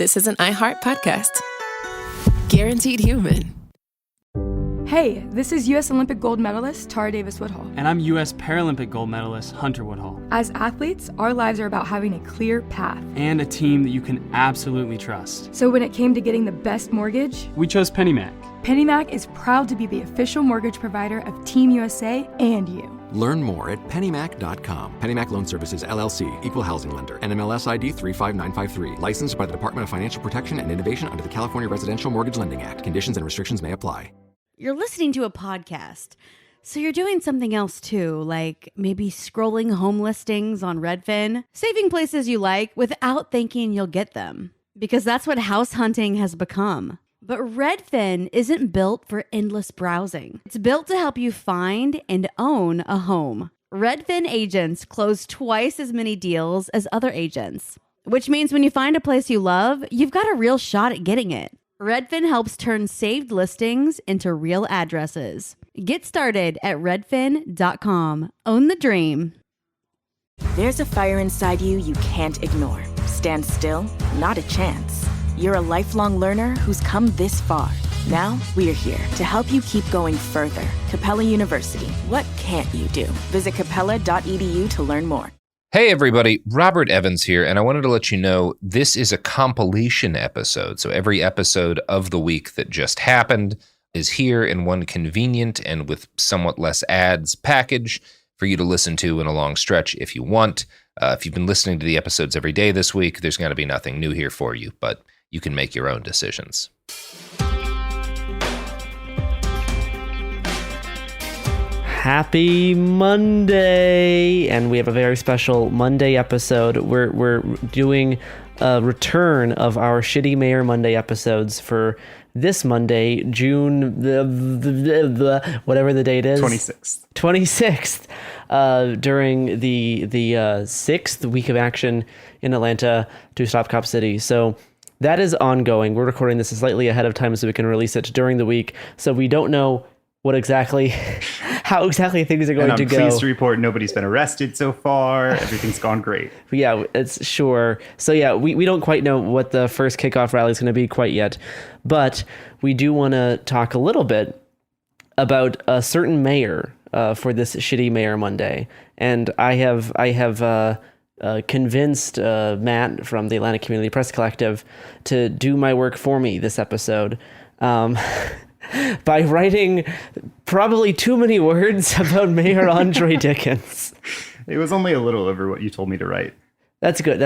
this is an iHeart podcast. Guaranteed human. Hey, this is U.S. Olympic gold medalist Tara Davis-Woodhull. And I'm U.S. Paralympic gold medalist Hunter Woodhull. As athletes, our lives are about having a clear path. And a team that you can absolutely trust. So when it came to getting the best mortgage, we chose PennyMac. PennyMac is proud to be the official mortgage provider of Team USA and you. Learn more at pennymac.com. PennyMac Loan Services, LLC, Equal Housing Lender, NMLS ID 35953. Licensed by the Department of Financial Protection and Innovation under the California Residential Mortgage Lending Act. Conditions and restrictions may apply. You're listening to a podcast, so you're doing something else too, like maybe scrolling home listings on Redfin, saving places you like without thinking you'll get them, because that's what house hunting has become. But Redfin isn't built for endless browsing. It's built to help you find and own a home. Redfin agents close twice as many deals as other agents, which means when you find a place you love, you've got a real shot at getting it. Redfin helps turn saved listings into real addresses. Get started at redfin.com. Own the dream. There's a fire inside you can't ignore. Stand still? Not a chance. You're a lifelong learner who's come this far. Now, we're here to help you keep going further. Capella University. What can't you do? Visit capella.edu to learn more. Hey everybody, Robert Evans here, and I wanted to let you know this is a compilation episode. So every episode of the week that just happened is here in one convenient and with somewhat less ads package for you to listen to in a long stretch if you want. If you've been listening to the episodes every day this week, there's going to be nothing new here for you, but you can make your own decisions. Happy Monday, and we have a very special Monday episode. We're doing a return of our Shitty Mayor Monday episodes for this Monday, June whatever the date is, 26th, during the sixth week of action in Atlanta to stop Cop City. So that is ongoing. We're recording this slightly ahead of time so we can release it during the week. So we don't know how exactly things are going to go. I'm pleased to report nobody's been arrested so far. Everything's gone great. Yeah, it's sure. So yeah, we don't quite know what the first kickoff rally is going to be quite yet, but we do want to talk a little bit about a certain mayor for this Shitty Mayor Monday. And I have convinced Matt from the Atlanta Community Press Collective to do my work for me this episode. By writing probably too many words about Mayor Andre Dickens. It was only a little over what you told me to write. That's good.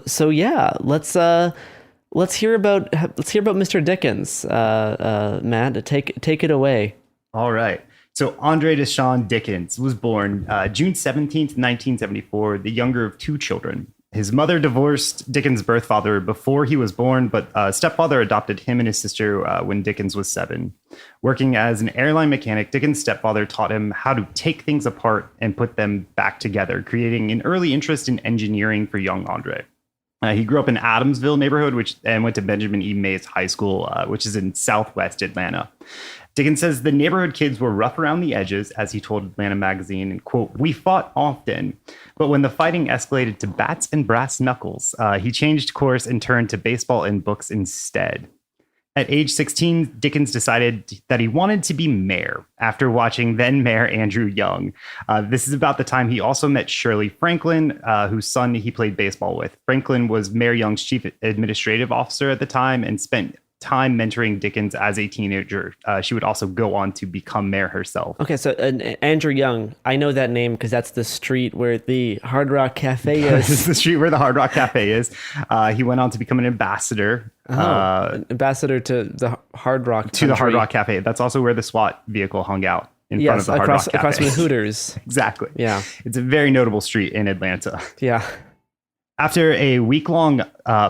So yeah, let's hear about Mr. Dickens. Matt, take it away. All right. So Andre Deshawn Dickens was born June 17th, 1974, the younger of two children. His mother divorced Dickens' birth father before he was born, but stepfather adopted him and his sister when Dickens was 7. Working as an airline mechanic, Dickens' stepfather taught him how to take things apart and put them back together, creating an early interest in engineering for young Andre. He grew up in Adamsville neighborhood, and went to Benjamin E. Mays High School, which is in Southwest Atlanta. Dickens says the neighborhood kids were rough around the edges, as he told Atlanta Magazine, and quote, "We fought often, but when the fighting escalated to bats and brass knuckles, he changed course and turned to baseball and books instead." At age 16, Dickens decided that he wanted to be mayor after watching then Mayor Andrew Young. This is about the time he also met Shirley Franklin, whose son he played baseball with. Franklin was Mayor Young's chief administrative officer at the time and spent time mentoring Dickens as a teenager. She would also go on to become mayor herself. Okay, so Andrew Young, I know that name because that's the street where the Hard Rock Cafe is. This is the street where the Hard Rock Cafe is. He went on to become an ambassador. Ambassador to the Hard Rock country. To the Hard Rock Cafe. That's also where the SWAT vehicle hung out. In front of the Hard Rock Cafe. Across from the Hooters. Exactly. Yeah. It's a very notable street in Atlanta. Yeah. After a week-long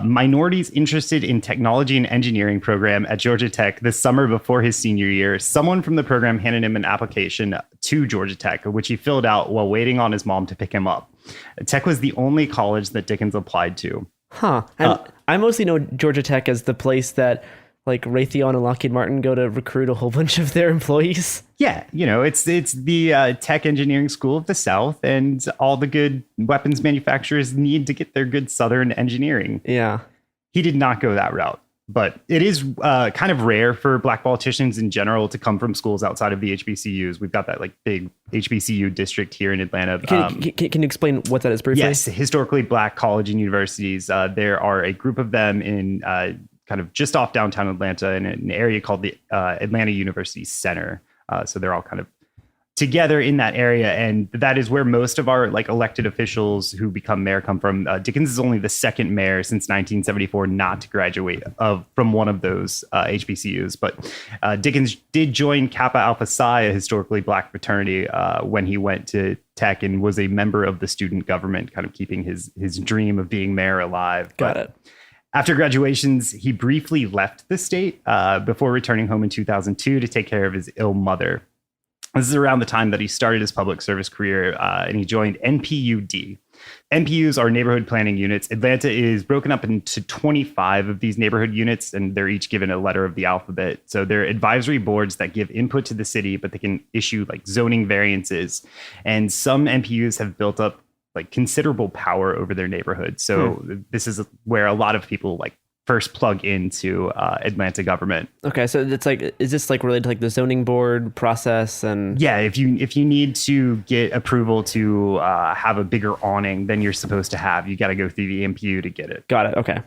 minorities interested in technology and engineering program at Georgia Tech this summer before his senior year, someone from the program handed him an application to Georgia Tech, which he filled out while waiting on his mom to pick him up. Tech was the only college that Dickens applied to. Huh. And I mostly know Georgia Tech as the place that like Raytheon and Lockheed Martin go to recruit a whole bunch of their employees. Yeah, it's the tech engineering school of the South, and all the good weapons manufacturers need to get their good Southern engineering. Yeah. He did not go that route, but it is kind of rare for black politicians in general to come from schools outside of the HBCUs. We've got that like big HBCU district here in Atlanta. Can you explain what that is briefly? Yes, historically black college and universities. There are a group of them in kind of just off downtown Atlanta in an area called the Atlanta University Center. So they're all kind of together in that area. And that is where most of our like elected officials who become mayor come from. Dickens is only the second mayor since 1974 not to graduate from one of those HBCUs. But Dickens did join Kappa Alpha Psi, a historically black fraternity, when he went to tech and was a member of the student government, kind of keeping his dream of being mayor alive. Got it. After graduations, he briefly left the state before returning home in 2002 to take care of his ill mother. This is around the time that he started his public service career, and he joined NPUD. NPUs are neighborhood planning units. Atlanta is broken up into 25 of these neighborhood units, and they're each given a letter of the alphabet. So they're advisory boards that give input to the city, but they can issue like zoning variances. And some NPUs have built up like considerable power over their neighborhood. So this is where a lot of people like first plug into Atlanta government. Okay, so it's like, is this like related to like the zoning board process? And yeah, if you need to get approval to have a bigger awning than you're supposed to have, you got to go through the MPU to get it. Got it. Okay,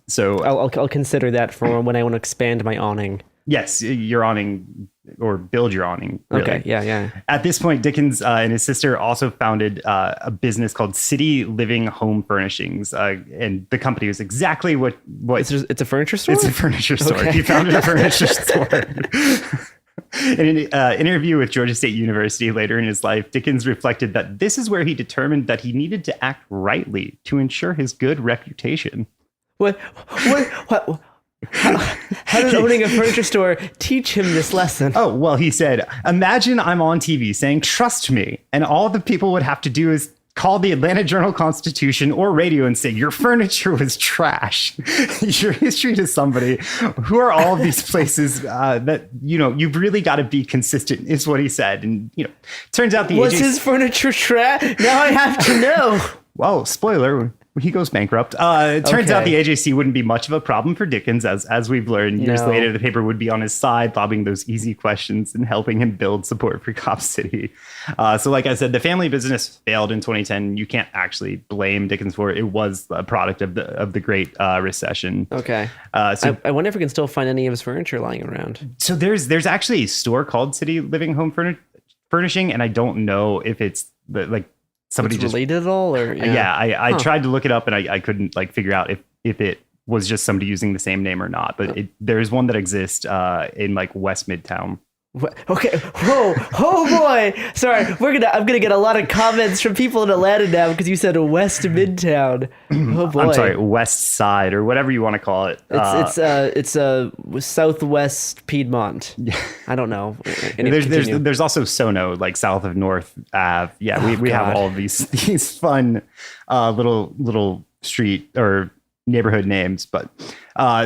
so I'll consider that for when I want to expand my awning. Yes, your awning or build your awning. Really. Okay, yeah. At this point, Dickens and his sister also founded a business called City Living Home Furnishings. And the company was exactly what it's a furniture store? It's a furniture store. Okay. He founded a furniture store. In an interview with Georgia State University later in his life, Dickens reflected that this is where he determined that he needed to act rightly to ensure his good reputation. What? How did owning a furniture store teach him this lesson? Oh, well, he said, imagine I'm on TV saying, trust me. And all the people would have to do is call the Atlanta Journal-Constitution or radio and say, your furniture was trash. Your history to somebody. Who are all of these places that, you've really got to be consistent, is what he said. And, turns out was his furniture trash? Now I have to know. Well, spoiler. He goes bankrupt. It turns out the AJC wouldn't be much of a problem for Dickens, as we've learned. Years later, the paper would be on his side, lobbing those easy questions and helping him build support for Cop City. So like I said, the family business failed in 2010. You can't actually blame Dickens for it. It was a product of the Great Recession. Okay. So I wonder if we can still find any of his furniture lying around. So there's actually a store called City Living Home Furnishing, and I don't know if it's like somebody just related at all, or I tried to look it up and I couldn't like figure out if it was just somebody using the same name or not, but there is one that exists in like West Midtown. Okay. Oh boy. Sorry. I'm gonna get a lot of comments from people in Atlanta now because you said West Midtown. Oh boy. I'm sorry, West Side or whatever you want to call it. It's Southwest Piedmont. I don't know. There's also Sono, like south of North Ave. Yeah, we have all of these fun little street or neighborhood names. But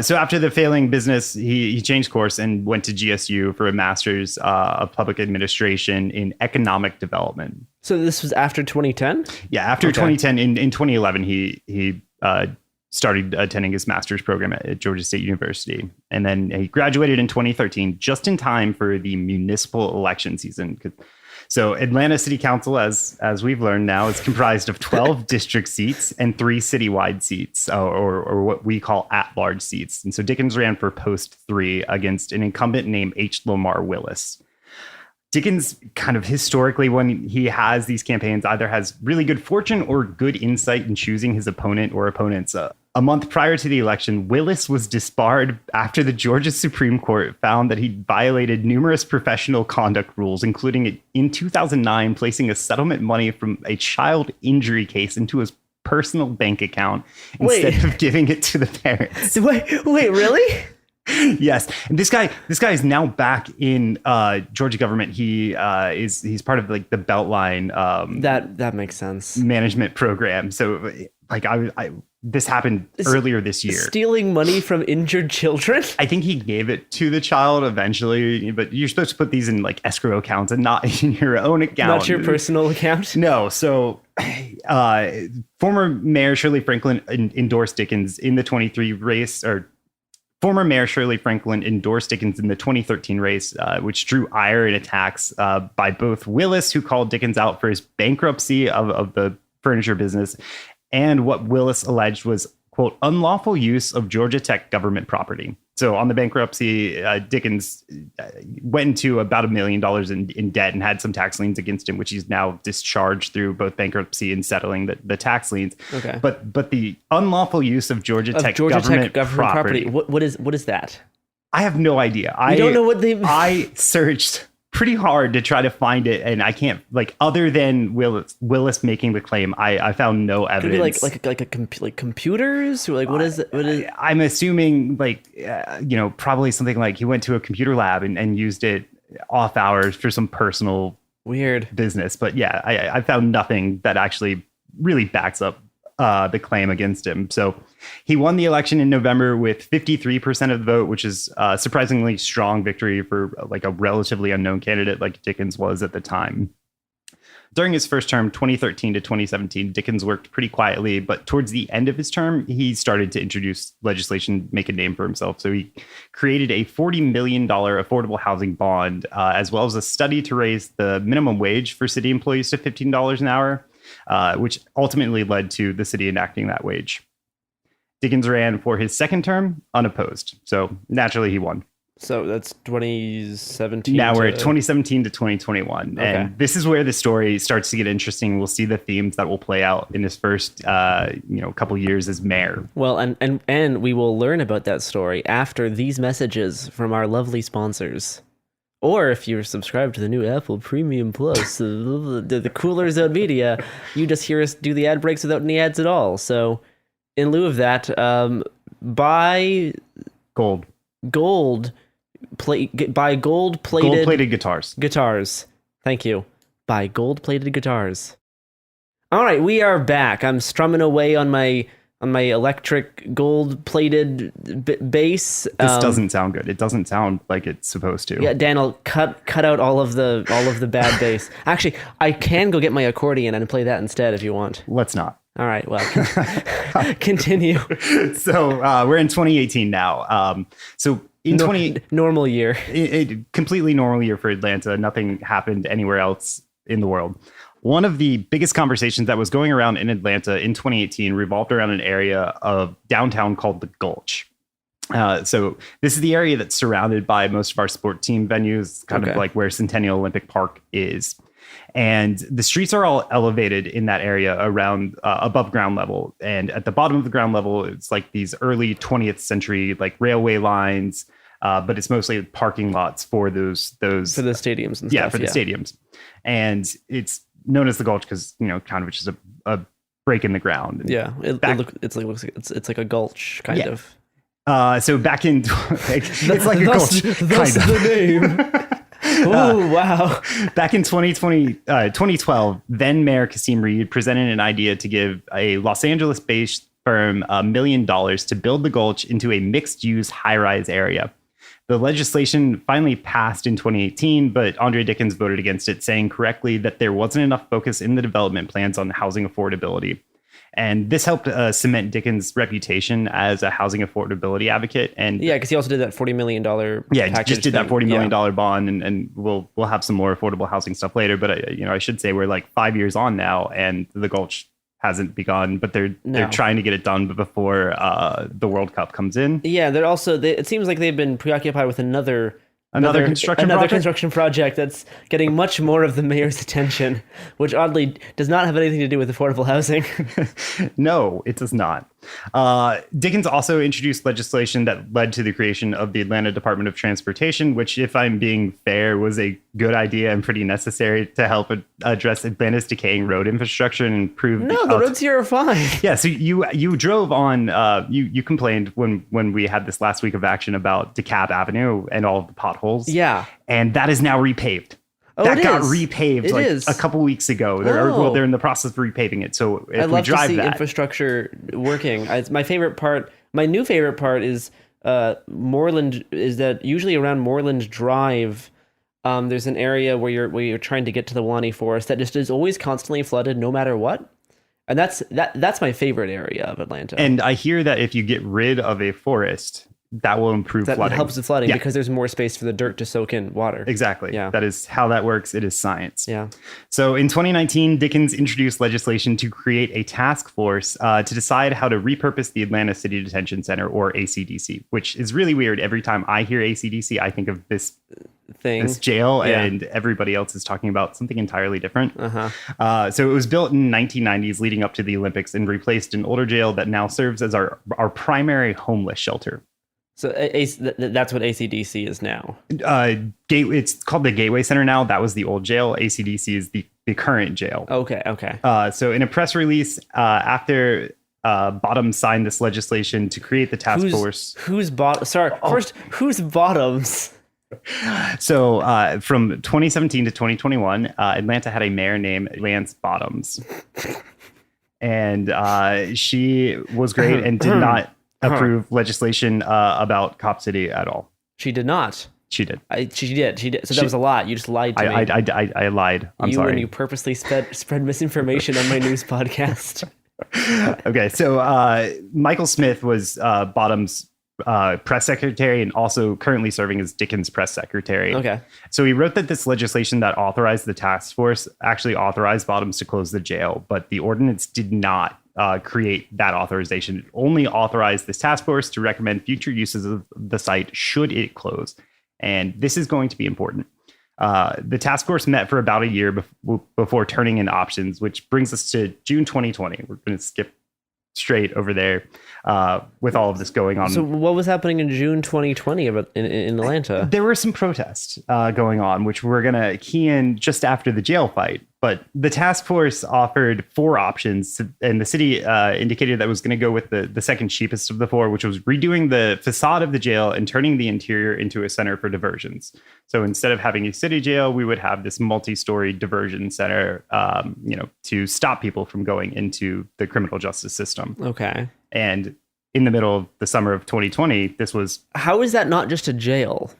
so after the failing business, he changed course and went to GSU for a master's of public administration in economic development. So this was after 2010? Yeah, after 2010. In 2011, he started attending his master's program at Georgia State University. And then he graduated in 2013, just in time for the municipal election season. So Atlanta City Council, as we've learned now, is comprised of 12 district seats and 3 citywide seats, or what we call at-large seats. And so Dickens ran for post 3 against an incumbent named H. Lamar Willis. Dickens kind of historically, when he has these campaigns, either has really good fortune or good insight in choosing his opponent or opponents. A month prior to the election, Willis was disbarred after the Georgia Supreme Court found that he violated numerous professional conduct rules, including in 2009 placing a settlement money from a child injury case into his personal bank account instead of giving it to the parents. Wait, really? Yes, and this guy is now back in Georgia government. He's part of like the Beltline that makes sense management program. So like I this happened earlier this year. Stealing money from injured children? I think he gave it to the child eventually, but you're supposed to put these in like escrow accounts and not in your own account. Not your personal account? No. So former Mayor Shirley Franklin endorsed Dickens in the 23 race, or former Mayor Shirley Franklin endorsed Dickens in the 2013 race, which drew ire and attacks by both Willis, who called Dickens out for his bankruptcy of the furniture business, and what Willis alleged was, quote, unlawful use of Georgia Tech government property. So on the bankruptcy, Dickens went into about $1 million in debt and had some tax liens against him, which he's now discharged through both bankruptcy and settling the tax liens. Okay. But the unlawful use of Georgia Tech government property. What is that? I have no idea. I don't know what they. I searched pretty hard to try to find it, and I can't, like, other than Willis making the claim, I found no evidence. Could it be like computers, or like what is it? I'm assuming like probably something like he went to a computer lab and used it off hours for some personal weird business. But yeah, I found nothing that actually really backs up the claim against him. So he won the election in November with 53% of the vote, which is a surprisingly strong victory for like a relatively unknown candidate like Dickens was at the time. During his first term, 2013 to 2017, Dickens worked pretty quietly, but towards the end of his term, he started to introduce legislation, make a name for himself. So he created a $40 million affordable housing bond, as well as a study to raise the minimum wage for city employees to $15 an hour. Which ultimately led to the city enacting that wage. Dickens ran for his second term unopposed. So naturally he won. So that's 2017. Now we're at 2017 to 2021. Okay. And this is where the story starts to get interesting. We'll see the themes that will play out in his first couple years as mayor. Well, and we will learn about that story after these messages from our lovely sponsors. Or if you're subscribed to the new Apple Premium Plus, the Cooler Zone Media, you just hear us do the ad breaks without any ads at all. So in lieu of that, buy gold-plated guitars. Thank you. Buy gold-plated guitars. All right, we are back. I'm strumming away on my electric gold-plated bass. This doesn't sound good. It doesn't sound like it's supposed to. Yeah, Daniel, cut out all of the bad bass. Actually, I can go get my accordion and play that instead if you want. Let's not. All right, well, continue. So we're in 2018 now. So in normal year, completely normal year for Atlanta. Nothing happened anywhere else in the world. One of the biggest conversations that was going around in Atlanta in 2018 revolved around an area of downtown called the Gulch. So this is the area that's surrounded by most of our sport team venues, kind of like where Centennial Olympic Park is. And the streets are all elevated in that area around above ground level. And at the bottom of the ground level, it's like these early 20th century like railway lines, but it's mostly parking lots for those for the stadiums and stuff. Yeah, for the stadiums. And it's known as the Gulch because, kind of just a break in the ground. Yeah, it's like a gulch kind of. So back in it's like a gulch. That's the name. Oh, wow. Back in 2012, then Mayor Kasim Reed presented an idea to give a Los Angeles-based firm $1 million to build the Gulch into a mixed-use high-rise area. The legislation finally passed in 2018, but Andre Dickens voted against it, saying correctly that there wasn't enough focus in the development plans on housing affordability. And this helped cement Dickens' reputation as a housing affordability advocate. And yeah, because he also did that $40 million just did that $40 million bond, and we'll have some more affordable housing stuff later. But I should say we're like 5 years on now, and the Gulch hasn't begun, but they're trying to get it done before the World Cup comes in. Yeah, it seems like they've been preoccupied with another construction project that's getting much more of the mayor's attention, which oddly does not have anything to do with affordable housing. No, it does not. Dickens also introduced legislation that led to the creation of the Atlanta Department of Transportation, which, if I'm being fair, was a good idea and pretty necessary to help address Atlanta's decaying road infrastructure and improve. No, the roads here are fine. Yeah, so you drove on. You complained when we had this last week of action about DeKalb Avenue and all of the potholes. Yeah, and that is now repaved. Oh, that it got is. repaved It like is. a couple weeks ago. They're in the process of repaving it. So if I we love to drive see that, infrastructure working. It's my favorite part. My new favorite part is Moreland. Is that usually around Moreland Drive? There's an area where you're trying to get to the Wani Forest that just is always constantly flooded, no matter what. And that's my favorite area of Atlanta. and I hear that if you get rid of a forest, that will improve that flooding. helps with flooding Yeah. because there's more space for the dirt to soak in water. Exactly. Yeah. That is how that works. It is science. Yeah. So in 2019, Dickens introduced legislation to create a task force to decide how to repurpose the Atlanta City Detention Center, or ACDC, which is really weird. Every time I hear ACDC, I think of this jail, Yeah. and everybody else is talking about something entirely different. Uh-huh. So it was built in 1990s leading up to the Olympics and replaced an older jail that now serves as our primary homeless shelter. So that's what ACDC is now. It's called the Gateway Center now. That was the old jail. ACDC is the current jail. Okay. So in a press release after Bottoms signed this legislation to create the task force. Who's First, who's Bottoms? So from 2017 to 2021, Atlanta had a mayor named Lance Bottoms. And she was great and did not approve legislation about Cop City at all. She did not. She did. She did. So that was a lot. You just lied to me. I lied. I'm sorry. And you purposely spread misinformation on my news podcast. Okay, so Michael Smith was Bottom's press secretary and also currently serving as Dickens' press secretary. Okay. So he wrote that this legislation that authorized the task force actually authorized Bottoms to close the jail, but the ordinance did not create that authorization. It only authorized this task force to recommend future uses of the site should it close. And this is going to be important. The task force met for about a year before turning in options, which brings us to June 2020. We're going to skip straight over there with all of this going on. So what was happening in June 2020 in Atlanta? There were some protests going on, which we're going to key in just after the jail fight. But the task force offered 4 options, and the city indicated that was going to go with the second cheapest of the 4, which was redoing the facade of the jail and turning the interior into a center for diversions. So instead of having a city jail, we would have this multi-story diversion center, to stop people from going into the criminal justice system. Okay. And in the middle of the summer of 2020, this was... How is that not just a jail?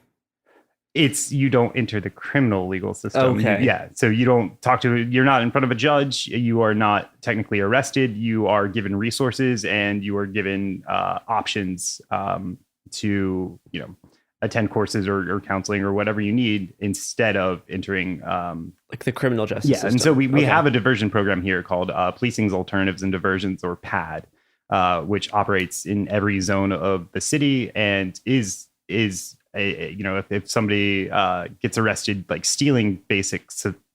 You don't enter the criminal legal system. Okay. So you don't you're not in front of a judge. You are not technically arrested. You are given resources and you are given options to, attend courses or counseling or whatever you need instead of entering like the criminal justice system. And so we have a diversion program here called Policing's Alternatives and Diversions, or PAD, which operates in every zone of the city and is if somebody gets arrested like stealing basic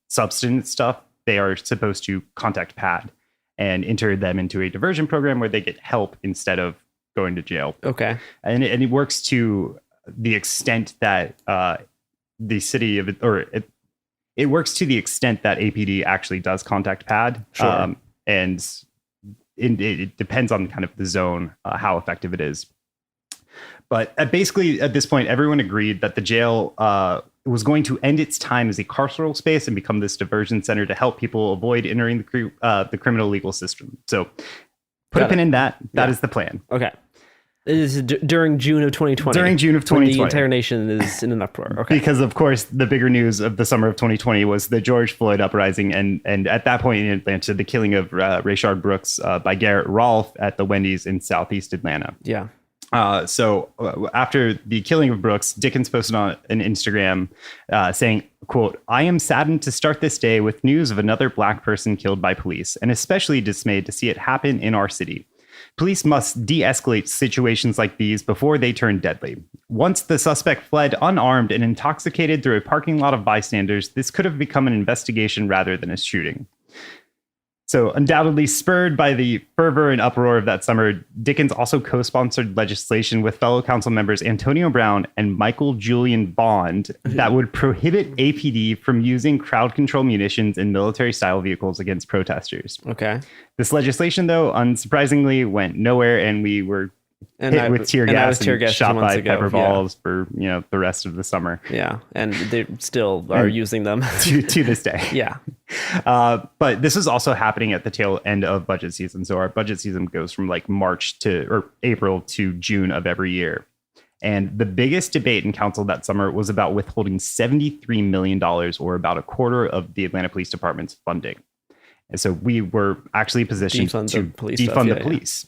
substance stuff, they are supposed to contact PAD and enter them into a diversion program where they get help instead of going to jail. Okay. And it works to the extent that the city of it works to the extent that APD actually does contact PAD. Sure. And it depends on kind of the zone, how effective it is. But basically, at this point, everyone agreed that the jail was going to end its time as a carceral space and become this diversion center to help people avoid entering the criminal legal system. So put a pin in that. That is the plan. Okay. This is during June of 2020. During June of 2020. When the entire nation is in an uproar. Okay. Because, of course, the bigger news of the summer of 2020 was the George Floyd uprising. And at that point in Atlanta, the killing of Rayshard Brooks by Garrett Rolfe at the Wendy's in Southeast Atlanta. Yeah. So after the killing of Brooks, Dickens posted on an Instagram saying, quote, "I am saddened to start this day with news of another Black person killed by police, and especially dismayed to see it happen in our city. Police must de-escalate situations like these before they turn deadly. Once the suspect fled unarmed and intoxicated through a parking lot of bystanders, this could have become an investigation rather than a shooting." So undoubtedly spurred by the fervor and uproar of that summer, Dickens also co-sponsored legislation with fellow council members Antonio Brown and Michael Julian Bond that would prohibit APD from using crowd control munitions in military-style vehicles against protesters. Okay. This legislation, though, unsurprisingly, went nowhere, and we were hit with tear and I was gas tear and gassed shot months by ago, pepper yeah. balls for the rest of the summer. Yeah, and they still are using them to this day. Yeah. But this is also happening at the tail end of budget season. So our budget season goes from like April to June of every year. And the biggest debate in council that summer was about withholding $73 million, or about a quarter of the Atlanta Police Department's funding. And so we were actually positioned Defund to the police defund stuff, the yeah. police.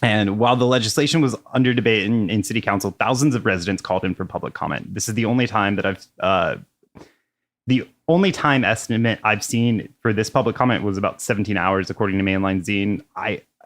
And while the legislation was under debate in city council, thousands of residents called in for public comment. This is the only time that the only time estimate I've seen for this public comment was about 17 hours, according to Mainline Zine.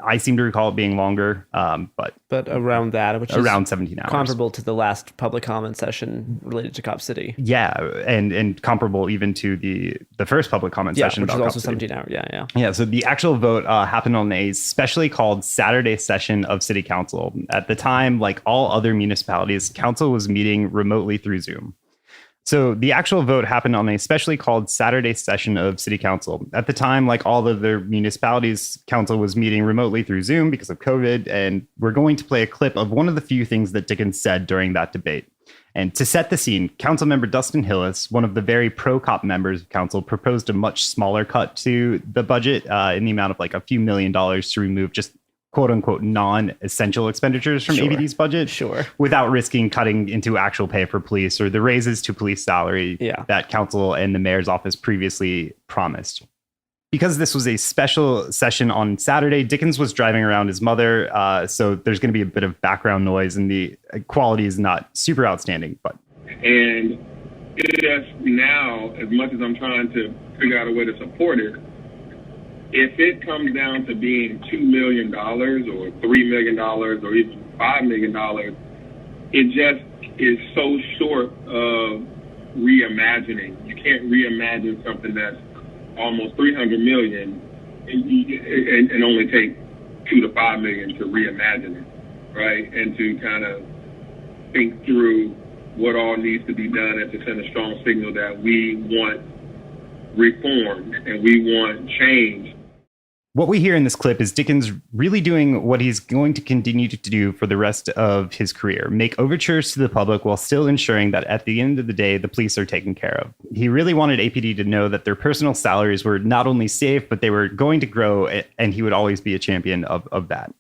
I seem to recall it being longer, but around that, which around is 17 hours. comparable to the last public comment session related to Cop City. Yeah, and comparable even to the first public comment session, which about is also Cop City. 17 hours. Yeah. Yeah, so the actual vote happened on a specially called Saturday session of City Council. At the time, like all other municipalities, council was meeting remotely through Zoom. So the actual vote happened on a specially called Saturday session of City Council. At the time, like all of the municipalities, council was meeting remotely through Zoom because of COVID. And we're going to play a clip of one of the few things that Dickens said during that debate. And to set the scene, Councilmember Dustin Hillis, one of the very pro-cop members of council, proposed a much smaller cut to the budget in the amount of like a few $1 million to remove just quote unquote non-essential expenditures from ABD's budget, without risking cutting into actual pay for police or the raises to police salary that council and the mayor's office previously promised. Because this was a special session on Saturday, Dickens was driving around his mother, so there's going to be a bit of background noise, and the quality is not super outstanding. And just now, as much as I'm trying to figure out a way to support it, if it comes down to being $2 million or $3 million or even $5 million, it just is so short of reimagining. You can't reimagine something that's almost $300 million and only take $2 to $5 million to reimagine it, right? And to kind of think through what all needs to be done and to send a strong signal that we want reform and we want change. What we hear in this clip is Dickens really doing what he's going to continue to do for the rest of his career, make overtures to the public while still ensuring that at the end of the day, the police are taken care of. He really wanted APD to know that their personal salaries were not only safe, but they were going to grow, and he would always be a champion of that.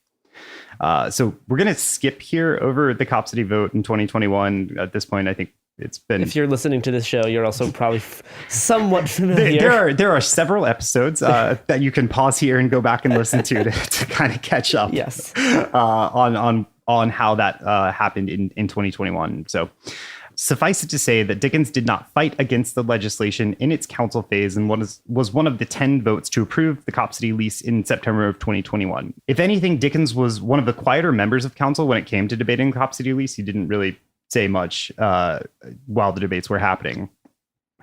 So we're going to skip here over the Cop City vote in 2021. At this point, I think it's been... If you're listening to this show, you're also probably somewhat familiar. There are several episodes that you can pause here and go back and listen to kind of catch up. Yes. On how that happened in 2021. So suffice it to say that Dickens did not fight against the legislation in its council phase and was one of the 10 votes to approve the Cop City lease in September of 2021. If anything, Dickens was one of the quieter members of council when it came to debating the Cop City lease. He didn't really say much while the debates were happening.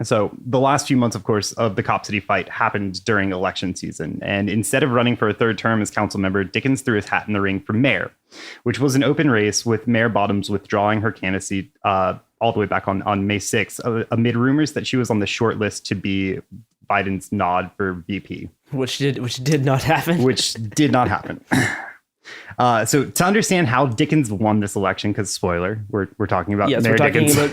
So the last few months, of course, of the Cop City fight happened during election season. And instead of running for a third term as council member, Dickens threw his hat in the ring for mayor, which was an open race with Mayor Bottoms withdrawing her candidacy all the way back on May 6th, amid rumors that she was on the short list to be Biden's nod for VP. Which did not happen. Which did not happen. So to understand how Dickens won this election, because spoiler, we're talking about Mayor Dickens. About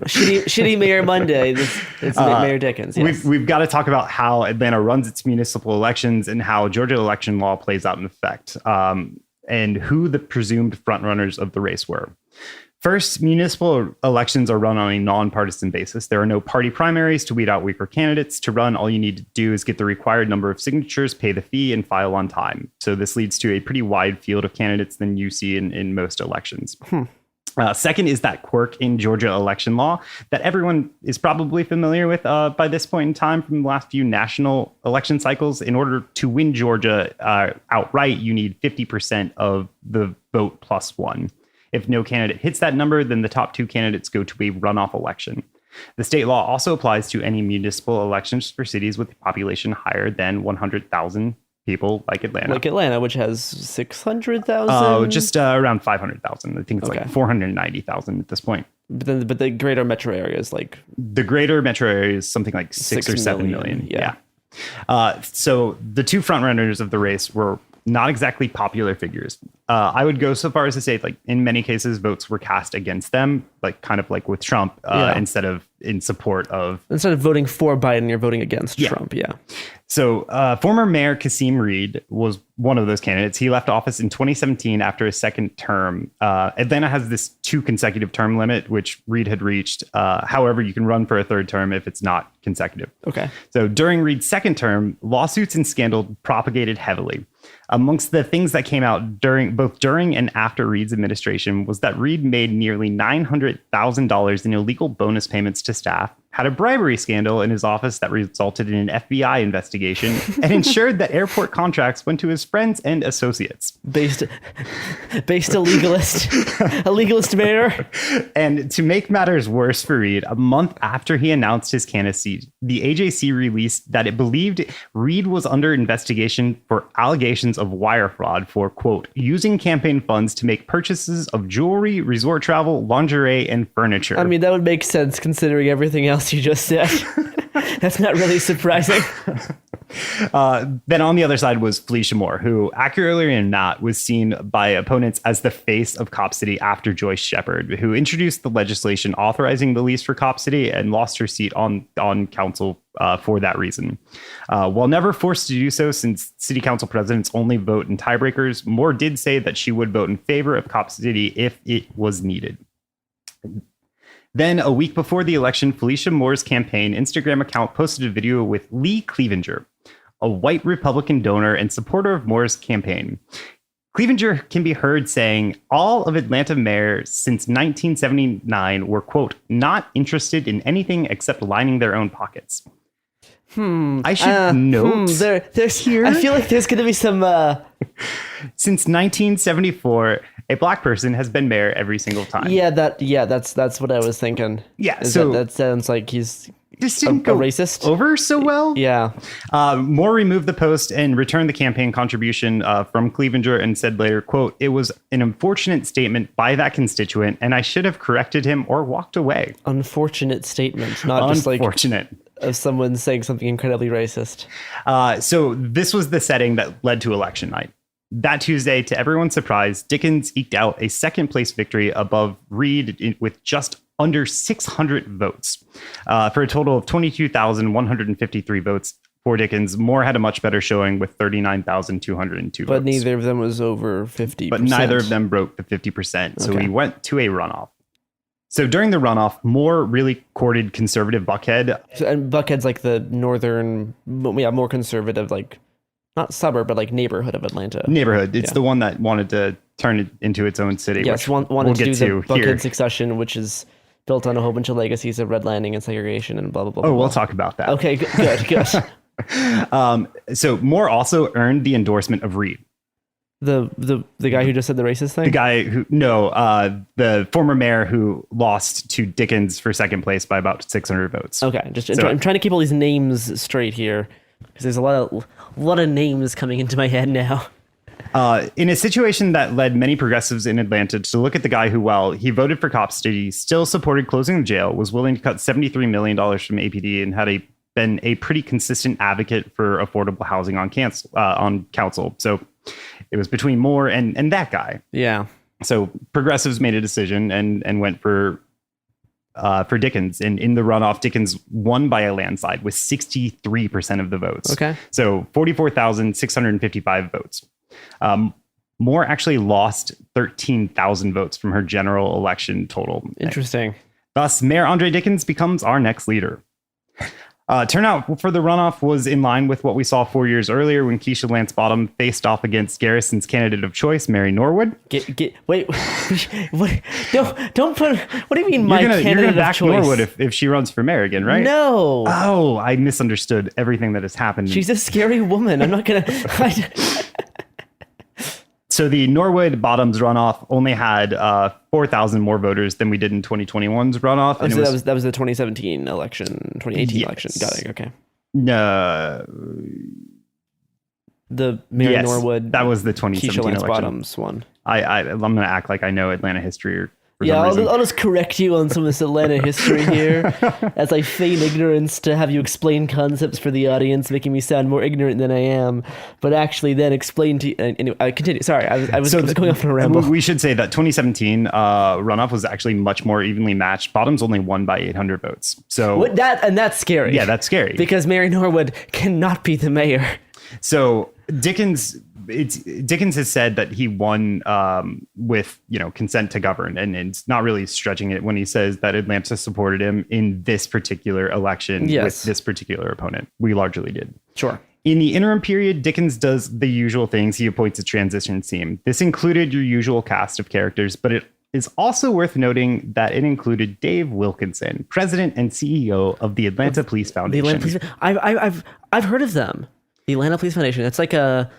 shitty Mayor Monday. It's Mayor Dickens. Yes. We've got to talk about how Atlanta runs its municipal elections and how Georgia election law plays out in effect, and who the presumed frontrunners of the race were. First, municipal elections are run on a nonpartisan basis. There are no party primaries to weed out weaker candidates. To run, all you need to do is get the required number of signatures, pay the fee, and file on time. So this leads to a pretty wide field of candidates than you see in most elections. Second is that quirk in Georgia election law that everyone is probably familiar with by this point in time from the last few national election cycles. In order to win Georgia outright, you need 50% of the vote plus one. If no candidate hits that number, then the top two candidates go to a runoff election. The state law also applies to any municipal elections for cities with a population higher than 100,000 people, like Atlanta. Like Atlanta, which has 600,000? Oh, just around 500,000. I think it's like 490,000 at this point. But the greater metro area is like... The greater metro area is something like 6 or 7 million. Yeah. So the two frontrunners of the race were not exactly popular figures. I would go so far as to say, like, in many cases, votes were cast against them, like kind of like with Trump, instead of in support of. Instead of voting for Biden, you're voting against Trump. Yeah. So former Mayor Kasim Reed was one of those candidates. He left office in 2017 after his second term. Atlanta has this 2 consecutive term limit, which Reed had reached. However, you can run for a third term if it's not consecutive. Okay. So during Reed's second term, lawsuits and scandal propagated heavily. Amongst the things that came out both during and after Reed's administration was that Reed made nearly $900,000 in illegal bonus payments to staff, had a bribery scandal in his office that resulted in an FBI investigation, and ensured that airport contracts went to his friends and associates. Based a legalist mayor. And to make matters worse for Reed, a month after he announced his candidacy, the AJC released that it believed Reed was under investigation for allegations of wire fraud for, quote, using campaign funds to make purchases of jewelry, resort travel, lingerie, and furniture. I mean, that would make sense considering everything else you just said. That's not really surprising. Then on the other side was Felicia Moore, who, accurately or not, was seen by opponents as the face of Cop City after Joyce Shepard, who introduced the legislation authorizing the lease for Cop City and lost her seat on council for that reason. While never forced to do so, since city council presidents only vote in tiebreakers, Moore did say that she would vote in favor of Cop City if it was needed. Then, a week before the election, Felicia Moore's campaign Instagram account posted a video with Lee Clevenger, a white Republican donor and supporter of Moore's campaign. Clevenger can be heard saying all of Atlanta mayors since 1979 were, quote, not interested in anything except lining their own pockets. I should note there's here. I feel like there's going to be some. Since 1974, a black person has been mayor every single time. That's what I was thinking. Yeah, so that sounds like he's just didn't go racist over so well. Yeah. Moore removed the post and returned the campaign contribution from Clevenger and said later, quote, it was an unfortunate statement by that constituent and I should have corrected him or walked away. Unfortunate statement, not just like unfortunate. Of someone saying something incredibly racist. So this was the setting that led to election night. That Tuesday, to everyone's surprise, Dickens eked out a second place victory above Reed with just under 600 votes. For a total of 22,153 votes for Dickens, Moore had a much better showing with 39,202 votes. But neither of them was over 50%. But neither of them broke the 50%. So he went to a runoff. So during the runoff, Moore really courted conservative Buckhead. And Buckhead's like the northern, more conservative, like not suburb, but like neighborhood of Atlanta. Neighborhood. It's the one that wanted to turn it into its own city. Yes, wanted to do the Buckhead succession, which is built on a whole bunch of legacies of redlining and segregation and blah, blah, blah. Oh, we'll talk about that. Okay, good. So Moore also earned the endorsement of Reed. The guy who just said the racist thing? The guy who, the former mayor who lost to Dickens for second place by about 600 votes. Okay, I'm trying to keep all these names straight here because there's a lot of names coming into my head now. In a situation that led many progressives in Atlanta to look at the guy who, while he voted for Cop City, still supported closing the jail, was willing to cut $73 million from APD, and had been a pretty consistent advocate for affordable housing on council. So it was between Moore and that guy. Yeah. So progressives made a decision and went for Dickens. And in the runoff, Dickens won by a landslide with 63% of the votes. Okay. So 44,655 votes. Moore actually lost 13,000 votes from her general election total. Interesting. Thus, Mayor Andre Dickens becomes our next leader. Turnout for the runoff was in line with what we saw 4 years earlier when Keisha Lance Bottom faced off against Garrison's candidate of choice, Mary Norwood. Wait, what? No, don't put. What do you mean, candidate you're gonna back of choice? Norwood if she runs for mayor again, right? No. Oh, I misunderstood everything that has happened. She's a scary woman. I'm not gonna. So the Norwood Bottoms runoff only had 4,000 more voters than we did in 2021's runoff. And so that was the 2017 election, 2018 election. Got it. Okay. The Mary Norwood. That was the 2017 Keisha Lance election. Bottoms one. I'm going to act like I know Atlanta history for Yeah, some reason. I'll just correct you on some of this Atlanta history here, as I feign ignorance to have you explain concepts for the audience, making me sound more ignorant than I am, but actually then explain to you. Anyway, I continue. Sorry, I was going off on a ramble. We should say that 2017 runoff was actually much more evenly matched. Bottoms only won by 800 votes. So that's scary. Yeah, that's scary. Because Mary Norwood cannot be the mayor. So Dickens has said that he won with consent to govern, and it's not really stretching it when he says that Atlanta supported him in this particular election with this particular opponent. We largely did. Sure. In the interim period, Dickens does the usual things. He appoints a transition team. This included your usual cast of characters, but it is also worth noting that it included Dave Wilkinson, president and CEO of the Atlanta Police Foundation. The Atlanta Police. I've heard of them. The Atlanta Police Foundation. It's like a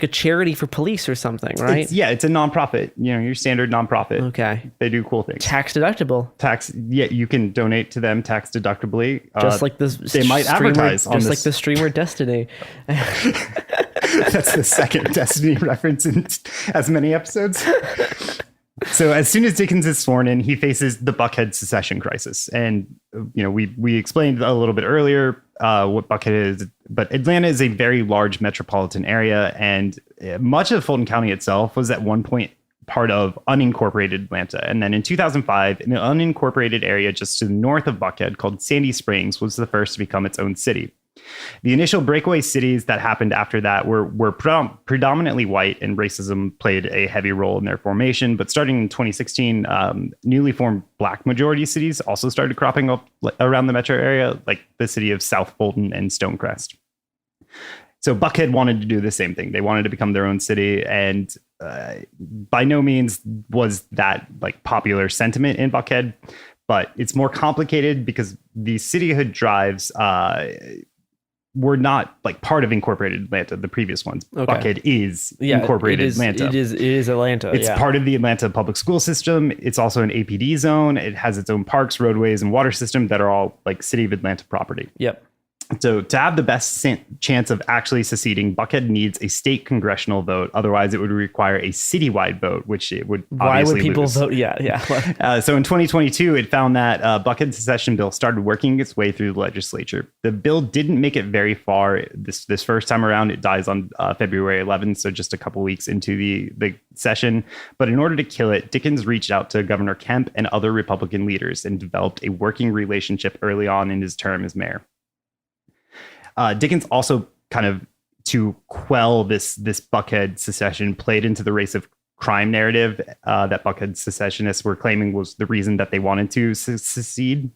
charity for police or something, right? It's a nonprofit. Your standard nonprofit. Okay. They do cool things. Tax deductible. Yeah, you can donate to them tax deductibly. Just like this. They might advertise on just this. like the streamer Destiny. That's the second Destiny reference in as many episodes. So as soon as Dickens is sworn in, he faces the Buckhead secession crisis. And, we explained a little bit earlier what Buckhead is, but Atlanta is a very large metropolitan area. And much of Fulton County itself was at one point part of unincorporated Atlanta. And then in 2005, an unincorporated area just to the north of Buckhead called Sandy Springs was the first to become its own city. The initial breakaway cities that happened after that were predominantly white, and racism played a heavy role in their formation. But starting in 2016, newly formed black majority cities also started cropping up around the metro area, like the city of South Fulton and Stonecrest. So Buckhead wanted to do the same thing. They wanted to become their own city, and by no means was that popular sentiment in Buckhead. But it's more complicated because the cityhood drives were not part of incorporated Atlanta, the previous ones. Okay. Buckhead is incorporated Atlanta. It is Atlanta. It's part of the Atlanta public school system. It's also an APD zone. It has its own parks, roadways, and water system that are all City of Atlanta property. Yep. So to have the best chance of actually seceding, Buckhead needs a state congressional vote. Otherwise, it would require a citywide vote, which it would obviously Why would people lose. vote? Yeah. So in 2022, it found that Buckhead's secession bill started working its way through the legislature. The bill didn't make it very far this first time around. It dies on February 11th, so just a couple weeks into the session. But in order to kill it, Dickens reached out to Governor Kemp and other Republican leaders and developed a working relationship early on in his term as mayor. Dickens also kind of, to quell this Buckhead secession, played into the race of crime narrative that Buckhead secessionists were claiming was the reason that they wanted to secede.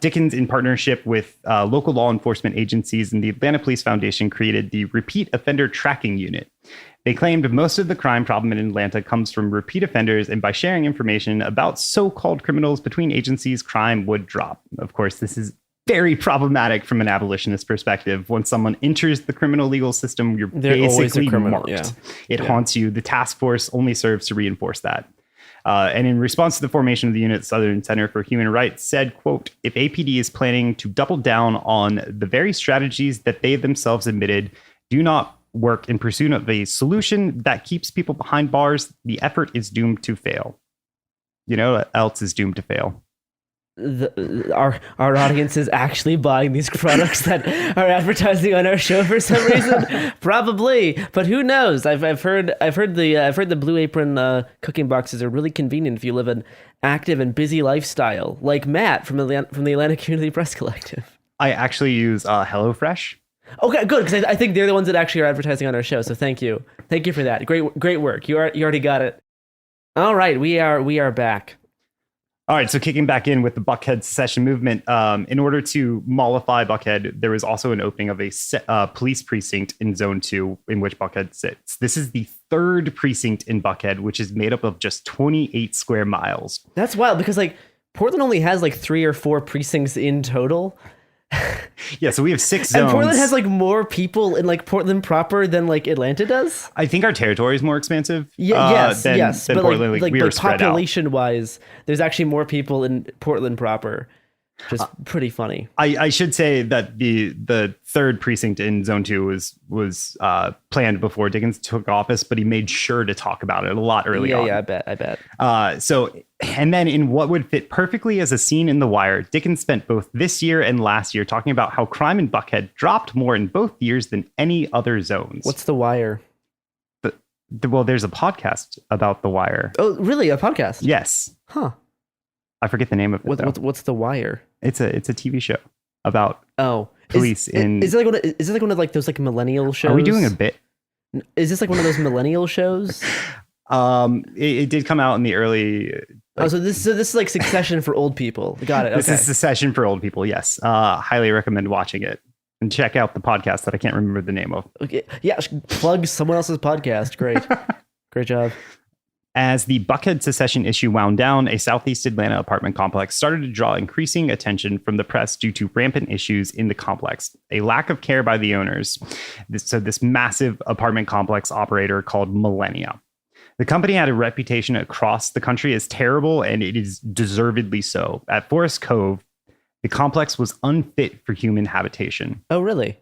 Dickens, in partnership with local law enforcement agencies and the Atlanta Police Foundation, created the Repeat Offender Tracking Unit. They claimed most of the crime problem in Atlanta comes from repeat offenders, and by sharing information about so-called criminals between agencies, crime would drop. Of course, this is very problematic from an abolitionist perspective. When someone enters the criminal legal system, they're basically marked. Yeah. It haunts you. The task force only serves to reinforce that. And in response to the formation of the unit, Southern Center for Human Rights said, quote, "If APD is planning to double down on the very strategies that they themselves admitted do not work in pursuit of a solution that keeps people behind bars, the effort is doomed to fail." You know what else is doomed to fail? Our audience is actually buying these products that are advertising on our show for some reason. Probably, but who knows? I've heard the Blue Apron cooking boxes are really convenient if you live an active and busy lifestyle, like Matt from the Atlanta Community Press Collective. I actually use HelloFresh. Okay, good, because I think they're the ones that actually are advertising on our show. So thank you for that. Great work. You already got it. All right, we are back. All right, so kicking back in with the Buckhead secession movement, in order to mollify Buckhead, there was also an opening of a police precinct in Zone 2 in which Buckhead sits. This is the third precinct in Buckhead, which is made up of just 28 square miles. That's wild, because Portland only has 3 or 4 precincts in total. Yeah, so we have 6 zones. And Portland has more people in Portland proper than Atlanta does. I think our territory is more expansive. Yes, than but Portland. We are spread out. Population wise, there's actually more people in Portland proper. Just pretty funny. I should say that the third precinct in Zone 2 was planned before Dickens took office, but he made sure to talk about it a lot early on. Yeah, I bet. And then in what would fit perfectly as a scene in The Wire, Dickens spent both this year and last year talking about how crime in Buckhead dropped more in both years than any other zones. What's The Wire? Well, there's a podcast about The Wire. Oh, really? A podcast? Yes. Huh. I forget the name of it. What's The Wire? It's a TV show about police in. Is it like one of like those like millennial shows? Are we doing a bit? Is this like one of those millennial shows? It did come out in the early. So this is like Succession for old people. Got it. Okay. This is Succession for old people. Yes. Highly recommend watching it and check out the podcast that I can't remember the name of. Okay. Yeah. Plug someone else's podcast. Great. Great job. As the Buckhead secession issue wound down, a Southeast Atlanta apartment complex started to draw increasing attention from the press due to rampant issues in the complex, a lack of care by the owners. This massive apartment complex operator called Millennia. The company had a reputation across the country as terrible, and it is deservedly so. At Forest Cove, the complex was unfit for human habitation. Oh, really?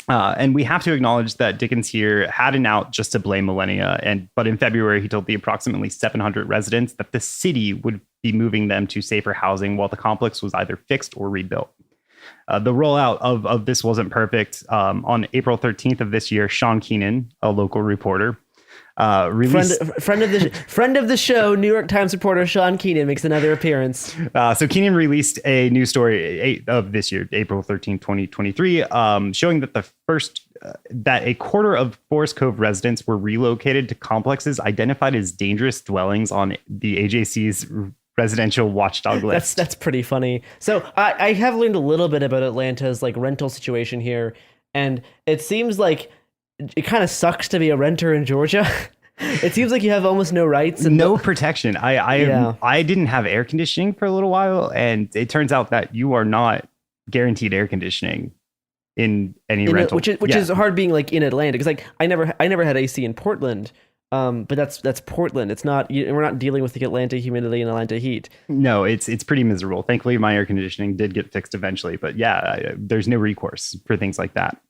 And we have to acknowledge that Dickens here had an out just to blame Millennia. But in February, he told the approximately 700 residents that the city would be moving them to safer housing while the complex was either fixed or rebuilt. The rollout of this wasn't perfect. On April 13th of this year, Sean Keenan, a local reporter, released... friend of the show, New York Times reporter Sean Keenan makes another appearance. So Keenan released a news story of this year, April 13, 2023, showing that that a quarter of Forest Cove residents were relocated to complexes identified as dangerous dwellings on the AJC's residential watchdog list. That's pretty funny. So I have learned a little bit about Atlanta's like rental situation here, and it seems like it kind of sucks to be a renter in Georgia. It seems like you have almost no rights and no protection. I didn't have air conditioning for a little while, and it turns out that you are not guaranteed air conditioning in any rental, which is hard being like in Atlanta, because like I never had AC in Portland. But that's Portland. It's not. We're not dealing with the Atlanta humidity and Atlanta heat. No, it's pretty miserable. Thankfully, my air conditioning did get fixed eventually, but there's no recourse for things like that.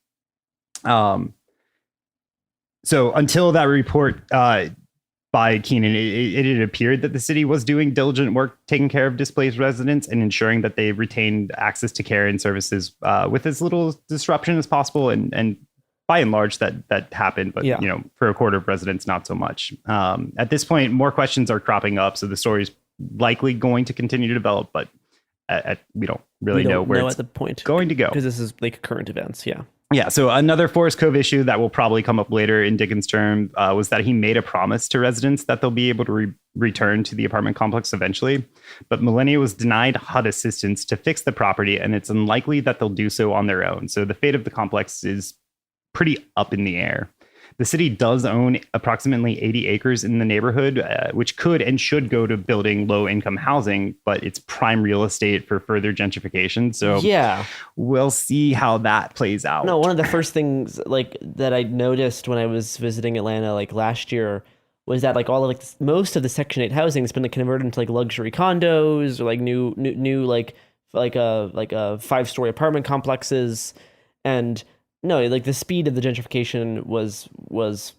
So until that report by Keenan, it had appeared that the city was doing diligent work taking care of displaced residents and ensuring that they retained access to care and services with as little disruption as possible. And by and large, that happened. But, for a quarter of residents, not so much. At this point, more questions are cropping up. So the story's likely going to continue to develop. But we don't really know where it's at the point going to go. Because this is like current events. Yeah. Yeah, so another Forest Cove issue that will probably come up later in Dickens' term was that he made a promise to residents that they'll be able to return to the apartment complex eventually. But Millennia was denied HUD assistance to fix the property, and it's unlikely that they'll do so on their own. So the fate of the complex is pretty up in the air. The city does own approximately 80 acres in the neighborhood, which could and should go to building low-income housing, but it's prime real estate for further gentrification. So we'll see how that plays out. No, one of the first things like that I noticed when I was visiting Atlanta like last year was that like all of like most of the Section 8 housing has been like converted into like luxury condos or like new like a 5-story apartment complexes. And no, like the speed of the gentrification was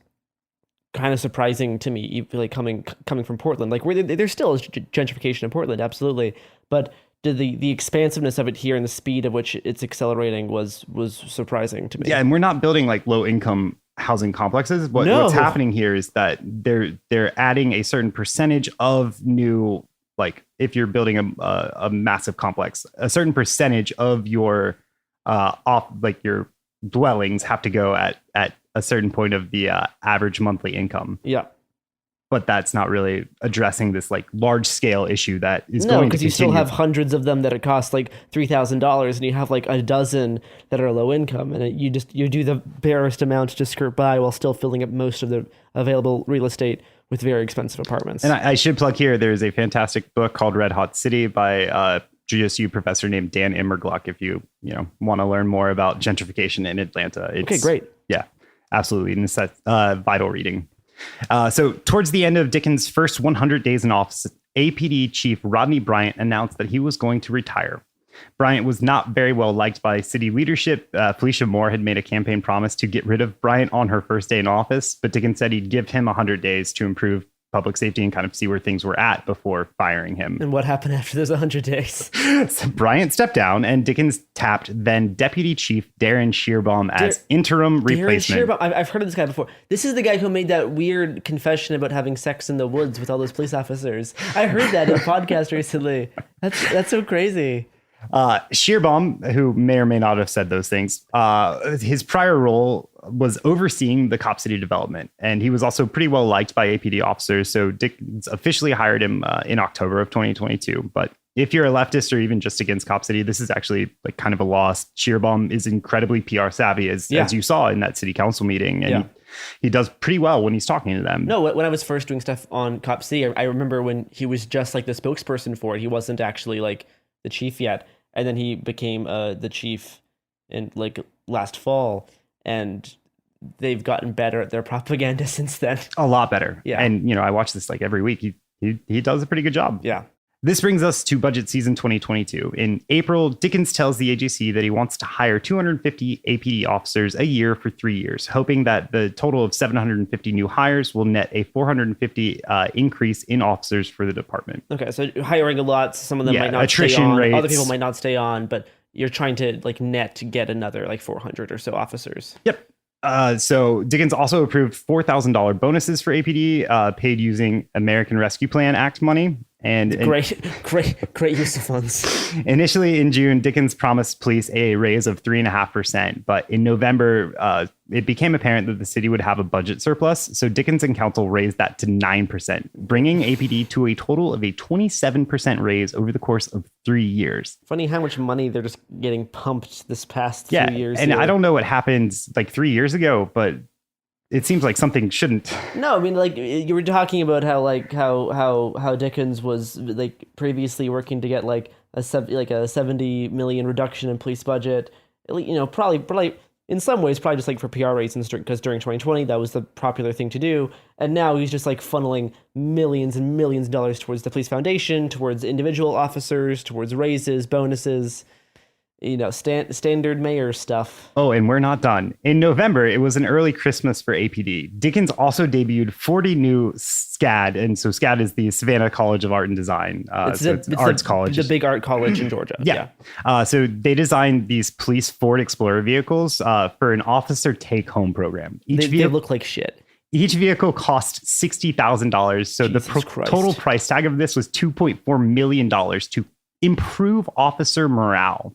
kind of surprising to me, like coming from Portland. Like there still is gentrification in Portland, absolutely, but the expansiveness of it here and the speed at which it's accelerating was surprising to me. Yeah, and we're not building like low income housing complexes. What's happening here is that they're adding a certain percentage of new, like if you're building a massive complex, a certain percentage of your your dwellings have to go at a certain point of the average monthly income. Yeah. But that's not really addressing this like large scale issue that is going to continue. No, because you still have hundreds of them that it costs like $3,000 and you have like a dozen that are low income, and you do the barest amount to skirt by while still filling up most of the available real estate with very expensive apartments. And I should plug here, there's a fantastic book called Red Hot City by GSU professor named Dan Immergluck, if you want to learn more about gentrification in Atlanta. Okay, great. Yeah, absolutely. And it's vital reading. So towards the end of Dickens' first 100 days in office, APD chief Rodney Bryant announced that he was going to retire. Bryant was not very well liked by city leadership. Felicia Moore had made a campaign promise to get rid of Bryant on her first day in office, but Dickens said he'd give him 100 days to improve public safety and kind of see where things were at before firing him. And what happened after those 100 days? So Bryant stepped down, and Dickens tapped then Deputy Chief Darren Shearbaum as interim replacement. Darren Shearbaum, I've heard of this guy before. This is the guy who made that weird confession about having sex in the woods with all those police officers. I heard that in a podcast recently. That's so crazy. Shearbaum, who may or may not have said those things, his prior role was overseeing the Cop City development, and he was also pretty well liked by APD officers. So Dickens officially hired him in October of 2022. But if you're a leftist or even just against Cop City, this is actually like kind of a loss. Shearbaum is incredibly PR savvy, as you saw in that city council meeting, and he does pretty well when he's talking to them. No, when I was first doing stuff on Cop City, I remember when he was just like the spokesperson for it. He wasn't actually like the chief yet, and then he became the chief in like last fall, and they've gotten better at their propaganda since then. A lot better. Yeah. And I watch this like every week. He does a pretty good job. Yeah. This brings us to budget season 2022. In April, Dickens tells the AGC that he wants to hire 250 APD officers a year for 3 years, hoping that the total of 750 new hires will net a 450 increase in officers for the department. Okay, so hiring a lot. Some of them might not attrition stay on. rates. Other people might not stay on, but you're trying to like net to get another like 400 or so officers. Yep. So Dickens also approved $4,000 bonuses for APD paid using American Rescue Plan Act money. And great use of funds. Initially in June, Dickens promised police a raise of 3.5%, but in November, it became apparent that the city would have a budget surplus. So Dickens and council raised that to 9%, bringing APD to a total of a 27% raise over the course of 3 years. Funny how much money they're just getting pumped this past few years. And here. I don't know what happened like 3 years ago, but it seems like something shouldn't. No, I mean, like you were talking about how Dickens was like previously working to get like a 70 million reduction in police budget. Probably in some ways, probably just like for PR reasons, because during 2020 that was the popular thing to do. And now he's just like funneling millions and millions of dollars towards the police foundation, towards individual officers, towards raises, bonuses. Standard mayor stuff. Oh, and we're not done. In November, it was an early Christmas for APD. Dickens also debuted 40 new SCAD. And so SCAD is the Savannah College of Art and Design. It's arts college. The big art college in Georgia. Yeah. So they designed these police Ford Explorer vehicles for an officer take-home program. They look like shit. Each vehicle cost $60,000. So Jesus the Christ. total price tag of this was $2.4 million to improve officer morale.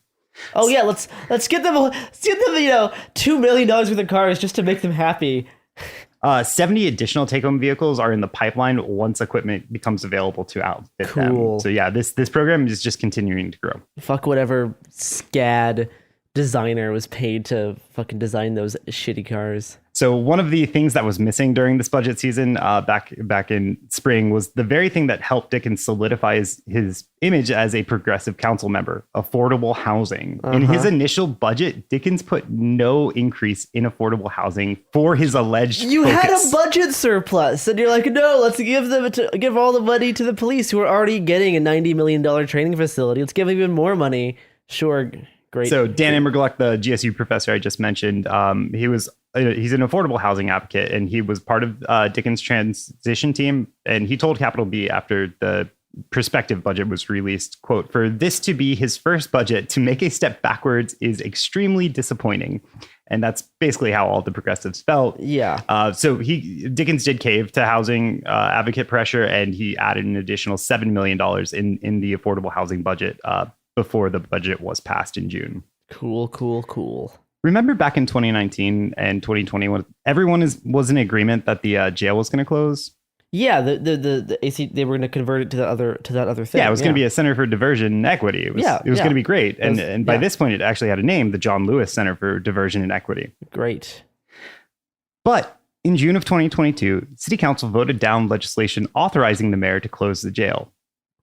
Oh yeah, let's get them $2 million worth of cars just to make them happy. 70 additional take-home vehicles are in the pipeline once equipment becomes available to outfit them. So yeah, this program is just continuing to grow. Fuck whatever SCAD designer was paid to fucking design those shitty cars. So one of the things that was missing during this budget season back in spring was the very thing that helped Dickens solidify his image as a progressive council member, affordable housing. In his initial budget, Dickens put no increase in affordable housing for his alleged You focus. had a budget surplus, and you're like, no, let's give all the money to the police who are already getting a $90 million training facility. Let's give even more money. Sure, great. So Dan Immergluck, the GSU professor I just mentioned, he's an affordable housing advocate, and he was part of Dickens' transition team. And he told Capital B after the prospective budget was released, quote, "For this to be his first budget, to make a step backwards is extremely disappointing." And that's basically how all the progressives felt. Yeah. So Dickens did cave to housing advocate pressure, and he added an additional $7 million in the affordable housing budget before the budget was passed in June. Cool. Remember back in 2019 and 2020 when everyone was in agreement that the jail was going to close? Yeah, the AC, they were going to convert it to that other thing. Yeah, it was going to be a Center for Diversion and Equity. It was going to be great. And by this point, it actually had a name, the John Lewis Center for Diversion and Equity. Great. But in June of 2022, City Council voted down legislation authorizing the mayor to close the jail.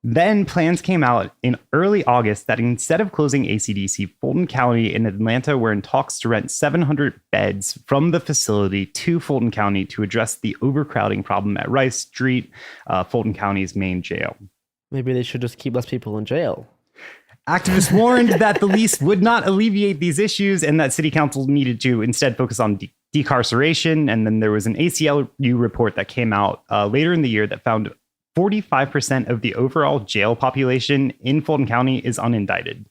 Then plans came out in early August that instead of closing ACDC, Fulton County and Atlanta were in talks to rent 700 beds from the facility to Fulton County to address the overcrowding problem at Rice Street, Fulton County's main jail. Maybe they should just keep less people in jail. Activists warned that the lease would not alleviate these issues and that city council needed to instead focus on decarceration. And then there was an ACLU report that came out later in the year that found 45% of the overall jail population in Fulton County is unindicted.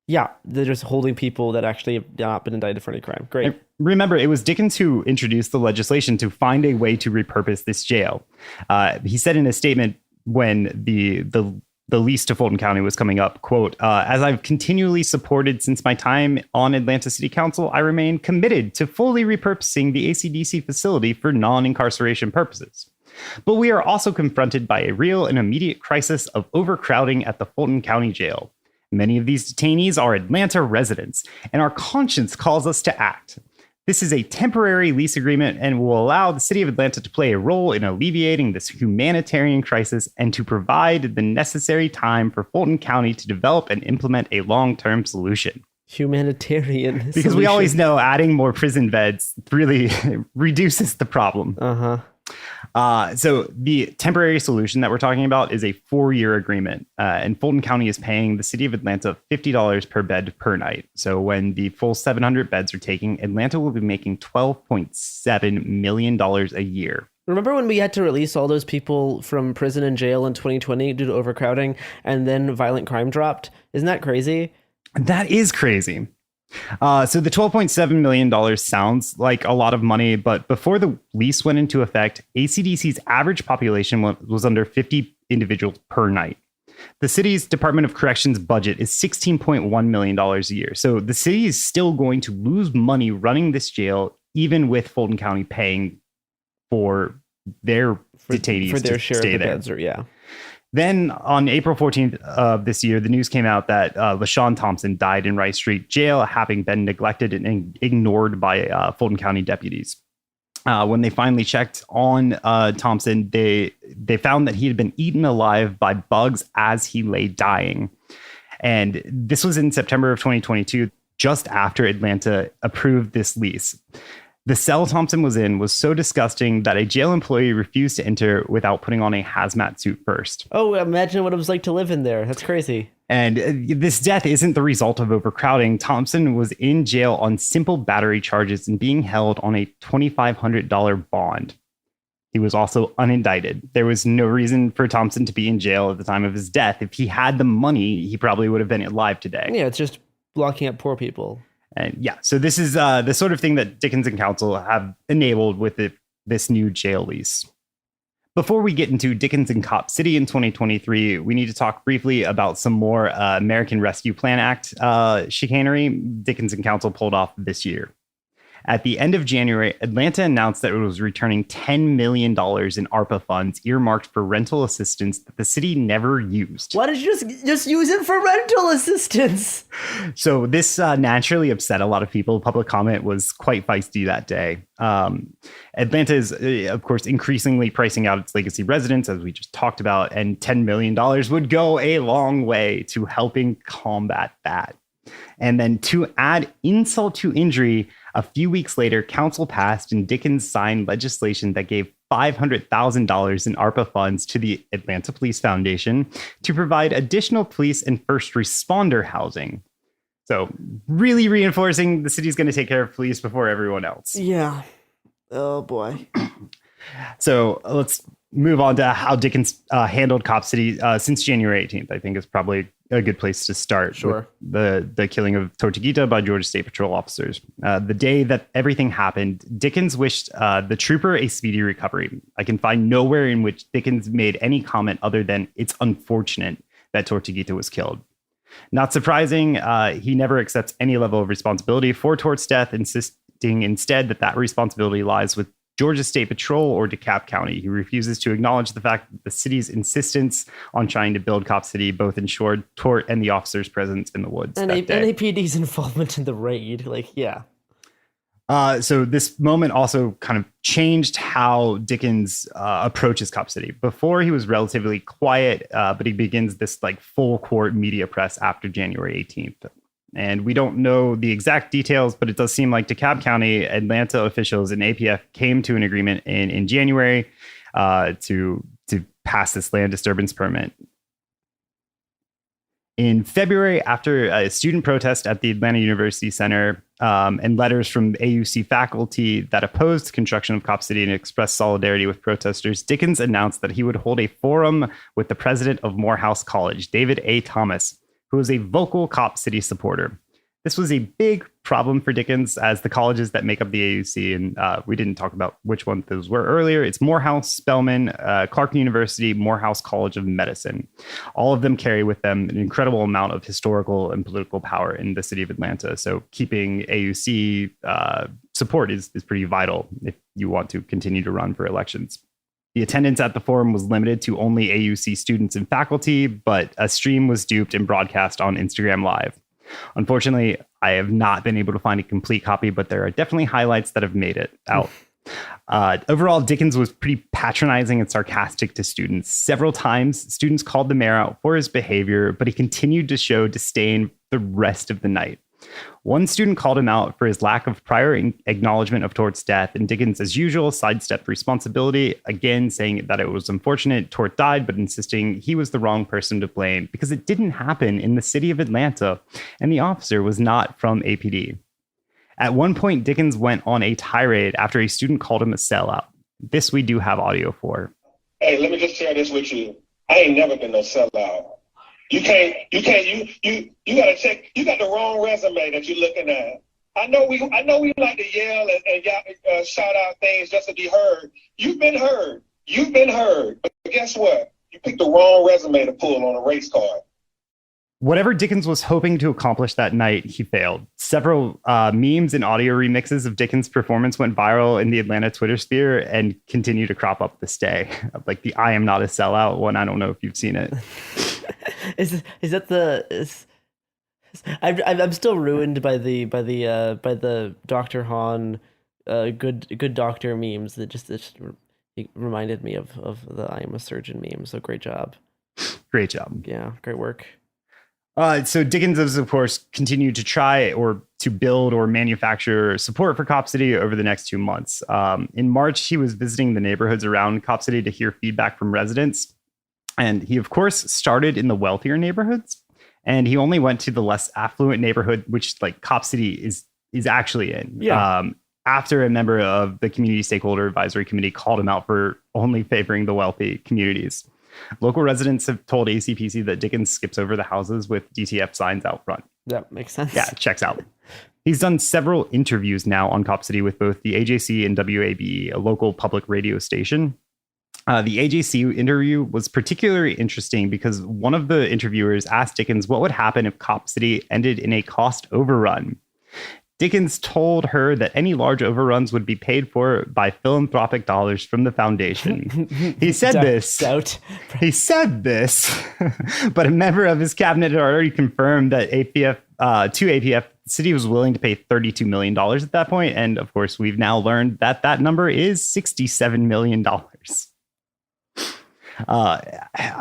Yeah, they're just holding people that actually have not been indicted for any crime. Great. And remember, it was Dickens who introduced the legislation to find a way to repurpose this jail. He said in a statement when the lease to Fulton County was coming up, quote, as I've continually supported since my time on Atlanta City Council, I remain committed to fully repurposing the ACDC facility for non-incarceration purposes. But we are also confronted by a real and immediate crisis of overcrowding at the Fulton County Jail. Many of these detainees are Atlanta residents, and our conscience calls us to act. This is a temporary lease agreement and will allow the city of Atlanta to play a role in alleviating this humanitarian crisis and to provide the necessary time for Fulton County to develop and implement a long-term solution. Humanitarian Because solution. we always know adding more prison beds really reduces the problem. So the temporary solution that we're talking about is a 4-year agreement, and Fulton County is paying the city of Atlanta $50 per bed per night. So when the full 700 beds are taken, Atlanta will be making $12.7 million a year. Remember when we had to release all those people from prison and jail in 2020 due to overcrowding, and then violent crime dropped? Isn't that crazy? That is crazy. So the $12.7 million sounds like a lot of money, but before the lease went into effect, ACDC's average population was under 50 individuals per night. The city's Department of Corrections budget is $16.1 million a year. So the city is still going to lose money running this jail, even with Fulton County paying for their detainees for their to share stay of the there. beds. Or, yeah. Then on April 14th of this year, the news came out that LaShawn Thompson died in Rice Street Jail, having been neglected and ignored by Fulton County deputies. When they finally checked on Thompson, they found that he had been eaten alive by bugs as he lay dying. And this was in September of 2022, just after Atlanta approved this lease. The cell Thompson was in was so disgusting that a jail employee refused to enter without putting on a hazmat suit first. Oh, imagine what it was like to live in there. That's crazy. And this death isn't the result of overcrowding. Thompson was in jail on simple battery charges and being held on a $2,500 bond. He was also unindicted. There was no reason for Thompson to be in jail at the time of his death. If he had the money, he probably would have been alive today. Yeah, it's just locking up poor people. And yeah, so this is the sort of thing that Dickens and Council have enabled with this new jail lease. Before we get into Dickens and Cop City in 2023, we need to talk briefly about some more American Rescue Plan Act chicanery Dickens and Council pulled off this year. At the end of January, Atlanta announced that it was returning $10 million in ARPA funds earmarked for rental assistance that the city never used. Why did you just use it for rental assistance? So this naturally upset a lot of people. Public comment was quite feisty that day. Atlanta is, of course, increasingly pricing out its legacy residents, as we just talked about, and $10 million would go a long way to helping combat that. And then to add insult to injury, a few weeks later, council passed and Dickens signed legislation that gave $500,000 in ARPA funds to the Atlanta Police Foundation to provide additional police and first responder housing. So really reinforcing the city's going to take care of police before everyone else. Yeah. Oh, boy. So let's move on to how Dickens handled Cop City since January 18th, I think is probably a good place to start. Sure. With the killing of Tortuguita by Georgia State Patrol officers. The day that everything happened, Dickens wished the trooper a speedy recovery. I can find nowhere in which Dickens made any comment other than it's unfortunate that Tortuguita was killed. Not surprising, he never accepts any level of responsibility for Tort's death, insisting instead that responsibility lies with Georgia State Patrol or DeKalb County. He refuses to acknowledge the fact that the city's insistence on trying to build Cop City both ensured Tort and the officers' presence in the woods. And NAPD's involvement in the raid, yeah. So this moment also kind of changed how Dickens approaches Cop City. Before, he was relatively quiet, but he begins this full court media press after January 18th. And we don't know the exact details, but it does seem like DeKalb County, Atlanta officials, and APF came to an agreement in January to pass this land disturbance permit. In February, after a student protest at the Atlanta University Center and letters from AUC faculty that opposed construction of Cop City and expressed solidarity with protesters, Dickens announced that he would hold a forum with the president of Morehouse College, David A. Thomas, who was a vocal Cop City supporter. This was a big problem for Dickens, as the colleges that make up the AUC, and we didn't talk about which one those were earlier. It's Morehouse, Spelman, Clark University, Morehouse College of Medicine. All of them carry with them an incredible amount of historical and political power in the city of Atlanta. So keeping AUC support is pretty vital if you want to continue to run for elections. The attendance at the forum was limited to only AUC students and faculty, but a stream was duped and broadcast on Instagram Live. Unfortunately, I have not been able to find a complete copy, but there are definitely highlights that have made it out. Overall, Dickens was pretty patronizing and sarcastic to students. Several times, students called the mayor out for his behavior, but he continued to show disdain the rest of the night. One student called him out for his lack of prior acknowledgement of Tort's death, and Dickens, as usual, sidestepped responsibility, again saying that it was unfortunate Tort died, but insisting he was the wrong person to blame because it didn't happen in the city of Atlanta, and the officer was not from APD. At one point, Dickens went on a tirade after a student called him a sellout. This we do have audio for. Hey, let me just share this with you. I ain't never been no sellout. You gotta check. You got the wrong resume that you're looking at. I know we like to yell and shout out things just to be heard. You've been heard. But guess what? You picked the wrong resume to pull on a race card. Whatever Dickens was hoping to accomplish that night, he failed. Several memes and audio remixes of Dickens' performance went viral in the Atlanta Twitter sphere and continue to crop up this day. Like the "I am not a sellout" one. I don't know if you've seen it. I'm still ruined by the Dr. Hahn good doctor memes that just it reminded me of the "I am a surgeon" meme. So great job. Great job. Yeah, great work. So Dickens has, of course, continued to try or to build or manufacture support for Cop City over the next 2 months. In March, he was visiting the neighborhoods around Cop City to hear feedback from residents. And he, of course, started in the wealthier neighborhoods. And he only went to the less affluent neighborhood, which like Cop City is actually in. Yeah. After a member of the Community Stakeholder Advisory Committee called him out for only favoring the wealthy communities. Local residents have told ACPC that Dickens skips over the houses with DTF signs out front. That makes sense. Yeah, checks out. He's done several interviews now on Cop City with both the AJC and WABE, a local public radio station. The AJC interview was particularly interesting because one of the interviewers asked Dickens what would happen if Cop City ended in a cost overrun. Dickens told her that any large overruns would be paid for by philanthropic dollars from the foundation. He said He said this, but a member of his cabinet had already confirmed that to APF, the city was willing to pay $32 million at that point. And of course, we've now learned that that number is $67 million.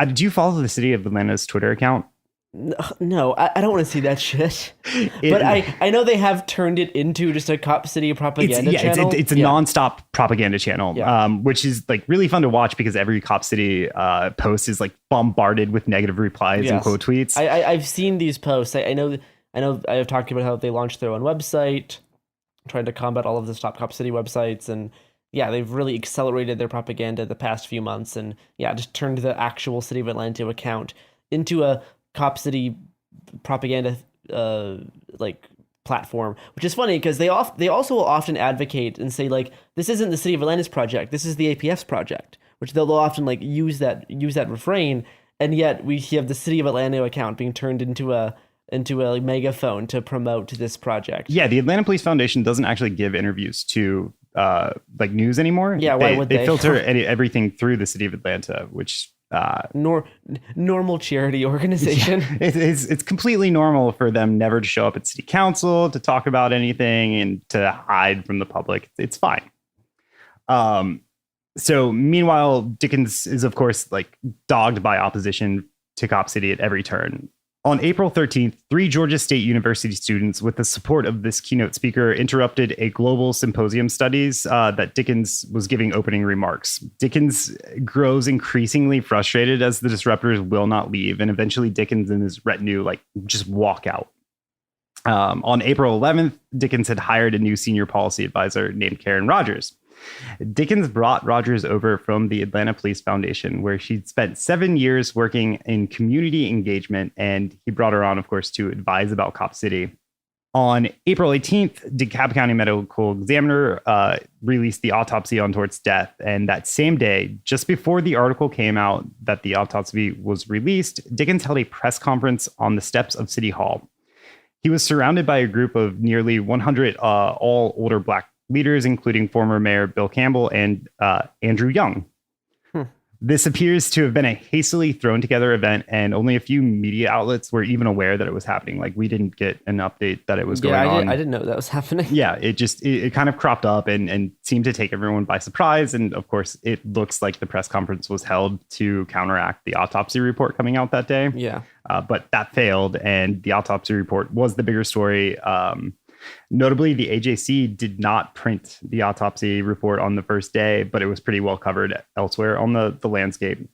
Did you follow the city of Atlanta's Twitter account? No, I don't want to see that shit. But I know they have turned it into just a Cop City propaganda channel. It's a nonstop propaganda channel, which is like really fun to watch because every Cop City post is like bombarded with negative replies and quote tweets. I've seen these posts. I know I've talked about how they launched their own website, trying to combat all of the Stop Cop City websites, and yeah, they've really accelerated their propaganda the past few months, and just turned the actual City of Atlanta account into a Cop City propaganda platform, which is funny because they also will often advocate and say like, this isn't the City of Atlanta's project, this is the APF's project, which they'll often like use that refrain, and yet we have the City of Atlanta account being turned into a megaphone to promote this project. Yeah, the Atlanta Police Foundation doesn't actually give interviews to news anymore. Yeah, why would they? They filter everything through the City of Atlanta, which normal charity organization. Yeah, it's completely normal for them never to show up at city council to talk about anything and to hide from the public. It's fine. So meanwhile, Dickens is of course like dogged by opposition to Cop City at every turn. On April 13th, 3 Georgia State University students, with the support of this keynote speaker, interrupted a global symposium studies that Dickens was giving opening remarks. Dickens grows increasingly frustrated as the disruptors will not leave, and eventually Dickens and his retinue just walk out. On April 11th, Dickens had hired a new senior policy advisor named Karen Rogers. Dickens brought Rogers over from the Atlanta Police Foundation, where she'd spent 7 years working in community engagement, and he brought her on, of course, to advise about Cop City. On April 18th, DeKalb County Medical Examiner released the autopsy on Tort's death, and that same day, just before the article came out that the autopsy was released, Dickens held a press conference on the steps of City Hall. He was surrounded by a group of nearly 100 all older Black leaders, including former Mayor Bill Campbell and Andrew Young. This appears to have been a hastily thrown together event, and only a few media outlets were even aware that it was happening. Like, we didn't get an update that it was going on. I didn't know that was happening. Yeah, it kind of cropped up and seemed to take everyone by surprise. And of course, it looks like the press conference was held to counteract the autopsy report coming out that day. Yeah. But that failed, and the autopsy report was the bigger story. Notably, the AJC did not print the autopsy report on the first day, but it was pretty well covered elsewhere on the landscape.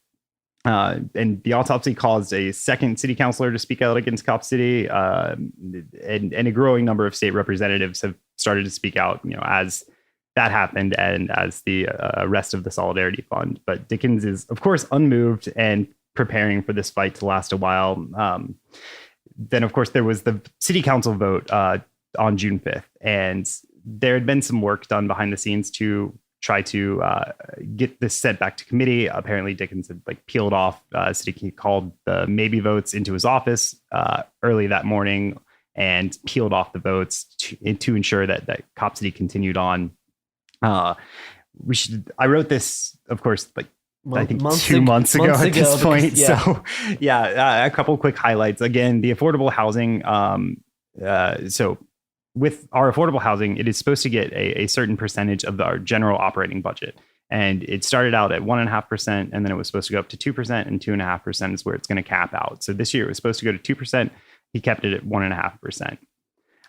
And the autopsy caused a second city councilor to speak out against Cop City, and a growing number of state representatives have started to speak out, as that happened and as the rest of the Solidarity Fund. But Dickens is, of course, unmoved and preparing for this fight to last a while. Then, of course, there was the city council vote on June 5th, and there had been some work done behind the scenes to try to get this sent back to committee. Apparently Dickens had peeled off city called the maybe votes into his office early that morning and peeled off the votes to ensure that Cop City continued on. I wrote this, of course, I think 2 months ago at this point. Yeah. So a couple quick highlights. Again, the affordable housing. So with our affordable housing, it is supposed to get a certain percentage of our general operating budget. And it started out at 1.5%, and then it was supposed to go up to 2%, and 2.5% is where it's going to cap out. So this year it was supposed to go to 2%. He kept it at 1.5%.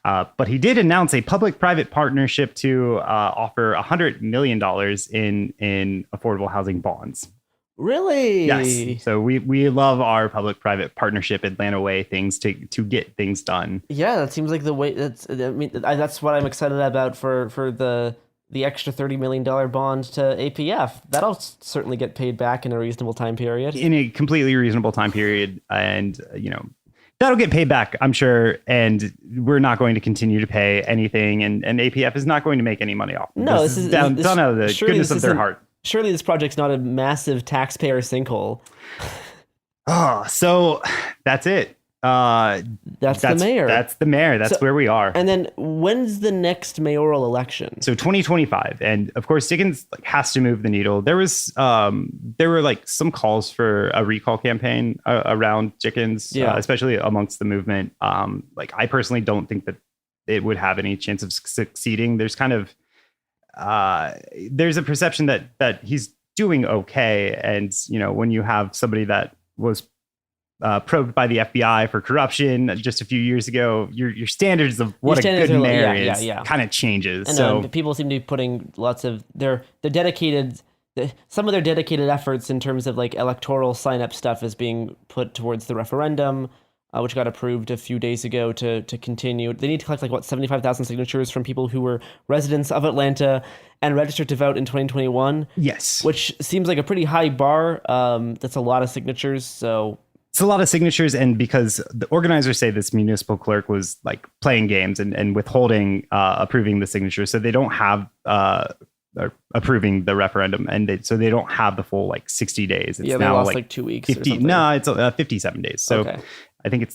But he did announce a public-private partnership to offer $100 million in affordable housing bonds. Really? Yes. So we love our public-private partnership Atlanta way things to get things done. Yeah, that seems like the way. That's what I'm excited about for the extra $30 million bond to APF. That'll certainly get paid back in a reasonable time period. In a completely reasonable time period, and that'll get paid back, I'm sure. And we're not going to continue to pay anything, and APF is not going to make any money off. No, this is done out of the goodness of their heart. Surely this project's not a massive taxpayer sinkhole. Oh, so that's it. That's the mayor. That's the mayor. That's where we are. And then when's the next mayoral election? So 2025. And of course, Dickens has to move the needle. There were some calls for a recall campaign around Dickens, especially amongst the movement. I personally don't think that it would have any chance of succeeding. There's kind of there's a perception that he's doing okay. And, when you have somebody that was probed by the FBI for corruption just a few years ago, your standards of what a good mayor is kind of changes. And so people seem to be putting lots of their dedicated, some of their dedicated efforts in terms of electoral sign-up stuff is being put towards the referendum, which got approved a few days ago to continue. They need to collect 75,000 signatures from people who were residents of Atlanta and registered to vote in 2021. Yes. Which seems like a pretty high bar. That's a lot of signatures. So it's a lot of signatures. And because the organizers say this municipal clerk was playing games and withholding approving the signatures. So they don't have approving the referendum, and so they don't have the full 60 days. It's they now lost 2 weeks 50, or something. No, it's 57 days. So okay. I think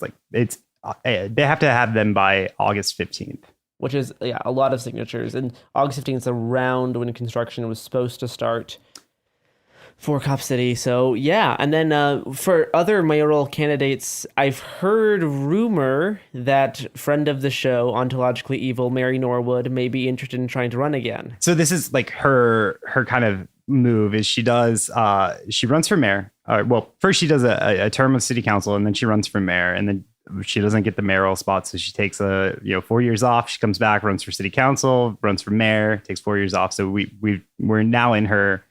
they have to have them by August 15th. Which is a lot of signatures. And August 15th is around when construction was supposed to start for Cop City. So yeah. And then for other mayoral candidates, I've heard rumor that friend of the show, Ontologically Evil, Mary Norwood, may be interested in trying to run again. So this is her kind of move is she runs for mayor. Well, first she does a term of city council, and then she runs for mayor. And then she doesn't get the mayoral spot, so she takes 4 years off. She comes back, runs for city council, runs for mayor, takes 4 years off. So we're now in her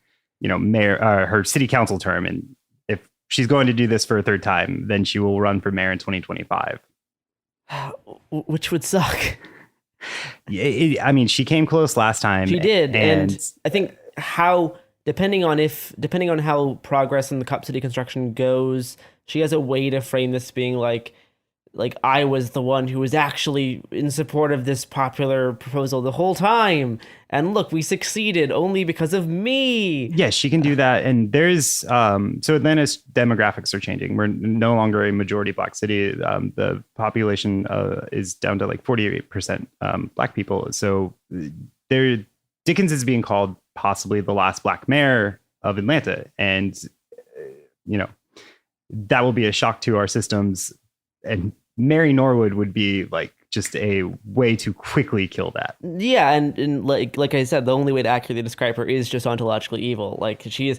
her city council term, and if she's going to do this for a third time, then she will run for mayor in 2025. Which would suck. I mean, she came close last time. She did, and I think depending on how progress in the Cop City construction goes, she has a way to frame this being like I was the one who was actually in support of this popular proposal the whole time, and look, we succeeded only because of me. Yes, she can do that. And there's so Atlanta's demographics are changing. We're no longer a majority Black city. The population is down to like 48% Black people. So Dickens is being called possibly the last Black mayor of Atlanta, and that will be a shock to our systems. And Mary Norwood would be like just a way to quickly kill that. Yeah, and like I said, the only way to accurately describe her is just ontologically evil. Like she is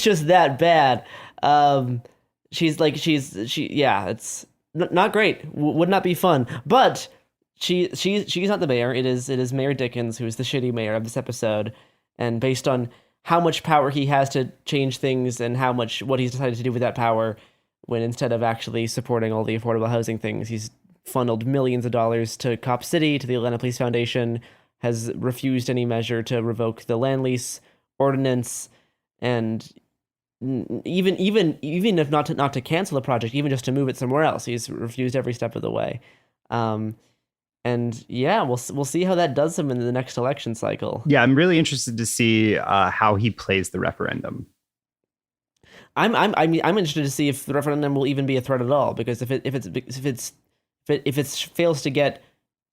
just that bad. It's not great. Would not be fun. But she's not the mayor. It is Mayor Dickens who is the shitty mayor of this episode. And based on how much power he has to change things and what he's decided to do with that power, when instead of actually supporting all the affordable housing things, he's funneled millions of dollars to Cop City, to the Atlanta Police Foundation, has refused any measure to revoke the land lease ordinance, and even if not to cancel the project, even just to move it somewhere else, he's refused every step of the way. And yeah, we'll see how that does him in the next election cycle. Yeah, I'm really interested to see how he plays the referendum. I'm interested to see if the referendum will even be a threat at all, because if it fails to get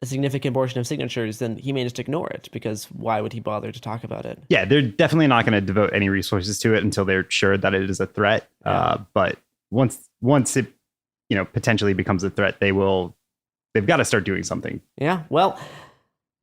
a significant portion of signatures, then he may just ignore it, because why would he bother to talk about it? Yeah, they're definitely not going to devote any resources to it until they're sure that it is a threat. Yeah. But once it potentially becomes a threat, they've got to start doing something. Yeah. Well,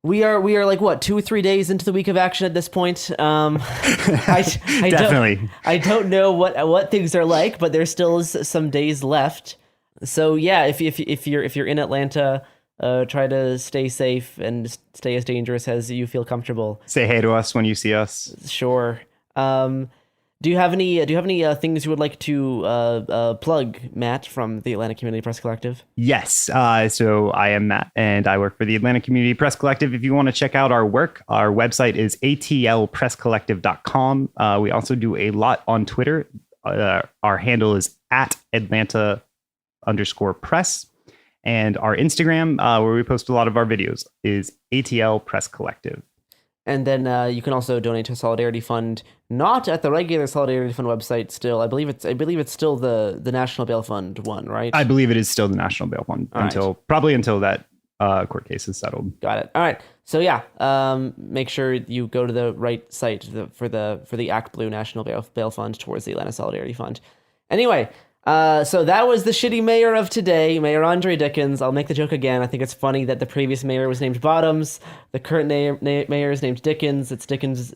we are like what, 2 or 3 days into the week of action at this point. Definitely. I don't know what things are like, but there's still some days left. So yeah, if you're in Atlanta, try to stay safe and stay as dangerous as you feel comfortable. Say hey to us when you see us. Sure. Do you have any things you would like to plug, Matt, from the Atlanta Community Press Collective? Yes. So I am Matt, and I work for the Atlanta Community Press Collective. If you want to check out our work, our website is atlpresscollective.com. We also do a lot on Twitter. Our handle is @Atlanta_press. And our Instagram, where we post a lot of our videos, is ATL Press Collective. And then you can also donate to Solidarity Fund, not at the regular Solidarity Fund website still. I believe it's still the National Bail Fund one, right? I believe it is still the National Bail Fund until that court case is settled. Got it. All right. So yeah, make sure you go to the right site for the Act Blue National Bail Fund towards the Atlanta Solidarity Fund. Anyway, so that was the shitty mayor of today, Mayor Andre Dickens. I'll make the joke again. I think it's funny that the previous mayor was named Bottoms. The current mayor is named Dickens. It's Dickens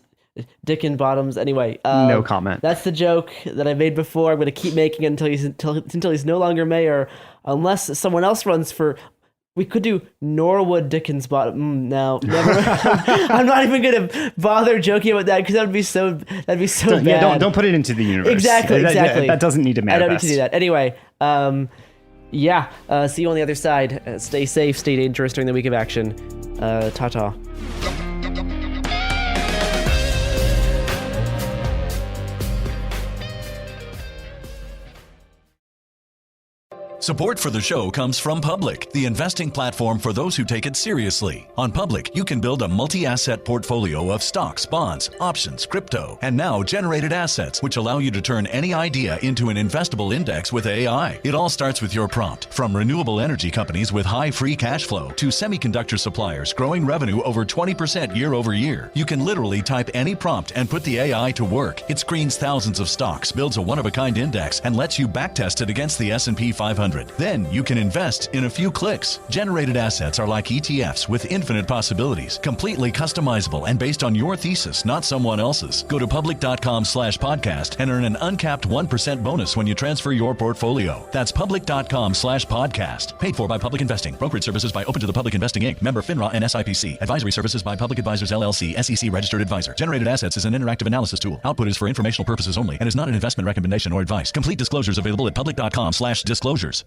Bottoms. Anyway, no comment. That's the joke that I made before. I'm going to keep making it until he's no longer mayor, unless someone else runs for. We could do Norwood Dickens Bottom. No, never. I'm not even going to bother joking about that, because that'd be so bad. Yeah, don't put it into the universe. Exactly. That doesn't need to manifest. I don't need to do that. Anyway, see you on the other side. Stay safe, stay dangerous during the week of action. Ta-ta. Support for the show comes from Public, the investing platform for those who take it seriously. On Public, you can build a multi-asset portfolio of stocks, bonds, options, crypto, and now generated assets, which allow you to turn any idea into an investable index with AI. It all starts with your prompt. From renewable energy companies with high free cash flow to semiconductor suppliers growing revenue over 20% year over year, you can literally type any prompt and put the AI to work. It screens thousands of stocks, builds a one-of-a-kind index, and lets you backtest it against the S&P 500. 100. Then you can invest in a few clicks. Generated assets are like ETFs with infinite possibilities, completely customizable and based on your thesis, not someone else's. Go to public.com/podcast and earn an uncapped 1% bonus when you transfer your portfolio. That's public.com/podcast. Paid for by Public Investing. Brokerage services by Open to the Public Investing Inc. Member FINRA and SIPC. Advisory services by Public Advisors LLC, SEC registered advisor. Generated assets is an interactive analysis tool. Output is for informational purposes only and is not an investment recommendation or advice. Complete disclosures available at public.com/disclosures.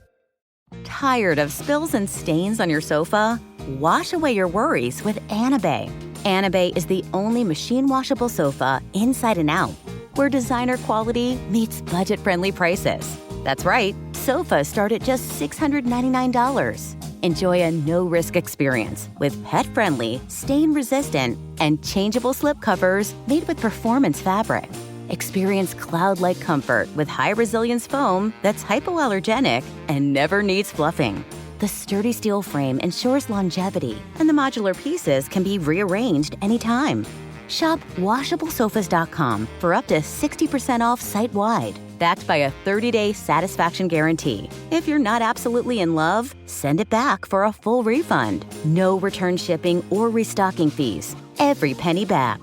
Tired of spills and stains on your sofa? Wash away your worries with Anabay. Anabay is the only machine washable sofa inside and out, where designer quality meets budget-friendly prices. That's right, sofas start at just $699. Enjoy a no-risk experience with pet-friendly, stain-resistant, and changeable slip covers made with performance fabric. Experience cloud-like comfort with high-resilience foam that's hypoallergenic and never needs fluffing. The sturdy steel frame ensures longevity, and the modular pieces can be rearranged anytime. Shop WashableSofas.com for up to 60% off site-wide, backed by a 30-day satisfaction guarantee. If you're not absolutely in love, send it back for a full refund. No return shipping or restocking fees. Every penny back.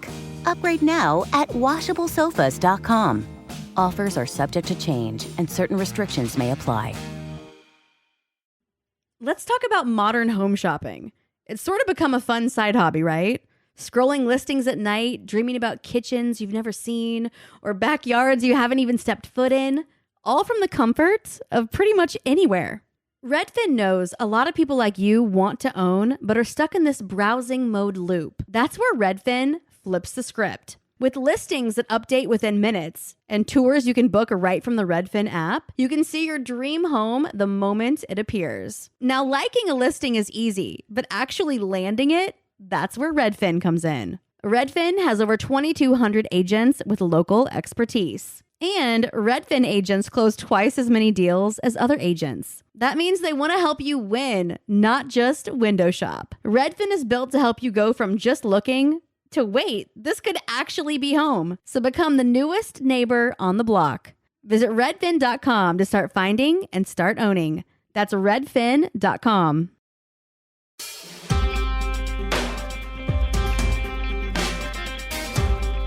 Upgrade now at WashableSofas.com. Offers are subject to change, and certain restrictions may apply. Let's talk about modern home shopping. It's sort of become a fun side hobby, right? Scrolling listings at night, dreaming about kitchens you've never seen, or backyards you haven't even stepped foot in, all from the comfort of pretty much anywhere. Redfin knows a lot of people like you want to own, but are stuck in this browsing mode loop. That's where Redfin flips the script. With listings that update within minutes and tours you can book right from the Redfin app, you can see your dream home the moment it appears. Now, liking a listing is easy, but actually landing it, that's where Redfin comes in. Redfin has over 2,200 agents with local expertise. And Redfin agents close twice as many deals as other agents. That means they want to help you win, not just window shop. Redfin is built to help you go from just looking to wait, this could actually be home. So become the newest neighbor on the block. Visit redfin.com to start finding and start owning. That's redfin.com.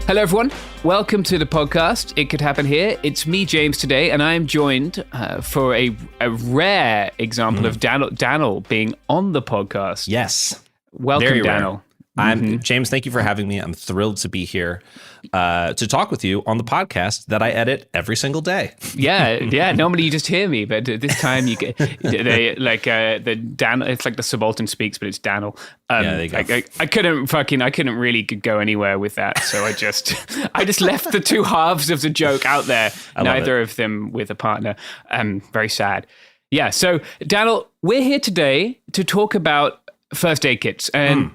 Hello, everyone. Welcome to the podcast. It Could Happen Here. It's me, James, today, and I am joined for a rare example of Daniel being on the podcast. Yes. Welcome, Very Daniel. Rare. I'm James. Thank you for having me. I'm thrilled to be here to talk with you on the podcast that I edit every single day. Yeah. Normally you just hear me, but this time you get the Dan. It's like the Subaltern speaks, but it's Daniel. There you go. I couldn't really go anywhere with that, so I just left the two halves of the joke out there. Neither of them with a partner. Very sad. Yeah. So Daniel, we're here today to talk about first aid kits and.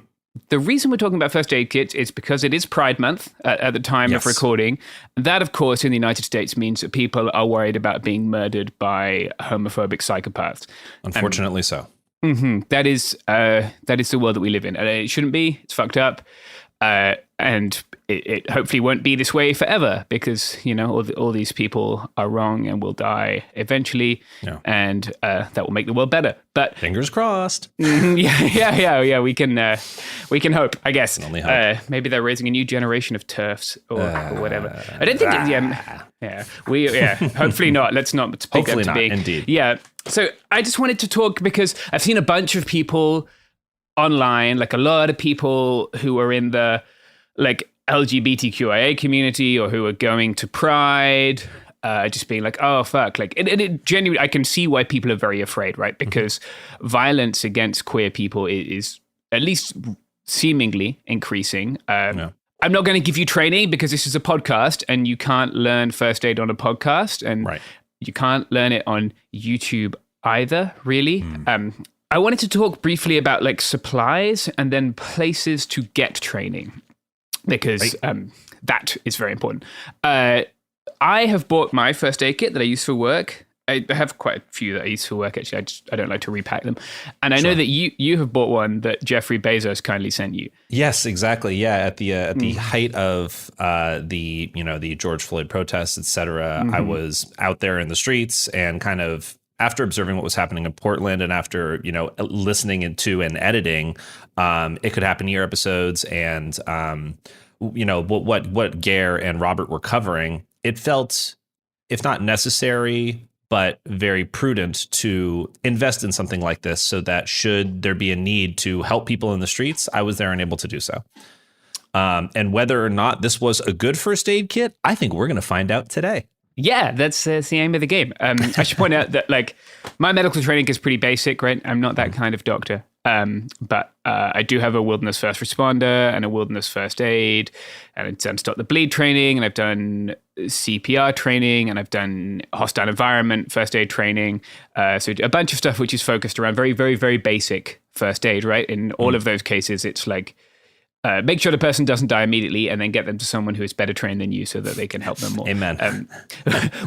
The reason we're talking about first aid kits is because it is Pride Month at the time of recording. That, of course, in the United States means that people are worried about being murdered by homophobic psychopaths. Unfortunately so. That is the world that we live in. It shouldn't be. It's fucked up. And it hopefully won't be this way forever because, you know, all these people are wrong and will die eventually. Yeah. And that will make the world better. But fingers crossed. Yeah. We can hope, I guess. Only hope. Maybe they're raising a new generation of TERFs or whatever. I don't think. Hopefully not. Let's not speak up to be. Indeed. Yeah. So I just wanted to talk because I've seen a bunch of people online, like a lot of people who are in the like LGBTQIA community or who are going to Pride, just being like, oh, fuck. Like, it genuinely, I can see why people are very afraid, right? Because violence against queer people is at least seemingly increasing. I'm not going to give you training because this is a podcast and you can't learn first aid on a podcast and you can't learn it on YouTube either, really. I wanted to talk briefly about like supplies and then places to get training because that is very important. I have bought my first aid kit that I use for work. I have quite a few that I use for work, actually. I don't like to repack them. And I know that you have bought one that Jeffrey Bezos kindly sent you. Yes, exactly. Yeah, at the height of the George Floyd protests, et cetera, I was out there in the streets and kind of after observing what was happening in Portland and after, listening into and editing, It Could Happen Here episodes and, what Gare and Robert were covering, it felt, if not necessary, but very prudent to invest in something like this so that should there be a need to help people in the streets, I was there and able to do so. And whether or not this was a good first aid kit, I think we're going to find out today. Yeah, that's the aim of the game. I should point out that my medical training is pretty basic, right? I'm not that kind of doctor. But I do have a wilderness first responder and a wilderness first aid, and I've done Stop the Bleed training, and I've done CPR training, and I've done hostile environment first aid training. So a bunch of stuff which is focused around very, very, very basic first aid, right? In all of those cases, it's make sure the person doesn't die immediately and then get them to someone who is better trained than you so that they can help them more. Amen.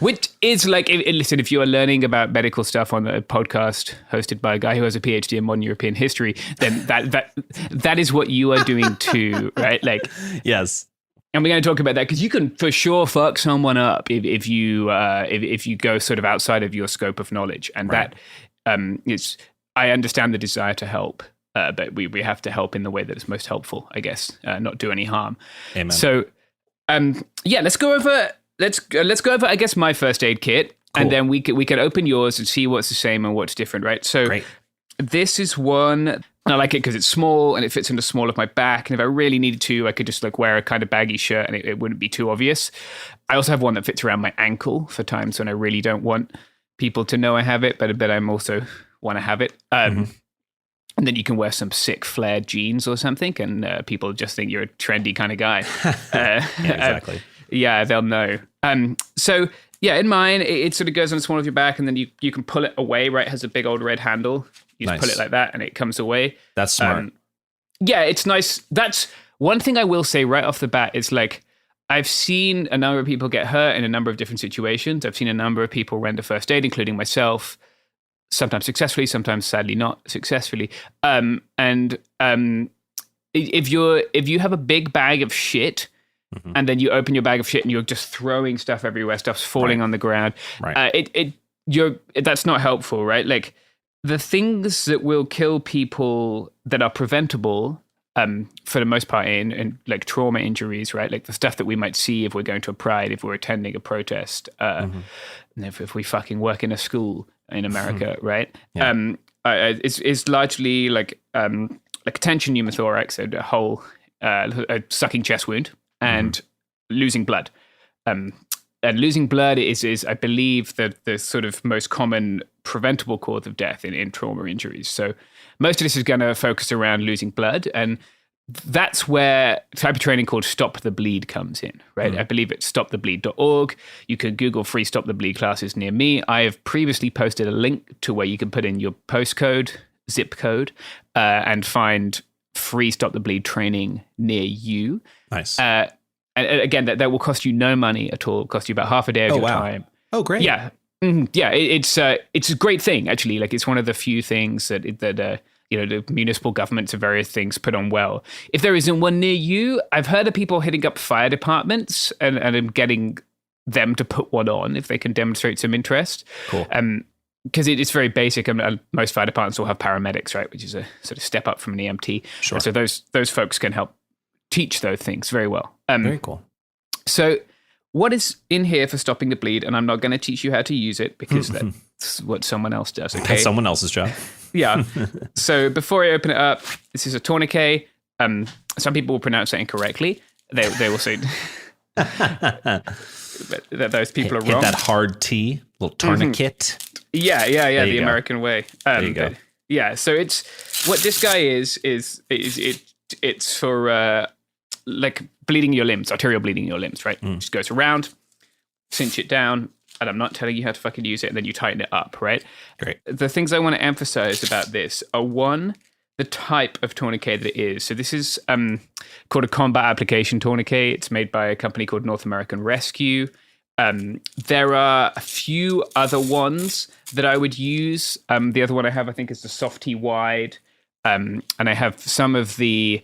Which is listen, if you are learning about medical stuff on a podcast hosted by a guy who has a PhD in modern European history, then that is what you are doing too, right? Yes. And we're going to talk about that because you can for sure fuck someone up if you go sort of outside of your scope of knowledge. And right. that I understand the desire to help. But we have to help in the way that is most helpful, I guess, not do any harm. Amen. So, let's go over. Let's go over, I guess, my first aid kit, cool. And then we can open yours and see what's the same and what's different, right? So, great. This is one. And I like it because it's small and it fits in the small of my back. And if I really needed to, I could just wear a kind of baggy shirt and it wouldn't be too obvious. I also have one that fits around my ankle for times when I really don't want people to know I have it, but I'm also want to have it. And then you can wear some sick flared jeans or something, and people just think you're a trendy kind of guy. Yeah, exactly. Yeah, they'll know. So, in mine, it sort of goes on the small of your back, and then you can pull it away, right? It has a big old red handle. You just pull it like that, and it comes away. That's smart. It's nice. That's one thing I will say right off the bat is I've seen a number of people get hurt in a number of different situations. I've seen a number of people render first aid, including myself. Sometimes successfully, sometimes sadly not successfully. If you have a big bag of shit, and then you open your bag of shit and you're just throwing stuff everywhere, stuff's falling on the ground. Right. That's not helpful, right? The things that will kill people that are preventable, for the most part, in trauma injuries, right? The stuff that we might see if we're going to a pride, if we're attending a protest, and if we fucking work in a school in America, right? Yeah. It's largely like tension pneumothorax, a whole a sucking chest wound, and losing blood. And losing blood is I believe, the sort of most common preventable cause of death in trauma injuries. So most of this is going to focus around losing blood, and that's where a type of training called Stop the Bleed comes in, right? I believe it's stopthebleed.org. You can Google free Stop the Bleed classes near me. I have previously posted a link to where you can put in your postcode, zip code, and find free Stop the Bleed training near you. Nice. And again, that will cost you no money at all. It'll cost you about half a day of your time. Oh, great. Yeah. Yeah, it's a great thing, actually. It's one of the few things that the municipal governments of various things put on well. If there isn't one near you, I've heard of people hitting up fire departments and getting them to put one on if they can demonstrate some interest. Cool. Because it's very basic, and most fire departments will have paramedics, right, which is a sort of step up from an EMT. Sure. And so those folks can help teach those things very well. Very cool. So what is in here for stopping the bleed? And I'm not going to teach you how to use it because that's what someone else does. Okay? That's someone else's job. Yeah. So before I open it up, this is a tourniquet. Some people will pronounce that incorrectly. They will say that those people are wrong. Get that hard T, little tourniquet. Yeah. The go. American way. There you go. Yeah. So it's what this guy is it's for bleeding your limbs, arterial bleeding your limbs, right? Just goes around, cinch it down. And I'm not telling you how to fucking use it, and then you tighten it up, right? Great. The things I want to emphasize about this are, one, the type of tourniquet that it is. So this is called a combat application tourniquet. It's made by a company called North American Rescue. There are a few other ones that I would use. The other one I have, I think, is the Softy Wide. And I have some of the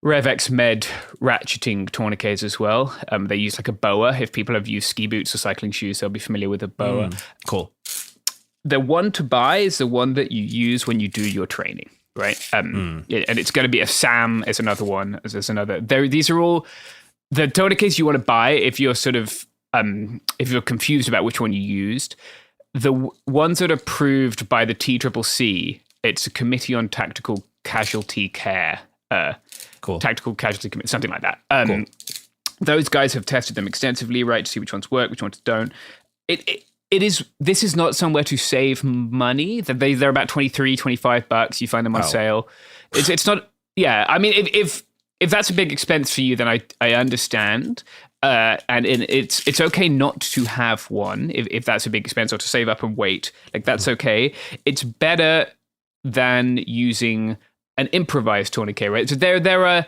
Revex Med ratcheting tourniquets as well. They use a boa. If people have used ski boots or cycling shoes, they'll be familiar with a boa. Cool. the one to buy is the one that you use when you do your training, right? And it's going to be a SAM is another one. There's another. These are all the tourniquets you want to buy if you're sort of if you're confused about which one you used. The ones that are approved by the TCCC, it's a Committee on Tactical Casualty Care. Tactical Casualty Committee, something like that. Cool. Those guys have tested them extensively, right, to see which ones work, which ones don't. This is not somewhere to save money. They're about $23-$25. You find them on sale. It's not. Yeah, I mean, if that's a big expense for you, then I understand. And it's okay not to have one if that's a big expense, or to save up and wait. Like, that's okay. It's better than using an improvised tourniquet, right? So there are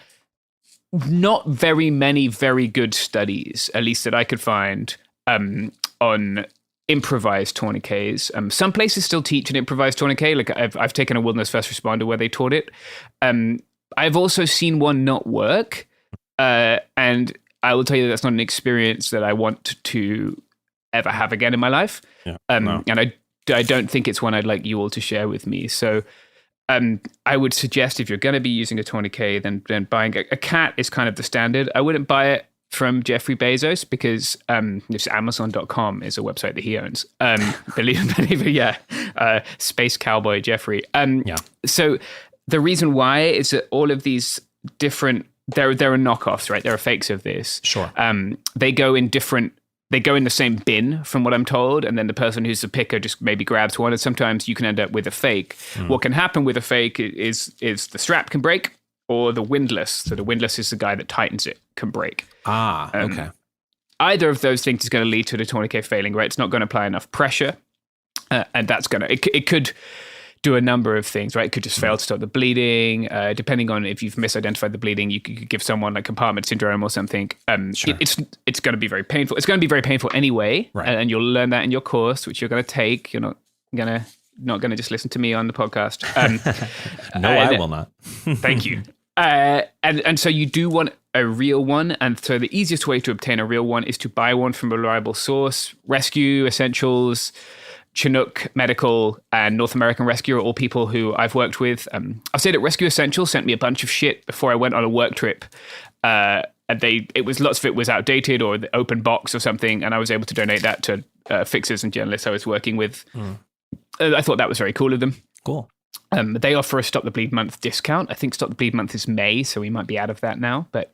not very many very good studies, at least that I could find, on improvised tourniquets. Some places still teach an improvised tourniquet. Like I've taken a wilderness first responder where they taught it. I've also seen one not work, and I will tell you that's not an experience that I want to ever have again in my life. Yeah, no. And I don't think it's one I'd like you all to share with me. So I would suggest, if you're going to be using a tourniquet, then buying a cat is kind of the standard. I wouldn't buy it from Jeffrey Bezos, because it's Amazon.com is a website that he owns. Believe it, yeah. Space Cowboy Jeffrey. So the reason why is that all of these different, there are knockoffs, right? There are fakes of this. Sure. They go in the same bin, from what I'm told, and then the person who's the picker just maybe grabs one, and sometimes you can end up with a fake. What can happen with a fake is the strap can break, or the windlass. So the windlass is the guy that tightens it, can break. Okay. Either of those things is going to lead to the tourniquet failing, right? It's not going to apply enough pressure, and that's going to, it could do a number of things, right? It could just fail to stop the bleeding. Depending on if you've misidentified the bleeding, you could give someone like compartment syndrome or something. Sure. It's going to be very painful. It's going to be very painful anyway, right. And you'll learn that in your course, which you're going to take. You're not going to just listen to me on the podcast. No, I will not. Thank you. And so you do want a real one, and so the easiest way to obtain a real one is to buy one from a reliable source. Rescue Essentials, Chinook Medical, and North American Rescue are all people who I've worked with. I'll say that Rescue Essentials sent me a bunch of shit before I went on a work trip. And lots of it was outdated or the open box or something, and I was able to donate that to fixers and journalists I was working with. I thought that was very cool of them. Cool. They offer a Stop the Bleed month discount. I think Stop the Bleed month is May, so we might be out of that now. But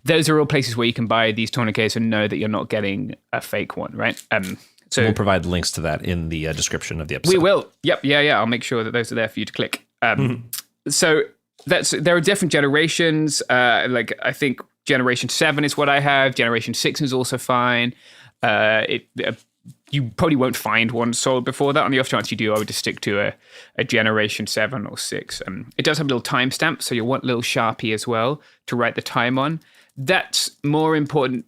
those are all places where you can buy these tourniquets and know that you're not getting a fake one, right? So we'll provide links to that in the description of the episode. We will. Yep. Yeah. I'll make sure that those are there for you to click. So there are different generations. Like I think Generation 7 is what I have. Generation 6 is also fine. You probably won't find one sold before that. On the off chance you do, I would just stick to a Generation 7 or 6. It does have a little timestamp, so you'll want a little Sharpie as well to write the time on. That's more important.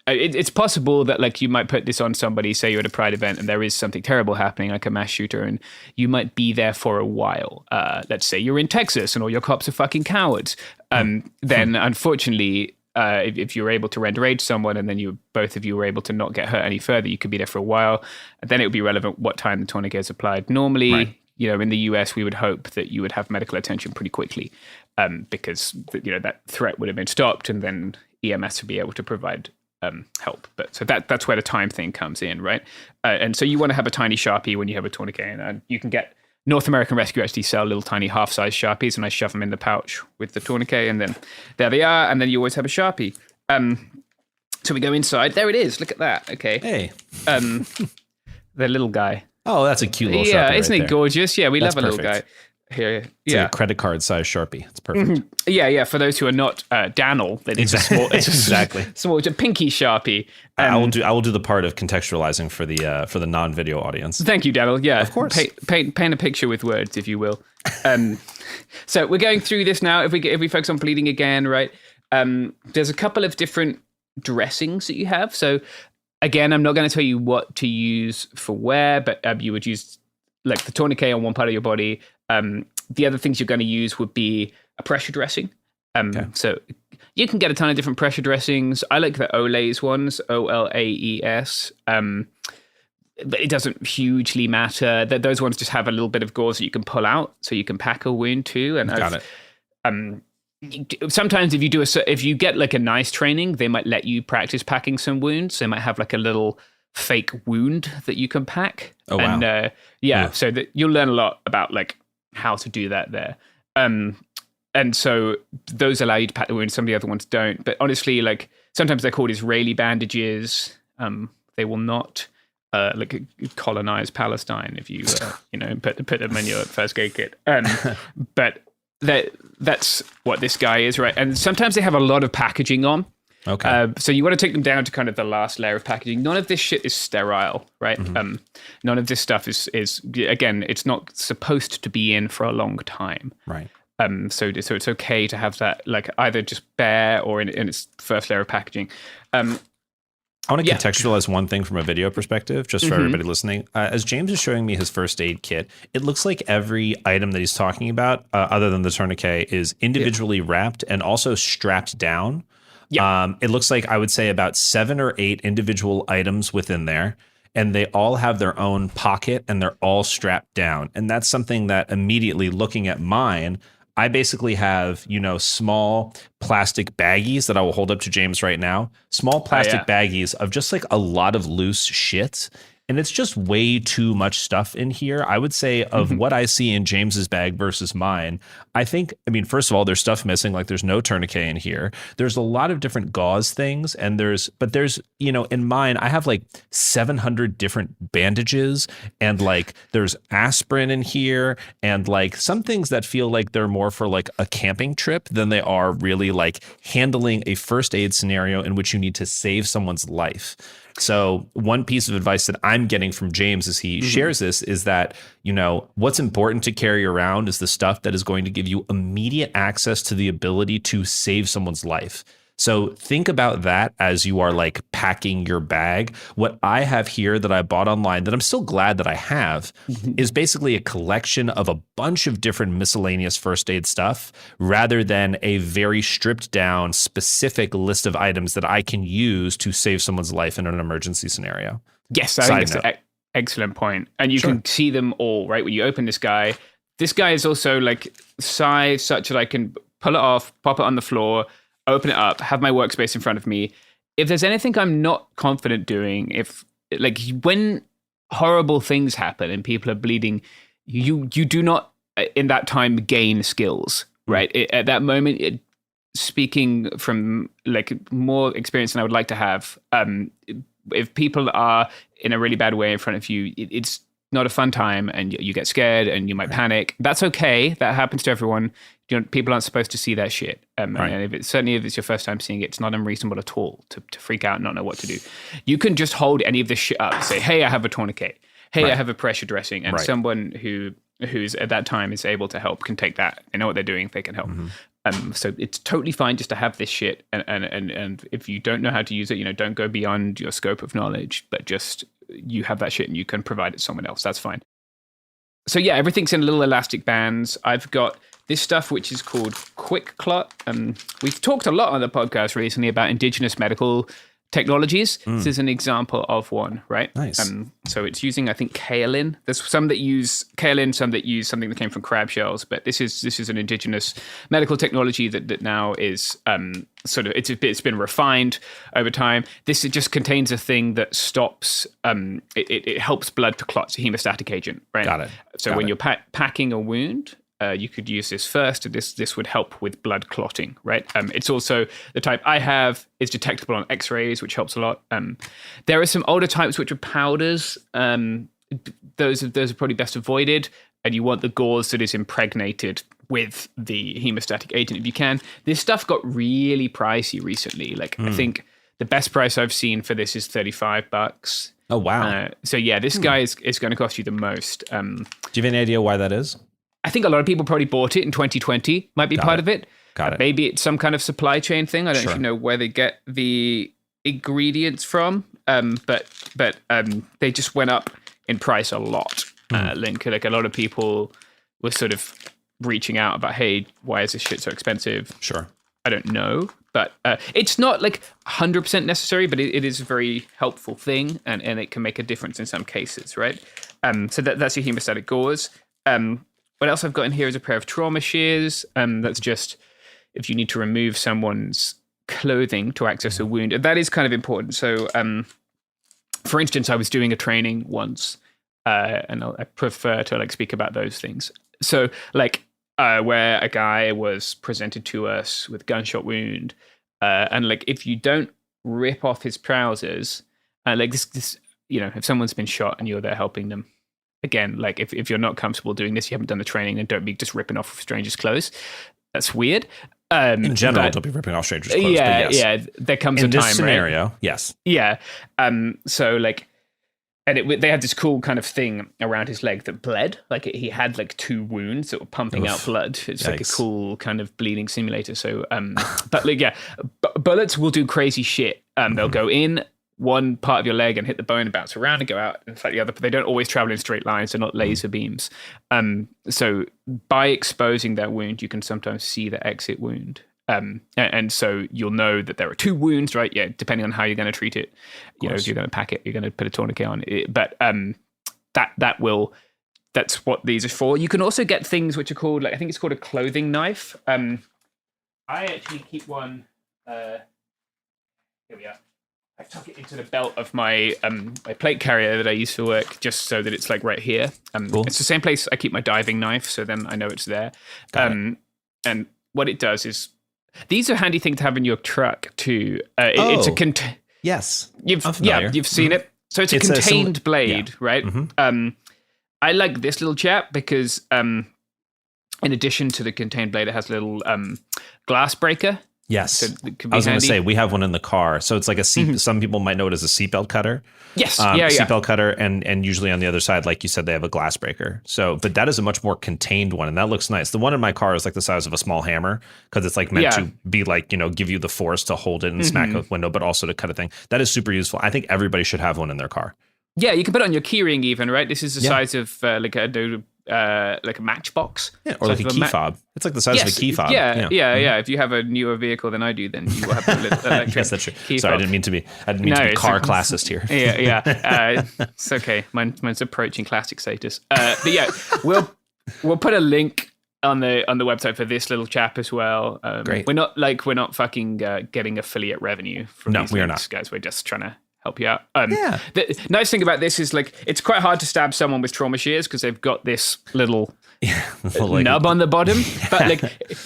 It's possible that like you might put this on somebody, say you're at a Pride event and there is something terrible happening, like a mass shooter, and you might be there for a while. Let's say you're in Texas and all your cops are fucking cowards. Then unfortunately, if you're able to render aid to someone and then both of you were able to not get hurt any further, you could be there for a while. And then it would be relevant what time the tourniquet is applied. Normally, right. In the US, we would hope that you would have medical attention pretty quickly because that threat would have been stopped, and then EMS would be able to provide help. But so that's where the time thing comes in, right? And so you want to have a tiny Sharpie when you have a tourniquet, and you can get North American Rescue actually sell little tiny half-size Sharpies, and I shove them in the pouch with the tourniquet, and then there they are, and then you always have a Sharpie. So we go inside. There it is. Look at that. Okay. Hey. The little guy. Oh, that's a cute little Sharpie. Yeah, isn't it there. Gorgeous? Yeah, we That's love a perfect. little guy. Here, It's like a credit card size Sharpie. It's perfect. Yeah. For those who are not Daniel, then it's Exactly. It's a pinky Sharpie. I will do the part of contextualizing for the non-video audience. Thank you, Daniel. Yeah, of course. Paint a picture with words, if you will. So we're going through this now. If we focus on bleeding again, right? There's a couple of different dressings that you have. So again, I'm not going to tell you what to use for where, but you would use like the tourniquet on one part of your body. The other things you're going to use would be a pressure dressing. So you can get a ton of different pressure dressings. I like the Olays ones, Olaes. but it doesn't hugely matter. Those ones just have a little bit of gauze that you can pull out, so you can pack a wound too. And Got it. Sometimes if you get like a nice training, they might let you practice packing some wounds. They might have like a little fake wound that you can pack. Oh, wow. And so that you'll learn a lot about like how to do that there. And so those allow you to pack the wound. Some of the other ones don't. But honestly, like sometimes they're called Israeli bandages. They will not like colonize Palestine if you put them in your first aid kit. But that's what this guy is, right? And sometimes they have a lot of packaging on. Okay. So you want to take them down to kind of the last layer of packaging. None of this shit is sterile, right? Mm-hmm. None of this stuff is again, it's not supposed to be in for a long time. Right. So it's okay to have that like either just bare or in its first layer of packaging. I want to contextualize one thing from a video perspective, just for everybody listening. As James is showing me his first aid kit, it looks like every item that he's talking about, other than the tourniquet, is individually wrapped and also strapped down. Yeah. It looks like, I would say, about 7 or 8 individual items within there. And they all have their own pocket and they're all strapped down. And that's something that immediately looking at mine, I basically have, small plastic baggies that I will hold up to James right now. Small plastic baggies of just like a lot of loose shit. And it's just way too much stuff in here. I would say of what I see in James's bag versus mine, I mean, first of all, there's stuff missing. Like there's no tourniquet in here. There's a lot of different gauze things. And there's, in mine, I have like 700 different bandages and like there's aspirin in here and like some things that feel like they're more for like a camping trip than they are really like handling a first aid scenario in which you need to save someone's life. So one piece of advice that I'm getting from James as he shares this is that, what's important to carry around is the stuff that is going to give you immediate access to the ability to save someone's life. So think about that as you are like packing your bag. What I have here that I bought online that I'm still glad that I have is basically a collection of a bunch of different miscellaneous first aid stuff rather than a very stripped down specific list of items that I can use to save someone's life in an emergency scenario. Yes, I think it's an excellent point. And you can see them all, right? When you open this guy is also like sized such that I can pull it off, pop it on the floor, open it up, have my workspace in front of me. If there's anything I'm not confident doing, if like when horrible things happen and people are bleeding, you do not in that time gain skills, right? At that moment, speaking from like more experience than I would like to have, if people are in a really bad way in front of you, it's not a fun time and you get scared and you might panic. That's okay. That happens to everyone. People aren't supposed to see that shit. And if it's your first time seeing it, it's not unreasonable at all to freak out and not know what to do. You can just hold any of this shit up. Say, hey, I have a tourniquet. Hey, I have a pressure dressing. And someone who's at that time is able to help can take that. They know what they're doing. They can help. So it's totally fine just to have this shit. And if you don't know how to use it, don't go beyond your scope of knowledge, but just you have that shit and you can provide it to someone else. That's fine. So yeah, everything's in little elastic bands. I've got this stuff which is called Quick Clot. We've talked a lot on the podcast recently about indigenous medical technologies. This is an example of one, right? Nice. So it's using, I think, kaolin. There's some that use kaolin, some that use something that came from crab shells, but this is an indigenous medical technology that now is it's been refined over time. This just contains a thing that stops it helps blood to clot. It's a hemostatic agent, right? Got it. So when you're packing a wound, you could use this first. This would help with blood clotting, right? It's also the type I have is detectable on X-rays, which helps a lot. There are some older types which are powders. Those are probably best avoided, and you want the gauze that is impregnated with the hemostatic agent if you can. This stuff got really pricey recently. I think the best price I've seen for this is $35. Oh wow! So yeah, this guy is going to cost you the most. Do you have any idea why that is? I think a lot of people probably bought it in 2020, might be part of it. Got it. Maybe it's some kind of supply chain thing. I don't actually know where they get the ingredients from, but they just went up in price a lot. Link, like a lot of people were sort of reaching out about, hey, why is this shit so expensive? Sure. I don't know, but it's not like 100% necessary, but it is a very helpful thing, and it can make a difference in some cases, right? So that's your hemostatic gauze. What else I've got in here is a pair of trauma shears. That's just if you need to remove someone's clothing to access a wound. And that is kind of important. So, for instance, I was doing a training once, and I prefer to like speak about those things. So, like, where a guy was presented to us with a gunshot wound, and like if you don't rip off his trousers, like this, you know, if someone's been shot and you're there helping them, again, like if you're not comfortable doing this, you haven't done the training, then don't be just ripping off strangers' clothes. That's weird. In general, don't be ripping off strangers' clothes. Yeah, but yes. yeah. There comes in a time, this scenario, right? yes. Yeah. So like, and they had this cool kind of thing around his leg that bled. Like he had like 2 wounds that were pumping out blood. It's like a cool kind of bleeding simulator. So, but like, yeah, bullets will do crazy shit. They'll go in one part of your leg and hit the bone and bounce around and go out and fight the other, but they don't always travel in straight lines. They're not laser beams. So by exposing that wound, you can sometimes see the exit wound. And so you'll know that there are 2 wounds, right? Yeah, depending on how you're going to treat it. You know, if you're going to pack it, you're going to put a tourniquet on it. But that's what these are for. You can also get things which are called, like, I think it's called a clothing knife. I actually keep one. Here we are. I tuck it into the belt of my my plate carrier that I use for work, just so that it's like right here. Cool. It's the same place I keep my diving knife, so then I know it's there. And what it does is, these are a handy thing to have in your truck too. It's a yes, you've seen it. So it's a contained blade, right? Mm-hmm. I like this little chap because in addition to the contained blade, it has a little glass breaker. Yes. So it could be I was going to handy. say, we have one in the car. So it's like a seat. Some people might know it as a seatbelt cutter. Yes. Seatbelt cutter. And usually on the other side, like you said, they have a glass breaker. So, but that is a much more contained one. And that looks nice. The one in my car is like the size of a small hammer because it's like meant to be like, you know, give you the force to hold it and smack a window, but also to cut a thing. That is super useful. I think everybody should have one in their car. Yeah, you can put it on your keyring even, right? This is the size of like a matchbox. Yeah, or like a key fob. It's like the size of a key fob. Yeah. If you have a newer vehicle than I do, then you will have an electric yes, that's true. key Sorry, fob. I didn't mean to be car classist here. Yeah. It's okay. Mine's approaching classic status. But yeah, we'll put a link on the website for this little chap as well. Great. We're not fucking getting affiliate revenue from these we are links, not, guys. We're just trying to help you out. The nice thing about this is, like, it's quite hard to stab someone with trauma shears because they've got this little nub on the bottom, but like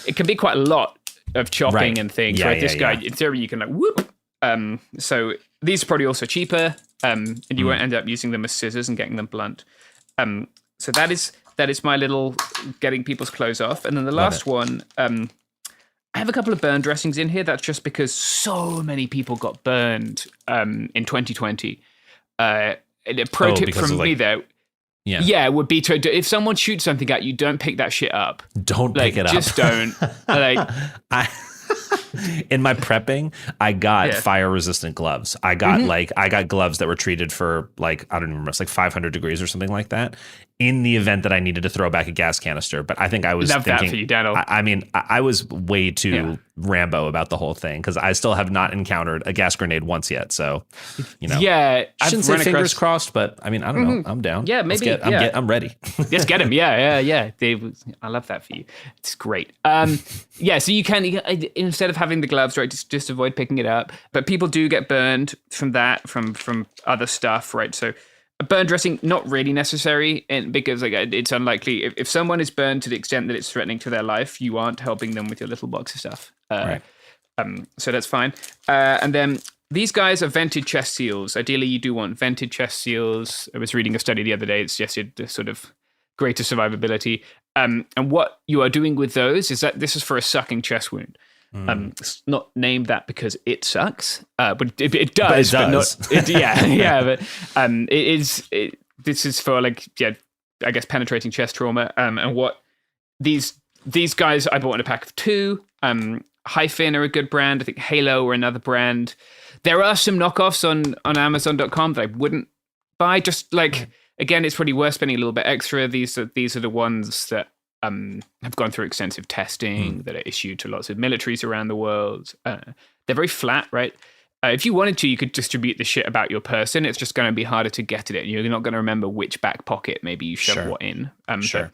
it can be quite a lot of chopping and things. Yeah, right? This guy, in theory, you can like whoop. So these are probably also cheaper, and you won't end up using them as scissors and getting them blunt. So that is my little getting people's clothes off, and then the last one. I have a couple of burn dressings in here. That's just because so many people got burned in 2020. A pro tip from me there, would be to, if someone shoots something at you, don't pick that shit up. Don't pick it up. Just don't. In my prepping, I got fire-resistant gloves. I got I got gloves that were treated for like, I don't remember, it's like 500 degrees or something like that, in the event that I needed to throw back a gas canister. But I think I was thinking, that for you, Daniel. I was way too Rambo about the whole thing because I still have not encountered a gas grenade once yet. So, you know, I shouldn't say fingers crossed, but I mean, I don't know. I'm down. Yeah, maybe. I'm ready. Let's get him. Yeah. Dave, I love that for you. It's great. So you can, instead of having the gloves, right, just avoid picking it up. But people do get burned from that, from other stuff, right? So a burn dressing, not really necessary, and because like it's unlikely if someone is burned to the extent that it's threatening to their life, you aren't helping them with your little box of stuff. Right. So that's fine. And then these guys are vented chest seals. Ideally, you do want vented chest seals. I was reading a study the other day that suggested the sort of greater survivability. And what you are doing with those is that this is for a sucking chest wound. It's not named that because it sucks, but it does. But not. But it is. This is for like I guess penetrating chest trauma. And what these guys I bought in a pack of 2. Hyphen are a good brand. I think Halo are another brand. There are some knockoffs on Amazon.com that I wouldn't buy. Just like, again, it's probably worth spending a little bit extra. These are the ones that have gone through extensive testing that are issued to lots of militaries around the world. They're very flat, right? If you wanted to, you could distribute the shit about your person. It's just going to be harder to get at it. You're not going to remember which back pocket maybe you shove what in. But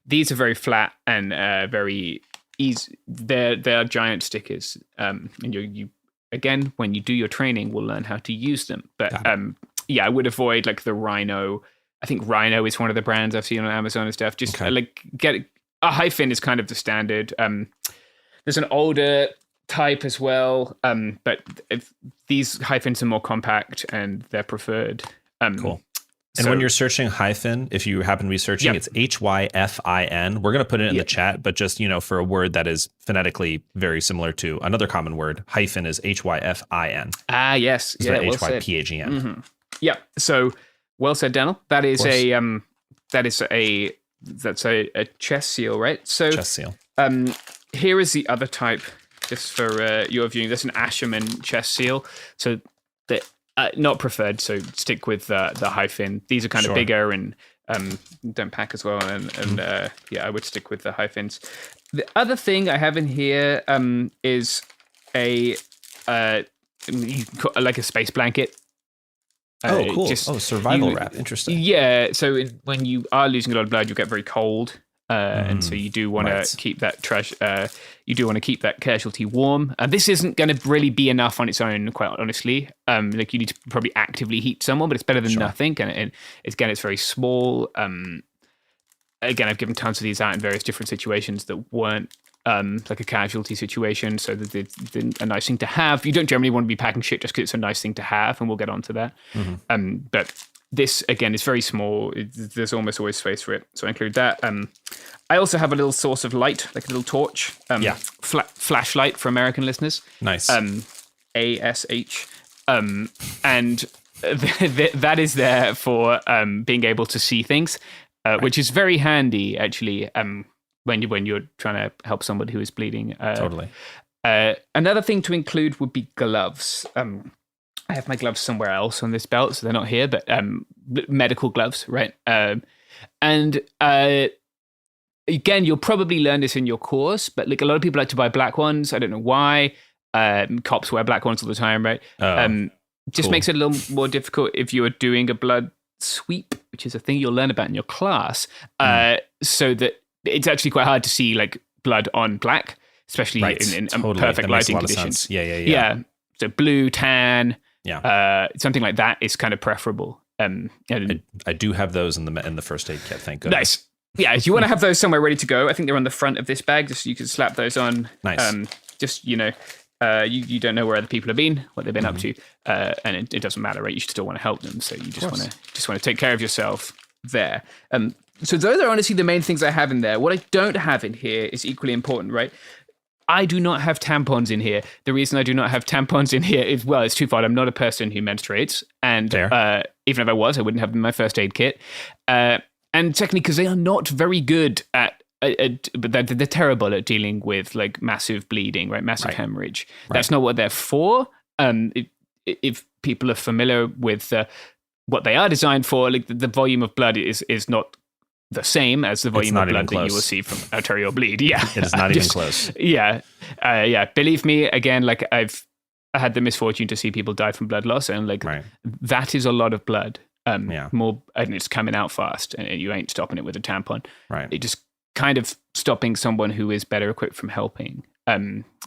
these are very flat and very easy. They're giant stickers. And you again, when you do your training, will learn how to use them. But I would avoid like the Rhino. I think Rhino is one of the brands I've seen on Amazon and stuff. Just get a Hyphen is kind of the standard. There's an older type as well, but these Hyphens are more compact and they're preferred. Cool. And when you're searching Hyphen, if you happen to be searching, it's Hyfin. We're going to put it in the chat, but just, for a word that is phonetically very similar to another common word, hyphen is Hyfin. Ah, yes. Instead of Hypagn. Mm-hmm. Yeah. So well said, Daniel. That is that's a chest seal, right? So chest seal. Here is the other type, just for your viewing. There's an Asherman chest seal. So the not preferred, so stick with the Hyphen. These are kind of bigger and don't pack as well. And I would stick with the Hyphens. The other thing I have in here is like a space blanket. Cool. Survival wrap. Interesting. Yeah. So when you are losing a lot of blood, you get very cold. And so you do want to keep that you do want to keep that casualty warm. This isn't going to really be enough on its own, quite honestly. Like you need to probably actively heat someone, but it's better than nothing. And it's very small. Again, I've given tons of these out in various different situations that weren't like a casualty situation. So that they're a nice thing to have. You don't generally want to be packing shit just because it's a nice thing to have, and we'll get onto that. But this, again, is very small. There's almost always space for it. So I include that. I also have a little source of light, like a little torch. Flashlight for American listeners. Nice. ASH. And that is there for being able to see things, which is very handy, actually, when you're trying to help somebody who is bleeding. Totally. Another thing to include would be gloves. I have my gloves somewhere else on this belt, so they're not here, but medical gloves, right? And again, you'll probably learn this in your course, but like a lot of people like to buy black ones. I don't know why. Cops wear black ones all the time, right? Just makes it a little more difficult if you are doing a blood sweep, which is a thing you'll learn about in your class. So that it's actually quite hard to see like blood on black, especially in perfect lighting conditions. Yeah. So blue, tan. Something like that is kind of preferable. And I do have those in the first aid kit. Thank goodness. Nice. Yeah, if you want to have those somewhere ready to go, I think they're on the front of this bag. Just so you can slap those on. Nice. You don't know where other people have been, what they've been up to, and it doesn't matter, right? You still want to help them, so you just want to take care of yourself there. So those are honestly the main things I have in there. What I don't have in here is equally important, right? I do not have tampons in here. The reason I do not have tampons in here is, well, it's twofold. I'm not a person who menstruates. And even if I was, I wouldn't have them in my first aid kit. And secondly, because they are not very good at, but they're terrible at dealing with like massive bleeding, right? Massive hemorrhage. That's not what they're for. If people are familiar with what they are designed for, like the volume of blood is not the same as the volume of blood that you will see from arterial bleed. Yeah. It is not even close. Yeah. Believe me, again, like I had the misfortune to see people die from blood loss, and like that is a lot of blood. More, and it's coming out fast, and you ain't stopping it with a tampon. Right. It just kind of stopping someone who is better equipped from helping.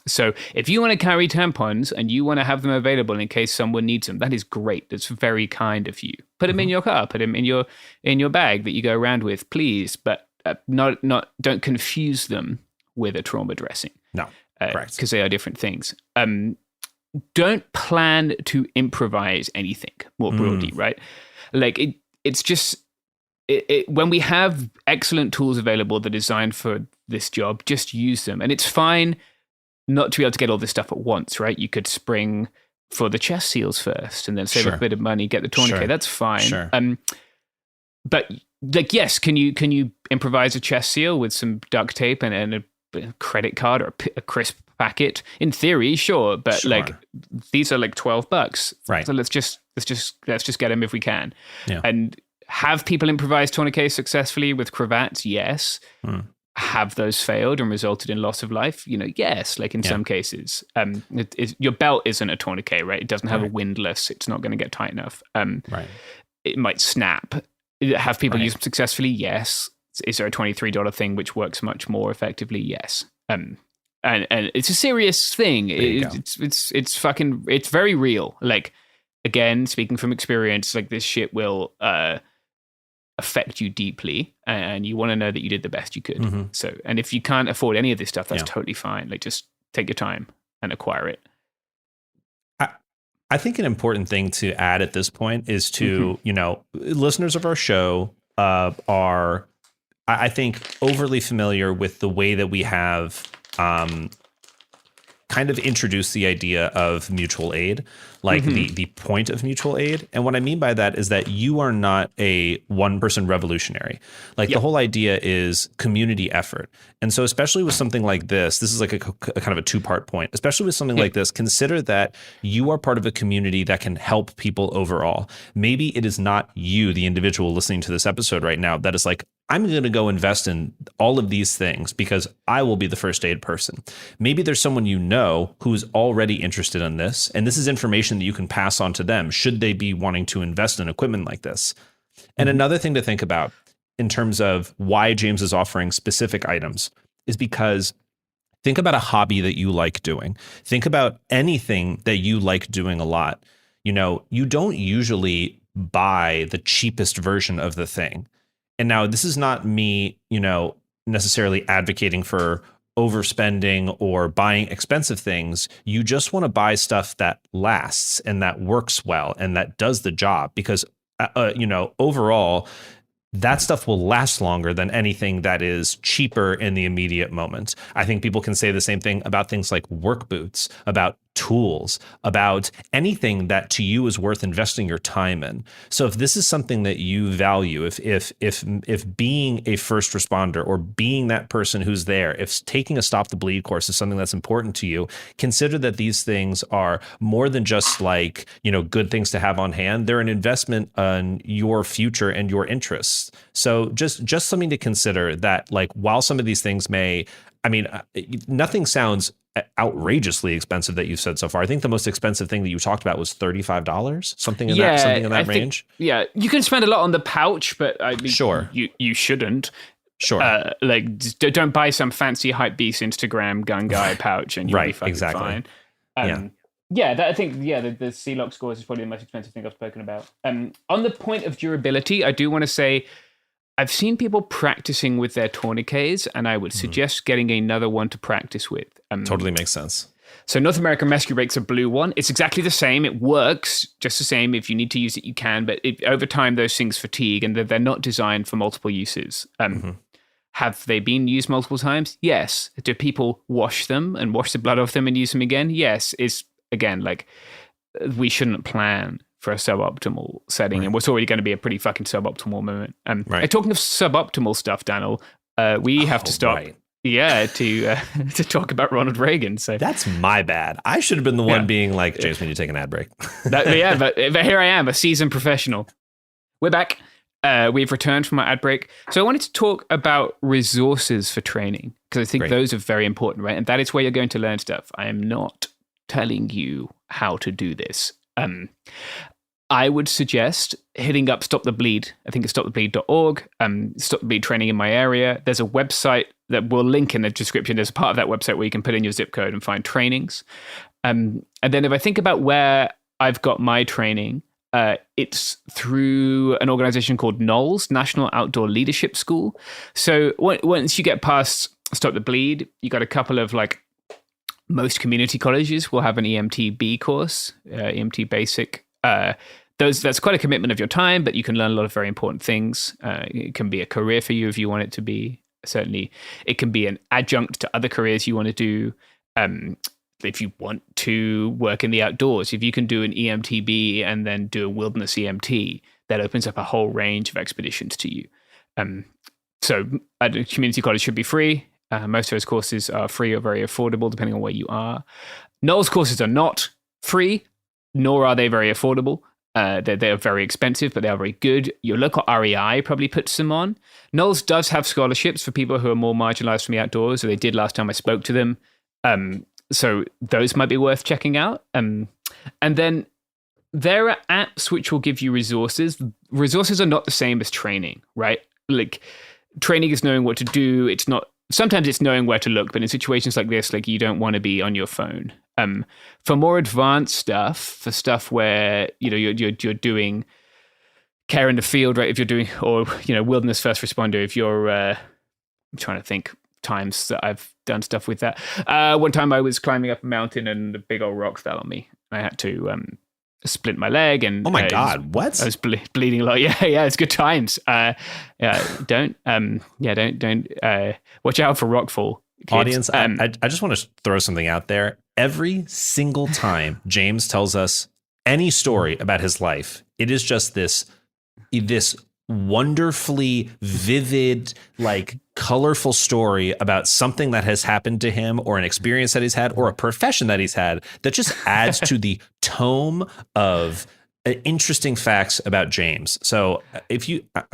So if you want to carry tampons and you want to have them available in case someone needs them, that is great. That's very kind of you. Put them in your car, put them in your bag that you go around with, please. But don't confuse them with a trauma dressing. No, correct. Because they are different things. Don't plan to improvise anything more broadly, right? Like it's just when we have excellent tools available that are designed for this job, just use them. And it's fine not to be able to get all this stuff at once, right? You could spring for the chest seals first and then save a bit of money, get the tourniquet. That's fine. But like, yes, can you improvise a chest seal with some duct tape and a credit card or a crisp packet? In theory, sure, but like these are like $12, right? So let's just get them if we can, yeah. And have people improvise tourniquets successfully with cravats? Yes. have those failed and resulted in loss of life? Yes, like in some cases. Your belt isn't a tourniquet, right? It doesn't have a windlass. It's not going to get tight enough. Right. It might snap. Have people use them successfully? Yes. Is there a $23 thing which works much more effectively? Yes. And it's a serious thing. It's very real. Like, again, speaking from experience, like this shit will affect you deeply, and you want to know that you did the best you could. So, and if you can't afford any of this stuff, that's totally fine. Like, just take your time and acquire it. I think an important thing to add at this point is to, listeners of our show are, I think, overly familiar with the way that we have kind of introduced the idea of mutual aid, like the point of mutual aid. And what I mean by that is that you are not a one-person revolutionary. Like the whole idea is community effort. And so especially with something like this is like a kind of a two-part point. Especially with something like this, consider that you are part of a community that can help people overall. Maybe it is not you, the individual listening to this episode right now, that is like, I'm going to go invest in all of these things because I will be the first aid person. Maybe there's someone you know who's already interested in this, and this is information that you can pass on to them should they be wanting to invest in equipment like this. And another thing to think about in terms of why James is offering specific items is because think about a hobby that you like doing. Think about anything that you like doing a lot. You don't usually buy the cheapest version of the thing. And now this is not me, necessarily advocating for overspending or buying expensive things. You just want to buy stuff that lasts and that works well and that does the job because, overall, that stuff will last longer than anything that is cheaper in the immediate moment. I think people can say the same thing about things like work boots, about tools, about anything that to you is worth investing your time in. So if this is something that you value, if being a first responder or being that person who's there, if taking a Stop the Bleed course is something that's important to you, consider that these things are more than just like, good things to have on hand. They're an investment on your future and your interests. So just something to consider that, like, while some of these things nothing sounds outrageously expensive that you've said so far. I think the most expensive thing that you talked about was $35, something in that range. You can spend a lot on the pouch, but sure, you shouldn't. Sure, don't buy some fancy hype beast Instagram gun guy pouch, and you'll be fucking fine. I think the C-Lock scores is probably the most expensive thing I've spoken about. On the point of durability, I do want to say I've seen people practicing with their tourniquets, and I would suggest getting another one to practice with. Totally makes sense. So North American Rescue Brake's a blue one. It's exactly the same. It works just the same. If you need to use it, you can. But over time, those things fatigue, and they're not designed for multiple uses. Have they been used multiple times? Yes. Do people wash them and wash the blood off them and use them again? Yes. Again, like, we shouldn't plan for a suboptimal setting, and what's already going to be a pretty fucking suboptimal moment. Talking of suboptimal stuff, Daniel, we have to stop. To talk about Ronald Reagan. So that's my bad. I should have been the one being like, James, we need to take an ad break. But here I am, a seasoned professional. We're back. We've returned from our ad break. So I wanted to talk about resources for training, because I think those are very important, right? And that is where you're going to learn stuff. I am not telling you how to do this. I would suggest hitting up Stop the Bleed. I think it's stopthebleed.org. Stop the Bleed training in my area. There's a website that we'll link in the description. There's a part of that website where you can put in your zip code and find trainings. And then if I think about where I've got my training, it's through an organization called NOLS, National Outdoor Leadership School. So once you get past Stop the Bleed, you got a couple of, like, most community colleges will have an EMTB course, EMT Basic. That's quite a commitment of your time, but you can learn a lot of very important things. It can be a career for you if you want it to be. Certainly, it can be an adjunct to other careers you want to do. If you want to work in the outdoors, if you can do an EMTB and then do a wilderness EMT, that opens up a whole range of expeditions to you. So a community college should be free. Most of those courses are free or very affordable, depending on where you are. NOLS courses are not free, nor are they very affordable. They are very expensive, but they are very good. Your local REI probably puts them on. Knowles does have scholarships for people who are more marginalized from the outdoors, or they did last time I spoke to them. So those might be worth checking out. And then there are apps which will give you resources. Resources are not the same as training, right? Like training is knowing what to do. Sometimes it's knowing where to look, but in situations like this, like you don't want to be on your phone. For more advanced stuff, for stuff where you're doing care in the field, right? If you're doing, or wilderness first responder, if you're, I'm trying to think times that I've done stuff with that. One time I was climbing up a mountain and a big old rock fell on me. I had to splint my leg, and oh my god, what? I was bleeding a lot. Yeah, it's good times. Don't watch out for rockfall, kids. Audience. I just want to throw something out there. Every single time James tells us any story about his life, it is just this wonderfully vivid, like colorful story about something that has happened to him, or an experience that he's had, or a profession that he's had, that just adds to the tome of interesting facts about James. So if you, I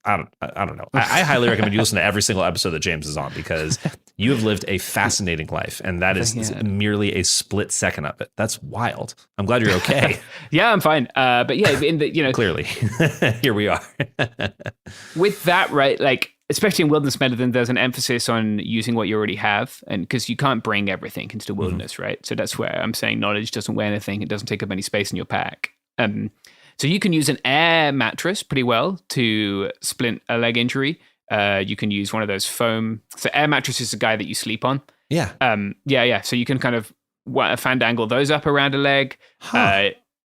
don't know. I highly recommend you listen to every single episode that James is on, because you have lived a fascinating life, and that is merely a split second of it. That's wild. I'm glad you're okay. Yeah, I'm fine. But yeah, clearly, here we are. With that, right? Like, especially in wilderness medicine, there's an emphasis on using what you already have, and because you can't bring everything into the wilderness, right? So that's where I'm saying knowledge doesn't weigh anything. It doesn't take up any space in your pack. So you can use an air mattress pretty well to splint a leg injury. You can use one of those foam. So air mattress is the guy that you sleep on. Yeah. So you can kind of fandangle those up around a leg.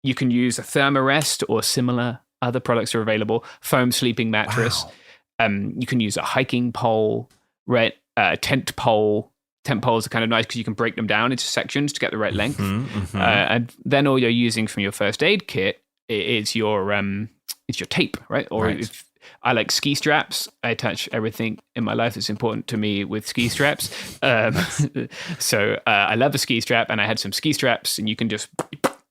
You can use a Thermarest or similar. Other products are available. Foam sleeping mattress. Wow. You can use a hiking pole, right? Tent pole. Tent poles are kind of nice because you can break them down into sections to get the right length. And then all you're using from your first aid kit is your tape, right? Or if I like ski straps, I attach everything in my life that's important to me with ski straps. So I love a ski strap, and I had some ski straps, and you can just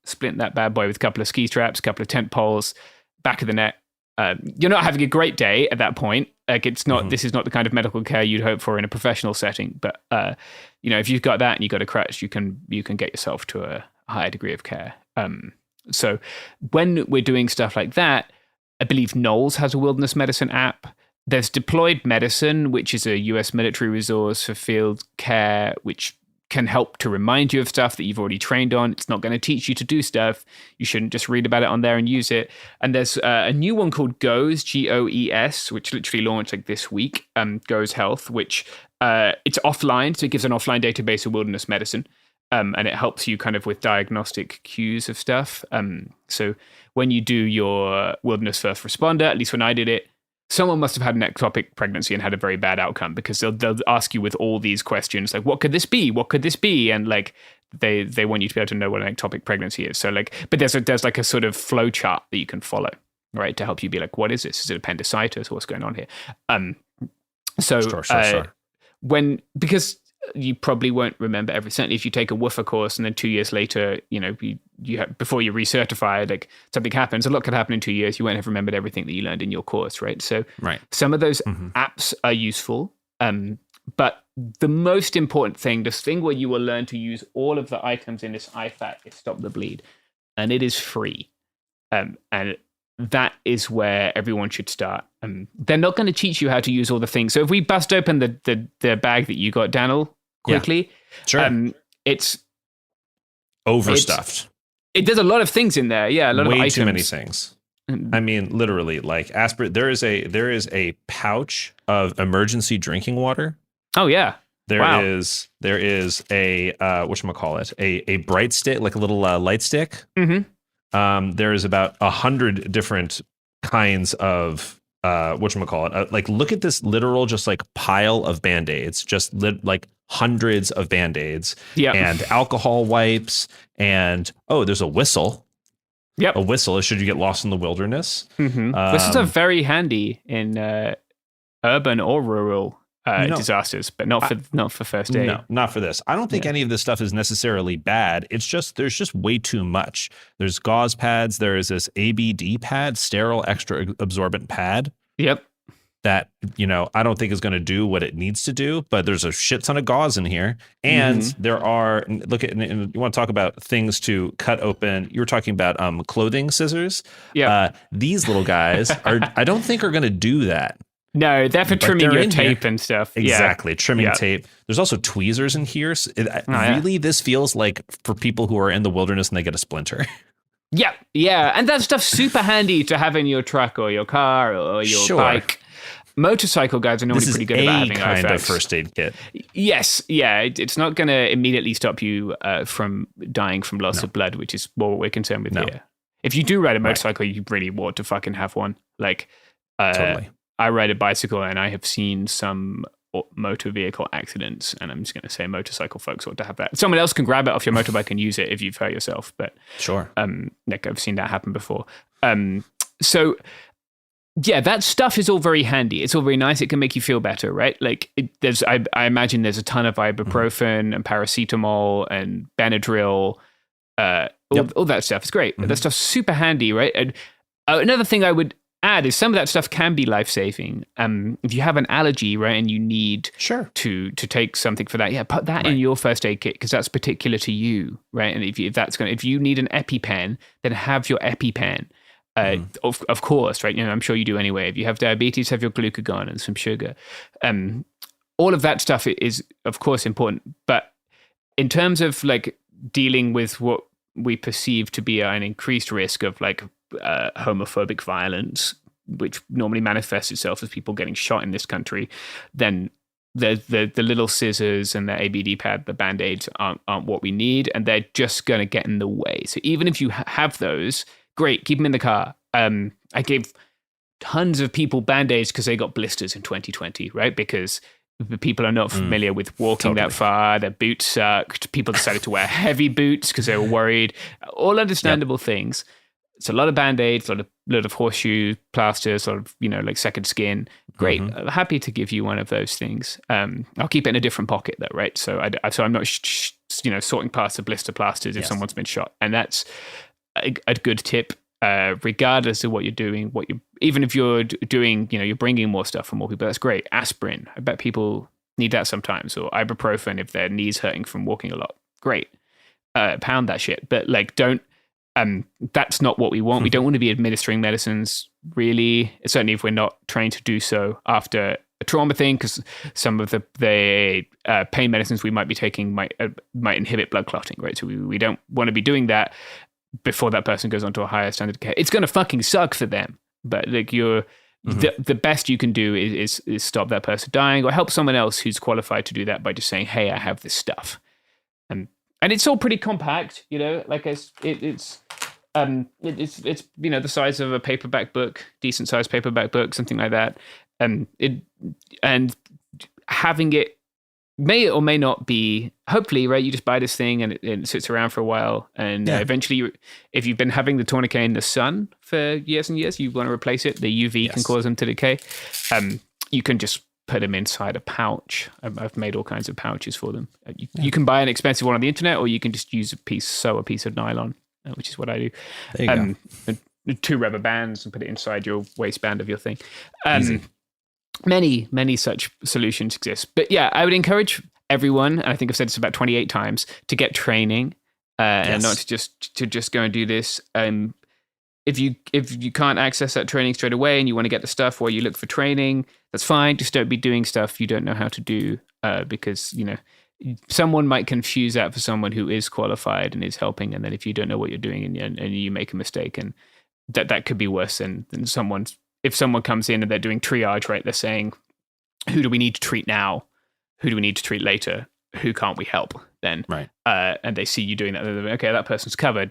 splint that bad boy with a couple of ski straps, a couple of tent poles, back of the neck. You're not having a great day at that point. Like, it's not. This is not the kind of medical care you'd hope for in a professional setting. But if you've got that and you've got a crutch, you can get yourself to a higher degree of care. So when we're doing stuff like that, I believe Knowles has a wilderness medicine app. There's Deployed Medicine, which is a US military resource for field care, which can help to remind you of stuff that you've already trained on. It's not going to teach you to do stuff. You shouldn't just read about it on there and use it. And there's a new one called GOES, GOES, which literally launched like this week, GOES Health, which it's offline. So it gives an offline database of wilderness medicine. And it helps you kind of with diagnostic cues of stuff. So when you do your wilderness first responder, at least when I did it, someone must have had an ectopic pregnancy and had a very bad outcome, because they'll ask you with all these questions, like, what could this be? What could this be? And like, they want you to be able to know what an ectopic pregnancy is. So like, but there's like a sort of flow chart that you can follow, right? To help you be like, what is this? Is it appendicitis? What's going on here? Sure. Because you probably won't remember everything. Certainly if you take a woofer course and then 2 years later, you have, before you recertify, like something happens, a lot could happen in 2 years. You won't have remembered everything that you learned in your course, right? So some of those apps are useful. But the most important thing, this thing where you will learn to use all of the items in this IFAT is Stop the Bleed. And it is free. And that is where everyone should start. They're not going to teach you how to use all the things. So if we bust open the bag that you got, Daniel, quickly, it's overstuffed. There's a lot of things in there. Yeah, a lot of items. Way too many things. I mean, literally, like there is a pouch of emergency drinking water. Oh yeah. There is a whatchamacallit, a bright stick, like a little light stick. There is about 100 different kinds of whatchamacallit. Like, look at this literal just like pile of Band-Aids, just like hundreds of Band-Aids, and alcohol wipes, and there's a whistle. A whistle should you get lost in the wilderness. Whistles are very handy in urban or rural No. disasters, but not for first aid. No, not for this. I don't think any of this stuff is necessarily bad. It's just there's just way too much. There's gauze pads. There is this ABD pad, sterile extra absorbent pad. Yep. That, I don't think is going to do what it needs to do, but there's a shit ton of gauze in here. And there are, you want to talk about things to cut open. You were talking about clothing scissors. Yeah. These little guys I don't think are going to do that. No, they're for trimming your tape here. And stuff. Exactly. Trimming tape. There's also tweezers in here. So really, this feels like for people who are in the wilderness and they get a splinter. Yeah. And that stuff's super handy to have in your truck or your car or your bike. Motorcycle guys are normally pretty good about having kind of first aid kit. Yes, yeah, it's not going to immediately stop you from dying from loss of blood, which is more what we're concerned with here. If you do ride a motorcycle, you really want to fucking have one. Like, totally. I ride a bicycle, and I have seen some motor vehicle accidents, and I'm just going to say motorcycle folks ought to have that. Someone else can grab it off your motorbike and use it if you've hurt yourself. But sure, Nick, I've seen that happen before. So. Yeah, that stuff is all very handy. It's all very nice. It can make you feel better, right? Like, I imagine there's a ton of ibuprofen and paracetamol and Benadryl, all that stuff. It's great. That stuff's super handy, right? And another thing I would add is some of that stuff can be life-saving. If you have an allergy, right, and you need to take something for that, put that in your first aid kit because that's particular to you, right? And if you need an EpiPen, then have your EpiPen. Of course, right? I'm sure you do anyway. If you have diabetes, have your glucagon and some sugar. All of that stuff is, of course, important. But in terms of like dealing with what we perceive to be an increased risk of like homophobic violence, which normally manifests itself as people getting shot in this country, then the little scissors and the ABD pad, the Band-Aids aren't what we need, and they're just going to get in the way. So even if you have those, great, keep them in the car. I gave tons of people Band-Aids because they got blisters in 2020, right? Because the people are not familiar with walking that far. Their boots sucked. People decided to wear heavy boots because they were worried. All understandable things. It's a lot of Band-Aids, a lot of horseshoe plasters, sort of, like second skin. Great. I'm happy to give you one of those things. I'll keep it in a different pocket though, right? So I'm not, sorting past the blister plasters if someone's been shot. And that's a good tip, regardless of what you're doing. Even if you're doing, you're bringing more stuff for more people, that's great. Aspirin, I bet people need that sometimes, or ibuprofen if their knees hurting from walking a lot. Great, pound that shit. But like, don't. That's not what we want. We don't want to be administering medicines, really. Certainly, if we're not trained to do so after a trauma thing, because some of the pain medicines we might be taking might inhibit blood clotting, right? So we don't want to be doing that before that person goes on to a higher standard of care. It's going to fucking suck for them, but like the best you can do is stop that person dying or help someone else who's qualified to do that by just saying, hey, I have this stuff. And it's all pretty compact, like it's the size of a paperback book, decent sized paperback book, something like that. And having it may or may not be, hopefully, right, you just buy this thing and it sits around for a while. And eventually, if you've been having the tourniquet in the sun for years and years, you want to replace it. The UV can cause them to decay. You can just put them inside a pouch. I've made all kinds of pouches for them. You can buy an expensive one on the internet, or you can just sew a piece of nylon, which is what I do. There you go. 2 rubber bands and put it inside your waistband of your thing. Many such solutions exist. But yeah, I would encourage everyone, and I think I've said this about 28 times, to get training and not to just go and do this. If you can't access that training straight away and you want to get the stuff where you look for training, that's fine. Just don't be doing stuff you don't know how to do, because someone might confuse that for someone who is qualified and is helping. And then if you don't know what you're doing and you make a mistake, and that could be worse than someone. If someone comes in and they're doing triage, right? They're saying, who do we need to treat now? Who do we need to treat later? Who can't we help then? Right. And they see you doing that. They're like, okay, that person's covered.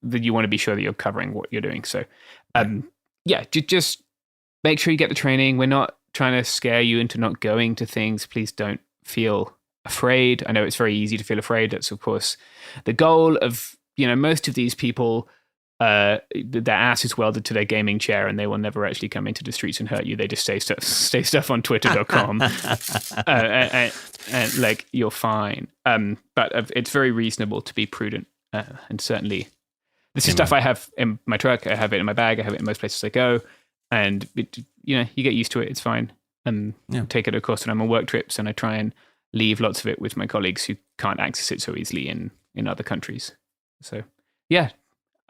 Then you want to be sure that you're covering what you're doing. So, just make sure you get the training. We're not trying to scare you into not going to things. Please don't feel afraid. I know it's very easy to feel afraid. That's, of course, the goal of, most of these people their ass is welded to their gaming chair and they will never actually come into the streets and hurt you. They just say stuff on twitter.com and like you're fine. But it's very reasonable to be prudent. And certainly this is stuff I have in my truck. I have it in my bag. I have it in most places I go. And you get used to it. It's fine. And take it, of course, when I'm on work trips, and I try and leave lots of it with my colleagues who can't access it so easily in other countries. So,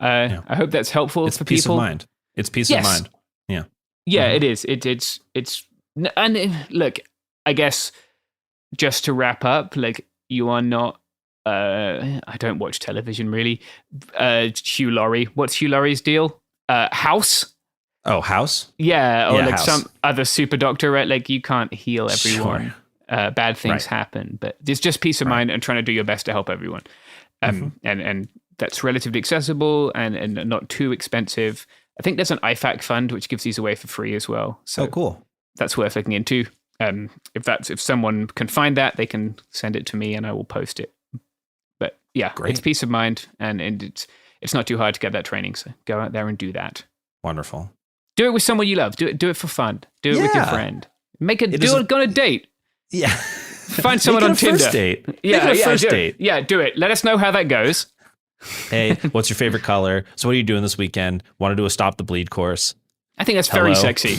I hope that's helpful for peace people. Of mind. It's peace of mind. Yeah. Yeah, it is. It's and look, I guess just to wrap up, like you are not. I don't watch television really. Hugh Laurie. What's Hugh Laurie's deal? House. Oh, House? Yeah, or House. Some other super doctor, right? Like you can't heal everyone. Sure. Bad things happen, but it's just peace of mind and trying to do your best to help everyone. And that's relatively accessible and not too expensive. I think there's an IFAC fund which gives these away for free as well. So cool. That's worth looking into. If someone can find that, they can send it to me and I will post it. But yeah, it's peace of mind and it's not too hard to get that training. So go out there and do that. Wonderful. Do it with someone you love. Do it for fun. Do it with your friend. Go on a date. Yeah. Find someone on Tinder. First date. First date. Yeah, do it. Let us know how that goes. Hey, what's your favorite color? So what are you doing this weekend? Want to do a Stop the Bleed course? I think that's very sexy.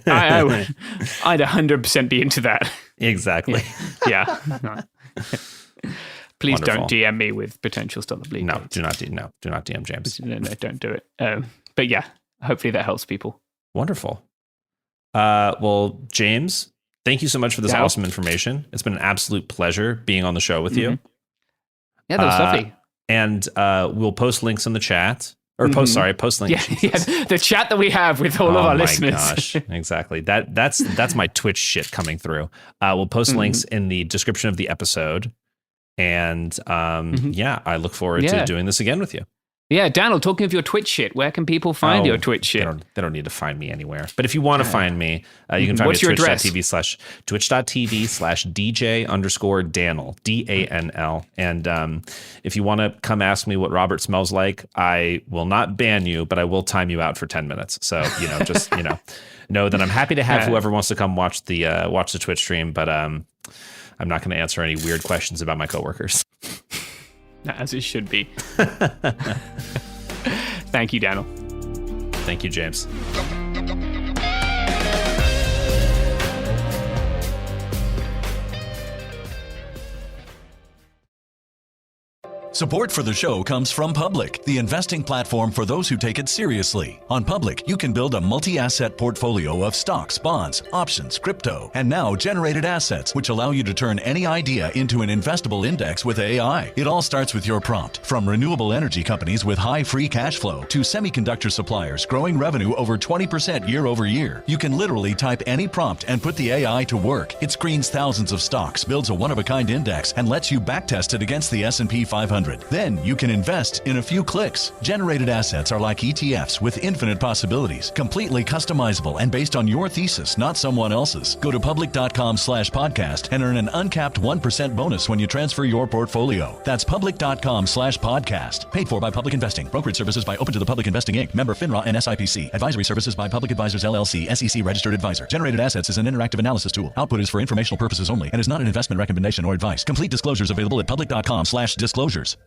I'd 100% be into that. Exactly. Yeah. Please Wonderful. Don't DM me with potential Stop the Bleed. No, do not DM James. No, don't do it. But yeah, hopefully that helps people. Wonderful. Well, James, thank you so much for this awesome information. It's been an absolute pleasure being on the show with you. Yeah, that was lovely. And we'll post links in the chat. Or post links. Yeah, the chat that we have with all of our listeners. Oh my gosh, exactly. That's my Twitch shit coming through. We'll post links in the description of the episode. And I look forward to doing this again with you. Yeah, Daniel, talking of your Twitch shit, where can people find your Twitch shit? They don't need to find me anywhere. But if you want to find me, you can find me at twitch.tv/DJ_Danel, DANL. And if you want to come ask me what Robert smells like, I will not ban you, but I will time you out for 10 minutes. So, just, know that I'm happy to have whoever wants to come watch the Twitch stream, but I'm not going to answer any weird questions about my coworkers. As it should be. Thank you, Daniel. Thank you, James. Support for the show comes from Public, the investing platform for those who take it seriously. On Public, you can build a multi-asset portfolio of stocks, bonds, options, crypto, and now generated assets, which allow you to turn any idea into an investable index with AI. It all starts with your prompt. From renewable energy companies with high free cash flow to semiconductor suppliers growing revenue over 20% year over year, you can literally type any prompt and put the AI to work. It screens thousands of stocks, builds a one-of-a-kind index, and lets you backtest it against the S&P 500. Then you can invest in a few clicks. Generated assets are like ETFs with infinite possibilities, completely customizable and based on your thesis, not someone else's. Go to public.com/podcast and earn an uncapped 1% bonus when you transfer your portfolio. That's public.com/podcast. Paid for by Public Investing. Brokerage services by Open to the Public Investing Inc. Member FINRA and SIPC. Advisory services by Public Advisors LLC, SEC registered advisor. Generated assets is an interactive analysis tool. Output is for informational purposes only and is not an investment recommendation or advice. Complete disclosures available at public.com/disclosures.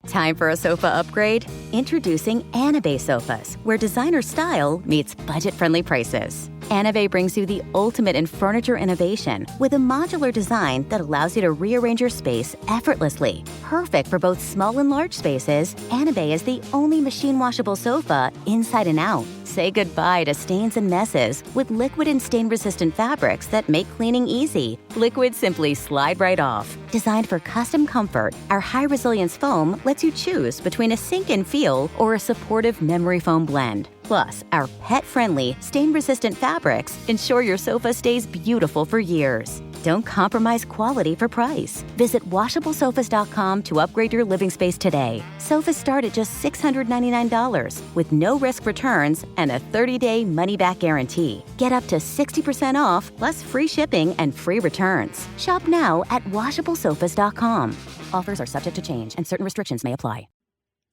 Time for a sofa upgrade? Introducing Anabay Sofas, where designer style meets budget-friendly prices. Anabay brings you the ultimate in furniture innovation with a modular design that allows you to rearrange your space effortlessly. Perfect for both small and large spaces, Anabay is the only machine-washable sofa inside and out. Say goodbye to stains and messes with liquid and stain-resistant fabrics that make cleaning easy. Liquids simply slide right off. Designed for custom comfort, our high-resilience foam lets you choose between a sink-in feel or a supportive memory foam blend. Plus, our pet-friendly, stain-resistant fabrics ensure your sofa stays beautiful for years. Don't compromise quality for price. Visit WashableSofas.com to upgrade your living space today. Sofas start at just $699 with no-risk returns and a 30-day money-back guarantee. Get up to 60% off, plus free shipping and free returns. Shop now at WashableSofas.com. Offers are subject to change and certain restrictions may apply.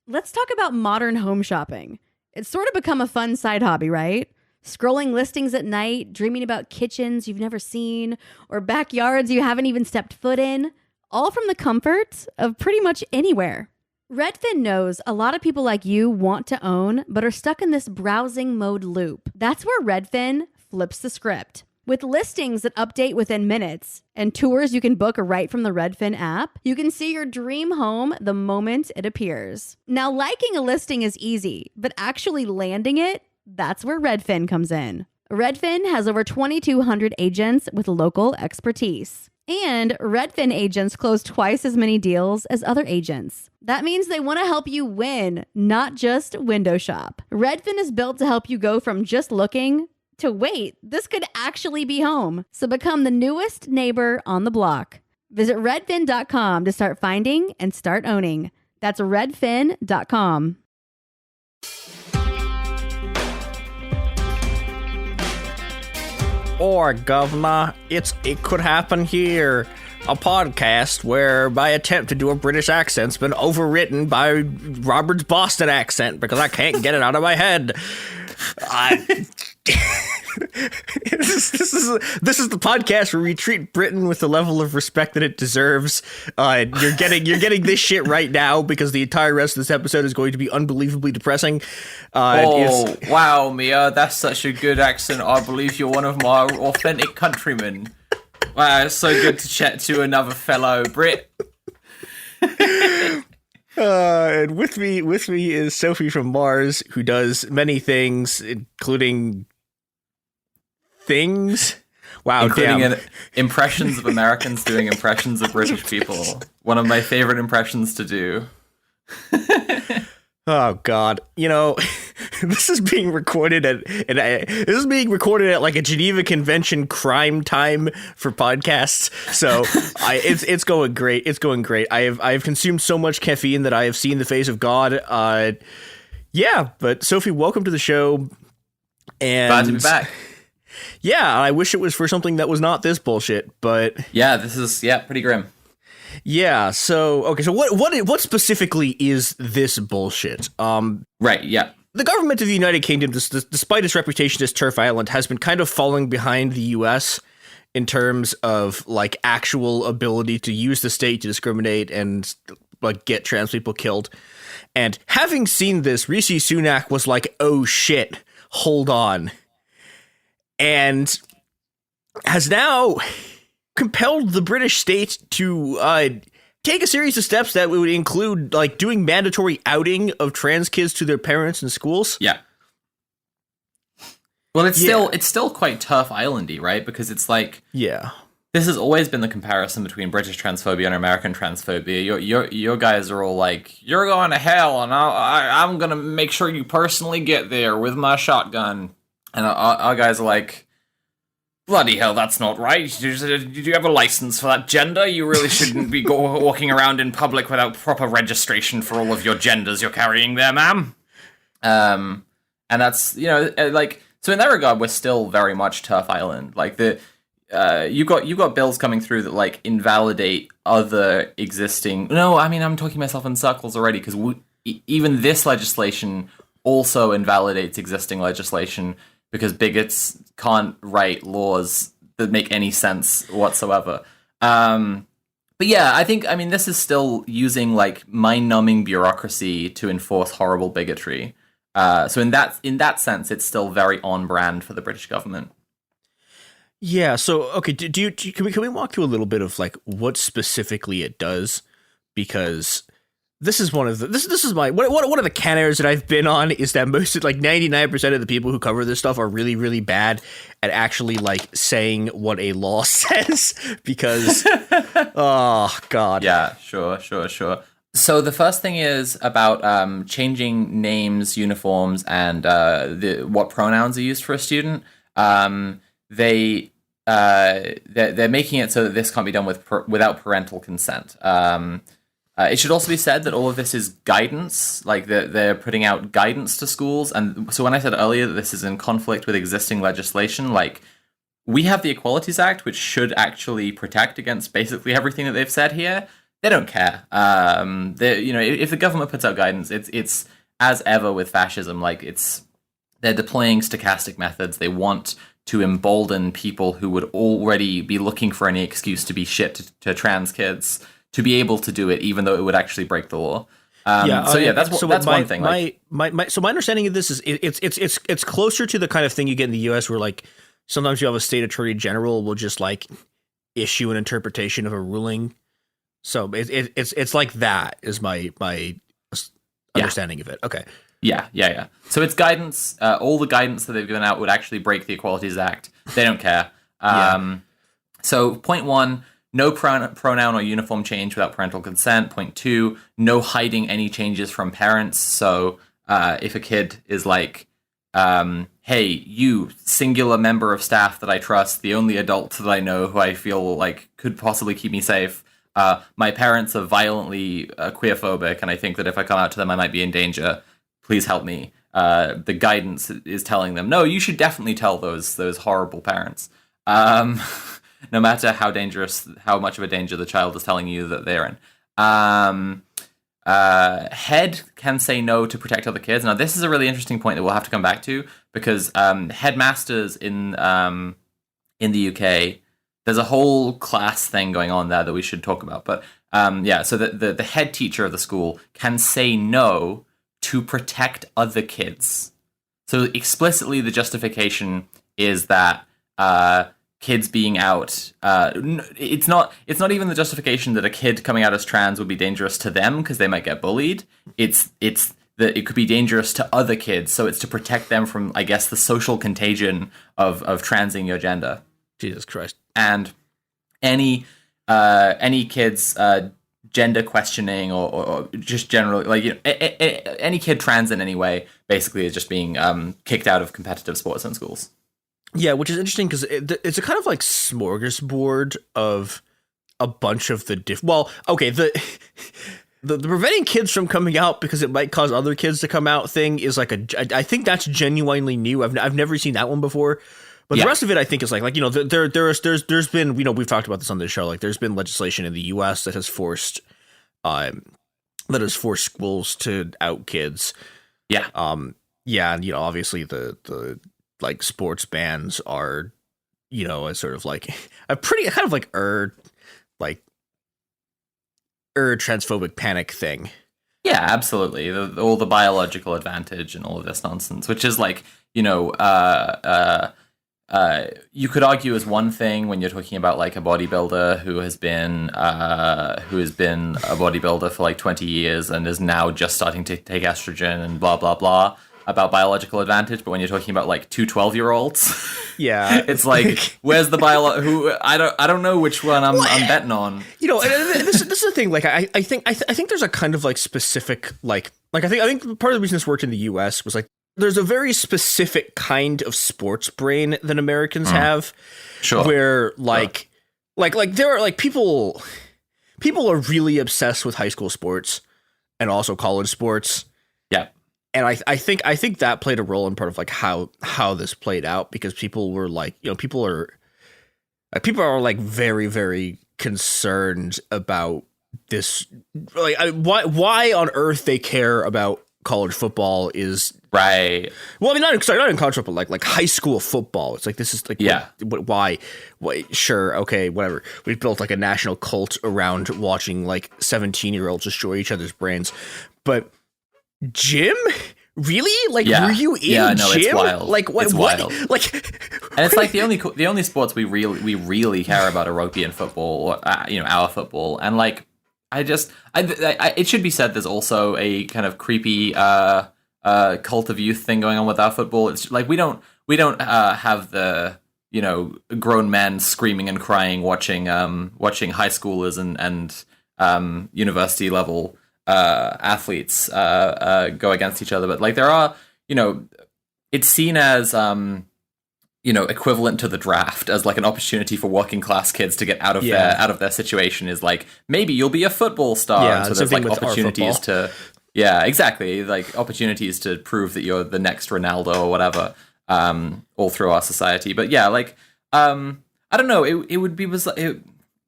Let's talk about modern home shopping. It's sort of become a fun side hobby, right? Scrolling listings at night, dreaming about kitchens you've never seen, or backyards you haven't even stepped foot in, all from the comfort of pretty much anywhere. Redfin knows a lot of people like you want to own, but are stuck in this browsing mode loop. That's where Redfin flips the script. With listings that update within minutes and tours you can book right from the Redfin app, you can see your dream home the moment it appears. Now, liking a listing is easy, but actually landing it, that's where Redfin comes in. Redfin has over 2,200 agents with local expertise. And Redfin agents close twice as many deals as other agents. That means they want to help you win, not just window shop. Redfin is built to help you go from just looking to wait, this could actually be home. So become the newest neighbor on the block. Visit redfin.com to start finding and start owning. That's redfin.com. Or, governor, it could happen here. A podcast where my attempt to do a British accent's been overwritten by Robert's Boston accent because I can't get it out of my head. This is the podcast where we treat Britain with the level of respect that it deserves. You're getting this shit right now because the entire rest of this episode is going to be unbelievably depressing. Wow, Mia, that's such a good accent. I believe you're one of my authentic countrymen. Wow, it's so good to chat to another fellow Brit. And with me is Sophie from Mars, who does many things, including things. Wow, including impressions of Americans doing impressions of British people. One of my favorite impressions to do. Oh God! You know, this is being recorded at like a Geneva Convention crime time for podcasts. So it's going great. It's going great. I've consumed so much caffeine that I have seen the face of God. Yeah, but Sophie, welcome to the show. And glad to be back. Yeah, I wish it was for something that was not this bullshit, but yeah, this is pretty grim. Yeah, so what specifically is this bullshit? Right, yeah. The government of the United Kingdom, despite its reputation as Turf Island, has been kind of falling behind the US in terms of like actual ability to use the state to discriminate and like get trans people killed. And having seen this, Rishi Sunak was like, "Oh shit, hold on," and has now compelled the British state to take a series of steps that would include like doing mandatory outing of trans kids to their parents in schools. Yeah. Well, it's still quite Turf Islandy, right? Because it's like, yeah, this has always been the comparison between British transphobia and American transphobia. Your guys are all like, "You're going to hell, and I'm gonna make sure you personally get there with my shotgun," and our guys are like, "Bloody hell, that's not right. Do you have a license for that gender? You really shouldn't be walking around in public without proper registration for all of your genders you're carrying there, ma'am." And that's, like, so in that regard, we're still very much Turf Island. Like, you got bills coming through that, like, invalidate other existing... No, I mean, I'm talking myself in circles already, because even this legislation also invalidates existing legislation, because bigots can't write laws that make any sense whatsoever. But yeah, I mean, this is still using like mind-numbing bureaucracy to enforce horrible bigotry. So in that sense, it's still very on brand for the British government. Yeah. So okay, can we walk through a little bit of like what specifically it does? Because this is one of the this is my one of the caners that I've been on is that most like 99% of the people who cover this stuff are really, really bad at actually like saying what a law says because oh God. Yeah, sure. So the first thing is about changing names, uniforms, and what pronouns are used for a student. They're making it so that this can't be done without parental consent. It should also be said that all of this is guidance, like they're putting out guidance to schools. And so when I said earlier that this is in conflict with existing legislation, like we have the Equalities Act, which should actually protect against basically everything that they've said here. they don't care. If the government puts out guidance, it's as ever with fascism. Like they're deploying stochastic methods. They want to embolden people who would already be looking for any excuse to be shit to trans kids to be able to do it, even though it would actually break the law. That's one thing. So my understanding of this is it's closer to the kind of thing you get in the U.S. where like sometimes you have a state attorney general will just like issue an interpretation of a ruling. So it's like that is my understanding of it. Okay. Yeah. So it's guidance. All the guidance that they've given out would actually break the Equalities Act. They don't care. So point 1, no pronoun or uniform change without parental consent. Point 2, no hiding any changes from parents. So if a kid is like, hey, you singular member of staff that I trust, the only adult that I know who I feel like could possibly keep me safe, my parents are violently queerphobic, and I think that if I come out to them, I might be in danger. Please help me. The guidance is telling them, no, you should definitely tell those horrible parents. No matter how much of a danger the child is telling you that they're in. Head can say no to protect other kids. Now, this is a really interesting point that we'll have to come back to, because headmasters in the UK, there's a whole class thing going on there that we should talk about. But so the head teacher of the school can say no to protect other kids. So explicitly, the justification is that kids being out. It's not even the justification that a kid coming out as trans would be dangerous to them because they might get bullied. It's that it could be dangerous to other kids. So it's to protect them from, I guess, the social contagion of transing your gender. Jesus Christ. And any kids gender questioning or just generally, like, any kid trans in any way basically is just being kicked out of competitive sports in schools. Yeah, which is interesting because it's a kind of like smorgasbord of a bunch of the the preventing kids from coming out because it might cause other kids to come out thing is like I think that's genuinely new. I've never seen that one before. But the rest of it, I think, is like there's been, we've talked about this on this show. Like, there's been legislation in the U.S. that has forced schools to out kids. Yeah. And obviously the like sports bans are, a sort of like a pretty kind of like transphobic panic thing. Yeah, absolutely. All the biological advantage and all of this nonsense, which is like, you could argue as one thing when you're talking about like a bodybuilder who has been a bodybuilder for like 20 years and is now just starting to take estrogen and blah blah blah about biological advantage. But when you're talking about like two 12-year-olds, yeah, it's like, where's the who I don't know which one I'm betting on. This is the thing. Like, I think there's a kind of like specific like I think part of the reason this worked in the U.S. was like, there's a very specific kind of sports brain that Americans have, where like there are like people are really obsessed with high school sports and also college sports. Yeah. And I think that played a role in part of like how this played out, because people were like, people are like very, very concerned about this. Like, why on earth they care about college football is right. Well, I mean, not in college football, like high school football. It's like, this is like, why? Sure, okay, whatever. We've built like a national cult around watching like 17-year-olds destroy each other's brains, but gym? Really? Like, were you in gym? It's wild. Like, what? It's what? wild. Like, and it's like the only sports we really care about are rugby and football, or our football, and like. It should be said there's also a kind of creepy cult of youth thing going on with our football. It's like we don't have the grown men screaming and crying watching high schoolers and university level athletes go against each other. But like there are it's seen as equivalent to the draft, as like an opportunity for working class kids to get out of their situation, is like, maybe you'll be a football star. Yeah, so there's like opportunities to, exactly, like opportunities to prove that you're the next Ronaldo or whatever, all through our society. But yeah, like, I don't know, it would be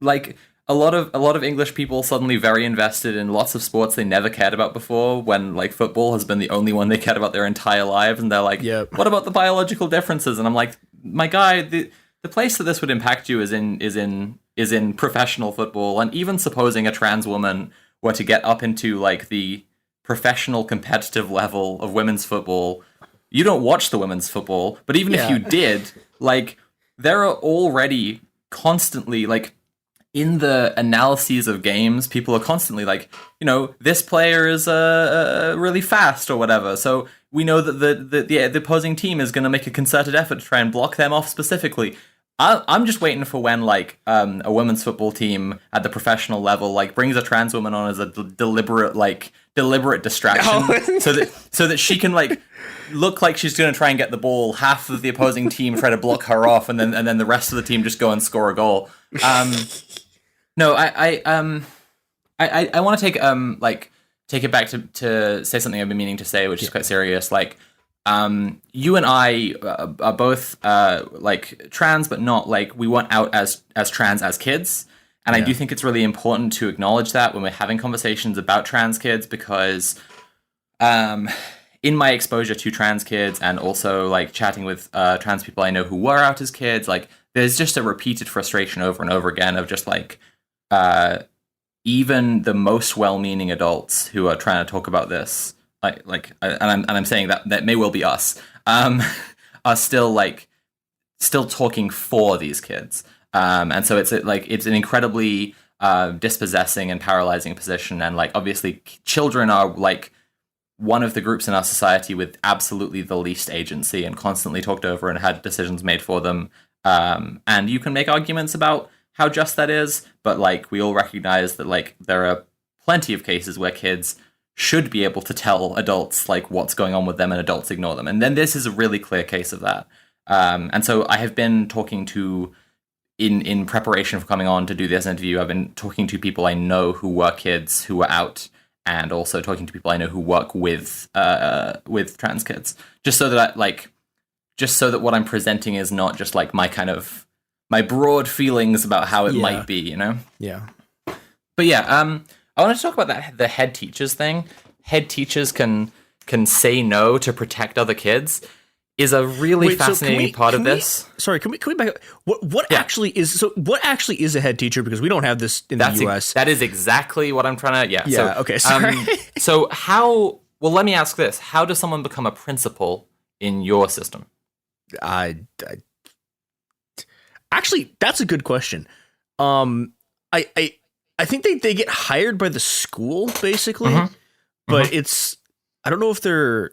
like a lot of English people suddenly very invested in lots of sports they never cared about before, when like football has been the only one they cared about their entire lives, and they're like, what about the biological differences? And I'm like, my guy, the place that this would impact you is in professional football. And even supposing a trans woman were to get up into like the professional competitive level of women's football, you don't watch the women's football, but even if you did, like, there are already constantly, like, in the analyses of games, people are constantly like, this player is really fast or whatever, so we know that the opposing team is going to make a concerted effort to try and block them off specifically. I'm just waiting for when, like, a women's football team at the professional level, like, brings a trans woman on as a deliberate distraction, so that she can, like, look like she's going to try and get the ball. Half of the opposing team try to block her off, and then the rest of the team just go and score a goal. No, I want to take it back to say something I've been meaning to say, which is quite serious. Like, you and I are both like trans, but not like we weren't out as trans as kids. And I do think it's really important to acknowledge that when we're having conversations about trans kids, because in my exposure to trans kids and also like chatting with trans people I know who were out as kids, like there's just a repeated frustration over and over again of just like even the most well-meaning adults who are trying to talk about this, and I'm saying that may well be us, are still talking for these kids, and so it's an incredibly dispossessing and paralyzing position, and like obviously children are like one of the groups in our society with absolutely the least agency and constantly talked over and had decisions made for them, and you can make arguments about how just that is, but like we all recognize that like there are plenty of cases where kids should be able to tell adults like what's going on with them and adults ignore them. And then this is a really clear case of that. And so I have been talking to, in preparation for coming on to do this interview, I've been talking to people I know who were kids who were out, and also talking to people I know who work with trans kids, just so that what I'm presenting is not just like my broad feelings about how it might be, Yeah. But yeah, I want to talk about the head teachers thing. Head teachers can say no to protect other kids is a really fascinating part of this. Can we back up? What actually is a head teacher? Because we don't have this in the US. That is exactly what I'm trying to. Yeah. Yeah. So, okay. Sorry. So how? Well, let me ask this: how does someone become a principal in your system? Actually, that's a good question. I think they get hired by the school basically, but it's, I don't know if they're.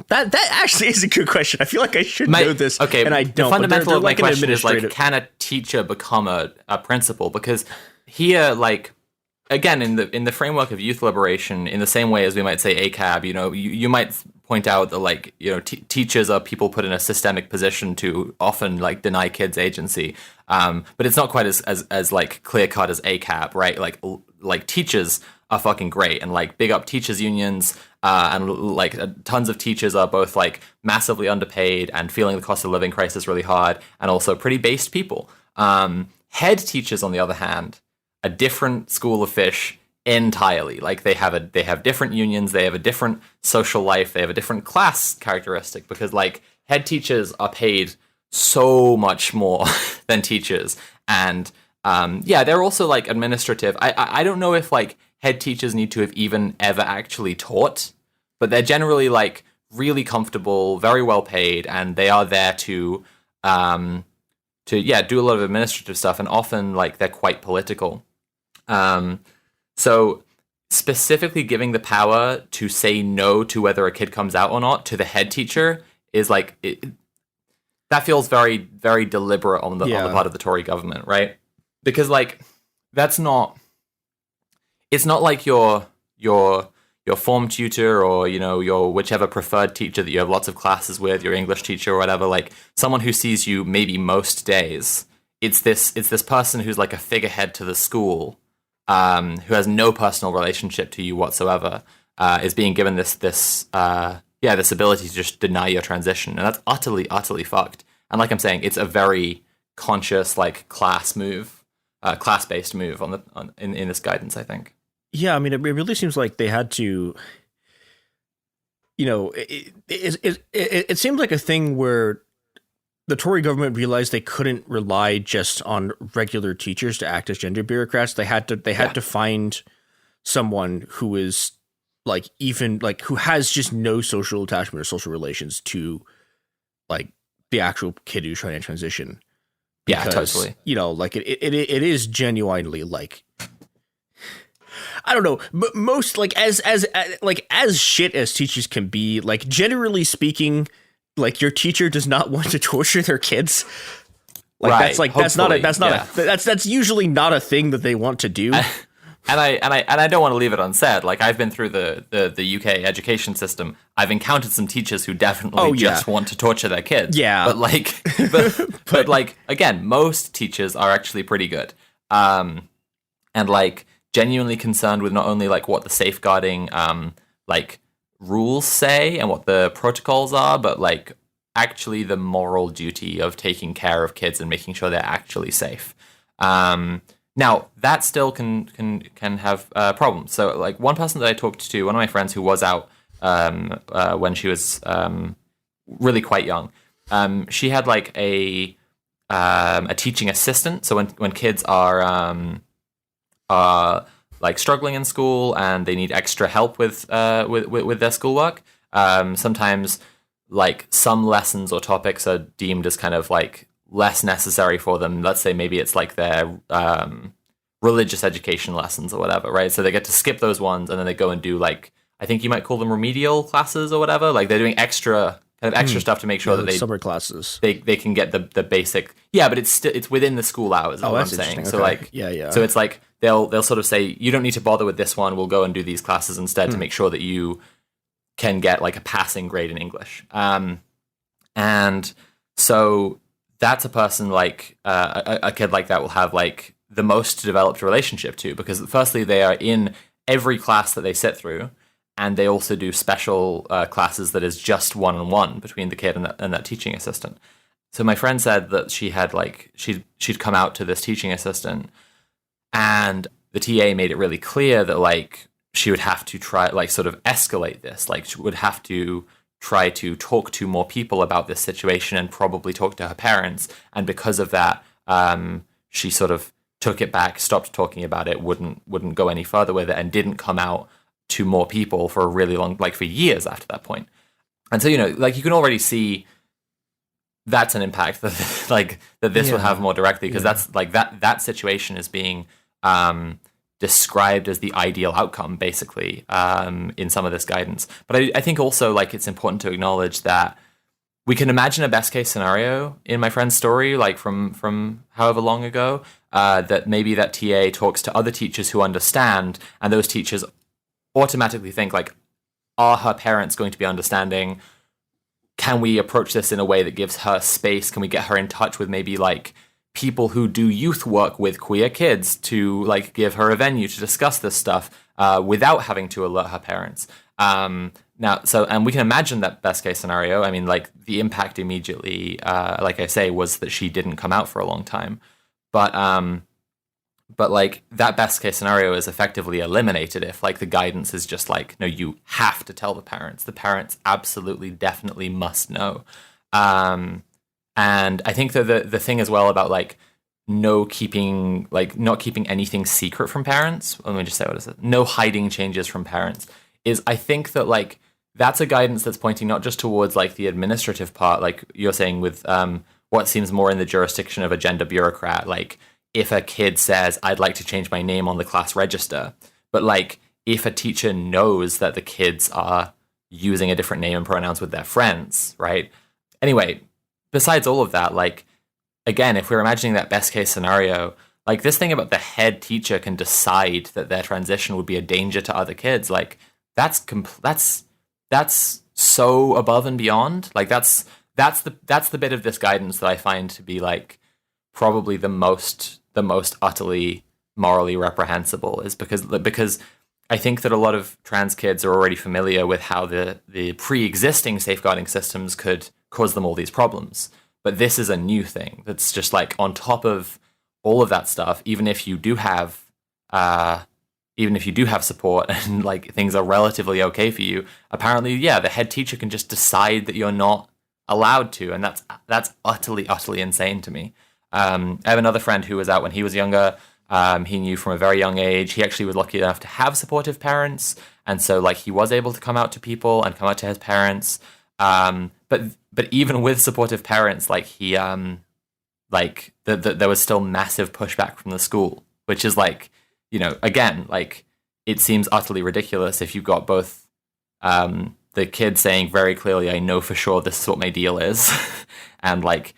That actually is a good question. I feel like I should know this, and I don't. The fundamental of my like question is like, can a teacher become a principal? Because here, like, again, in the framework of youth liberation, in the same way as we might say ACAB, you might point out that like teachers are people put in a systemic position to often like deny kids agency, but it's not quite as like clear cut as ACAB, right? Like teachers are fucking great, and like big up teachers unions, and like tons of teachers are both like massively underpaid and feeling the cost of living crisis really hard, and also pretty based people. Head teachers, on the other hand, a different school of fish entirely. Like they have different unions, they have a different social life, they have a different class characteristic, because like head teachers are paid so much more than teachers, and they're also like administrative. I don't know if like head teachers need to have even ever actually taught, but they're generally like really comfortable, very well paid, and they are there to do a lot of administrative stuff, and often like they're quite political. So specifically giving the power to say no to whether a kid comes out or not to the head teacher is like that feels very, very deliberate on the part of the Tory government, right? Because like it's not like your form tutor or your whichever preferred teacher that you have lots of classes with, your English teacher or whatever, like someone who sees you maybe most days. It's this person who's like a figurehead to the school, who has no personal relationship to you whatsoever, is being given this ability to just deny your transition, and that's utterly fucked. And like I'm saying, it's a very conscious like class-based move in this guidance, I think. Yeah, I mean, it really seems like they had to, it seemed like a thing where the Tory government realized they couldn't rely just on regular teachers to act as gender bureaucrats. They had to find someone who is like who has just no social attachment or social relations to like the actual kid who's trying to transition. Because, yeah, totally. Like it is genuinely like, I don't know, but most like as shit as teachers can be, like generally speaking, like your teacher does not want to torture their kids. Like right. That's usually not a thing that they want to do. And I don't want to leave it unsaid. Like I've been through the UK education system. I've encountered some teachers who definitely just want to torture their kids. Yeah. But like, but like again, most teachers are actually pretty good. And like genuinely concerned with not only like what the safeguarding like rules say and what the protocols are, but like actually the moral duty of taking care of kids and making sure they're actually safe. Now, that still can have problems. So, like, one person that I talked to, one of my friends who was out when she was really quite young, she had, like, a teaching assistant. So when kids are like, struggling in school and they need extra help with their schoolwork, sometimes, like, some lessons or topics are deemed as kind of, like, less necessary for them. Let's say maybe it's like their religious education lessons or whatever, right? So they get to skip those ones and then they go and do like, I think you might call them remedial classes or whatever. Like they're doing extra stuff to make sure that they summer classes they can get the basic. Yeah, but it's within the school hours. Is what I'm saying. So like So it's like they'll sort of say you don't need to bother with this one. We'll go and do these classes instead to make sure that you can get like a passing grade in English. And so that's a person like a kid like that will have like the most developed relationship to, because firstly they are in every class that they sit through, and they also do special classes that is just one-on-one between the kid and that teaching assistant. So my friend said that she had like she'd come out to this teaching assistant, and the TA made it really clear that like she would have to try like sort of escalate this, like she would have to try to talk to more people about this situation and probably talk to her parents. And because of that, she sort of took it back, stopped talking about it, wouldn't go any further with it, and didn't come out to more people for a really long, like for years after that point. And so, like you can already see that's an impact that like that this would have more directly, because that's like that situation is being described as the ideal outcome, basically, in some of this guidance. But I think also like it's important to acknowledge that we can imagine a best case scenario in my friend's story, like from however long ago, that maybe that TA talks to other teachers who understand, and those teachers automatically think like, are her parents going to be understanding? Can we approach this in a way that gives her space? Can we get her in touch with maybe like people who do youth work with queer kids to like give her a venue to discuss this stuff without having to alert her parents? Now, and we can imagine that best case scenario. I mean, like the impact immediately, like I say, was that she didn't come out for a long time. But like that best case scenario is effectively eliminated if like the guidance is just like, no, you have to tell the parents. The parents absolutely, definitely must know. And I think that the thing as well about like not keeping anything secret from parents. Let me just say what is it? No hiding changes from parents is, I think that like that's a guidance that's pointing not just towards like the administrative part, like you're saying with what seems more in the jurisdiction of a gender bureaucrat, like if a kid says, I'd like to change my name on the class register, but like if a teacher knows that the kids are using a different name and pronouns with their friends, right? Anyway, besides all of that, like, again, if we're imagining that best case scenario, like this thing about the head teacher can decide that their transition would be a danger to other kids, like that's so above and beyond. Like that's the bit of this guidance that I find to be like probably the most utterly morally reprehensible, is because I think that a lot of trans kids are already familiar with how the pre-existing safeguarding systems could cause them all these problems. But this is a new thing that's just like on top of all of that stuff. Even if you do have support and like things are relatively okay for you, apparently, yeah, the head teacher can just decide that you're not allowed to, and that's utterly insane to me. I have another friend who was out when he was younger. He knew from a very young age. He actually was lucky enough to have supportive parents, and so like he was able to come out to people and come out to his parents. But even with supportive parents, like he there was still massive pushback from the school, which is like, you know, again, like it seems utterly ridiculous if you've got both the kid saying very clearly, I know for sure this is what my deal is, and like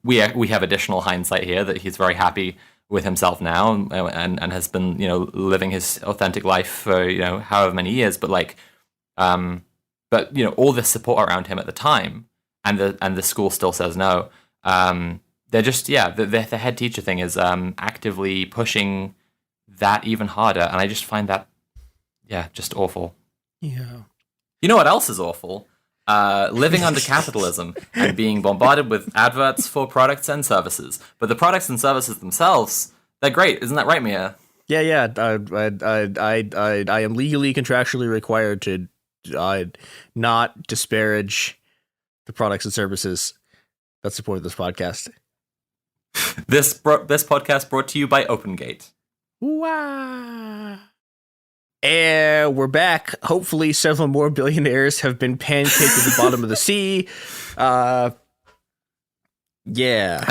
we have additional hindsight here that he's very happy with himself now and has been, you know, living his authentic life for, you know, however many years, but like but you know, all this support around him at the time, and the school still says no. They're just, yeah, the head teacher thing is actively pushing that even harder, and I just find that, yeah, just awful. Yeah. You know what else is awful? Living under capitalism and being bombarded with adverts for products and services. But the products and services themselves, they're great. Isn't that right, Mia? Yeah. I am legally, contractually required to not disparage the products and services that support this podcast. This podcast brought to you by OpenGate. Wow. And we're back. Hopefully several more billionaires have been pancaked at the bottom of the sea. Yeah.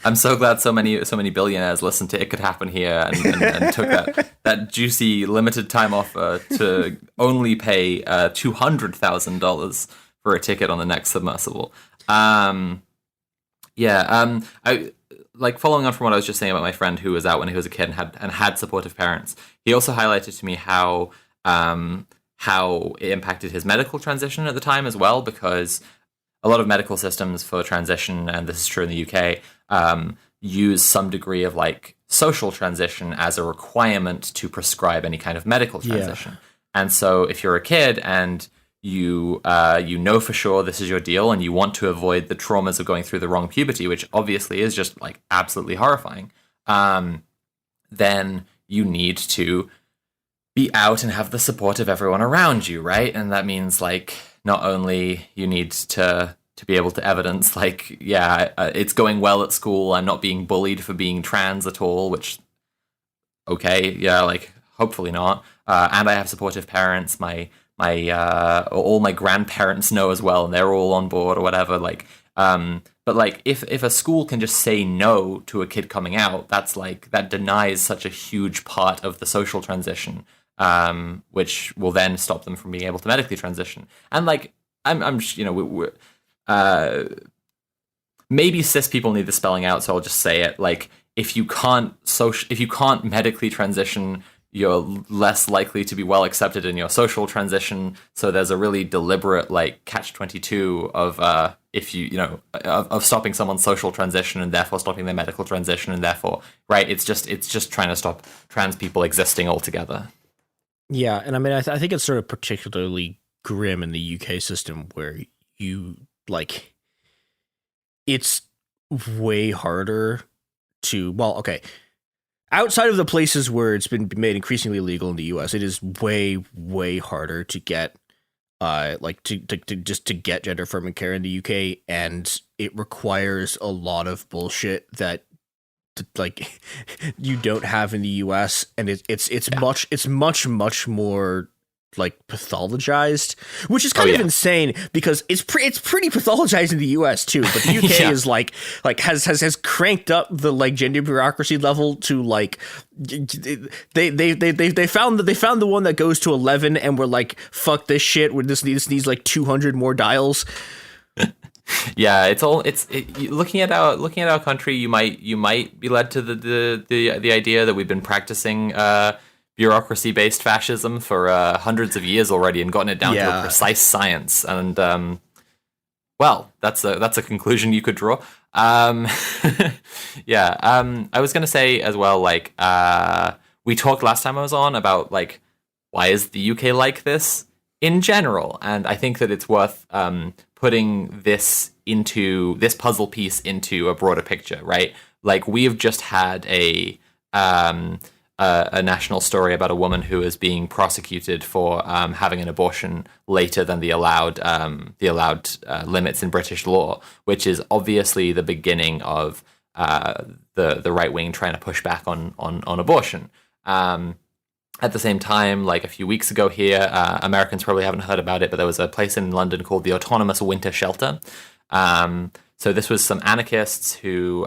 I'm so glad so many billionaires listened to It Could Happen Here and took that juicy limited time offer to only pay $200,000 for a ticket on the next submersible. I like following on from what I was just saying about my friend who was out when he was a kid and had supportive parents. He also highlighted to me how it impacted his medical transition at the time as well, because a lot of medical systems for transition, and this is true in the UK, use some degree of like social transition as a requirement to prescribe any kind of medical transition. Yeah. And so if you're a kid and you know for sure this is your deal and you want to avoid the traumas of going through the wrong puberty, which obviously is just like absolutely horrifying, then you need to be out and have the support of everyone around you, right? And that means like not only you need to be able to evidence like, it's going well at school, I'm not being bullied for being trans at all, which, okay, yeah, like hopefully not. And I have supportive parents, all my grandparents know as well, and they're all on board or whatever. Like, but like if a school can just say no to a kid coming out, that denies such a huge part of the social transition, which will then stop them from being able to medically transition. And like, I'm you know, maybe cis people need the spelling out, so I'll just say it. Like, if you can't medically transition, you're less likely to be well accepted in your social transition. So there's a really deliberate like catch-22 of if you know of stopping someone's social transition and therefore stopping their medical transition, and therefore, right, it's just trying to stop trans people existing altogether. Yeah, and I mean, I think it's sort of particularly grim in the UK system where you like it's way harder to, well, okay. Outside of the places where it's been made increasingly illegal in the US, it is way, way harder to get to get gender affirming care in the UK, and it requires a lot of bullshit that like you don't have in the US, and it's much more like pathologized, which is kind of insane because it's pretty pathologized in the US too, but the UK is like has cranked up the like gender bureaucracy level to like they found the one that goes to 11 and we're like, fuck this shit, this needs like 200 more dials. Yeah, looking at our country, you might be led to the idea that we've been practicing bureaucracy-based fascism for hundreds of years already and gotten it down to a precise science. And well, that's a conclusion you could draw. I was going to say as well, like we talked last time I was on about like why is the UK like this in general, and I think that it's worth putting this puzzle piece into a broader picture, right? Like, we have just had a national story about a woman who is being prosecuted for having an abortion later than the allowed limits in British law, which is obviously the beginning of the right wing trying to push back on abortion. At the same time, like a few weeks ago here, Americans probably haven't heard about it, but there was a place in London called the Autonomous Winter Shelter. So this was some anarchists who,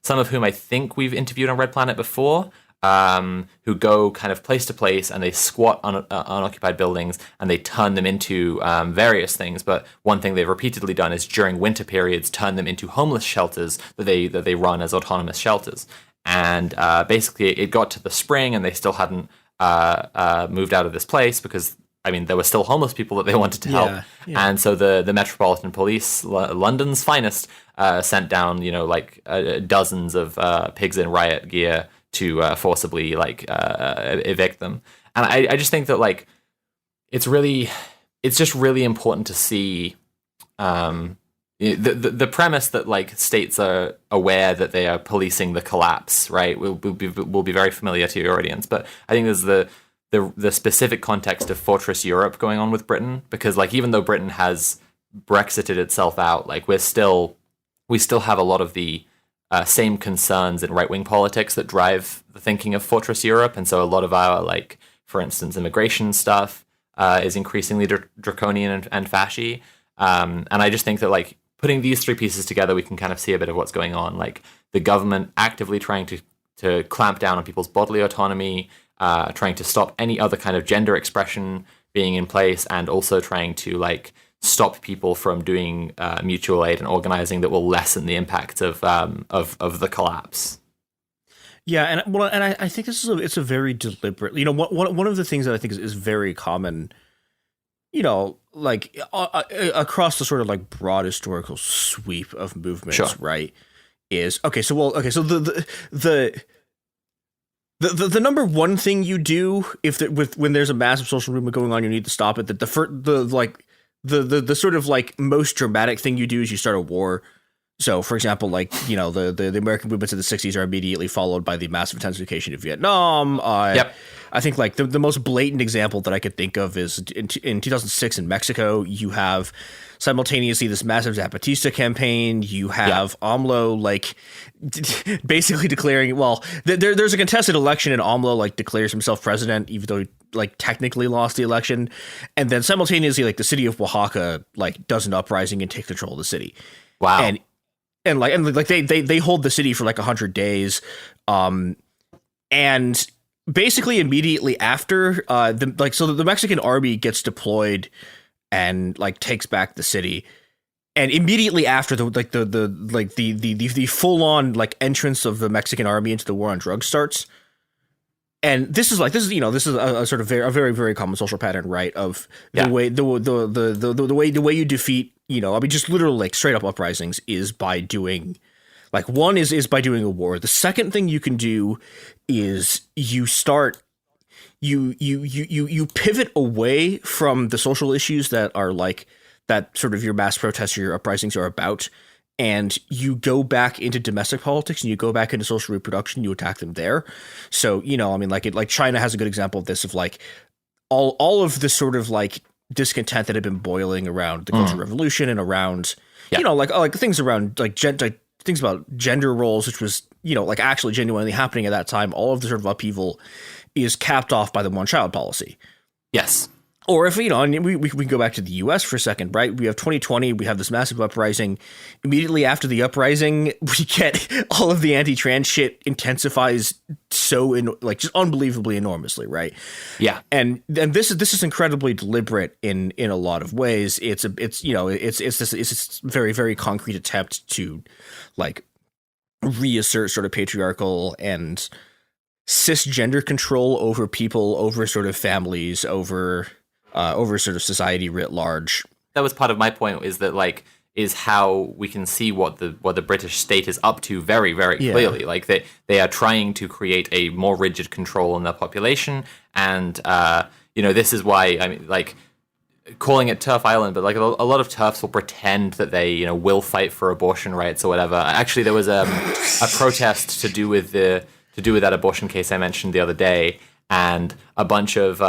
some of whom I think we've interviewed on Red Planet before, who go kind of place to place and they squat on unoccupied buildings and they turn them into various things. But one thing they've repeatedly done is during winter periods turn them into homeless shelters that they run as autonomous shelters. And basically it got to the spring and they still hadn't moved out of this place because, I mean, there were still homeless people that they wanted to help. Yeah. And so the Metropolitan Police, London's finest, sent down, dozens of pigs in riot gear to forcibly evict them. And I just think that it's just really important to see the premise that states are aware that they are policing the collapse, right? Will be very familiar to your audience, but I think there's the specific context of Fortress Europe going on with Britain, because even though Britain has Brexited itself out, we still have a lot of the same concerns in right-wing politics that drive the thinking of Fortress Europe, and so a lot of our for instance, immigration stuff is increasingly draconian and fashy. And I just think that putting these three pieces together, we can kind of see a bit of what's going on. The government actively trying to clamp down on people's bodily autonomy, trying to stop any other kind of gender expression being in place, and also trying to stop people from doing mutual aid and organizing that will lessen the impact of the collapse. Yeah, and I think it's a very deliberate. One of the things that I think is very common, across the sort of broad historical sweep of movements, sure, right? Is so the number one thing you do when there's a massive social movement going on, you need to stop it. That the sort of most dramatic thing you do is you start a war. So, for example, the American movements of the 60s are immediately followed by the massive intensification of Vietnam. Yep. I think the most blatant example that I could think of is in 2006 in Mexico, you have simultaneously this massive Zapatista campaign. You have AMLO basically declaring, there's a contested election and AMLO declares himself president, even though he technically lost the election. And then simultaneously, the city of Oaxaca does an uprising and takes control of the city. Wow. And they hold the city for 100 days. And basically immediately after the Mexican army gets deployed and takes back the city, and immediately after the full on entrance of the Mexican army into the war on drugs starts. And this is a sort of a very, very common social pattern, right? Of the way you defeat, just literally straight up uprisings is by doing one is by doing a war. The second thing you can do is you pivot away from the social issues that are that sort of your mass protests or your uprisings are about, and you go back into domestic politics and you go back into social reproduction, you attack them there. So, China has a good example of this, of all of this sort of discontent that had been boiling around the Cultural Revolution and around, things around things about gender roles, which was, actually genuinely happening at that time. All of the sort of upheaval is capped off by the one-child policy. Yes. Or if, we can go back to the U.S. for a second, right? We have 2020, we have this massive uprising. Immediately after the uprising, we get all of the anti-trans shit intensifies just unbelievably enormously, right? Yeah. And this is incredibly deliberate in a lot of ways. It's this very, very concrete attempt to reassert sort of patriarchal and cisgender control over people, over sort of families, over sort of society writ large. That was part of my point, is that is how we can see what the British state is up to very, very clearly. They are trying to create a more rigid control on their population, and this is why calling it TERF Island, but like a lot of TERFs will pretend that they will fight for abortion rights or whatever. Actually, there was a protest to do with that abortion case I mentioned the other day, and a bunch of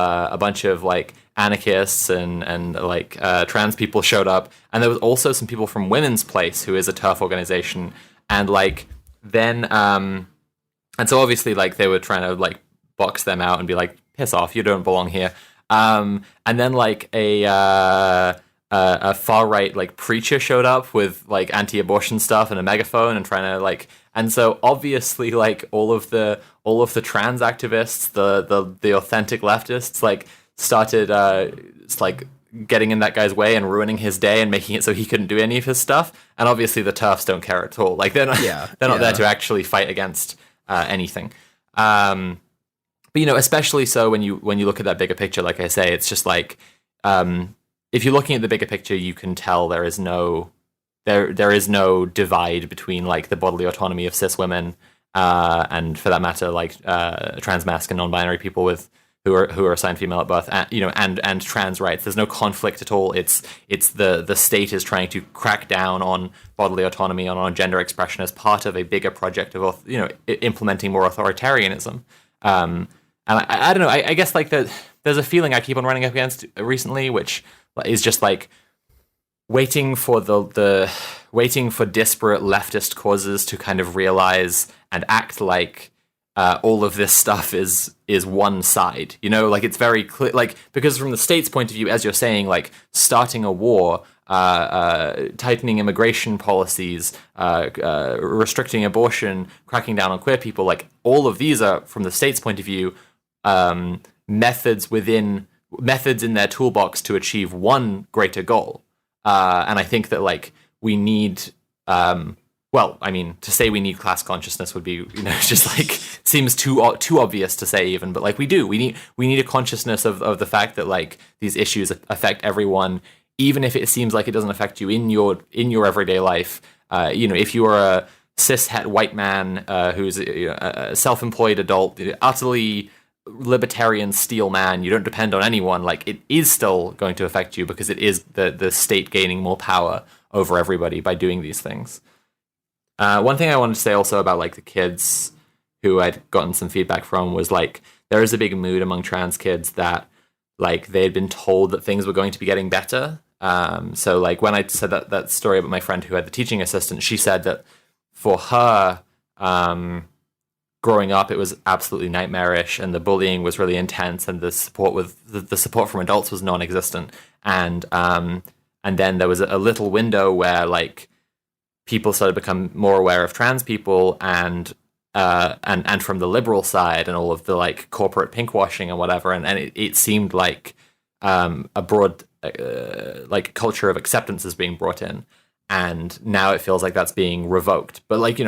like anarchists and like trans people showed up, and there was also some people from Women's Place, who is a TERF organization, and like then and so obviously like they were trying to like box them out and be like, piss off, you don't belong here. And then like a far right like preacher showed up with like anti-abortion stuff and a megaphone and trying to like, and so obviously like all of the trans activists, the authentic leftists like started like getting in that guy's way and ruining his day and making it so he couldn't do any of his stuff. And obviously the TERFs don't care at all. Like they're not there to actually fight against anything. But especially so when you look at that bigger picture, like I say, it's just like if you're looking at the bigger picture, you can tell there is no divide between like the bodily autonomy of cis women and, for that matter, like trans masc and non-binary people who are assigned female at birth, and trans rights. There's no conflict at all. It's the state is trying to crack down on bodily autonomy and on gender expression as part of a bigger project of implementing more authoritarianism. And I don't know. I guess like there's a feeling I keep on running up against recently, which is just like waiting for waiting for disparate leftist causes to kind of realize and act like all of this stuff is one side. Like it's very clear. Like because from the state's point of view, as you're saying, like starting a war, tightening immigration policies, restricting abortion, cracking down on queer people, like all of these are, from the state's point of view, methods in their toolbox to achieve one greater goal. And I think that like we need, to say we need class consciousness would be, just like seems too obvious to say even, but like we do. We need a consciousness of the fact that like these issues affect everyone, even if it seems like it doesn't affect you in your everyday life. If you are a cis-het white man who's a self-employed adult, utterly libertarian steel man, you don't depend on anyone, like it is still going to affect you because it is the state gaining more power over everybody by doing these things. One thing I wanted to say also about like the kids who I'd gotten some feedback from was like there is a big mood among trans kids that like they had been told that things were going to be getting better. So like when I said that story about my friend who had the teaching assistant, she said that for her, growing up, it was absolutely nightmarish, and the bullying was really intense, and the support from adults was non-existent. And then there was a little window where like people started to become more aware of trans people, and from the liberal side, and all of the like corporate pinkwashing and whatever, and it seemed like a broad like culture of acceptance is being brought in. And now it feels like that's being revoked. But like,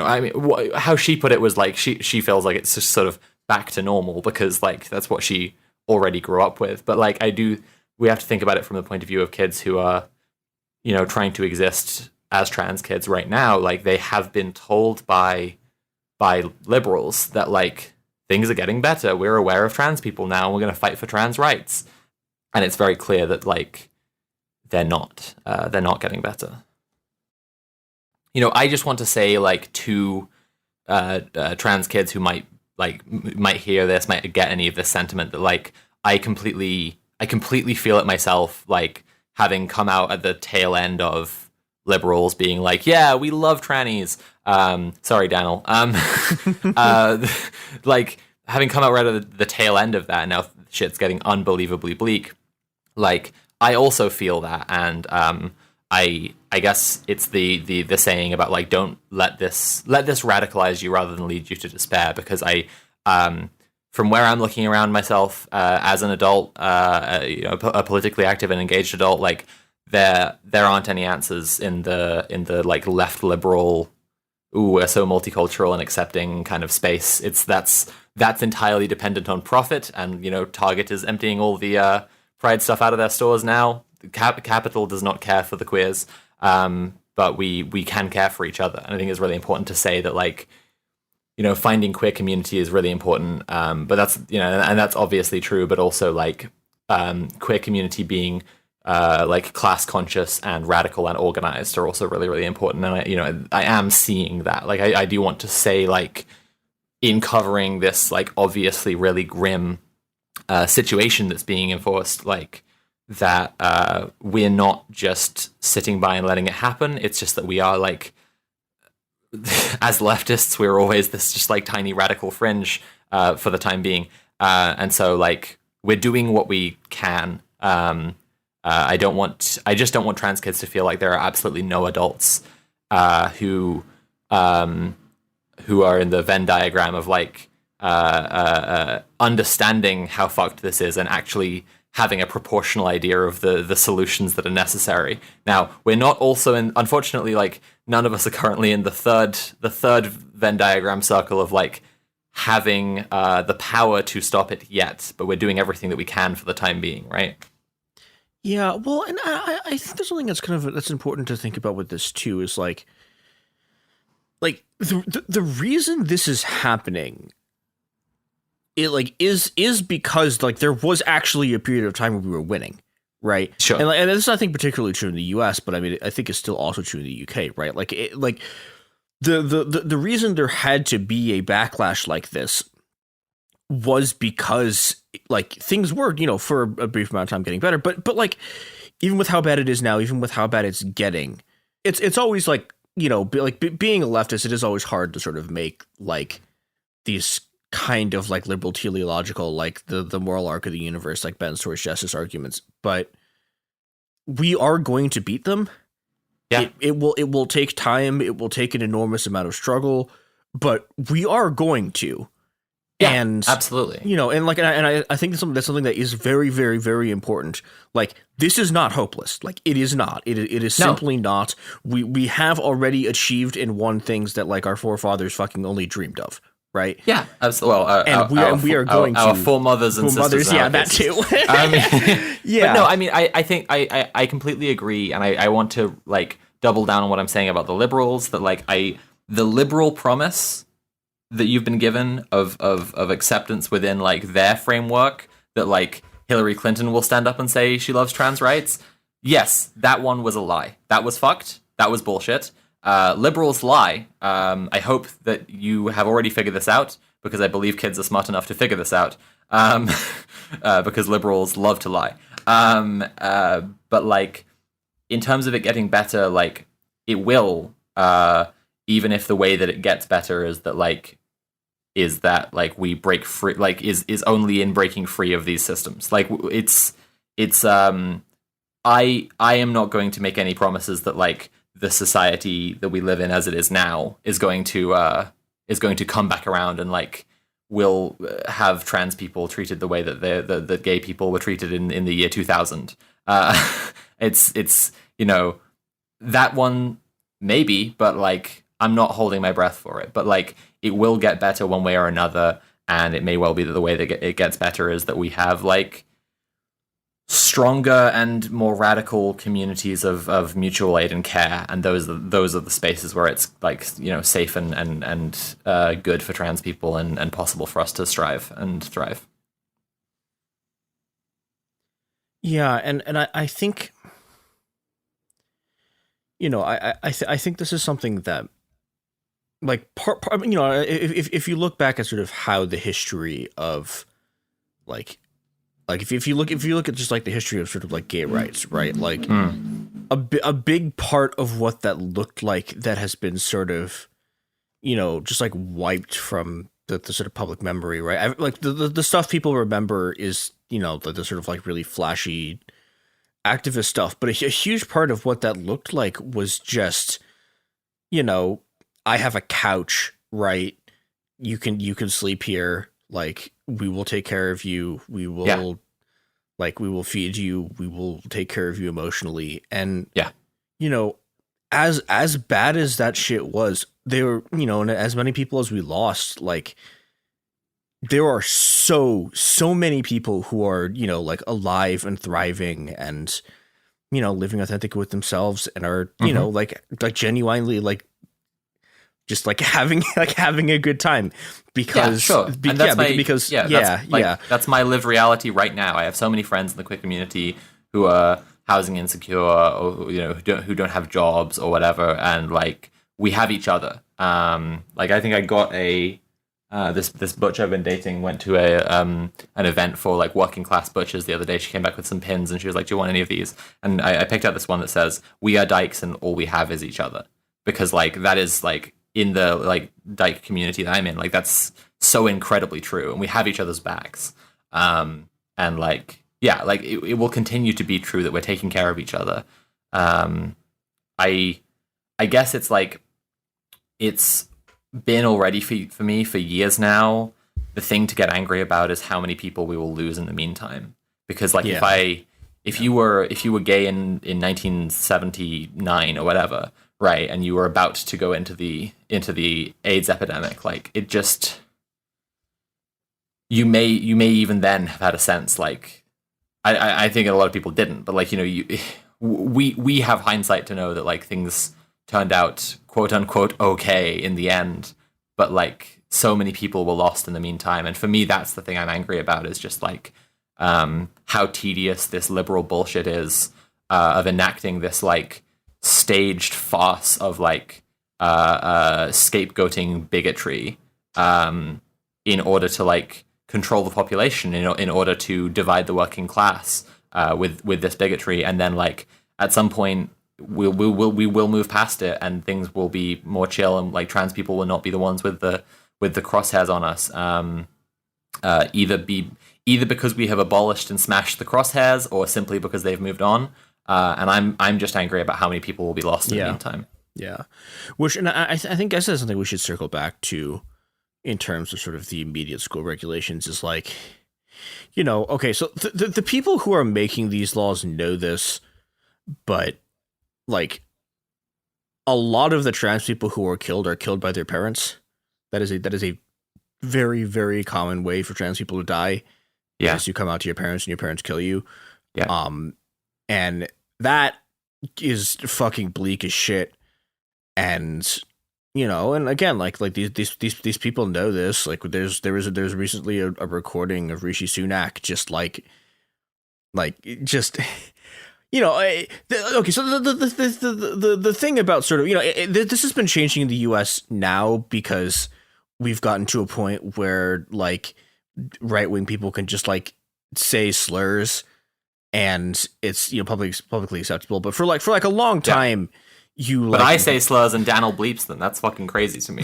how she put it was like she feels like it's just sort of back to normal because like that's what she already grew up with. But like we have to think about it from the point of view of kids who are, trying to exist as trans kids right now. Like they have been told by liberals that like things are getting better. We're aware of trans people now, and we're going to fight for trans rights. And it's very clear that like they're not getting better. I just want to say, like, to trans kids who might hear this, might get any of this sentiment, that like I completely feel it myself, like having come out at the tail end of liberals being like, yeah, we love trannies. Sorry, Daniel. Like having come out right at the tail end of that, and now shit's getting unbelievably bleak. Like I also feel that, and I guess it's the saying about like don't let this radicalize you rather than lead you to despair, because from where I'm looking around myself as an adult, a politically active and engaged adult, like there aren't any answers in the like left liberal, we're so multicultural and accepting kind of space. That's entirely dependent on profit, and Target is emptying all the Pride stuff out of their stores now. Capital does not care for the queers, but we can care for each other. And I think it's really important to say that, like, finding queer community is really important. But that's, and that's obviously true, but also like queer community being like class conscious and radical and organized are also really, really important. And I am seeing that. Like I do want to say, like, in covering this like obviously really grim situation that's being enforced, like that we're not just sitting by and letting it happen. It's just that we are, like, as leftists, we're always this just like tiny radical fringe for the time being. And so, like, we're doing what we can. I just don't want trans kids to feel like there are absolutely no adults who are in the Venn diagram of like understanding how fucked this is and actually having a proportional idea of the solutions that are necessary. Now, we're not also in, unfortunately, like, none of us are currently in the third Venn diagram circle of like having the power to stop it yet, but we're doing everything that we can for the time being, right? Yeah, well, and I think there's something that's important to think about with this too, is like the reason this is happening, it like is because like there was actually a period of time where we were winning, right? Sure. And this is, I think, particularly true in the U.S., but I mean, I think it's still also true in the U.K., right? Like the reason there had to be a backlash like this was because, like, things were, for a brief amount of time getting better, but like, even with how bad it is now, even with how bad it's getting, it's always like, being a leftist, it is always hard to sort of make like these kind of like liberal teleological, like the moral arc of the universe, like bends towards justice arguments, but we are going to beat them. Yeah. It will take time. It will take an enormous amount of struggle, but we are going to. Yeah, and absolutely. I think that's something that is very, very, very important. Like, this is not hopeless. Like, it is not. It is simply not. We have already achieved and won things that, like, our forefathers fucking only dreamed of. Right? Yeah, absolutely. Well, we are going to our foremothers and sisters. Yeah, that too. Yeah. But no, I mean, I think I completely agree, and I want to like double down on what I'm saying about the liberals. That like the liberal promise that you've been given of acceptance within like their framework, that like Hillary Clinton will stand up and say she loves trans rights. Yes, that one was a lie. That was fucked. That was bullshit. Liberals lie. I hope that you have already figured this out, because I believe kids are smart enough to figure this out. Because liberals love to lie. But like, in terms of it getting better, like, it will, even if the way that it gets better is that we break free, like is only in breaking free of these systems. Like, it's I am not going to make any promises that like the society that we live in as it is now is going to come back around and like will have trans people treated the way that the gay people were treated in the year 2000. It's that one maybe, but like, I'm not holding my breath for it. But like, it will get better one way or another, and it may well be that the way that it gets better is that we have like stronger and more radical communities of mutual aid and care, and those are the spaces where it's like safe and good for trans people and possible for us to strive and thrive. Yeah, and I think I think this is something that, like, if you look back at sort of how the history of like if you look at just like the history of sort of like gay rights, right? Like a big part of what that looked like that has been sort of, just like wiped from the sort of public memory, right? Like the stuff people remember is, the sort of like really flashy activist stuff, but a huge part of what that looked like was just, I have a couch, right? You can sleep here. Like, we will take care of you. We will, we will feed you. We will take care of you emotionally. And as bad as that shit was, there, and as many people as we lost, like, there are so many people who are, like, alive and thriving and, living authentically with themselves and are, like genuinely, like, just like having a good time because that's my lived reality right now. I have so many friends in the queer community who have housing insecure, or who don't have jobs or whatever, and like we have each other. Like I think I got this butcher I've been dating went to an event for like working class butchers the other day. She came back with some pins and she was like, "Do you want any of these?" And I picked out this one that says, "We are dykes and all we have is each other," because like that is like in the like dyke community that I'm in, like that's so incredibly true, and we have each other's backs. And like yeah, like it will continue to be true that we're taking care of each other. I guess it's like it's been already for me for years now. The thing to get angry about is how many people we will lose in the meantime. Because like if you were gay in 1979 or whatever, right, and you were about to go into the AIDS epidemic, like it just you may even then have had a sense like I think a lot of people didn't, but like we have hindsight to know that like things turned out quote unquote okay in the end, but like so many people were lost in the meantime. And for me, that's the thing I'm angry about, is just like how tedious this liberal bullshit is of enacting this like staged farce of like scapegoating bigotry in order to like control the population, in order to divide the working class with this bigotry, and then like at some point we will move past it and things will be more chill, and like trans people will not be the ones with the crosshairs on us, either because we have abolished and smashed the crosshairs, or simply because they've moved on. And I'm just angry about how many people will be lost in the meantime. Yeah, and I think I said something we should circle back to in terms of sort of the immediate school regulations is like, okay, so the people who are making these laws know this, but like a lot of the trans people who are killed by their parents. That is a very, very common way for trans people to die. Yeah. Yes, you come out to your parents and your parents kill you. Yeah. And that is fucking bleak as shit. And and again, like these people know this. Like there's recently a recording of Rishi Sunak just okay, so the thing about sort of this has been changing in the U.S. now because we've gotten to a point where like right-wing people can just like say slurs and it's publicly acceptable. But for like a long time, But I say slurs and Daniel bleeps them. That's fucking crazy to me.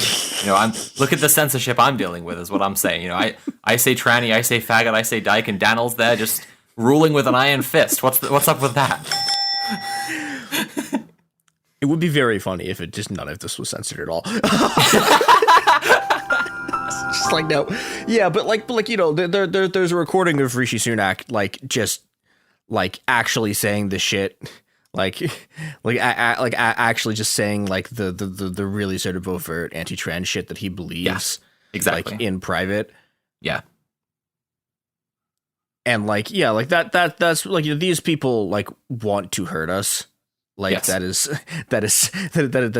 Look at the censorship I'm dealing with, is what I'm saying. I say tranny, I say faggot, I say dyke, and Daniel's there just ruling with an iron fist. What's up with that? It would be very funny if none of this was censored at all. Just like no, yeah, but there's a recording of Rishi Sunak just actually saying the shit, actually just saying like the really sort of overt anti-trans shit that he believes, exactly, in private, yeah. And that's these people want to hurt us. Yes. that is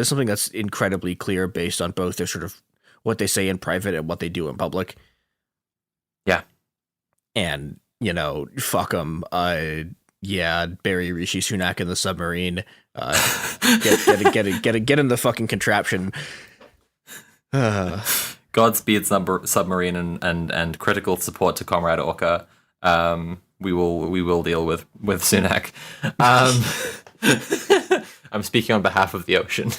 something that's incredibly clear based on both their sort of what they say in private and what they do in public. Yeah. And, fuck them. Bury Rishi Sunak in the submarine. Get in the fucking contraption. Godspeed submarine and critical support to Comrade Orca. We will deal with Sunak. I'm speaking on behalf of the ocean.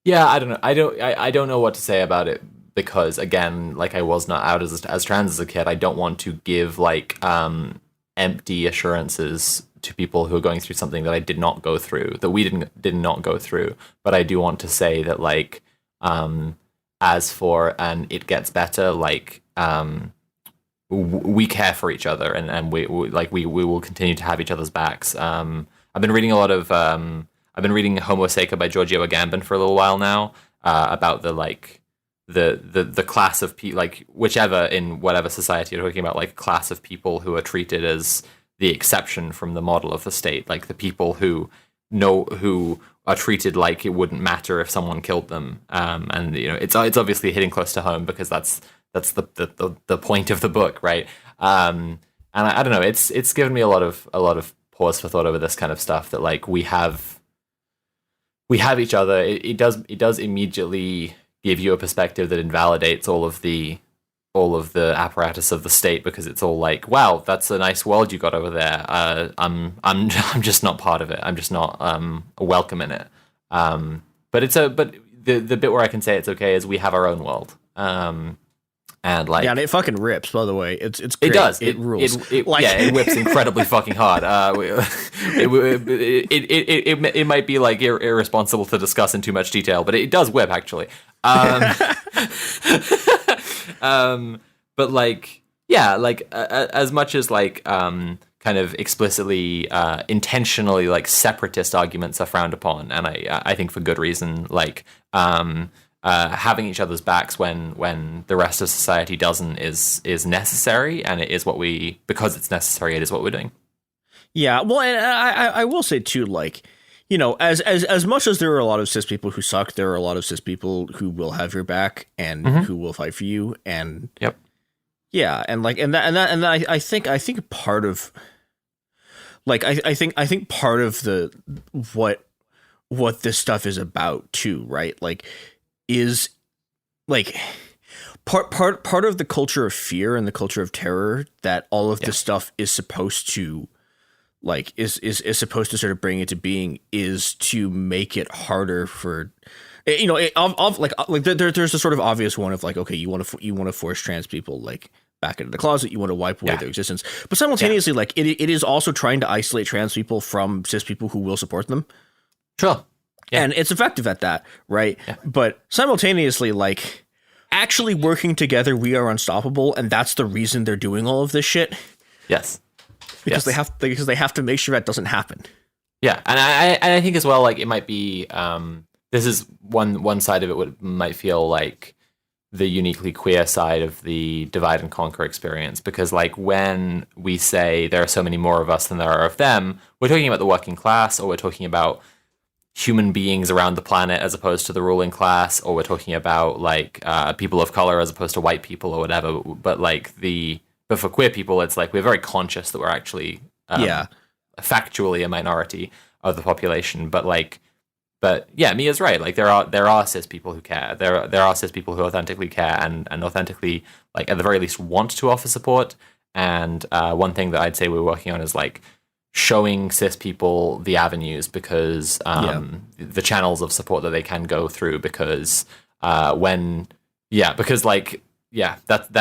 Yeah, I don't know. I don't know what to say about it, because again, I was not out as trans as a kid. I don't want to give empty assurances to people who are going through something that I did not go through, that we did not go through. But I do want to say that as for it gets better, we care for each other, and we will continue to have each other's backs. I've been reading a lot of I've been reading Homo Seca by Giorgio Agamben for a little while now, about the class of people, whichever in whatever society you're talking about, class of people who are treated as the exception from the model of the state, the people who are treated like it wouldn't matter if someone killed them, and it's obviously hitting close to home because that's the point of the book, right? And I don't know, it's given me a lot of pause for thought over this kind of stuff, that like we have each other. It does immediately give you a perspective that invalidates all of the apparatus of the state, because it's all like, wow, that's a nice world you got over there. I'm just not part of it. I'm just not welcome in it. But the bit where I can say it's okay is we have our own world. And like, yeah, and it fucking rips. By the way, it's great. It does. It rules. It whips incredibly fucking hard. It might be like irresponsible to discuss in too much detail, but it does whip actually. But like, yeah, like as much as like kind of explicitly, intentionally like separatist arguments are frowned upon, and I think for good reason. Like having each other's backs when the rest of society doesn't is necessary, and it is because it's necessary, it is what we're doing. Yeah, well, and I will say too, like, you know, as much as there are a lot of cis people who suck, there are a lot of cis people who will have your back and who will fight for you, and yep, yeah, and like, and I think part of, like, I think part of the what this stuff is about too, right? Like, is like part of the culture of fear and the culture of terror that all of this stuff is supposed to, like, is supposed to sort of bring into being, is to make it harder for, you know, there's a sort of obvious one of like, okay, you want to force trans people like back into the closet, you want to wipe away their existence, but simultaneously, like it is also trying to isolate trans people from cis people who will support them. Sure. Yeah. And it's effective at that, right? Yeah. But simultaneously, like, actually working together, we are unstoppable, and that's the reason they're doing all of this shit. Yes. Because they have to make sure that doesn't happen. Yeah, and I think as well, like, it might be this is one side of it might feel like the uniquely queer side of the divide and conquer experience, because like when we say there are so many more of us than there are of them, we're talking about the working class, or we're talking about human beings around the planet as opposed to the ruling class, or we're talking about like people of color as opposed to white people or whatever. But for queer people, it's like we're very conscious that we're actually factually a minority of the population. But yeah, Mia's right. Like there are cis people who care. There are cis people who authentically care and authentically, like, at the very least want to offer support. And one thing that I'd say we're working on is like showing cis people the avenues, because the channels of support that they can go through, because that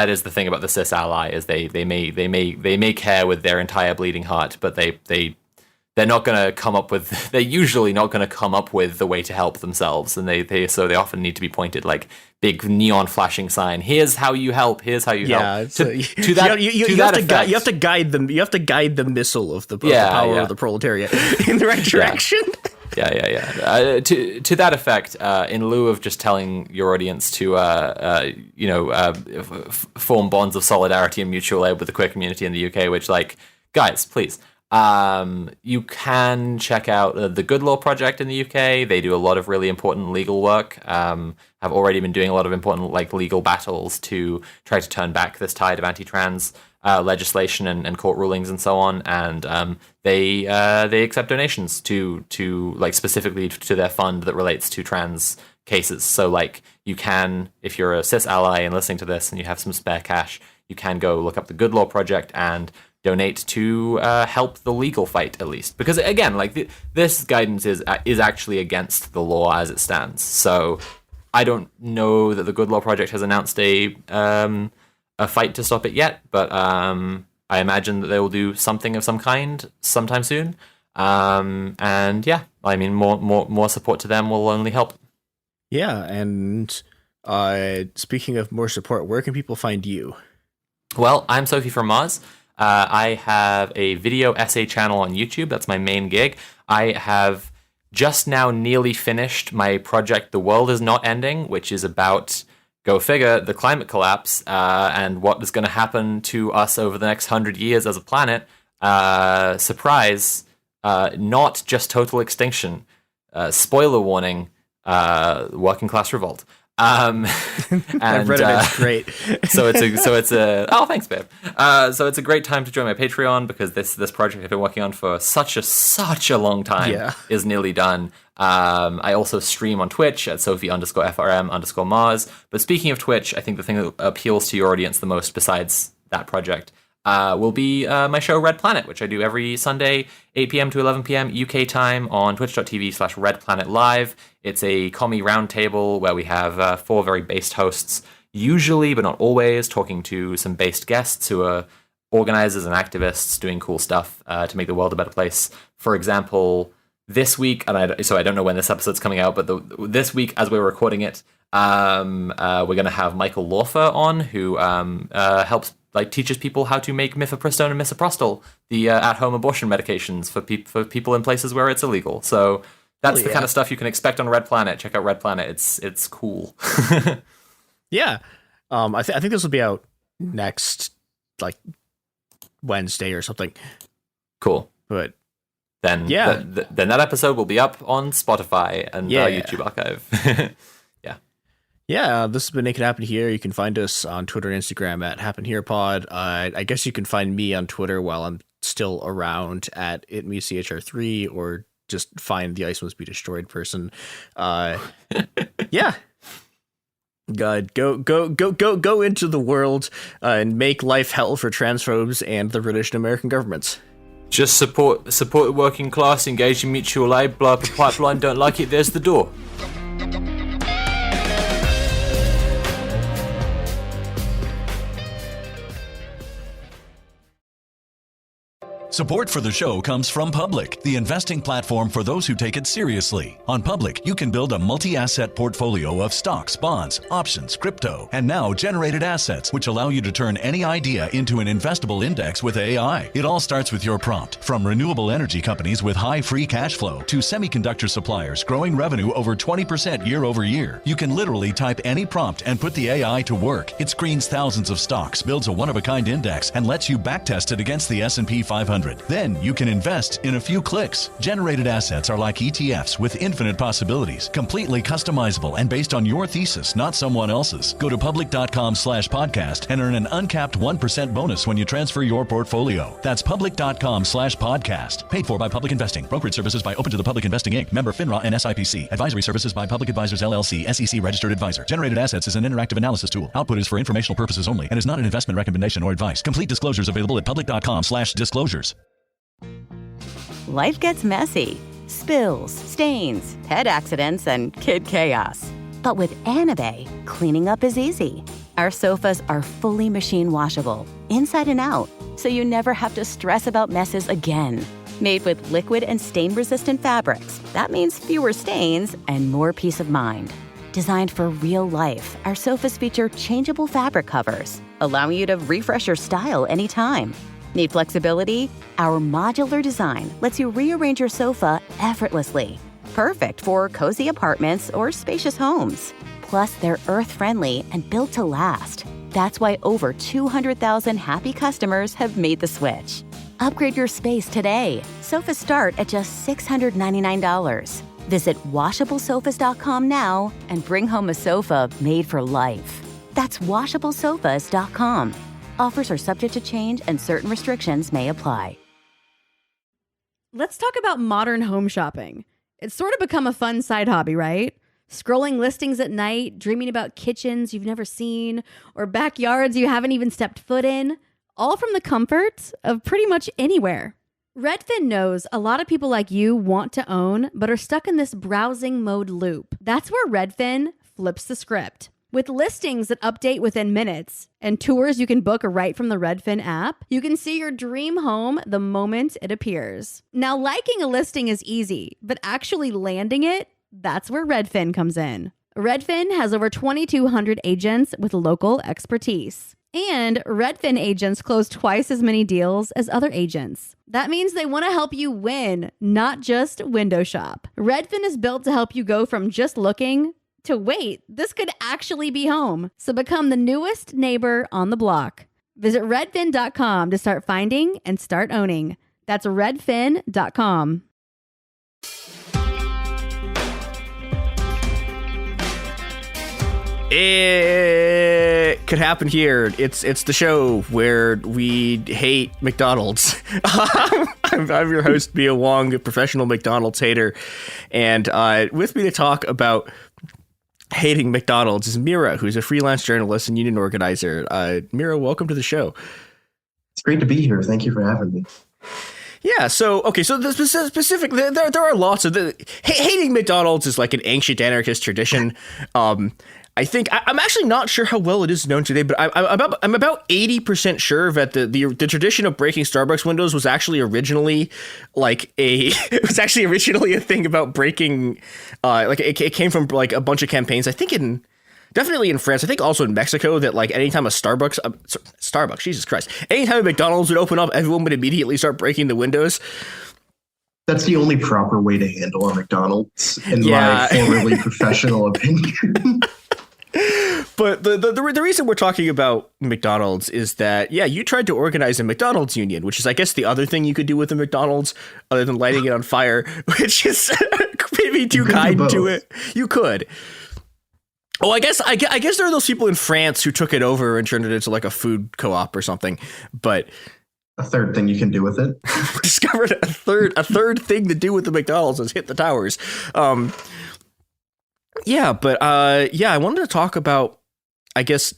is the thing about the cis ally, is they may care with their entire bleeding heart, but they're not going to come up with, they're usually not going to come up with the way to help themselves, and they often need to be pointed, like, big neon flashing sign, here's how you help, here's how you help. You have to guide them. You have to guide the missile of the power of the proletariat in the right direction. Yeah. To that effect, in lieu of just telling your audience to form bonds of solidarity and mutual aid with the queer community in the UK, which, like, guys, please. You can check out the Good Law Project in the UK. They do a lot of really important legal work. Have already been doing a lot of important, like, legal battles to try to turn back this tide of anti-trans legislation and court rulings and so on. And they accept donations to like specifically to their fund that relates to trans cases. So like you can, if you're a cis ally and listening to this and you have some spare cash, you can go look up the Good Law Project and donate to help the legal fight, at least, because again, like this guidance is actually against the law as it stands. So I don't know that the Good Law Project has announced a fight to stop it yet, but I imagine that they will do something of some kind sometime soon. And yeah, I mean, more support to them will only help. Yeah, and speaking of more support, where can people find you? Well, I'm Sophie from Mars. I have a video essay channel on YouTube. That's my main gig. I have just now nearly finished my project, The World Is Not Ending, which is about, go figure, the climate collapse and what is going to happen to us over the next 100 years as a planet. Surprise, not just total extinction. Spoiler warning, working class revolt. And I've read it. It's great. so it's a oh, thanks, babe. So it's a great time to join my Patreon because this project I've been working on for such a long time is nearly done. I also stream on Twitch at Sophie_FRM_Mars. But speaking of Twitch, I think the thing that appeals to your audience the most, besides that project, will be my show Red Planet, which I do every Sunday, 8 p.m. to 11 p.m. UK time on twitch.tv/Red Planet Live. It's a commie roundtable where we have 4 very based hosts, usually, but not always, talking to some based guests who are organizers and activists doing cool stuff to make the world a better place. For example, this week, and I don't know when this episode's coming out, but this week, as we're recording it, we're going to have Michael Lawfer on, who helps teaches people how to make mifepristone and misoprostol, the at-home abortion medications for people in places where it's illegal. So that's the kind of stuff you can expect on Red Planet. Check out Red Planet; it's cool. Yeah, I think this will be out next Wednesday or something. Cool, but then then that episode will be up on Spotify and YouTube archive. Yeah, this has been Naked Happen Here. You can find us on Twitter and Instagram at HappenHerePod. I guess you can find me on Twitter while I'm still around at ItMeCHR3, or just find the Ice Must Be Destroyed person. Yeah. God, go into the world and make life hell for transphobes and the British and American governments. Just support the working class, engage in mutual aid, blow up a pipeline, don't like it, there's the door. Support for the show comes from Public, the investing platform for those who take it seriously. On Public, you can build a multi-asset portfolio of stocks, bonds, options, crypto, and now generated assets, which allow you to turn any idea into an investable index with AI. It all starts with your prompt. From renewable energy companies with high free cash flow to semiconductor suppliers growing revenue over 20% year over year, you can literally type any prompt and put the AI to work. It screens thousands of stocks, builds a one-of-a-kind index, and lets you backtest it against the S&P 500. Then you can invest in a few clicks. Generated assets are like ETFs with infinite possibilities, completely customizable and based on your thesis, not someone else's. Go to public.com/podcast and earn an uncapped 1% bonus when you transfer your portfolio. That's public.com/podcast. Paid for by Public Investing. Brokerage services by Open to the Public Investing Inc. Member FINRA and SIPC. Advisory services by Public Advisors LLC, SEC registered advisor. Generated assets is an interactive analysis tool. Output is for informational purposes only and is not an investment recommendation or advice. Complete disclosures available at public.com/disclosures. Life gets messy. Spills, stains, pet accidents, and kid chaos. But with Anabei, cleaning up is easy. Our sofas are fully machine washable, inside and out, so you never have to stress about messes again. Made with liquid and stain-resistant fabrics, that means fewer stains and more peace of mind. Designed for real life, our sofas feature changeable fabric covers, allowing you to refresh your style anytime. Need flexibility? Our modular design lets you rearrange your sofa effortlessly. Perfect for cozy apartments or spacious homes. Plus, they're earth-friendly and built to last. That's why over 200,000 happy customers have made the switch. Upgrade your space today. Sofas start at just $699. Visit washablesofas.com now and bring home a sofa made for life. That's washablesofas.com. Offers are subject to change and certain restrictions may apply. Let's talk about modern home shopping. It's sort of become a fun side hobby, right? Scrolling listings at night, dreaming about kitchens you've never seen, or backyards you haven't even stepped foot in, all from the comfort of pretty much anywhere. Redfin knows a lot of people like you want to own, but are stuck in this browsing mode loop. That's where Redfin flips the script. With listings that update within minutes and tours you can book right from the Redfin app, you can see your dream home the moment it appears. Now, liking a listing is easy, but actually landing it, that's where Redfin comes in. Redfin has over 2,200 agents with local expertise. And Redfin agents close twice as many deals as other agents. That means they want to help you win, not just window shop. Redfin is built to help you go from just looking to wait, this could actually be home. So become the newest neighbor on the block. Visit redfin.com to start finding and start owning. That's redfin.com. It could happen here. It's the show where we hate McDonald's. I'm your host, Mia Wong, a professional McDonald's hater. And with me to talk about hating McDonald's is Mira, who's a freelance journalist and union organizer. Mira, welcome to the show. It's great to be here. Thank you for having me. Yeah, so the specific, there are lots of hating McDonald's is like an ancient anarchist tradition. I think I'm actually not sure how well it is known today, but I'm about 80% sure that the tradition of breaking Starbucks windows was actually originally a thing about breaking, it came from like a bunch of campaigns. I think definitely in France. I think also in Mexico that like anytime a Starbucks, Jesus Christ, anytime a McDonald's would open up, everyone would immediately start breaking the windows. That's the only proper way to handle a McDonald's, in my formerly professional opinion. But the reason we're talking about McDonald's is that, you tried to organize a McDonald's union, which is, I guess, the other thing you could do with a McDonald's other than lighting it on fire, which is maybe too kind to it. You could. Oh, I guess there are those people in France who took it over and turned it into like a food co-op or something. But a third thing you can do with it. Discovered a third thing to do with the McDonald's is hit the towers. I wanted to talk about, I guess,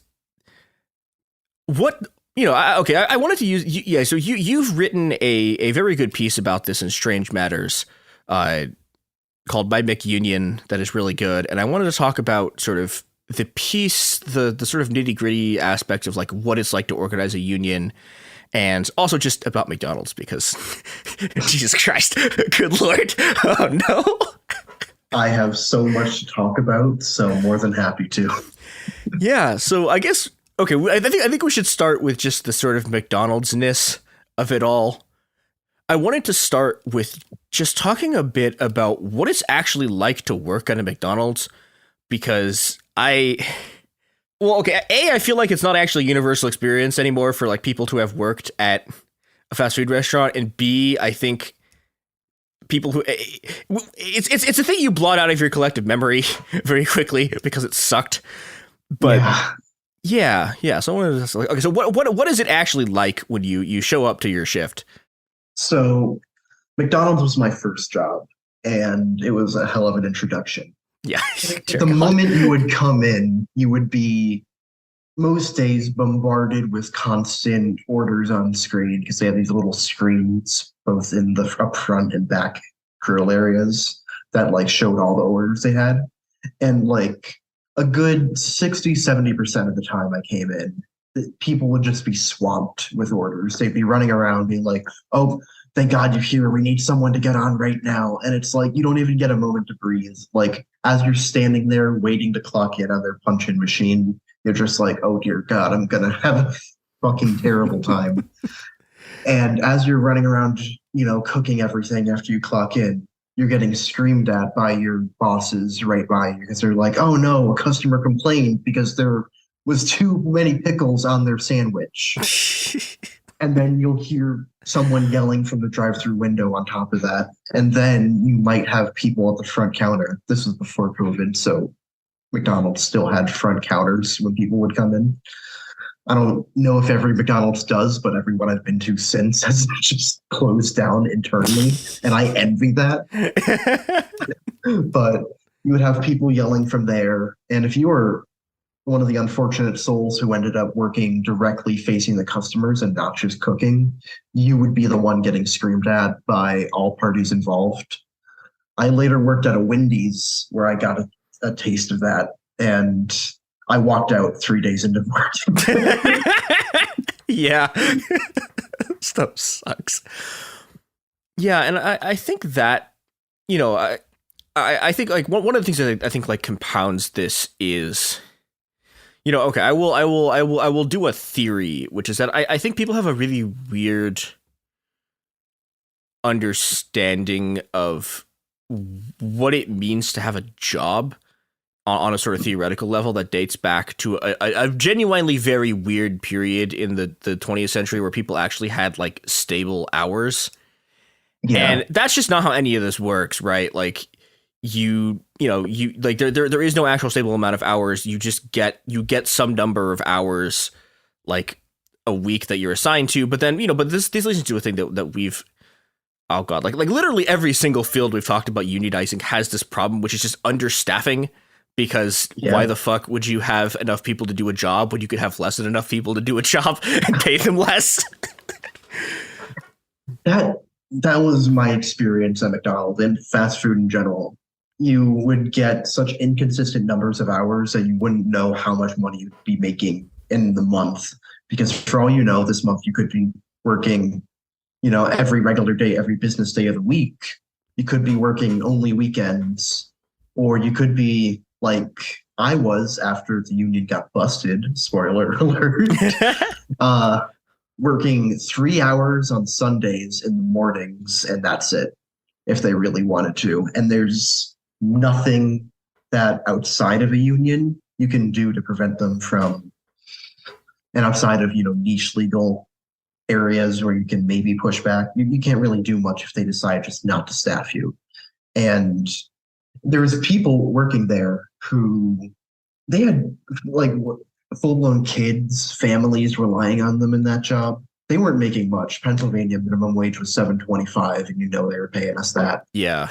what, I wanted to use, so you've written a very good piece about this in Strange Matters, called My McUnion, that is really good. And I wanted to talk about sort of the piece, the sort of nitty gritty aspects of like what it's like to organize a union, and also just about McDonald's because Jesus Christ, good Lord. Oh no. I have so much to talk about, so I'm more than happy to. Yeah. So I guess, okay. I think we should start with just the sort of McDonald's-ness of it all. I wanted to start with just talking a bit about what it's actually like to work at a McDonald's, because I feel like it's not actually a universal experience anymore for like people who have worked at a fast food restaurant, and B, I think people who it's a thing you blot out of your collective memory very quickly because it sucked. But yeah. So I wanted to, okay, so what is it actually like when you show up to your shift? So McDonald's was my first job, and it was a hell of an introduction. Yeah. The moment you would come in, you would be most days bombarded with constant orders on screen because they have these little screens both in the up front and back grill areas that like showed all the orders they had. And like a good 60-70% of the time I came in, people would just be swamped with orders. They'd be running around being like, oh, thank God you're here. We need someone to get on right now. And it's like, you don't even get a moment to breathe. Like as you're standing there waiting to clock in on their punch-in machine, you're just like, oh dear God, I'm going to have a fucking terrible time. And as you're running around, cooking everything after you clock in, you're getting screamed at by your bosses right by you because they're like, oh no, a customer complained because there was too many pickles on their sandwich. And then you'll hear someone yelling from the drive-through window on top of that. And then you might have people at the front counter. This was before COVID, so McDonald's still had front counters when people would come in. I don't know if every McDonald's does, but everyone I've been to since has just closed down internally, and I envy that. But you would have people yelling from there, and if you were one of the unfortunate souls who ended up working directly facing the customers and not just cooking, you would be the one getting screamed at by all parties involved. I later worked at a Wendy's where I got a taste of that, and I walked out 3 days into work. Yeah. Stuff sucks. Yeah, and I think that, I think like one of the things that I think like compounds this is, okay, I will do a theory, which is that I think people have a really weird understanding of what it means to have a job on a sort of theoretical level that dates back to a genuinely very weird period in the 20th century where people actually had like stable hours. Yeah. And that's just not how any of this works, right? Like you like there is no actual stable amount of hours. You just get some number of hours like a week that you're assigned to. But then, but this leads into a thing that we've, oh God, like literally every single field we've talked about unionizing has this problem, which is just understaffing. Because why the fuck would you have enough people to do a job when you could have less than enough people to do a job and pay them less? That was my experience at McDonald's and fast food in general. You would get such inconsistent numbers of hours that you wouldn't know how much money you'd be making in the month. Because for all you know, this month you could be working, every regular day, every business day of the week. You could be working only weekends, or you could be like I was after the union got busted, spoiler alert, working 3 hours on Sundays in the mornings, and that's it, if they really wanted to. And there's nothing that outside of a union you can do to prevent them from, and outside of, niche legal areas where you can maybe push back, you can't really do much if they decide just not to staff you. And there's people working there who they had like full-blown kids, families relying on them in that job. They weren't making much. Pennsylvania minimum wage was $7.25, and they were paying us that. Yeah.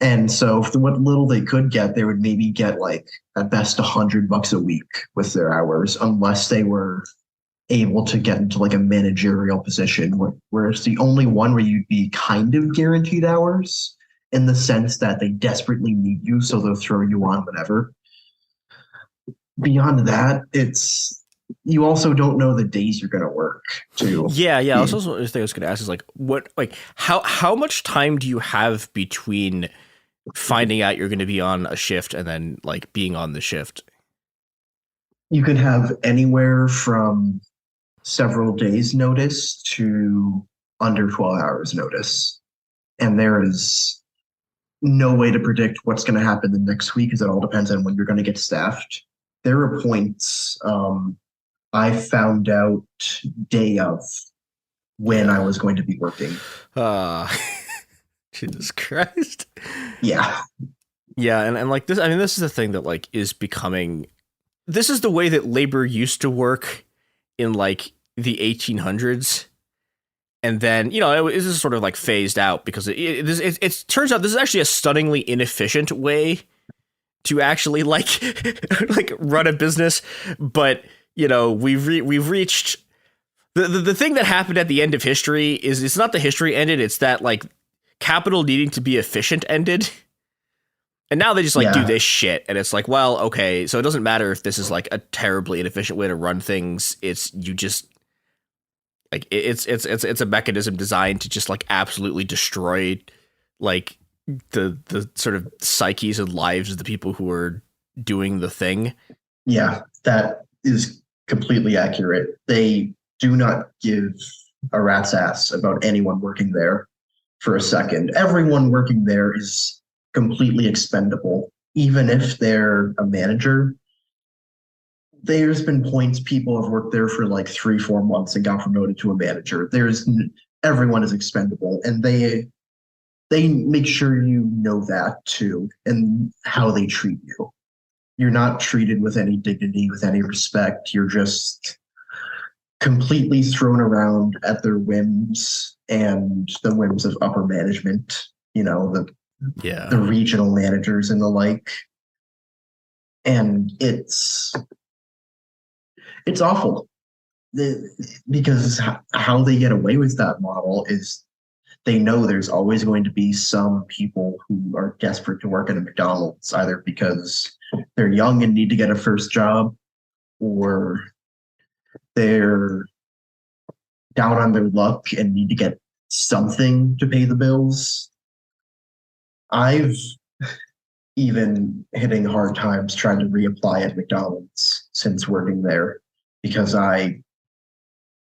And so for what little they could get, they would maybe get like at best $100 a week with their hours, unless they were able to get into like a managerial position, where it's the only one where you'd be kind of guaranteed hours, in the sense that they desperately need you, so they'll throw you on whatever. Beyond that, you also don't know the days you're going to work too. Yeah. Also, the thing I was going to ask is how much time do you have between finding out you're going to be on a shift and then like being on the shift? You could have anywhere from several days notice to under 12 hours notice. And there is no way to predict what's going to happen the next week, because it all depends on when you're going to get staffed. There are points I found out day of when I was going to be working. Jesus Christ. Yeah. Yeah, and like this, I mean, this is the thing that like is becoming, this is the way that labor used to work in like the 1800s. And then, this is sort of like phased out because it turns out this is actually a stunningly inefficient way to actually like run a business. But, we've reached the thing that happened at the end of history is it's not the history ended. It's that like capital needing to be efficient ended. And now they just do this shit. And it's like, well, okay, so it doesn't matter if this is like a terribly inefficient way to run things. It's a mechanism designed to just like absolutely destroy like the sort of psyches and lives of the people who are doing the thing. Yeah, that is completely accurate. They do not give a rat's ass about anyone working there for a second. Everyone working there is completely expendable, even if they're a manager. There's been points people have worked there for like 3-4 months and got promoted to a manager. Everyone is expendable, and they make sure you know that too, and how they treat you. You're not treated with any dignity, with any respect. You're just completely thrown around at their whims and the whims of upper management, the regional managers and the like. And it's awful, because how they get away with that model is they know there's always going to be some people who are desperate to work at a McDonald's, either because they're young and need to get a first job, or they're down on their luck and need to get something to pay the bills. I've even hitting hard times trying to reapply at McDonald's since working there, because I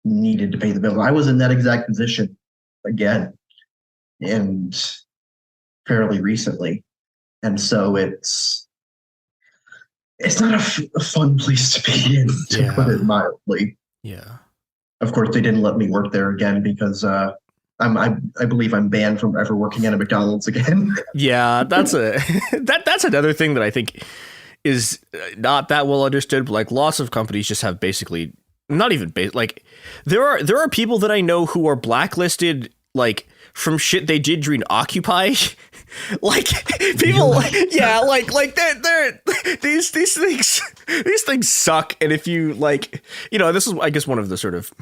needed to pay the bill. I was in that exact position again, and fairly recently. And so it's not a fun place to be in, to put it mildly. Yeah. Of course, they didn't let me work there again because I believe I'm banned from ever working at a McDonald's again. Yeah, that's that's another thing that I think is not that well understood. But like lots of companies just have basically not even like there are people that I know who are blacklisted like from shit they did during Occupy. Like people, yeah, like they're these things suck. And if you like, you know, this is I guess one of the sort of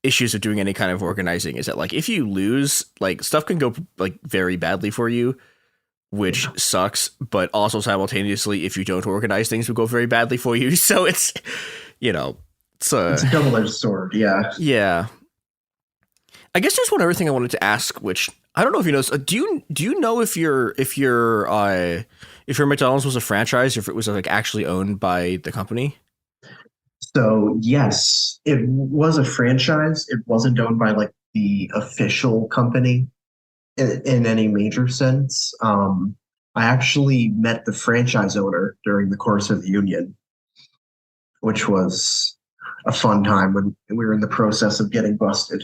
issues of doing any kind of organizing is that like if you lose, like stuff can go like very badly for you, which sucks, but also simultaneously if you don't organize, things will go very badly for you. So it's, you know, it's a double-edged sword. Yeah. I guess there's one other thing I wanted to ask, which I don't know if you know. Do you know if your McDonald's was a franchise or if it was like actually owned by the company? So yes, it was a franchise. It wasn't owned by like the official company in any major sense. I actually met the franchise owner during the course of the union, which was a fun time when we were in the process of getting busted.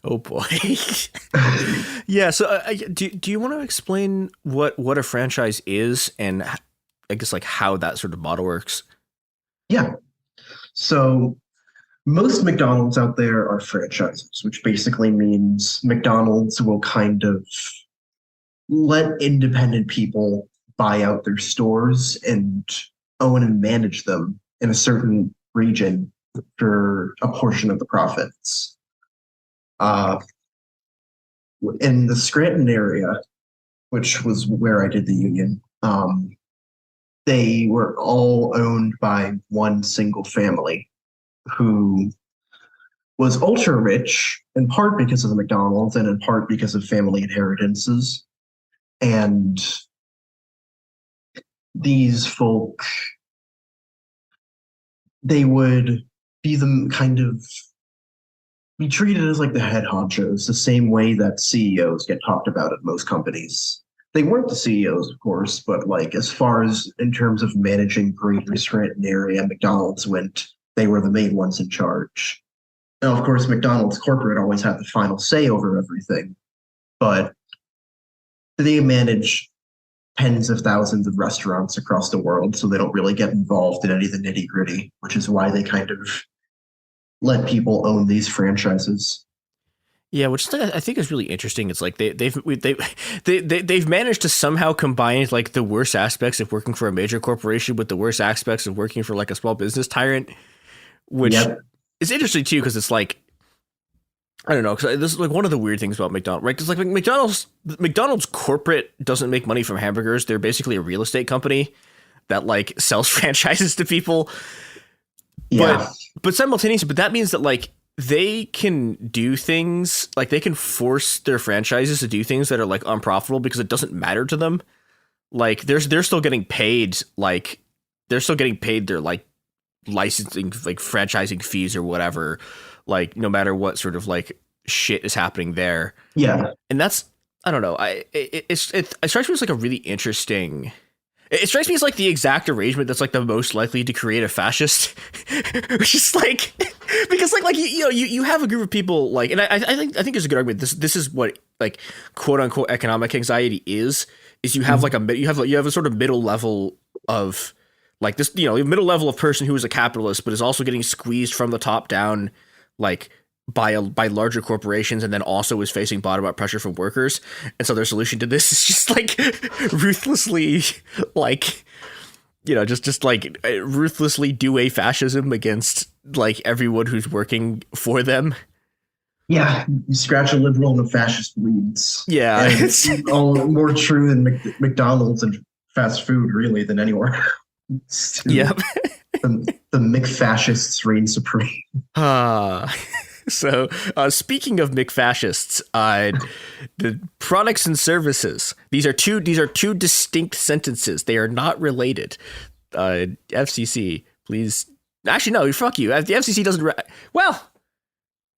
Oh boy. Yeah. So do you want to explain what a franchise is and I guess like how that sort of model works? Yeah. So most McDonald's out there are franchises, which basically means McDonald's will kind of let independent people buy out their stores and own and manage them in a certain region for a portion of the profits. In the Scranton area, which was where I did the union, they were all owned by one single family who was ultra rich, in part because of the McDonald's and in part because of family inheritances. And these folk, they would be be treated as like the head honchos, the same way that CEOs get talked about at most companies. They weren't the CEOs, of course, but like as far as in terms of managing Greater Scranton area, McDonald's went, they were the main ones in charge. Now, of course, McDonald's corporate always had the final say over everything, but they manage tens of thousands of restaurants across the world, so they don't really get involved in any of the nitty gritty, which is why they kind of let people own these franchises. Yeah, which I think is really interesting. It's like they've managed to somehow combine like the worst aspects of working for a major corporation with the worst aspects of working for like a small business tyrant, which is interesting too because it's like I don't know. Because this is like one of the weird things about McDonald's, right? Because like McDonald's corporate doesn't make money from hamburgers. They're basically a real estate company that like sells franchises to people. Yeah, but simultaneously, but that means that like. They can do things like they can force their franchises to do things that are like unprofitable because it doesn't matter to them. Like they're still getting paid, like they're still getting paid their like licensing, like franchising fees or whatever, like no matter what sort of like shit is happening there. Yeah. And that's, I don't know. It strikes me as like a really interesting, it strikes me as like the exact arrangement that's like the most likely to create a fascist, which is like, because like you have a group of people like, and I think there's a good argument. This is what like quote unquote economic anxiety is you have like you have a sort of middle level of like this, you know, middle level of person who is a capitalist, but is also getting squeezed from the top down, like by larger corporations, and then also is facing bottom up pressure from workers. And so their solution to this is just like ruthlessly, like, you know, just like ruthlessly do a fascism against like everyone who's working for them. Yeah, you scratch a liberal and a fascist bleeds. Yeah, and it's all more true than McDonald's and fast food, really, than anywhere. Yep. the McFascists reign supreme. So, speaking of McFascists, the products and services. These are two distinct sentences. They are not related. FCC, please. Actually, no. Fuck you. The FCC doesn't.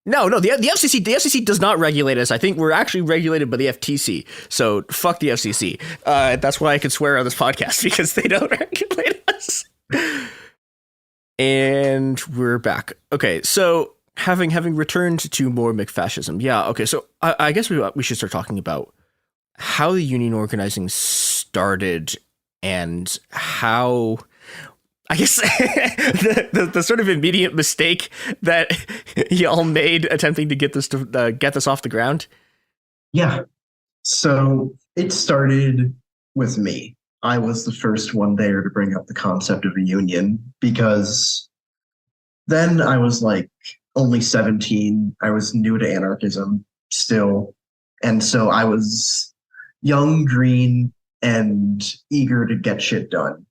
No. The FCC does not regulate us. I think we're actually regulated by the FTC. So fuck the FCC. That's why I can swear on this podcast because they don't regulate us. And we're back. Okay, so having returned to more McFascism, yeah, okay, so I guess we should start talking about how the union organizing started and how, I guess, the sort of immediate mistake that y'all made attempting to get this off the ground. Yeah. So it started with me. I was the first one there to bring up the concept of a union because then I was like only 17. I was new to anarchism still. And so I was young, green, and eager to get shit done.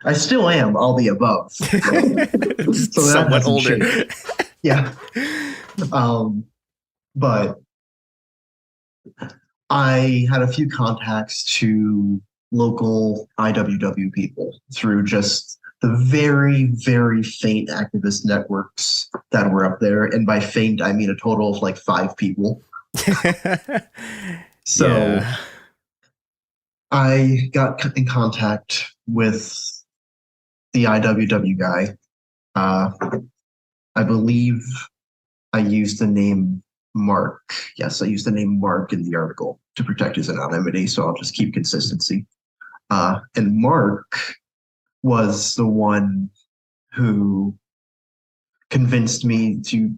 I still am all the above. So somewhat older. Yeah. But I had a few contacts to local IWW people through just the very, very faint activist networks that were up there. And by faint, I mean a total of like 5 people. So yeah. I got in contact with the IWW guy. I believe I used the name Mark. Yes, I used the name Mark in the article to protect his anonymity, so I'll just keep consistency. And Mark was the one who convinced me to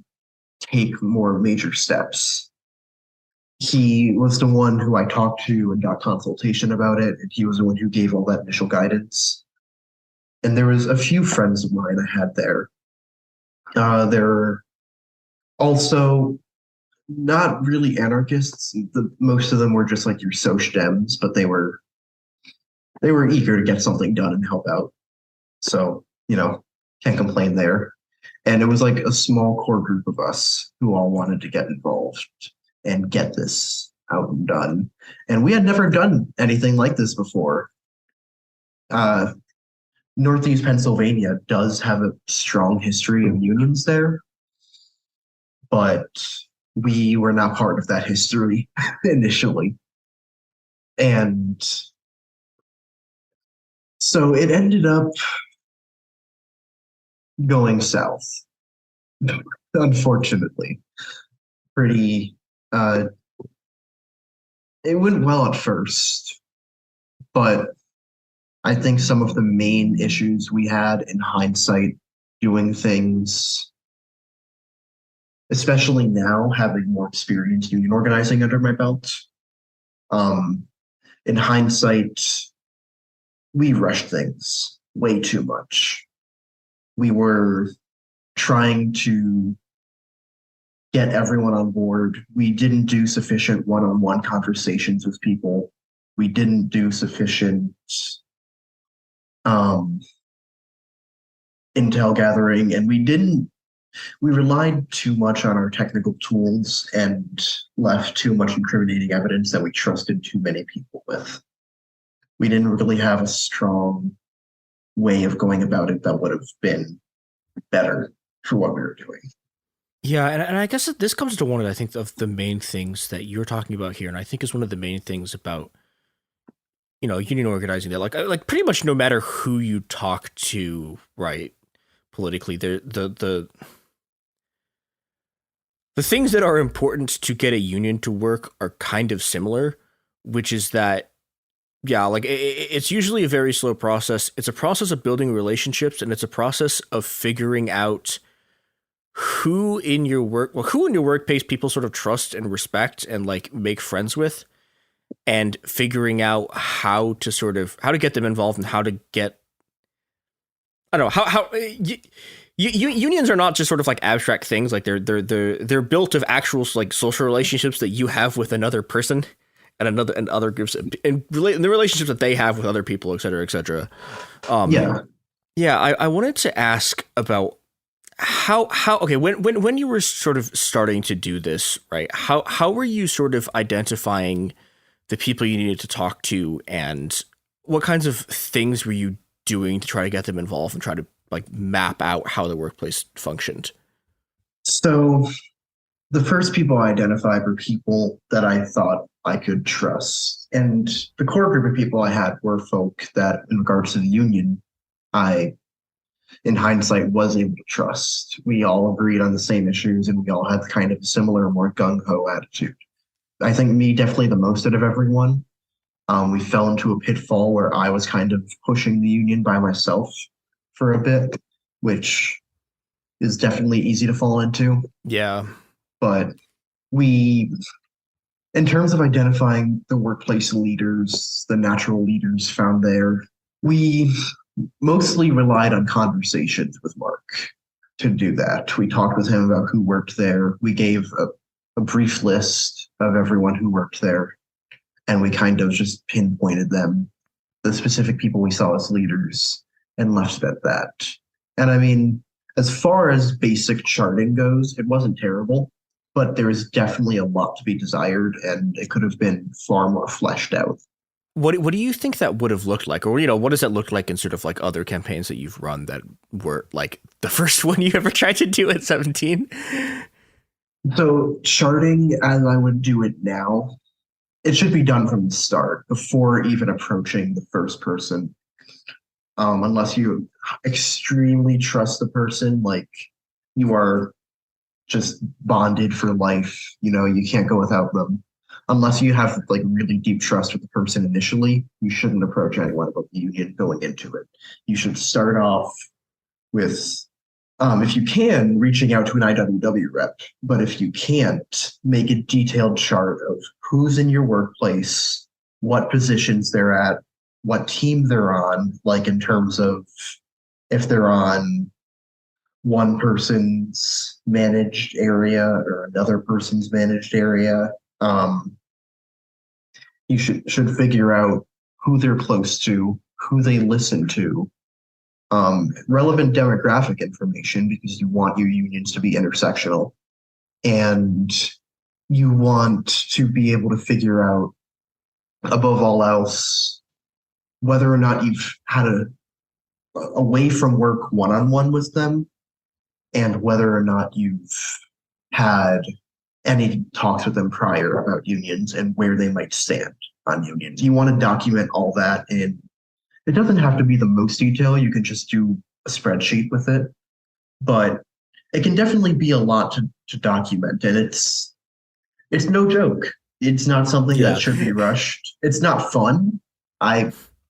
take more major steps. He was the one who I talked to and got consultation about it, and he was the one who gave all that initial guidance. And there was a few friends of mine I had there. They're also not really anarchists. Most of them were just like your Soc Dems, but they were eager to get something done and help out. So, can't complain there. And it was like a small core group of us who all wanted to get involved and get this out and done. And we had never done anything like this before. Northeast Pennsylvania does have a strong history of unions there, but we were not part of that history initially. And so it ended up going south, unfortunately. It went well at first, but I think some of the main issues we had in hindsight doing things, especially now having more experience union organizing under my belt, in hindsight, we rushed things way too much. We were trying to get everyone on board. We didn't do sufficient one-on-one conversations with people. We didn't do sufficient intel gathering, and we relied too much on our technical tools and left too much incriminating evidence that we trusted too many people with. We didn't really have a strong way of going about it that would have been better for what we were doing. Yeah, and I guess that this comes to one of, I think, of the main things that you're talking about here, and I think is one of the main things about, union organizing. That like pretty much no matter who you talk to, right, politically, the things that are important to get a union to work are kind of similar, which is that, yeah, like it's usually a very slow process. It's a process of building relationships, and it's a process of figuring out who in your workplace people sort of trust and respect and like make friends with, and figuring out how to get them involved and how to get, I don't know, how unions are not just sort of like abstract things. Like they're built of actual like social relationships that you have with another person and other groups, and the relationships that they have with other people, et cetera, et cetera. I wanted to ask about how okay, when you were sort of starting to do this, right, how were you sort of identifying the people you needed to talk to, and what kinds of things were you doing to try to get them involved and try to like map out how the workplace functioned? So the first people I identified were people that I thought I could trust, and the core group of people I had were folk that, in regards to the union, I in hindsight, was able to trust. We all agreed on the same issues, and we all had kind of a similar, more gung-ho attitude. I think me definitely the most out of everyone. We fell into a pitfall where I was kind of pushing the union by myself for a bit, which is definitely easy to fall into. Yeah. But in terms of identifying the workplace leaders, the natural leaders found there, we mostly relied on conversations with Mark to do that. We talked with him about who worked there. We gave a brief list of everyone who worked there, and we kind of just pinpointed them, the specific people we saw as leaders, and left it at that. And I mean, as far as basic charting goes, it wasn't terrible, but there is definitely a lot to be desired, and it could have been far more fleshed out. What do you think that would have looked like? Or, what does that look like in sort of like other campaigns that you've run that were like the first one you ever tried to do at 17? So charting, as I would do it now, it should be done from the start before even approaching the first person. Unless you extremely trust the person, like you are just bonded for life, you can't go without them. Unless you have like really deep trust with the person initially, you shouldn't approach anyone about the union going into it. You should start off with, if you can, reaching out to an IWW rep. But if you can't, make a detailed chart of who's in your workplace, what positions they're at, what team they're on, like in terms of if they're on one person's managed area or another person's managed area. You should figure out who they're close to, who they listen to, relevant demographic information, because you want your unions to be intersectional, and you want to be able to figure out, above all else, whether or not you've had a away from work one-on-one with them, and whether or not you've had any talks with them prior about unions and where they might stand on unions. You want to document all that, and it doesn't have to be the most detail. You can just do a spreadsheet with it, but it can definitely be a lot to document, and it's no joke. It's not something that should be rushed. It's not fun.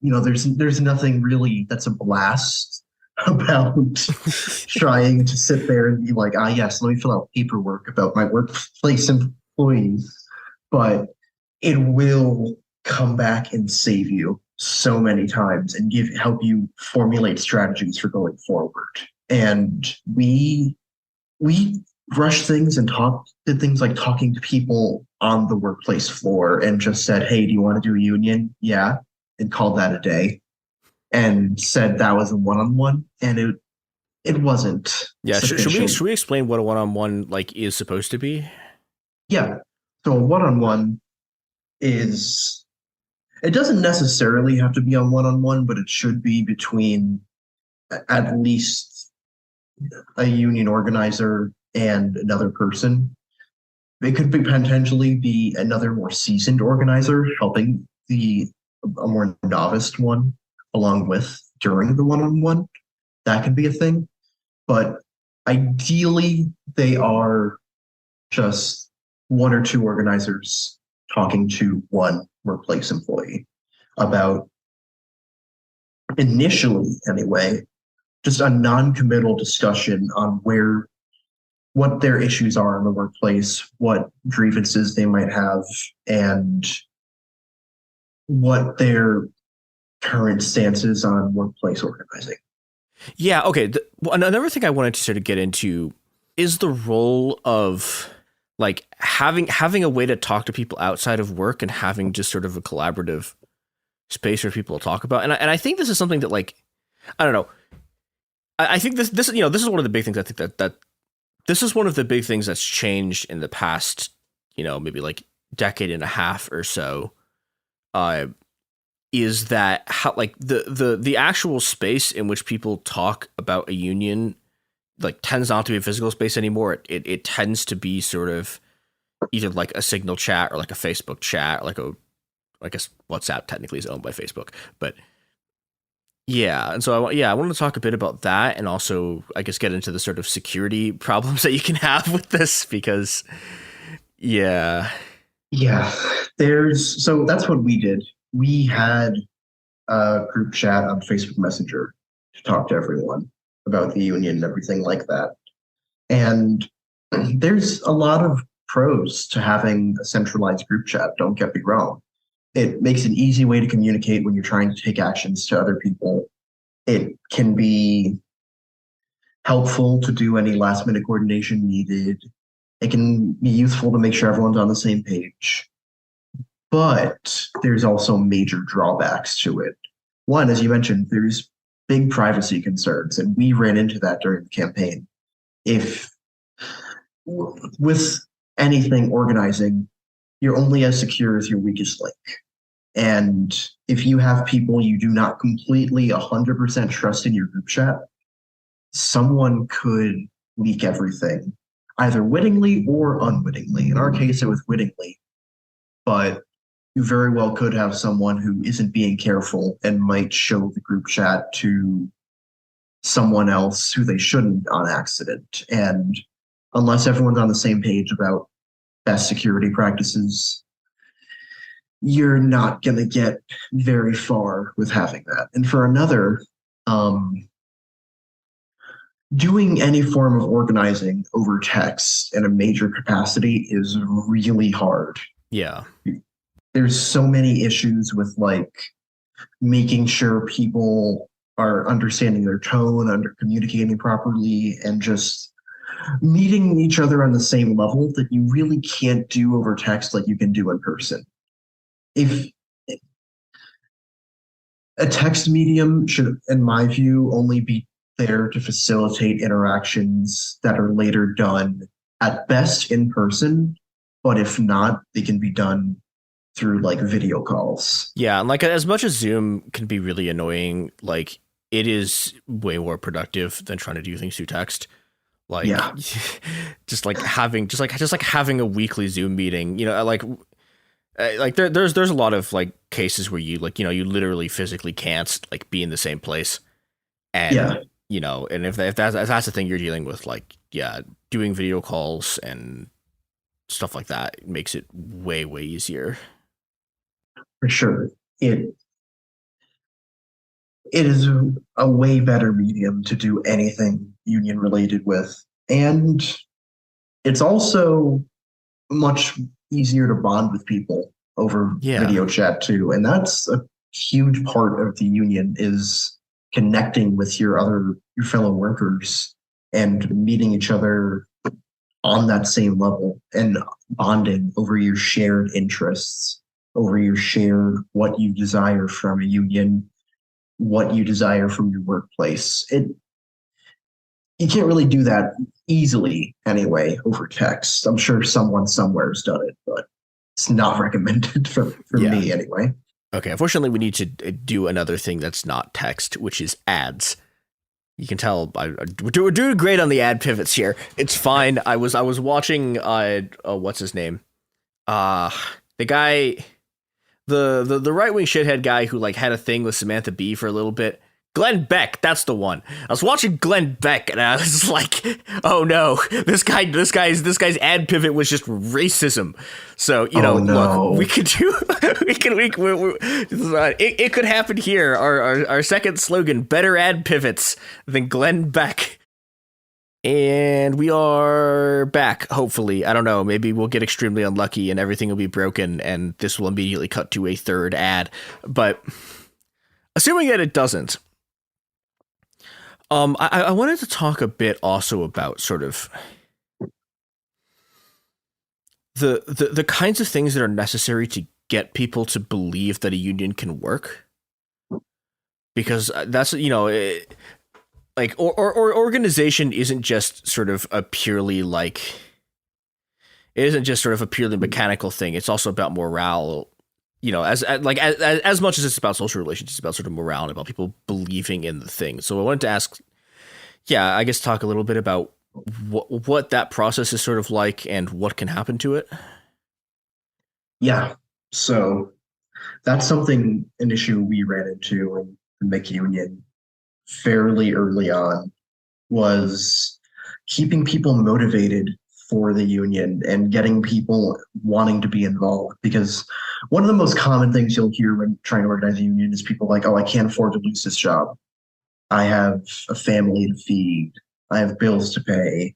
There's nothing really that's a blast about trying to sit there and be like, yes, let me fill out paperwork about my workplace employees. But it will come back and save you so many times and help you formulate strategies for going forward. And we rushed things and did things like talking to people on the workplace floor and just said, hey, do you want to do a union? Yeah. And called that a day. And said that was a one-on-one, and it wasn't. Yeah, should we explain what a one-on-one is supposed to be? Yeah, so a one-on-one is, it doesn't necessarily have to be a one-on-one, but it should be between at least a union organizer and another person. It could potentially be another more seasoned organizer helping a more novice one along with during the one-on-one. That could be a thing. But ideally, they are just one or two organizers talking to one workplace employee about, initially anyway, just a non-committal discussion on what their issues are in the workplace, what grievances they might have, and what their current stances on workplace organizing. Yeah, okay. Another thing I wanted to sort of get into is the role of having a way to talk to people outside of work and having just sort of a collaborative space for people to talk about. And I think this is something that I don't know. I think this this is one of the big things. I think that this is one of the big things that's changed in the past, maybe decade and a half or so. Is that how the actual space in which people talk about a union tends not to be a physical space anymore. It tends to be sort of either a Signal chat or a Facebook chat, or I guess WhatsApp technically is owned by Facebook, but Yeah, and so I wanted to talk a bit about that, and also I guess get into the sort of security problems that you can have with this, because yeah, so that's what we did. We had a group chat on Facebook Messenger to talk to everyone about the union and everything like that. And there's a lot of pros to having a centralized group chat, don't get me wrong. It makes an easy way to communicate when you're trying to take actions to other people. It can be helpful to do any last minute coordination needed. It can be useful to make sure everyone's on the same page. But there's also major drawbacks to it. One, as you mentioned, there's big privacy concerns, and we ran into that during the campaign. With anything organizing, you're only as secure as your weakest link. And if you have people you do not completely 100% trust in your group chat, someone could leak everything, either wittingly or unwittingly. In our case, it was wittingly. But you very well could have someone who isn't being careful and might show the group chat to someone else who they shouldn't on accident. And unless everyone's on the same page about best security practices, you're not going to get very far with having that. And for another, doing any form of organizing over text in a major capacity is really hard. Yeah. There's so many issues with like making sure people are understanding their tone, communicating properly, and just meeting each other on the same level that you really can't do over text like you can do in person. If a text medium should, in my view, only be there to facilitate interactions that are later done at best in person, but if not, they can be done through like video calls. Yeah, and like as much as Zoom can be really annoying, like it is way more productive than trying to do things through text. Like, yeah. just like having a weekly Zoom meeting, you know, like there's a lot of like cases where you like, you know, you literally physically can't like be in the same place, and you know, and if that's the thing you're dealing with, like, yeah, doing video calls and stuff like that makes it way easier. For sure, it is a way better medium to do anything union related with, and it's also much easier to bond with people over video chat too. And that's a huge part of the union, is connecting with your fellow workers and meeting each other on that same level and bonding over your shared interests, over your shared what you desire from a union, what you desire from your workplace. You can't really do that easily anyway over text. I'm sure someone somewhere has done it, but it's not recommended for me anyway. Okay, unfortunately, we need to do another thing that's not text, which is ads. You can tell we're doing great on the ad pivots here. It's fine. I was watching what's his name? The guy, the right wing shithead guy who like had a thing with Samantha Bee for a little bit. Glenn Beck, that's the one. I was watching Glenn Beck and I was like, oh no, this guy's ad pivot was just racism. So, you know, look, we could do, it could happen here. Our second slogan, better ad pivots than Glenn Beck. And we are back, hopefully. I don't know, maybe we'll get extremely unlucky and everything will be broken and this will immediately cut to a third ad. But assuming that it doesn't, I wanted to talk a bit also about sort of the kinds of things that are necessary to get people to believe that a union can work, because that's, you know, like or organization isn't just sort of a purely like, it isn't just sort of a purely mechanical thing. It's also about morale. You know, as much as it's about social relations, it's about sort of morale and about people believing in the thing. So I wanted to ask, I guess talk a little bit about what that process is sort of like and what can happen to it. Yeah, so that's an issue we ran into in the McUnion fairly early on was keeping people motivated for the union and getting people wanting to be involved. Because one of the most common things you'll hear when trying to organize a union is people like, oh, I can't afford to lose this job. I have a family to feed. I have bills to pay.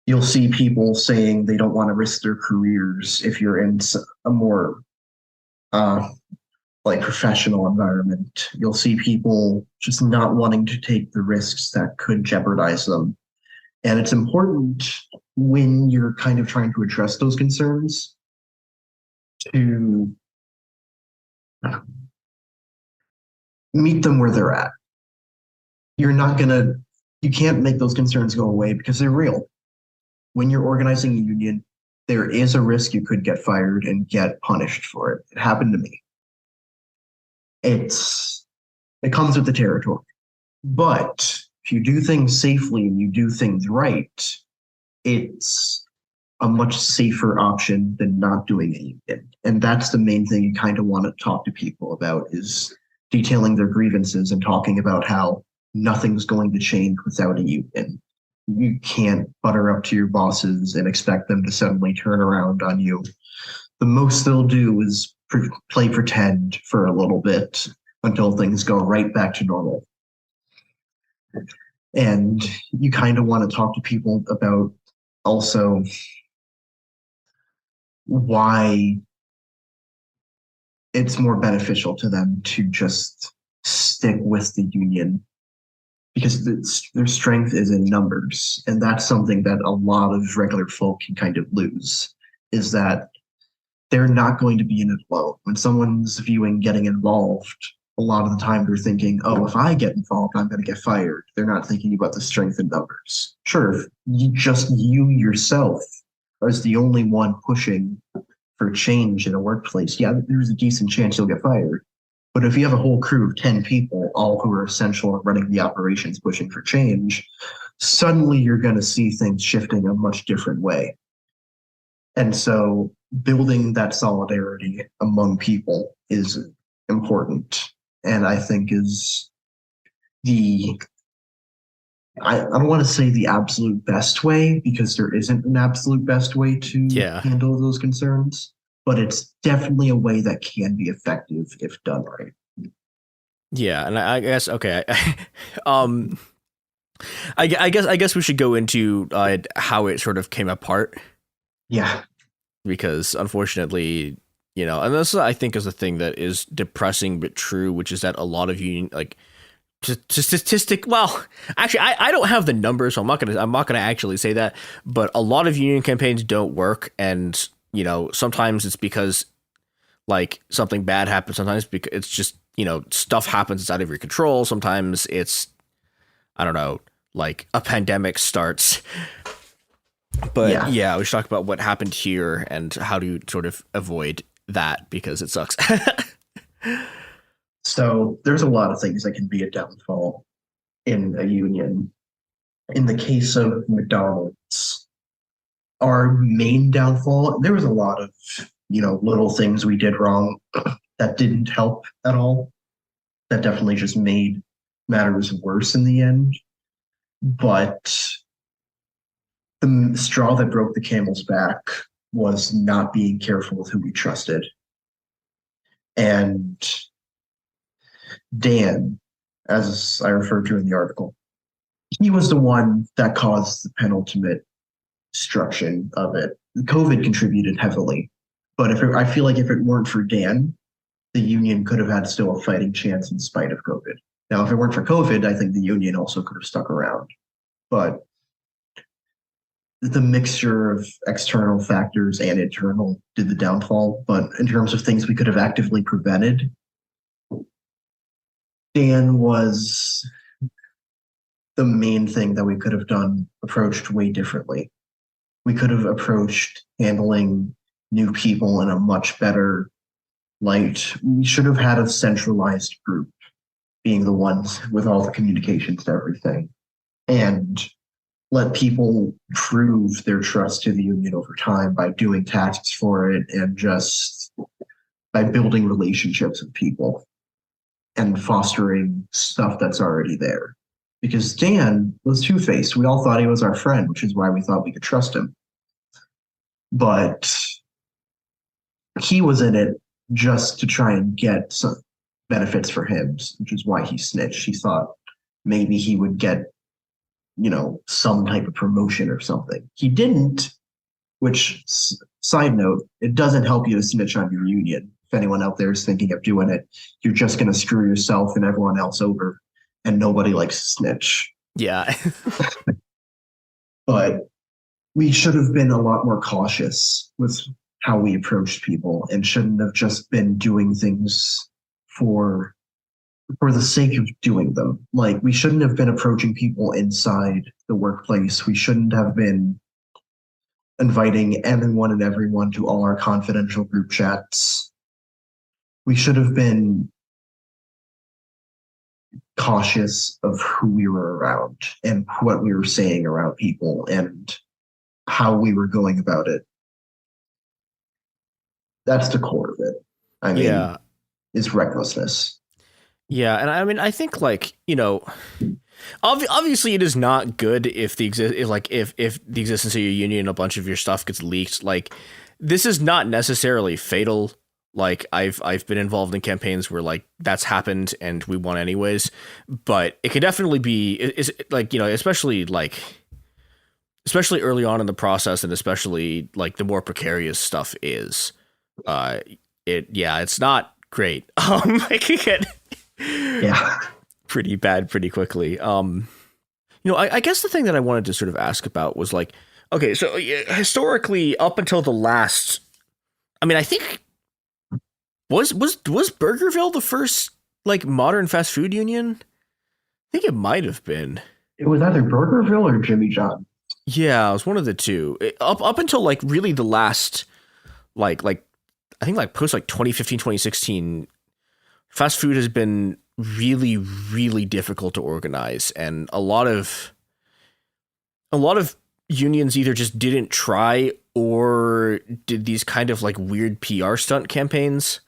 You'll see people saying they don't want to risk their careers if you're in a more like professional environment. You'll see people just not wanting to take the risks that could jeopardize them. And it's important when you're kind of trying to address those concerns to meet them where they're at. You can't make those concerns go away because they're real. When you're organizing a union, there is a risk you could get fired and get punished for it. It happened to me. It comes with the territory. But if you do things safely and you do things right, it's a much safer option than not doing a union. And that's the main thing you kind of want to talk to people about, is detailing their grievances and talking about how nothing's going to change without a union. You can't butter up to your bosses and expect them to suddenly turn around on you. The most they'll do is play pretend for a little bit until things go right back to normal. And you kind of want to talk to people about also why it's more beneficial to them to just stick with the union, because their strength is in numbers. And that's something that a lot of regular folk can kind of lose, is that they're not going to be in it alone. When someone's viewing getting involved, a lot of the time they're thinking, oh, if I get involved, I'm going to get fired. They're not thinking about the strength in numbers. Sure, if you yourself as the only one pushing for change in a workplace, yeah, there's a decent chance you'll get fired. But if you have a whole crew of 10 people, all who are essential in running the operations, pushing for change, suddenly you're going to see things shifting a much different way. And so building that solidarity among people is important. And I think is I don't want to say the absolute best way, because there isn't an absolute best way to handle those concerns, but it's definitely a way that can be effective if done right. Yeah, and I guess I guess we should go into how it sort of came apart. Yeah, because unfortunately, and this I think is a thing that is depressing but true, which is that a lot of union statistic. Well, actually, I don't have the numbers, so I'm not gonna actually say that. But a lot of union campaigns don't work, and sometimes it's because something bad happens. Sometimes because it's just stuff happens that's out of your control. Sometimes it's a pandemic starts. But yeah, we should talk about what happened here and how to sort of avoid that, because it sucks. So there's a lot of things that can be a downfall in a union. In the case of McDonald's, our main downfall, there was a lot of, little things we did wrong that didn't help at all. That definitely just made matters worse in the end. But the straw that broke the camel's back was not being careful with who we trusted. And Dan, as I referred to in the article, he was the one that caused the penultimate destruction of it. COVID contributed heavily, but I feel like if it weren't for Dan, the union could have had still a fighting chance in spite of COVID. Now, if it weren't for COVID, I think the union also could have stuck around. But the mixture of external factors and internal did the downfall. But in terms of things we could have actively prevented, Dan was the main thing that we could have approached way differently. We could have approached handling new people in a much better light. We should have had a centralized group being the ones with all the communications to everything, and let people prove their trust to the union over time by doing tasks for it and just by building relationships with people. and fostering stuff that's already there. Because Dan was two-faced. We all thought he was our friend, which is why we thought we could trust him. But he was in it just to try and get some benefits for him, which is why he snitched. He thought maybe he would get, some type of promotion or something. He didn't, which, side note, it doesn't help you to snitch on your union. If anyone out there is thinking of doing it, you're just going to screw yourself and everyone else over, and nobody likes to snitch. Yeah. But we should have been a lot more cautious with how we approached people and shouldn't have just been doing things for the sake of doing them. Like, we shouldn't have been approaching people inside the workplace. We shouldn't have been inviting anyone and everyone to all our confidential group chats. We should have been cautious of who we were around and what we were saying around people and how we were going about it. That's the core of it. I mean, is recklessness. Yeah, and I mean, I think obviously it is not good if the existence of your union and a bunch of your stuff gets leaked. Like, this is not necessarily fatal. Like, I've been involved in campaigns where that's happened and we won anyways, but it can definitely be especially early on in the process, and especially the more precarious stuff is, it's not great. It can get pretty bad pretty quickly. I guess the thing that I wanted to sort of ask about was okay, so historically up until the last, I think was Burgerville the first modern fast food union? I think it might have been. It was either Burgerville or Jimmy John. Yeah, it was one of the two. Up until really the last I think post 2015, 2016, fast food has been really, really difficult to organize, and a lot of unions either just didn't try or did these kind of weird PR stunt campaigns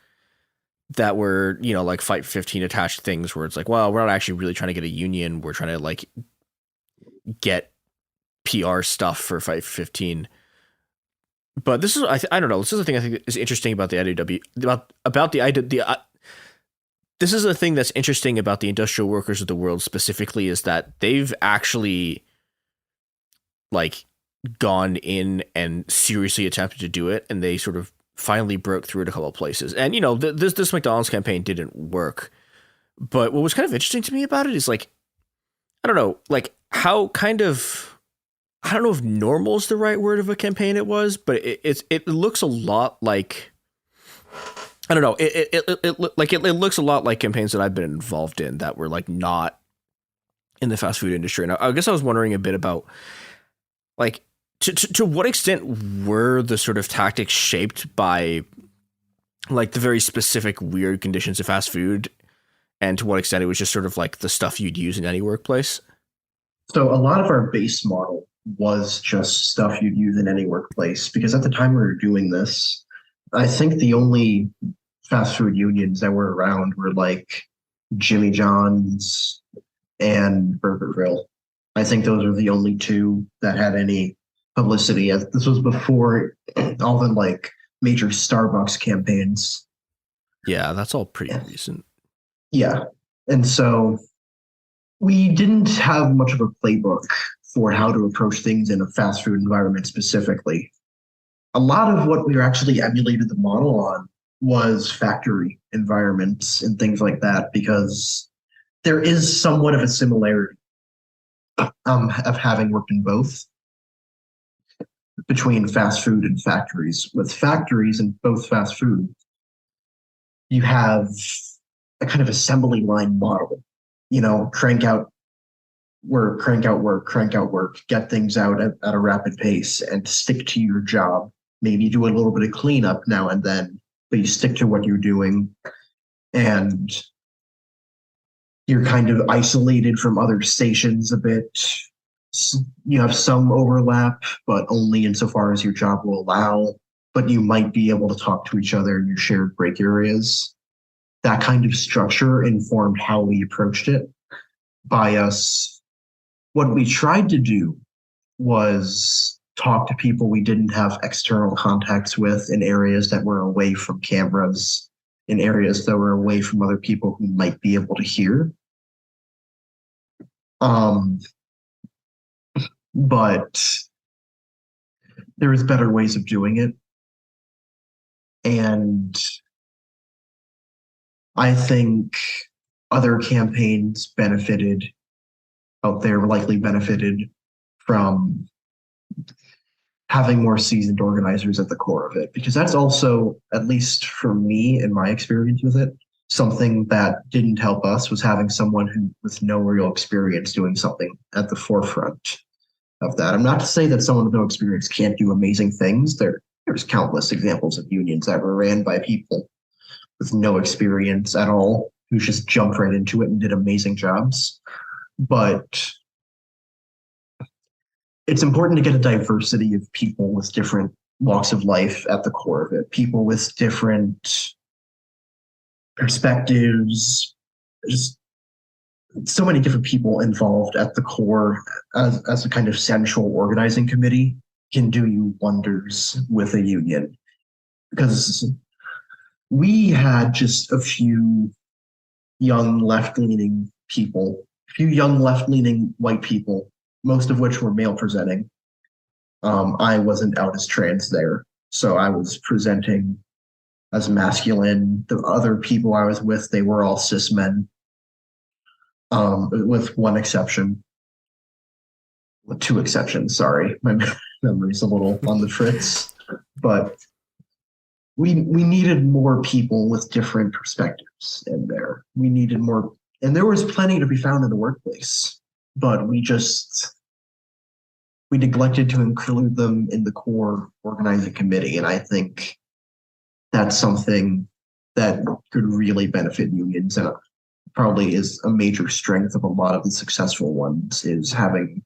that were, Fight for 15 attached things where it's well, we're not actually really trying to get a union. We're trying to get PR stuff for Fight for 15. But this is, I don't know. This is the thing I think is interesting about the IWW, this is the thing that's interesting about the industrial workers of the world specifically, is that they've actually gone in and seriously attempted to do it, and they sort of finally broke through it a couple of places. And this McDonald's campaign didn't work, but what was kind of interesting to me about it is I don't know, how kind of, I don't know if normal is the right word of a campaign it was, but it looks a lot like, I don't know, it looks a lot like campaigns that I've been involved in that were not in the fast food industry. And I guess I was wondering a bit about to what extent were the sort of tactics shaped by the very specific weird conditions of fast food, and to what extent it was just sort of the stuff you'd use in any workplace? So a lot of our base model was just stuff you'd use in any workplace, because at the time we were doing this, I think the only fast food unions that were around were Jimmy John's and Burger Grill. I think those are the only two that had any publicity. As this was before all the major Starbucks campaigns. Yeah, that's all pretty recent. Yeah. And so we didn't have much of a playbook for how to approach things in a fast food environment specifically. A lot of what we were actually emulated the model on was factory environments and things like that, because there is somewhat of a similarity of having worked in both between fast food and factories. With factories and both fast food, you have a kind of assembly line model, crank out work, get things out at a rapid pace and stick to your job. Maybe do a little bit of cleanup now and then, but you stick to what you're doing, and you're kind of isolated from other stations a bit. You have some overlap, but only insofar as your job will allow, but you might be able to talk to each other in your shared break areas. that kind of structure informed how we approached it. What we tried to do was talk to people we didn't have external contacts with in areas that were away from cameras, in areas that were away from other people who might be able to hear. But there is better ways of doing it. And I think other campaigns out there likely benefited from having more seasoned organizers at the core of it, because that's also, at least for me and my experience with it, something that didn't help us was having someone who with no real experience doing something at the forefront of that. I'm not to say that someone with no experience can't do amazing things. There's countless examples of unions that were ran by people with no experience at all who just jumped right into it and did amazing jobs. But it's important to get a diversity of people with different walks of life at the core of it, people with different perspectives, just so many different people involved at the core as a kind of central organizing committee can do you wonders with a union. Because we had just a few young left-leaning people, a few young left-leaning white people, most of which were male presenting. I wasn't out as trans there, so I was presenting as masculine. The other people I was with, they were all cis men, with one exception. With two exceptions, sorry. My memory's a little on the fritz. But we needed more people with different perspectives in there. We needed more, and there was plenty to be found in the workplace, but we neglected to include them in the core organizing committee. And I think that's something that could really benefit unions, and probably is a major strength of a lot of the successful ones, is having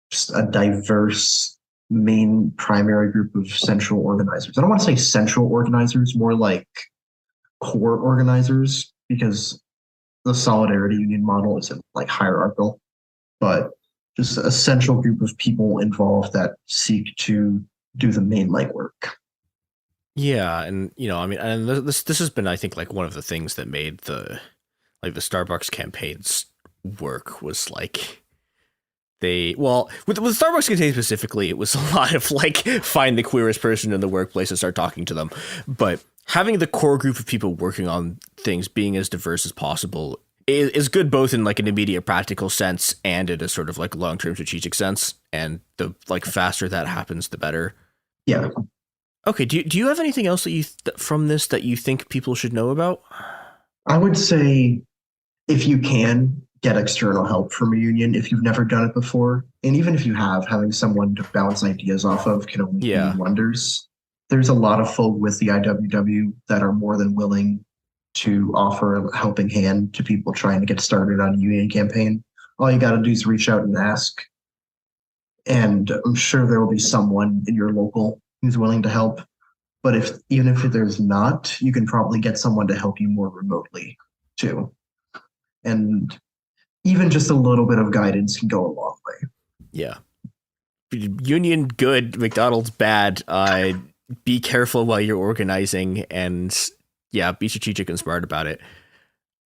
just a diverse main primary group of central organizers. I don't want to say central organizers, more like core organizers, because the Solidarity Union model isn't like hierarchical, but just a central group of people involved that seek to do the main legwork. Yeah, and and this has been, I think, like one of the things that made the Starbucks campaigns work was like with Starbucks campaign specifically, it was a lot of like find the queerest person in the workplace and start talking to them. But having the core group of people working on things being as diverse as possible is good, both in like an immediate practical sense and in a sort of like long-term strategic sense. And the like faster that happens, the better. Yeah. Okay. Do you have anything else that from this that you think people should know about? I would say, if you can, get external help from a union if you've never done it before. And even if you have, having someone to bounce ideas off of can only do wonders. There's a lot of folk with the IWW that are more than willing to offer a helping hand to people trying to get started on a union campaign. All you got to do is reach out and ask. And I'm sure there will be someone in your local who's willing to help. But even if there's not, you can probably get someone to help you more remotely too. And even just a little bit of guidance can go a long way. Yeah. Union good, McDonald's bad. Be careful while you're organizing, and be strategic and smart about it.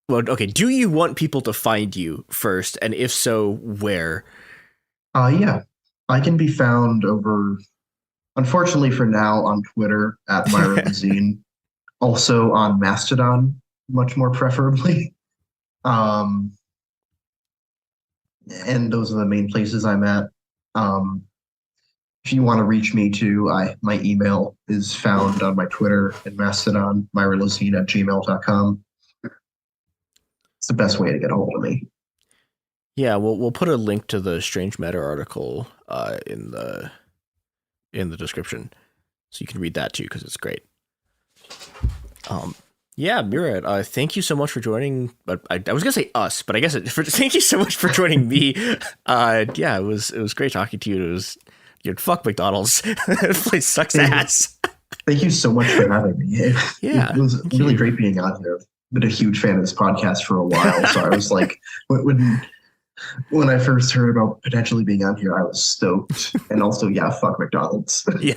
Well, okay. Do you want people to find you first? And if so, where? Yeah. I can be found unfortunately for now, on Twitter at Myra Lazine. Also on Mastodon, much more preferably. And those are the main places I'm at. If you want to reach me too, my email is found on my Twitter and Mastodon, myralazine@gmail.com. It's the best way to get a hold of me. Yeah, we'll put a link to the Strange Matter article in the description, so you can read that too, because it's great. Yeah, Mira, thank you so much for joining. But I was gonna say us, but I guess thank you so much for joining me. It was great talking to you. Fuck McDonald's. This place sucks ass. Thank you so much for having me. It was really great being on here. been a huge fan of this podcast for a while. So I was like, when I first heard about potentially being on here, I was stoked. And also, yeah, fuck McDonald's. Yeah.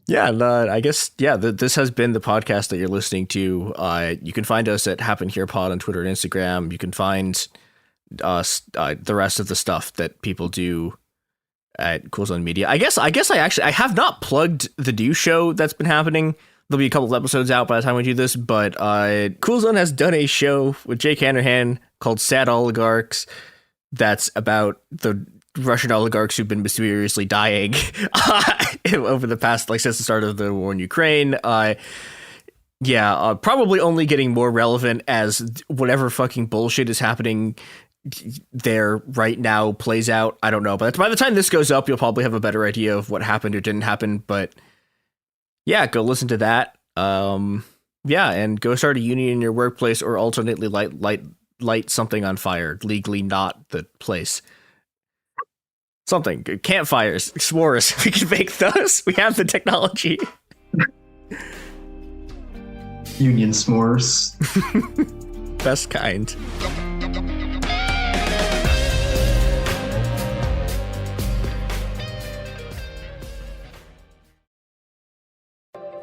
Yeah, and, I guess, this has been the podcast that you're listening to. You can find us at Happen Here Pod on Twitter and Instagram. You can find us, the rest of the stuff that people do at Cool Zone Media. I guess I have not plugged the new show that's been happening. There'll be a couple of episodes out by the time we do this, but Cool Zone has done a show with Jake Hanrahan called Sad Oligarchs that's about the Russian oligarchs who've been mysteriously dying over the past, since the start of the war in Ukraine. Probably only getting more relevant as whatever fucking bullshit is happening there right now plays out. I don't know, but by the time this goes up, you'll probably have a better idea of what happened or didn't happen. But yeah, go listen to that. And go start a union in your workplace, or alternately light something on fire. Legally not the place. Something. Campfires, s'mores. We can make those. We have the technology. Union s'mores. Best kind.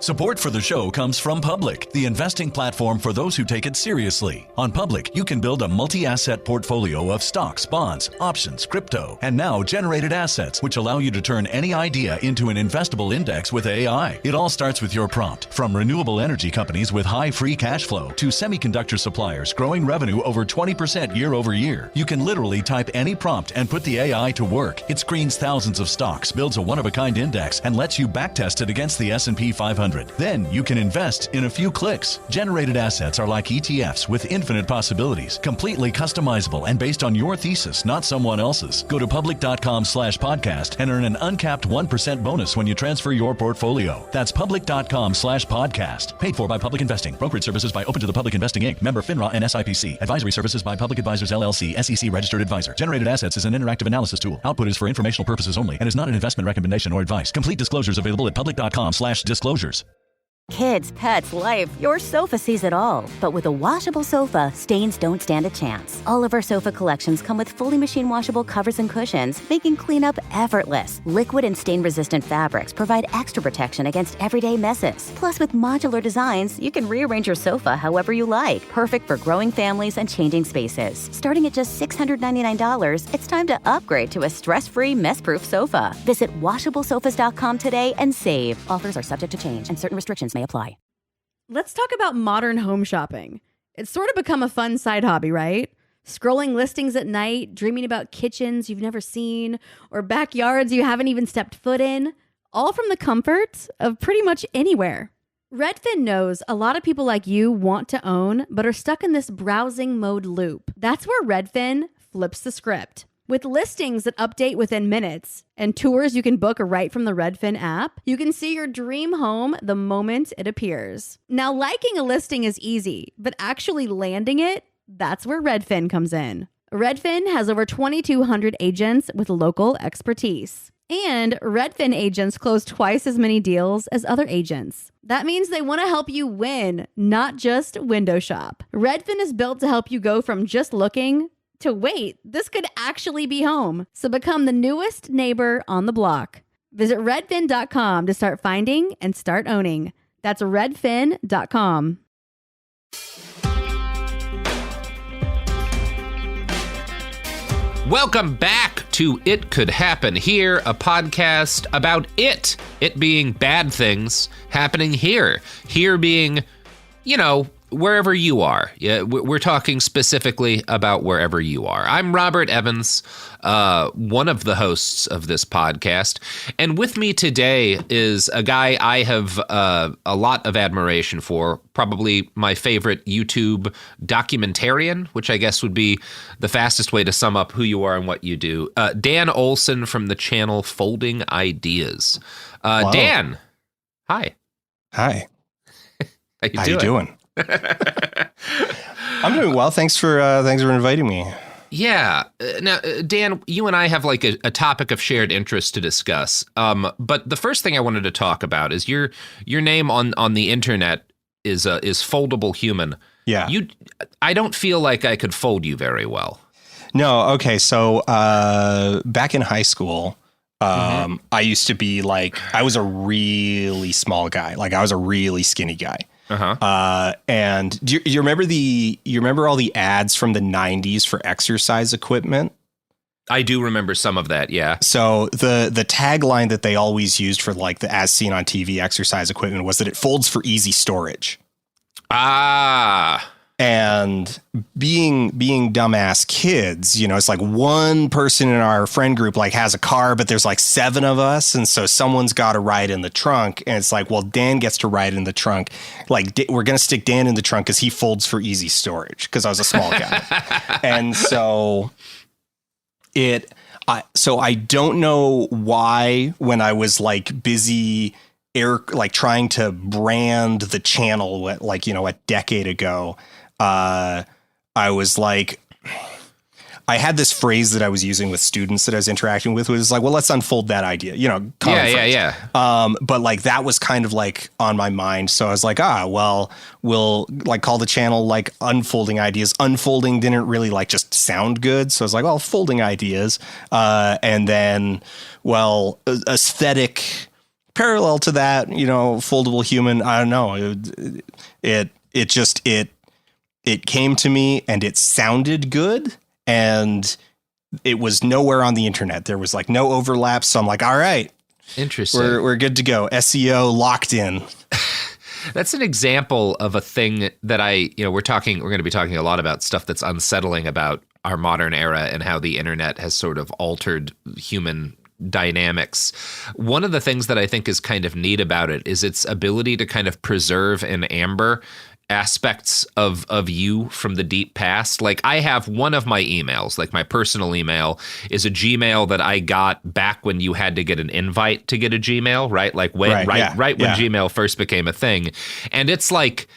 Support for the show comes from Public, the investing platform for those who take it seriously. On Public, you can build a multi-asset portfolio of stocks, bonds, options, crypto, and now generated assets, which allow you to turn any idea into an investable index with AI. It all starts with your prompt. From renewable energy companies with high free cash flow to semiconductor suppliers growing revenue over 20% year over year, you can literally type any prompt and put the AI to work. It screens thousands of stocks, builds a one-of-a-kind index, and lets you backtest it against the S&P 500. Then you can invest in a few clicks. Generated assets are like ETFs with infinite possibilities, completely customizable and based on your thesis, not someone else's. Go to public.com/podcast and earn an uncapped 1% bonus when you transfer your portfolio. That's public.com/podcast. Paid for by Public Investing. Brokerage services by Open to the Public Investing Inc. Member FINRA and SIPC. Advisory services by Public Advisors LLC, SEC registered advisor. Generated assets is an interactive analysis tool. Output is for informational purposes only and is not an investment recommendation or advice. Complete disclosures available at public.com/disclosures. Kids, pets, life, your sofa sees it all. But with a washable sofa, stains don't stand a chance. All of our sofa collections come with fully machine washable covers and cushions, making cleanup effortless. Liquid and stain-resistant fabrics provide extra protection against everyday messes. Plus, with modular designs, you can rearrange your sofa however you like. Perfect for growing families and changing spaces. Starting at just $699, it's time to upgrade to a stress-free, mess-proof sofa. Visit washablesofas.com today and save. Offers are subject to change and certain restrictions may apply. Let's talk about modern home shopping. It's sort of become a fun side hobby, right? Scrolling listings at night, dreaming about kitchens you've never seen, or backyards you haven't even stepped foot in, all from the comfort of pretty much anywhere. Redfin knows a lot of people like you want to own, but are stuck in this browsing mode loop. That's where Redfin flips the script. With listings that update within minutes and tours you can book right from the Redfin app, you can see your dream home the moment it appears. Now, liking a listing is easy, but actually landing it, that's where Redfin comes in. Redfin has over 2,200 agents with local expertise. And Redfin agents close twice as many deals as other agents. That means they want to help you win, not just window shop. Redfin is built to help you go from just looking to wait, this could actually be home. So become the newest neighbor on the block. Visit redfin.com to start finding and start owning. That's redfin.com. Welcome back to It Could Happen Here, a podcast about it being bad things happening here. Here being, wherever you are. Yeah, we're talking specifically about wherever you are. I'm Robert Evans, one of the hosts of this podcast. And with me today is a guy I have a lot of admiration for, probably my favorite YouTube documentarian, which I guess would be the fastest way to sum up who you are and what you do. Dan Olson from the channel Folding Ideas. Dan, hi. Hi. How you doing? I'm doing well. Thanks for inviting me. Yeah. Now, Dan, you and I have like a topic of shared interest to discuss. But the first thing I wanted to talk about is your name on the internet is foldable human. Yeah. I don't feel like I could fold you very well. No. Okay. So back in high school, I used to be like, I was a really small guy. Like I was a really skinny guy. And do you remember all the ads from the 90s for exercise equipment? I do remember some of that, yeah. So the tagline that they always used for like the as seen on TV exercise equipment was that it folds for easy storage. And being dumbass kids, you know, it's like one person in our friend group like has a car, but there's like 7 of us. And so someone's got to ride in the trunk. And it's like, well, Dan gets to ride in the trunk. Like we're going to stick Dan in the trunk because he folds for easy storage because I was a small guy. And so I don't know why when I was like busy trying to brand the channel like, you know, a decade ago, I was like, I had this phrase that I was using with students that I was interacting with was like, well, let's unfold that idea, you know. Yeah. But like that was kind of like on my mind. So I was like, well, we'll like call the channel like Unfolding Ideas. Unfolding didn't really like just sound good. So I was like, well, folding ideas. And then, well, aesthetic parallel to that, you know, foldable human. I don't know. It came to me and it sounded good. And it was nowhere on the internet. There was like no overlap. So I'm like, all right, interesting. We're good to go. SEO locked in. That's an example of a thing that we're going to be talking a lot about stuff that's unsettling about our modern era and how the internet has sort of altered human dynamics. One of the things that I think is kind of neat about it is its ability to kind of preserve in amber aspects of you from the deep past. Like I have one of my emails, like my personal email is a Gmail that I got back when you had to get an invite to get a Gmail, right? Like when Gmail first became a thing. And it's like,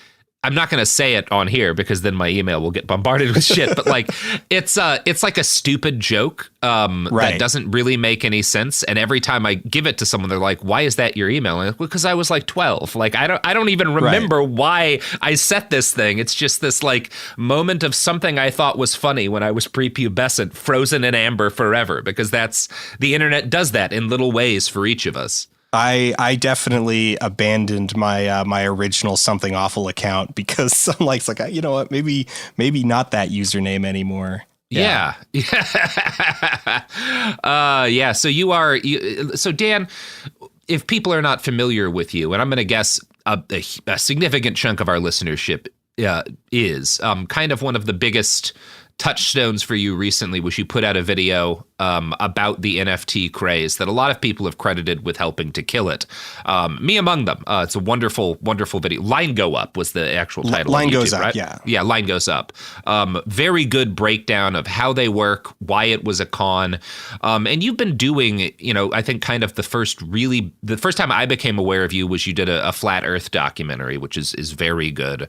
I'm not going to say it on here because then my email will get bombarded with shit. But like, it's like a stupid joke that doesn't really make any sense. And every time I give it to someone, they're like, "Why is that your email?" And I'm like, well, because I was like 12. Like I don't even remember why I set this thing. It's just this like moment of something I thought was funny when I was prepubescent, frozen in amber forever. Because the internet does that in little ways for each of us. I definitely abandoned my my original Something Awful account because I'm like, it's like, you know what, maybe not that username anymore. Yeah. So Dan, if people are not familiar with you, and I'm going to guess a significant chunk of our listenership is kind of one of the biggest touchstones for you recently was you put out a video about the NFT craze that a lot of people have credited with helping to kill it. Me among them. It's a wonderful, wonderful video. Line Go Up was the actual title. Line Goes Up, right? Yeah. Yeah, Line Goes Up. Very good breakdown of how they work, why it was a con. And you've been doing, you know, I think kind of the first time I became aware of you was you did a Flat Earth documentary, which is very good.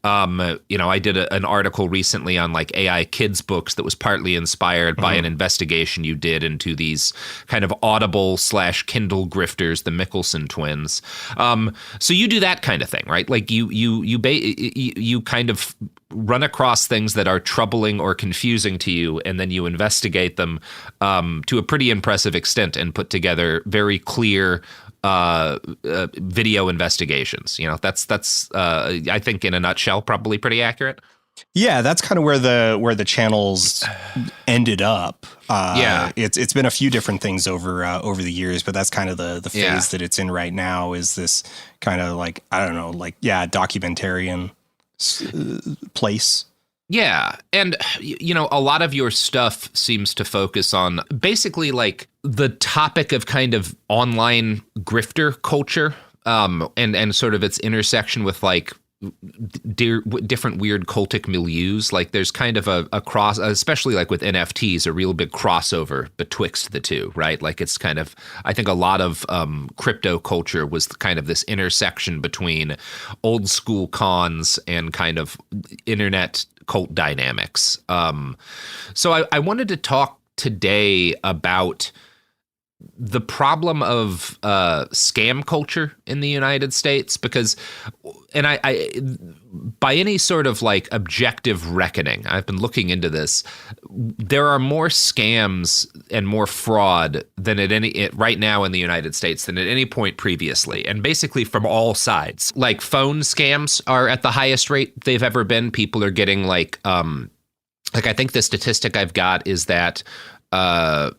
You know, I did an article recently on like AI kids books that was partly inspired by an investigation you did into these kind of Audible / Kindle grifters, the Mickelson twins. So you do that kind of thing, right? Like you kind of run across things that are troubling or confusing to you, and then you investigate them to a pretty impressive extent and put together very clear video investigations. You know, that's I think in a nutshell probably pretty accurate. Yeah, that's kind of where the channels ended up. It's been a few different things over the years, but that's kind of the phase that it's in right now. Is this kind of like, I don't know, like documentarian place. Yeah, and you know, a lot of your stuff seems to focus on basically like the topic of kind of online grifter culture, and sort of its intersection with like different weird cultic milieus. Like there's kind of a cross, especially like with NFTs, a real big crossover betwixt the two, right? Like it's kind of, I think a lot of crypto culture was kind of this intersection between old school cons and kind of internet cult dynamics. So I wanted to talk today about the problem of scam culture in the United States, because, and I by any sort of like objective reckoning, I've been looking into this, there are more scams and more fraud than right now in the United States than at any point previously, and basically from all sides. Like phone scams are at the highest rate they've ever been. People are getting like I think the statistic I've got is that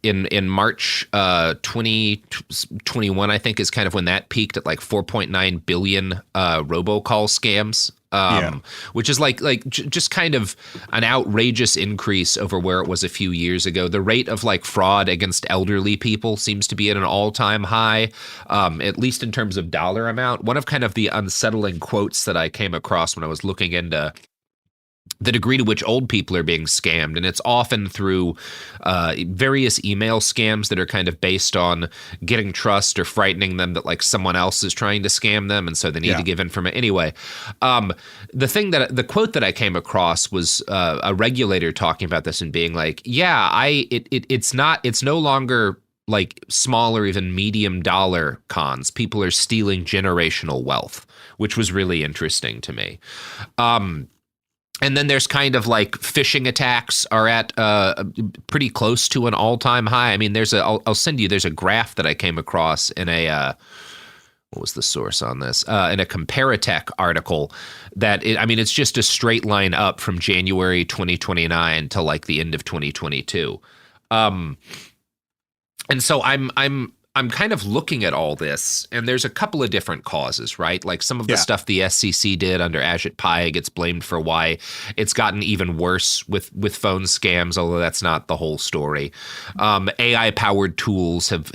in March 2021, I think is kind of when that peaked at like 4.9 billion robocall scams. Which is just kind of an outrageous increase over where it was a few years ago. The rate of like fraud against elderly people seems to be at an all-time high, at least in terms of dollar amount. One of kind of the unsettling quotes that I came across when I was looking into the degree to which old people are being scammed, and it's often through various email scams that are kind of based on getting trust or frightening them that like someone else is trying to scam them, and so they need to give information. Anyway, the quote that I came across was a regulator talking about this and being like, it's no longer like small or even medium dollar cons. People are stealing generational wealth, which was really interesting to me. And then there's kind of like phishing attacks are at pretty close to an all-time high. I mean, I'll send you, there's a graph that I came across in a, what was the source on this? In a Comparitech article it's just a straight line up from January 2029 to like the end of 2022. And so I'm kind of looking at all this, and there's a couple of different causes, right? Like some of the stuff the SEC did under Ajit Pai gets blamed for why it's gotten even worse with phone scams, although that's not the whole story. AI-powered tools have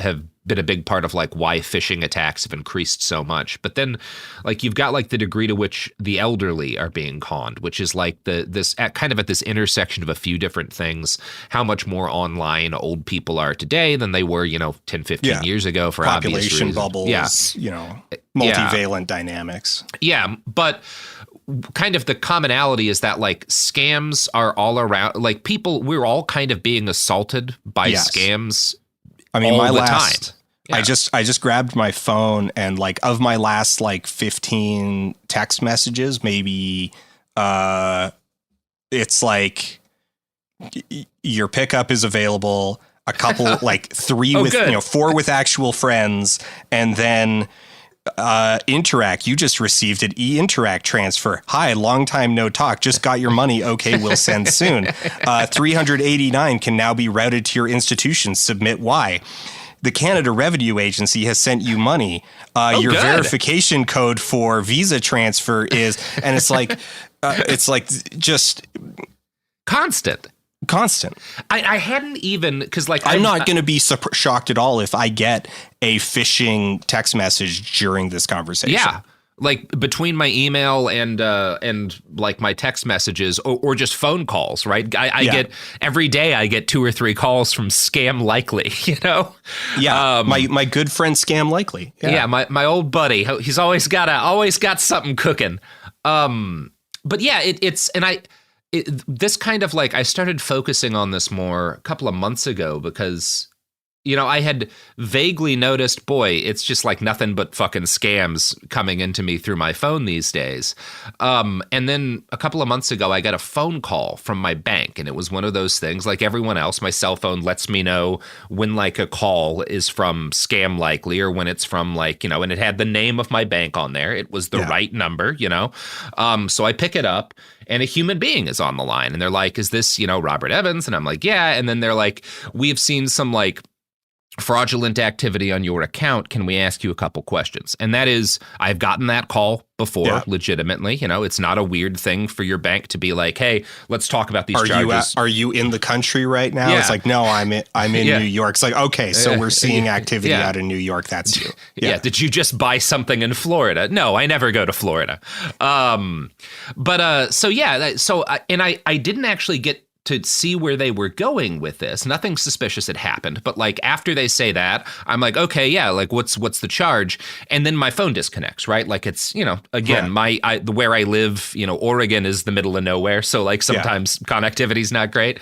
been a big part of like why phishing attacks have increased so much. But then like you've got like the degree to which the elderly are being conned, which is like at this intersection of a few different things. How much more online old people are today than they were, 10, 15 years ago for population obvious bubbles, multivalent dynamics. Yeah, but kind of the commonality is that like scams are all around. Like we're all kind of being assaulted by scams. I mean, all the time. I just grabbed my phone, and like of my last like 15 text messages, maybe it's like your pickup is available, a couple like 3 with 4 with actual friends, and then Interac, you just received an Interac transfer. Hi, long time no talk. Just got your money. Okay, we'll send soon. 389 can now be routed to your institution. Submit why. The Canada Revenue Agency has sent you money. Your verification code for Visa transfer is, and it's like just constant. I hadn't even, because like I'm not going to be shocked at all if I get a phishing text message during this conversation. Yeah. Like between my email and like my text messages or just phone calls, right? I get every day I get 2 or 3 calls from Scam Likely, Yeah, my good friend Scam Likely. Yeah, my old buddy. He's always got something cooking. But yeah, this kind of like I started focusing on this more a couple of months ago because I had vaguely noticed, boy, it's just like nothing but fucking scams coming into me through my phone these days. And then a couple of months ago, I got a phone call from my bank, and it was one of those things like everyone else. My cell phone lets me know when like a call is from Scam Likely or when it's from like, and it had the name of my bank on there. It was the right number, So I pick it up. And a human being is on the line, and they're like, is this, Robert Evans? And I'm like, yeah. And then they're like, we've seen some like fraudulent activity on your account. Can we ask you a couple questions? And that is, I've gotten that call before, legitimately. It's not a weird thing for your bank to be like, hey, let's talk about these charges. Are you in the country right now? It's like, no, I'm in New York. It's like, okay, so we're seeing activity out in New York. That's you. Yeah. Did you just buy something in Florida? No, I never go to Florida. I didn't actually get to see where they were going with this. Nothing suspicious had happened, but like after they say that, I'm like, okay, yeah, like what's the charge? And then my phone disconnects, right? Like it's, again, where I live, Oregon is the middle of nowhere, so like sometimes connectivity is not great.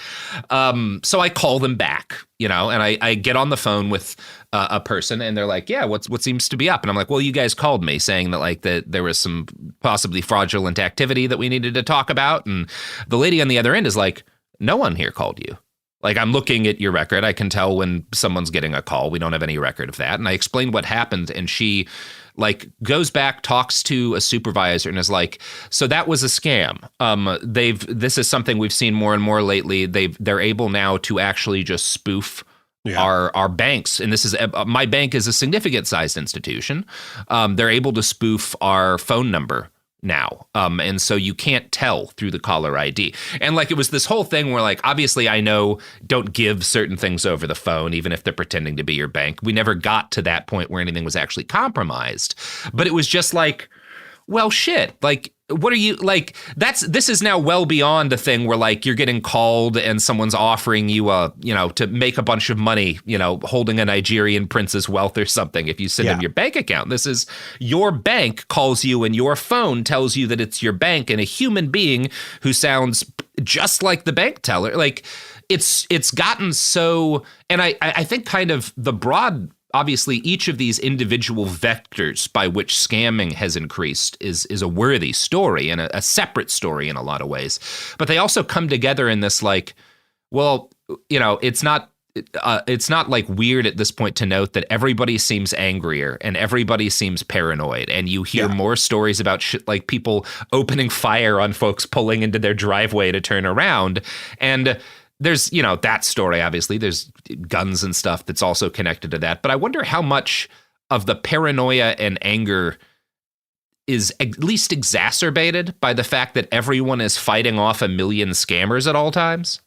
So I call them back, and I get on the phone with a person, and they're like, yeah, what seems to be up? And I'm like, well, you guys called me saying that like that there was some possibly fraudulent activity that we needed to talk about, and the lady on the other end is like, no one here called you. Like, I'm looking at your record. I can tell when someone's getting a call. We don't have any record of that. And I explained what happened, and she like goes back, talks to a supervisor, and is like, so that was a scam. This is something we've seen more and more lately. They're able now to actually just spoof our banks, and this is my bank is a significant sized institution. They're able to spoof our phone number now. And so you can't tell through the caller ID. And like, it was this whole thing where like, obviously I know don't give certain things over the phone, even if they're pretending to be your bank. We never got to that point where anything was actually compromised, but it was just like, well, shit, like, what are you like? This is now well beyond a thing where like you're getting called and someone's offering you to make a bunch of money, holding a Nigerian prince's wealth or something if you send them your bank account. This is your bank calls you and your phone tells you that it's your bank, and a human being who sounds just like the bank teller. Like it's gotten so, and I think kind of the broad, obviously, each of these individual vectors by which scamming has increased is a worthy story and a separate story in a lot of ways. But they also come together in this like, well, it's not like weird at this point to note that everybody seems angrier and everybody seems paranoid, and you hear more stories about shit like people opening fire on folks pulling into their driveway to turn around. And there's, that story, obviously, there's guns and stuff that's also connected to that. But I wonder how much of the paranoia and anger is at least exacerbated by the fact that everyone is fighting off a million scammers at all times.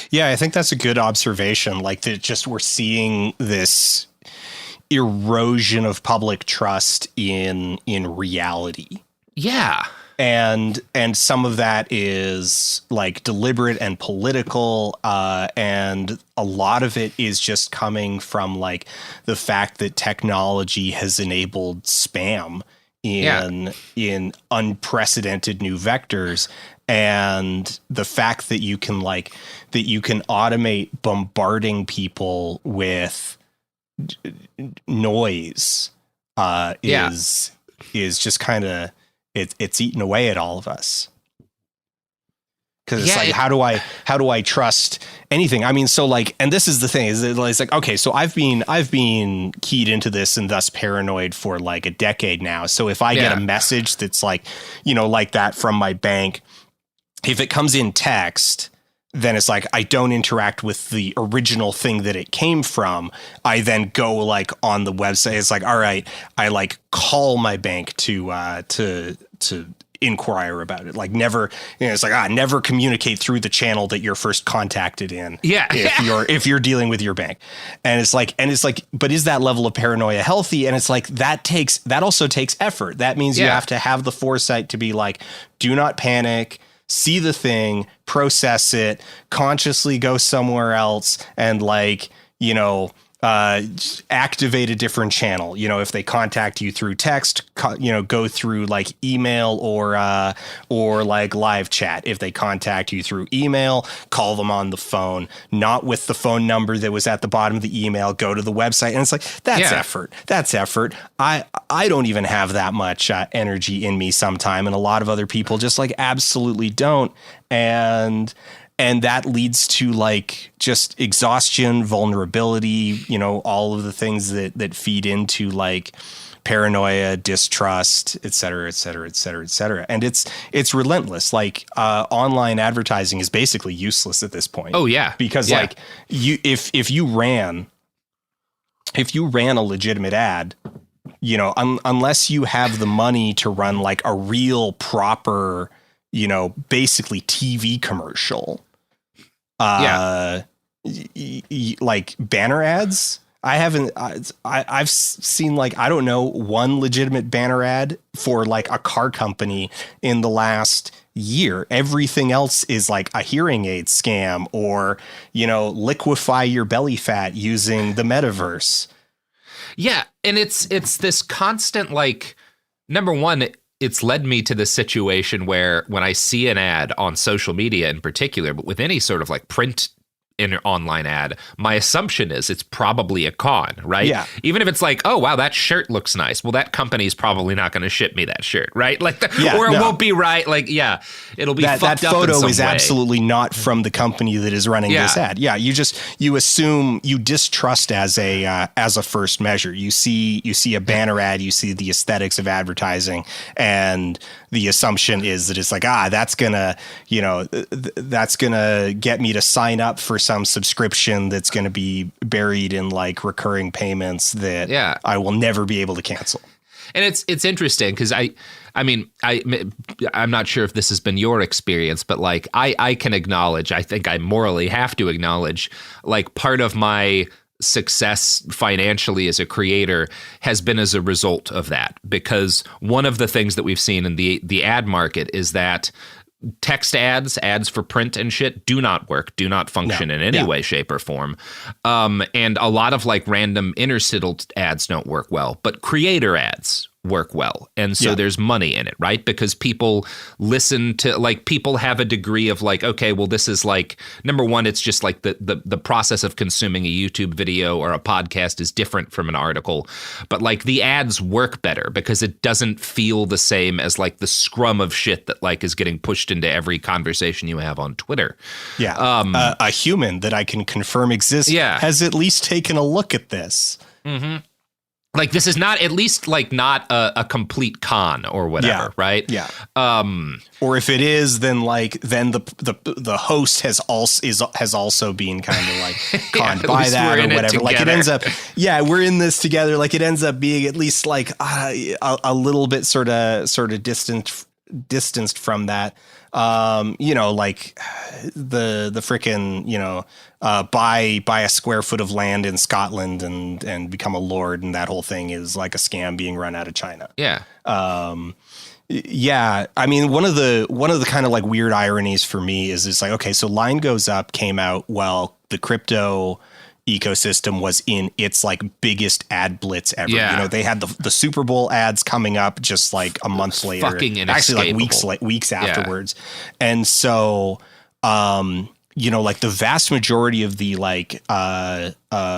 Yeah, I think that's a good observation. Like that just we're seeing this erosion of public trust in reality. Yeah. And some of that is like deliberate and political, and a lot of it is just coming from like the fact that technology has enabled spam in unprecedented new vectors, and the fact that you can automate bombarding people with noise is just kind of. It's eaten away at all of us, because it's like, how do I trust anything? I mean, so like, and this is the thing is it's like, okay, so I've been keyed into this and thus paranoid for like a decade now. So if I get a message that's like, like that from my bank, if it comes in text, then it's like I don't interact with the original thing that it came from. I then go like on the website. It's like, all right, I like call my bank to inquire about it. Like never, it's like never communicate through the channel that you're first contacted in. Yeah, if you're dealing with your bank, and it's like, but is that level of paranoia healthy? And it's like that also takes effort. That means you have to have the foresight to be like, do not panic. See the thing, process it, consciously go somewhere else, and like, activate a different channel. If they contact you through text, go through like email or like live chat. If they contact you through email, call them on the phone, not with the phone number that was at the bottom of the email. Go to the website, and it's like that's effort. That's effort. I don't even have that much energy in me sometime, and a lot of other people just like absolutely don't. And that leads to like just exhaustion, vulnerability, all of the things that feed into like paranoia, distrust, et cetera, et cetera, et cetera, et cetera. And it's relentless. Like online advertising is basically useless at this point. Oh yeah. Because like if you ran a legitimate ad, unless you have the money to run like a real proper, basically TV commercial, like banner ads, I haven't. I've seen like, I don't know, one legitimate banner ad for like a car company in the last year. Everything else is like a hearing aid scam or, liquefy your belly fat using the metaverse. Yeah, and it's this constant, like, number one, it's led me to this situation where when I see an ad on social media in particular, but with any sort of like print in an online ad, my assumption is it's probably a con, right? Yeah. Even if it's like, oh, wow, that shirt looks nice. Well, that company's probably not going to ship me that shirt, right? Like, won't be right. Like, yeah, it'll be fucked up. That photo in some is way. absolutely not from the company that is running this ad. Yeah, you assume, you distrust as a first measure. You see a banner ad, you see the aesthetics of advertising, and the assumption is that it's like, that's gonna get me to sign up for some subscription that's going to be buried in like recurring payments that I will never be able to cancel. And it's interesting because I'm not sure if this has been your experience, but like I can acknowledge, I think I morally have to acknowledge, like part of my success financially as a creator has been as a result of that, because one of the things that we've seen in the ad market is that text ads for print and shit do not work, do not function in any way, shape, or form. And a lot of like random interstitial ads don't work well, but creator ads work well. And so there's money in it, right? Because people listen to, like, people have a degree of like, okay, well, this is like, number one, it's just like the process of consuming a YouTube video or a podcast is different from an article. But like the ads work better because it doesn't feel the same as like the scrum of shit that like is getting pushed into every conversation you have on Twitter. Yeah. A human that I can confirm exists has at least taken a look at this. Mm-hmm. Like this is not, at least like not a complete con or whatever, right? Yeah. Or if it is, then the host has also been kind of like conned by that or whatever. Like it ends up, we're in this together. Like it ends up being at least like a little bit sort of distanced from that. Like the frickin', buy a square foot of land in Scotland and become a lord, and that whole thing is like a scam being run out of China. Yeah. I mean, one of the kind of like weird ironies for me is it's like, okay, so Line Goes Up came out while the crypto ecosystem was in its like biggest ad blitz ever. Yeah. They had the Super Bowl ads coming up just like a month later, actually like weeks afterwards. And so, like the vast majority of the like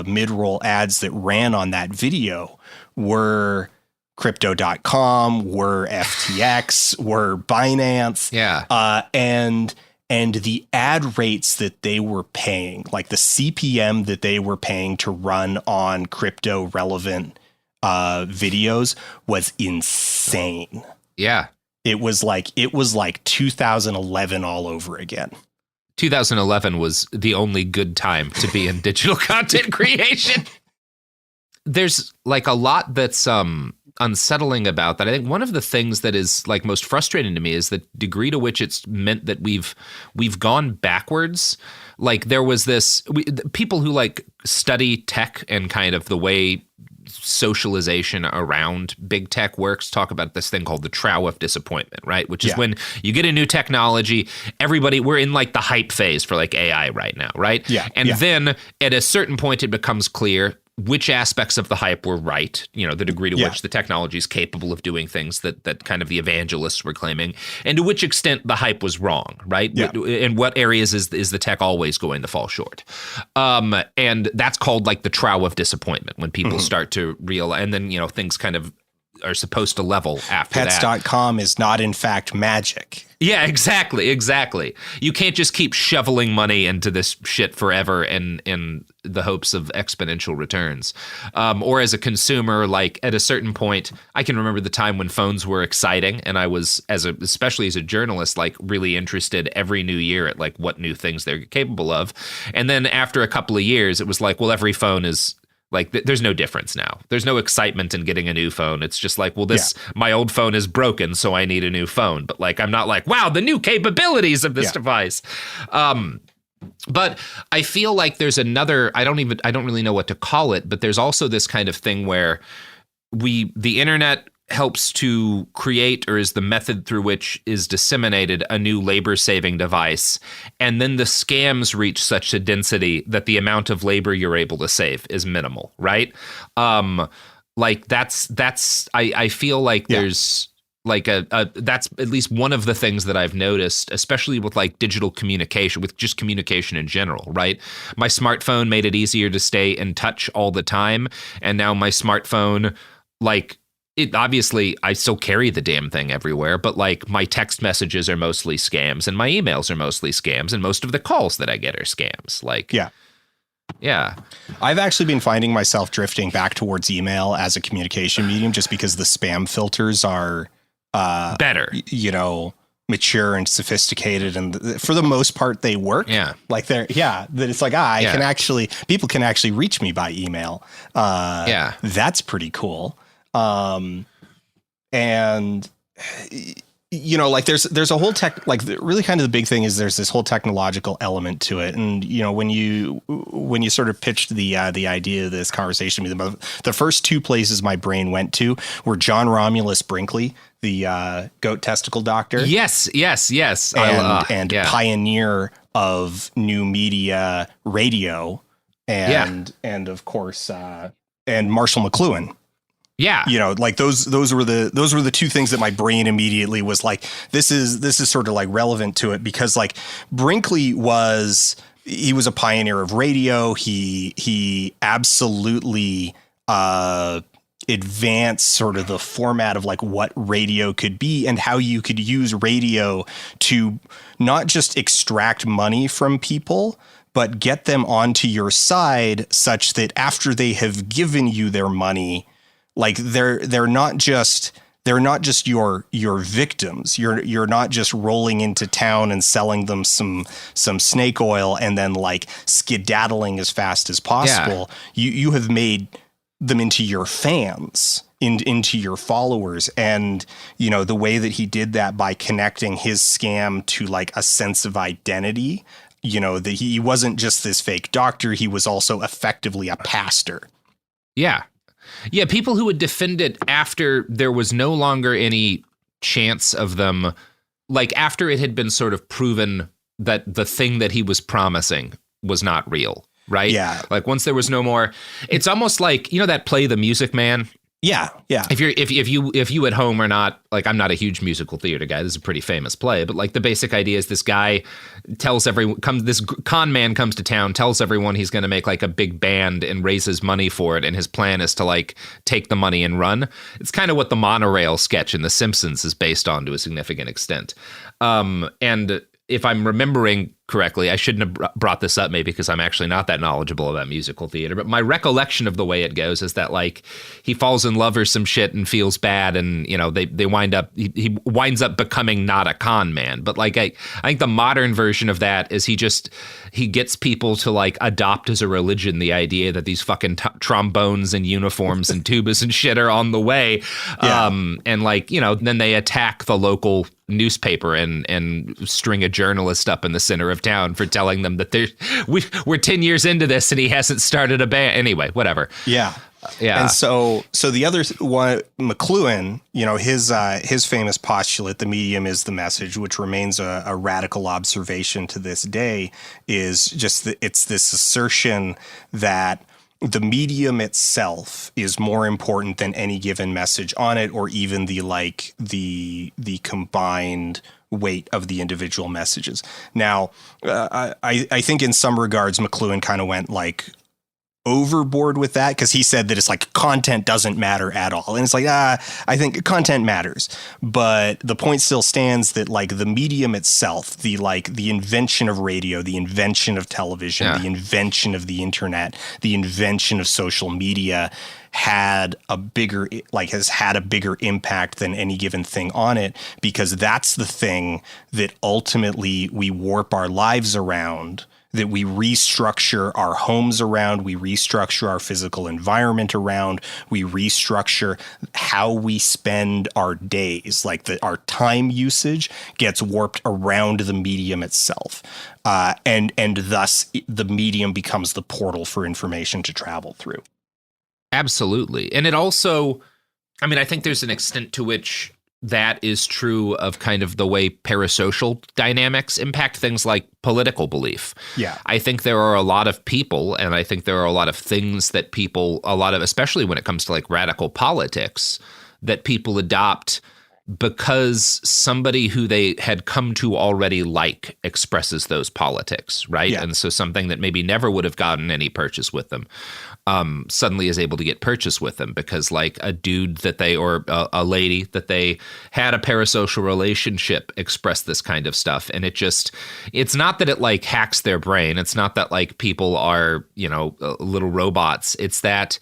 mid-roll ads that ran on that video were Crypto.com, were FTX, were Binance. Yeah. And the ad rates that they were paying, like the CPM that they were paying to run on crypto relevant videos was insane. Yeah. It was like 2011 all over again. 2011 was the only good time to be in digital content creation. There's like a lot that's unsettling about that. I think one of the things that is like most frustrating to me is the degree to which it's meant that we've gone backwards. Like there was people who like study tech and kind of the way socialization around big tech works talk about this thing called the trough of disappointment, right? Which is when you get a new technology, we're in like the hype phase for like AI right now, right? Yeah. And then at a certain point it becomes clear which aspects of the hype were right, the degree to which the technology is capable of doing things that kind of the evangelists were claiming, and to which extent the hype was wrong, right? Yeah. In what areas is the tech always going to fall short? And that's called like the trough of disappointment, when people start to realize, and then, things kind of are supposed to level after that. Pets.com is not in fact magic. Yeah, exactly. You can't just keep shoveling money into this shit forever in the hopes of exponential returns. Or as a consumer, like at a certain point, I can remember the time when phones were exciting, and I was, especially as a journalist, like really interested every new year at like what new things they're capable of. And then after a couple of years, it was like, well, every phone is like, there's no difference now. There's no excitement in getting a new phone. It's just like, well, my old phone is broken, so I need a new phone. But like, I'm not like, wow, the new capabilities of this device. But I feel like there's another, I don't really know what to call it, but there's also this kind of thing where the internet helps to create, or is the method through which is disseminated, a new labor-saving device. And then the scams reach such a density that the amount of labor you're able to save is minimal, right? Like I feel like there's like that's at least one of the things that I've noticed, especially with like digital communication, with just communication in general, right? My smartphone made it easier to stay in touch all the time. And now my smartphone, like, it obviously, I still carry the damn thing everywhere, but like my text messages are mostly scams and my emails are mostly scams and most of the calls that I get are scams. Like, yeah. I've actually been finding myself drifting back towards email as a communication medium just because the spam filters are better, mature and sophisticated. And for the most part, they work. Yeah. Like that it's like, people can actually reach me by email. That's pretty cool. And like there's a whole really kind of the big thing is there's this whole technological element to it. And, when you sort of pitched the idea of this conversation, the first two places my brain went to were John Romulus Brinkley, the goat testicle doctor. Yes. And pioneer of new media radio and of course, and Marshall McLuhan. Yeah. Like those were the two things that my brain immediately was like, this is sort of like relevant to it, because like Brinkley was a pioneer of radio. He absolutely advanced sort of the format of like what radio could be and how you could use radio to not just extract money from people, but get them onto your side such that after they have given you their money, like they're not just your victims. You're not just rolling into town and selling them some snake oil and then like skedaddling as fast as possible. Yeah. You have made them into your fans, into your followers. And, the way that he did that by connecting his scam to like a sense of identity, that he wasn't just this fake doctor. He was also effectively a pastor. Yeah. Yeah, people who would defend it after there was no longer any chance of them, like after it had been sort of proven that the thing that he was promising was not real, right? Yeah. Like once there was no more, it's almost like, that play The Music Man? Yeah. If you at home are not, like, I'm not a huge musical theater guy. This is a pretty famous play, but like the basic idea is this guy tells everyone, this con man comes to town, tells everyone he's going to make like a big band and raises money for it, and his plan is to like take the money and run. It's kind of what the monorail sketch in The Simpsons is based on to a significant extent. And if I'm remembering correctly, I shouldn't have brought this up maybe because I'm actually not that knowledgeable about musical theater, but my recollection of the way it goes is that like he falls in love or some shit and feels bad, and they wind up he winds up becoming not a con man. But like I think the modern version of that is he gets people to like adopt as a religion the idea that these fucking trombones and uniforms and tubas and shit are on the way. Yeah. And like, then they attack the local newspaper and string a journalist up in the center of town for telling them that we're 10 years into this and he hasn't started a band. Anyway, whatever. Yeah. Yeah. And so the other one, McLuhan, his famous postulate, the medium is the message, which remains a radical observation to this day, is just it's this assertion that the medium itself is more important than any given message on it, or even the combined weight of the individual messages. Now, I think in some regards, McLuhan kind of went like overboard with that, because he said that it's like content doesn't matter at all. And it's like, I think content matters. But the point still stands that like the medium itself, the invention of radio, the invention of television, the invention of the internet, the invention of social media has had a bigger impact than any given thing on it, because that's the thing that ultimately we warp our lives around. that we restructure our homes around, we restructure our physical environment around, we restructure how we spend our days. Like our time usage gets warped around the medium itself. And thus the medium becomes the portal for information to travel through. Absolutely. And it also, I mean, I think there's an extent to which that is true of kind of the way parasocial dynamics impact things like political belief. Yeah. I think there are a lot of people, and I think there are a lot of things that people, especially when it comes to like radical politics, that people adopt because somebody who they had come to already like expresses those politics, right? Yeah. And so something that maybe never would have gotten any purchase with them suddenly is able to get purchase with them because like a dude that they, or a lady that they had a parasocial relationship express this kind of stuff. And it's not that it like hacks their brain. It's not that like people are, little robots. It's that,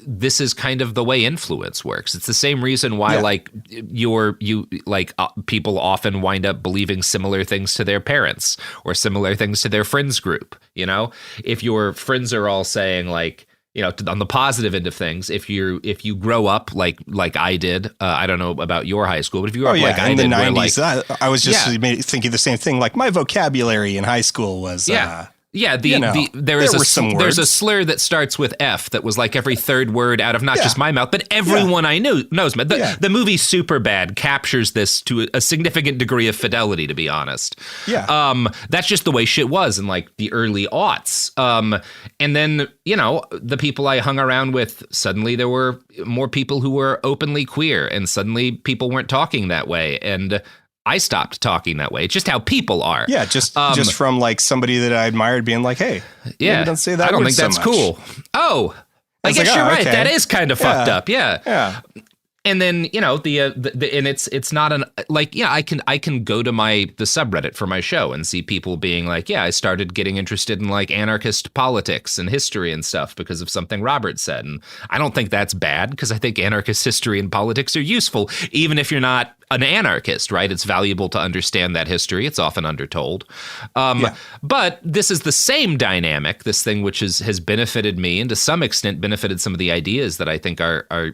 this is kind of the way influence works. It's the same reason why people often wind up believing similar things to their parents or similar things to their friends group. If your friends are all saying like, on the positive end of things, if you grow up like I did, I don't know about your high school, but if you grew up like I did, in the 90s, I was just thinking the same thing. Like my vocabulary in high school was there's a slur that starts with F that was like every third word out of not just my mouth, but everyone I knew knows. The movie Superbad captures this to a significant degree of fidelity, to be honest. Yeah. That's just the way shit was in like the early aughts. And then, the people I hung around with, suddenly there were more people who were openly queer and suddenly people weren't talking that way. And I stopped talking that way. It's just how people are. Yeah, just from like somebody that I admired being like, hey, don't say that. I don't think that's cool. Oh, I guess you're right. Okay. That is kind of fucked up. Yeah. Yeah. And then, and it's not I can go to the subreddit for my show and see people being like, I started getting interested in like anarchist politics and history and stuff because of something Robert said. And I don't think that's bad because I think anarchist history and politics are useful, even if you're not an anarchist, right? It's valuable to understand that history. It's often undertold. But this is the same dynamic, this thing which has benefited me and to some extent benefited some of the ideas that I think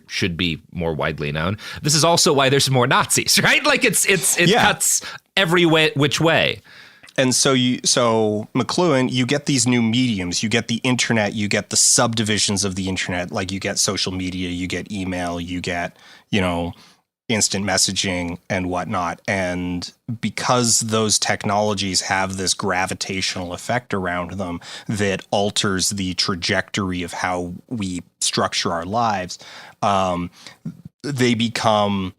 should be more widely known. This is also why there's more Nazis, right? Like it cuts every which way. And so McLuhan, you get these new mediums, you get the internet, you get the subdivisions of the internet, like you get social media, you get email, you get, instant messaging and whatnot. And because those technologies have this gravitational effect around them that alters the trajectory of how we structure our lives, they become,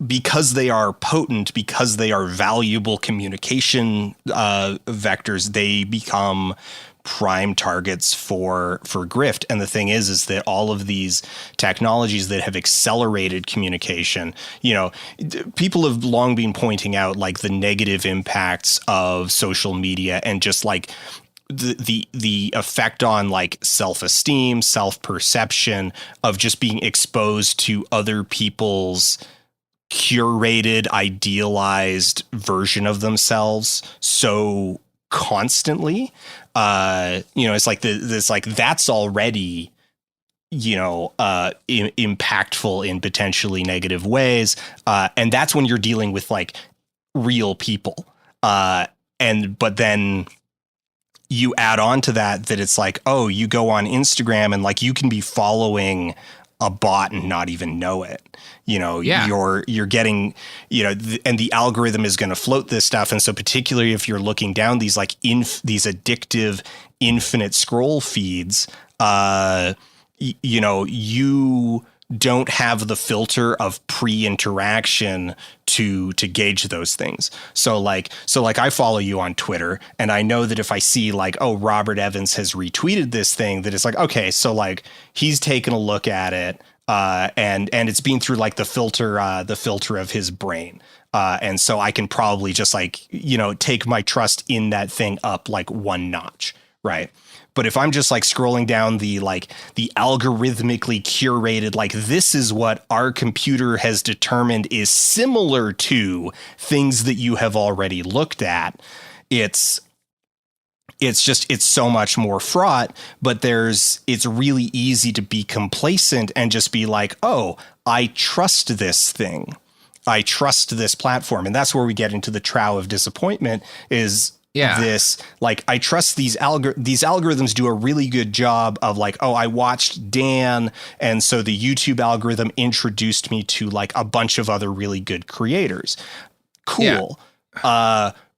because they are potent, because they are valuable communication vectors, they become prime targets for grift. And the thing is that all of these technologies that have accelerated communication, people have long been pointing out like the negative impacts of social media and just like the effect on like self-esteem, self-perception of just being exposed to other people's curated, idealized version of themselves so constantly. It's like this, like that's already, impactful in potentially negative ways. And that's when you're dealing with like real people. But then you add on to that it's like, oh, you go on Instagram and like you can be following a bot and not even know it. You're getting, and the algorithm is going to float this stuff. And so particularly if you're looking down these like these addictive infinite scroll feeds, you don't have the filter of pre-interaction to gauge those things. So like I follow you on Twitter and I know that if I see like, oh, Robert Evans has retweeted this thing, that it's like, okay, so like he's taken a look at it. And it's been through like the filter of his brain. And so I can probably just like, take my trust in that thing up like one notch. Right. But if I'm just like scrolling down the algorithmically curated, like this is what our computer has determined is similar to things that you have already looked at, it's so much more fraught, but it's really easy to be complacent and just be like, oh, I trust this thing. I trust this platform. And that's where we get into the trough of disappointment is this, like, I trust these algorithms do a really good job of like, oh, I watched Dan. And so the YouTube algorithm introduced me to like a bunch of other really good creators. Cool.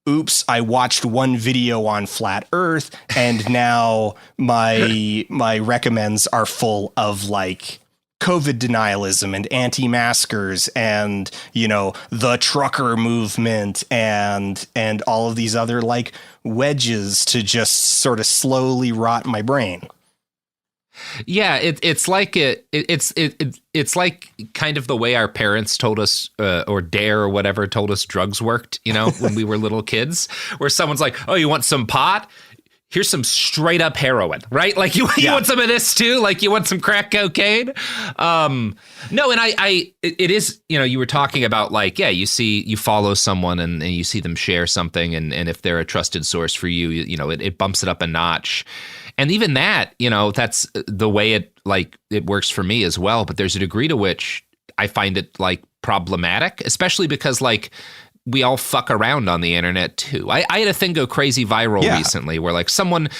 Oops, I watched one video on flat Earth and now my recommends are full of like COVID denialism and anti-maskers and, you know, the trucker movement and all of these other like wedges to just sort of slowly rot my brain. Yeah, it's like it's like kind of the way our parents told us, or Dare or whatever told us drugs worked, you know, when we were little kids, where someone's like, "Oh, you want some pot? Here's some straight up heroin," right? Like you want some of this too? Like you want some crack cocaine? No, and it is, you know, you were talking about like, you follow someone and you see them share something, and if they're a trusted source for you, you know, it bumps it up a notch. And even that, you know, that's the way it works for me as well. But there's a degree to which I find it like problematic, especially because like we all fuck around on the internet too. I had a thing go crazy viral recently where like someone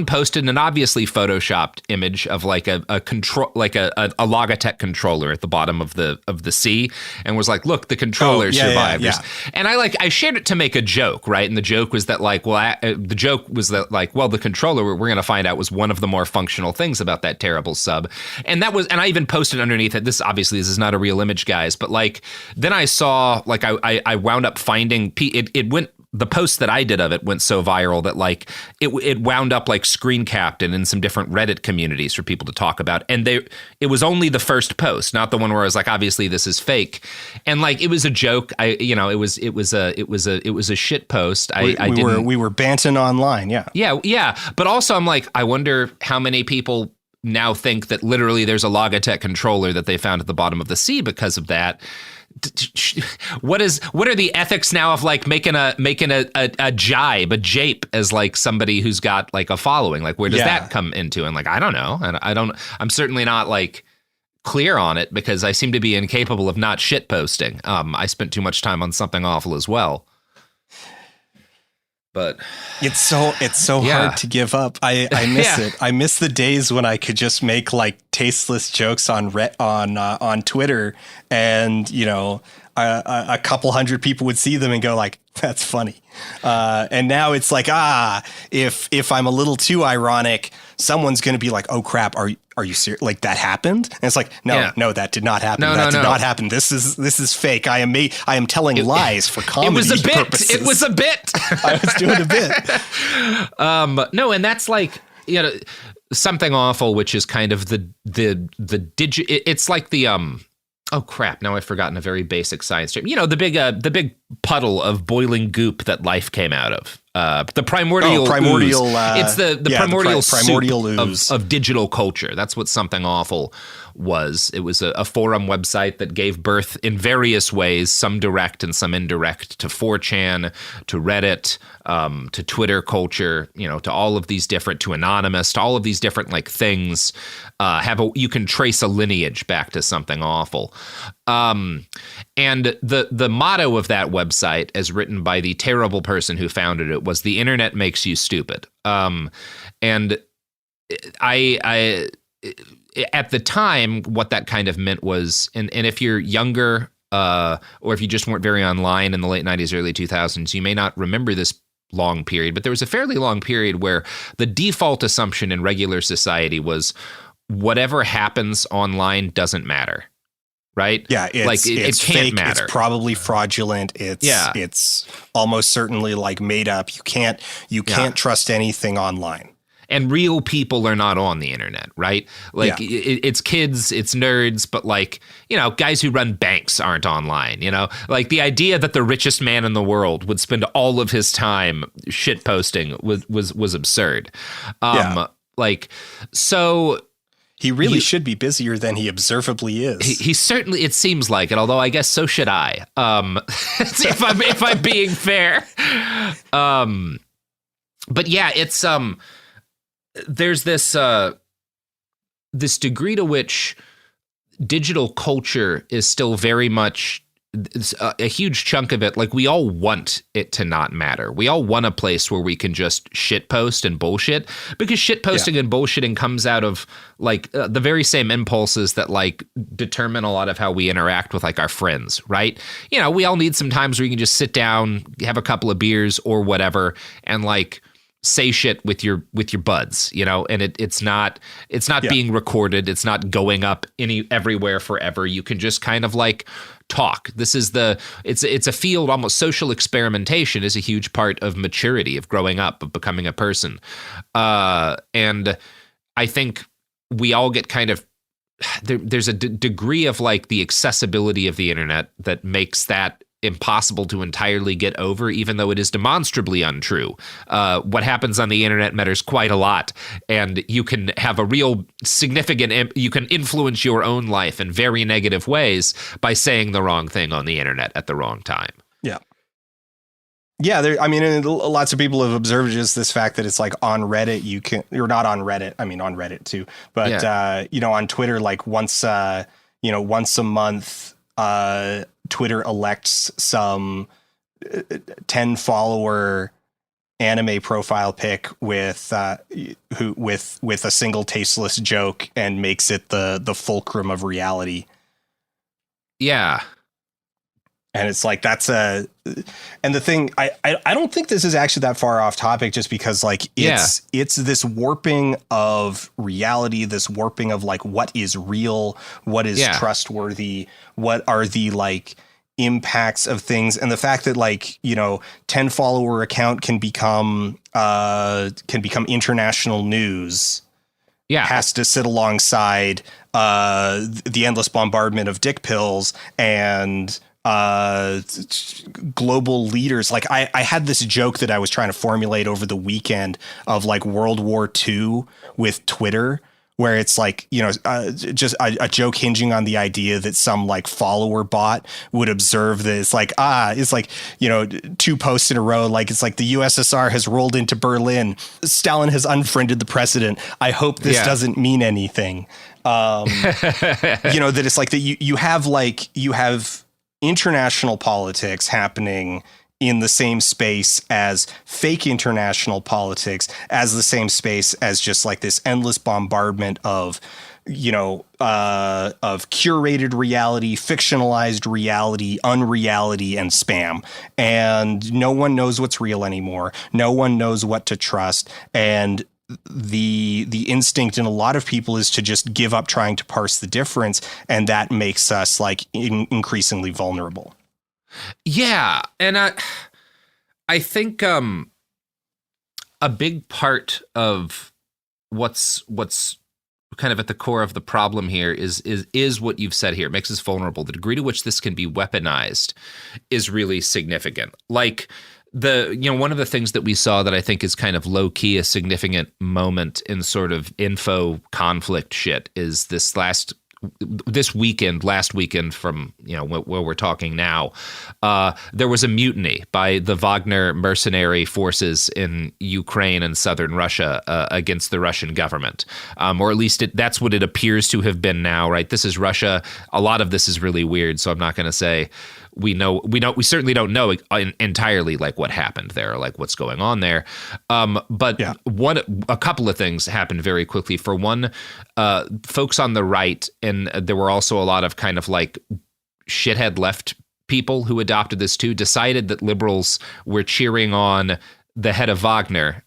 posted an obviously photoshopped image of like a control, like a Logitech controller at the bottom of the sea, and was like, look, the controller survived. And I shared it to make a joke, right? And the joke was that like, the controller, we're going to find out, was one of the more functional things about that terrible sub. And I even posted underneath it, this is not a real image, guys, but like then I saw like I wound up finding the post that I did of it went so viral that like it wound up like screen capped and in some different Reddit communities for people to talk about. And it was only the first post, not the one where I was like, obviously this is fake. And like, it was a joke. It was a shit post. We were banting online. Yeah. But also I'm like, I wonder how many people now think that literally there's a Logitech controller that they found at the bottom of the sea because of that. What are the ethics now of like making a jape as like somebody who's got like a following? Like where does that come into? And like I don't know. And I'm certainly not like clear on it because I seem to be incapable of not shit posting. I spent too much time on something awful as well. But it's so hard to give up. I miss it. I miss the days when I could just make like tasteless jokes on Twitter, and you know, a couple hundred people would see them and go like, "That's funny." And now it's like, if I'm a little too ironic, someone's going to be like, "Oh crap, are you serious? Like that happened?" And it's like, no, that did not happen. That did not happen. This is fake. I am telling lies for comedy purposes. It was a bit. I was doing a bit. No, and that's like, you know, something awful, which is kind of the it's like the oh crap! Now I've forgotten a very basic science term. You know, the big puddle of boiling goop that life came out of. The primordial ooze. It's the primordial ooze of digital culture. That's what Something Awful was. It was a forum website that gave birth in various ways, some direct and some indirect, to 4chan, to Reddit, to Twitter culture, you know, to all of these different, to Anonymous, to all of these different like things. You can trace a lineage back to Something Awful. And the motto of that website, as written by the terrible person who founded it, was "The internet makes you stupid." And I at the time, what that kind of meant was, and if you're younger, or if you just weren't very online in the late 90s, early 2000s, you may not remember this long period, but there was a fairly long period where the default assumption in regular society was whatever happens online doesn't matter. Right? Yeah, it's can't fake, matter. It's probably fraudulent. It's almost certainly like made up. You can't trust anything online. And real people are not on the internet, right? Like it's kids, it's nerds, but like, you know, guys who run banks aren't online, you know? Like the idea that the richest man in the world would spend all of his time shit posting was absurd. Like, so he really should be busier than he observably is. He certainly, it seems like it, although I guess so should I. If I'm being fair. But yeah, it's there's this this degree to which digital culture is still very much a huge chunk of it. Like, we all want it to not matter. We all want a place where we can just shitpost and bullshit, because shitposting and bullshitting comes out of like the very same impulses that like determine a lot of how we interact with like our friends, right? You know, we all need some times where you can just sit down, have a couple of beers or whatever, and like say shit with your buds, you know, and it's not being recorded. It's not going up everywhere forever. You can just kind of like talk. This is it's a field, almost social experimentation is a huge part of maturity, of growing up, of becoming a person. And I think we all get kind of, there's a degree of like the accessibility of the internet that makes that impossible to entirely get over, even though it is demonstrably untrue. What happens on the internet matters quite a lot, and you can have a real significant, you can influence your own life in very negative ways by saying the wrong thing on the internet at the wrong time. Yeah. Yeah, I mean, lots of people have observed just this fact that it's like on Reddit, you're not on Reddit. I mean, on Reddit too, but you know, on Twitter, like once a month, Twitter elects some 10 follower anime profile pic with a single tasteless joke and makes it the fulcrum of reality. Yeah. And it's like, and the thing, I don't think this is actually that far off topic, just because like it's this warping of reality, this warping of like what is real, what is trustworthy, what are the like impacts of things, and the fact that like, you know, 10 follower account can become international news. Yeah, has to sit alongside the endless bombardment of dick pills and global leaders. Like I had this joke that I was trying to formulate over the weekend of like World War II with Twitter, where it's like, you know, just a joke hinging on the idea that some like follower bot would observe that it's like, it's like, you know, 2 posts in a row. Like, it's like the USSR has rolled into Berlin. Stalin has unfriended the president. I hope this doesn't mean anything. You know, that it's like that you have international politics happening in the same space as fake international politics, as the same space as just like this endless bombardment of, you know, of curated reality, fictionalized reality, unreality, and spam. And no one knows what's real anymore. No one knows what to trust. And the instinct in a lot of people is to just give up trying to parse the difference, and that makes us like increasingly vulnerable. Yeah, and I think a big part of what's kind of at the core of the problem here is what you've said here. It makes us vulnerable. The degree to which this can be weaponized is really significant. Like, one of the things that we saw that I think is kind of low key a significant moment in sort of info conflict shit is last weekend from, you know, where we're talking now, there was a mutiny by the Wagner mercenary forces in Ukraine and southern Russia against the Russian government, or at least that's what it appears to have been now, right? This is Russia. A lot of this is really weird, so I'm not going to say we certainly don't know entirely like what happened there, or like what's going on there. But a couple of things happened very quickly. For one, folks on the right, and there were also a lot of kind of like shithead left people who adopted this too, decided that liberals were cheering on the head of Wagner,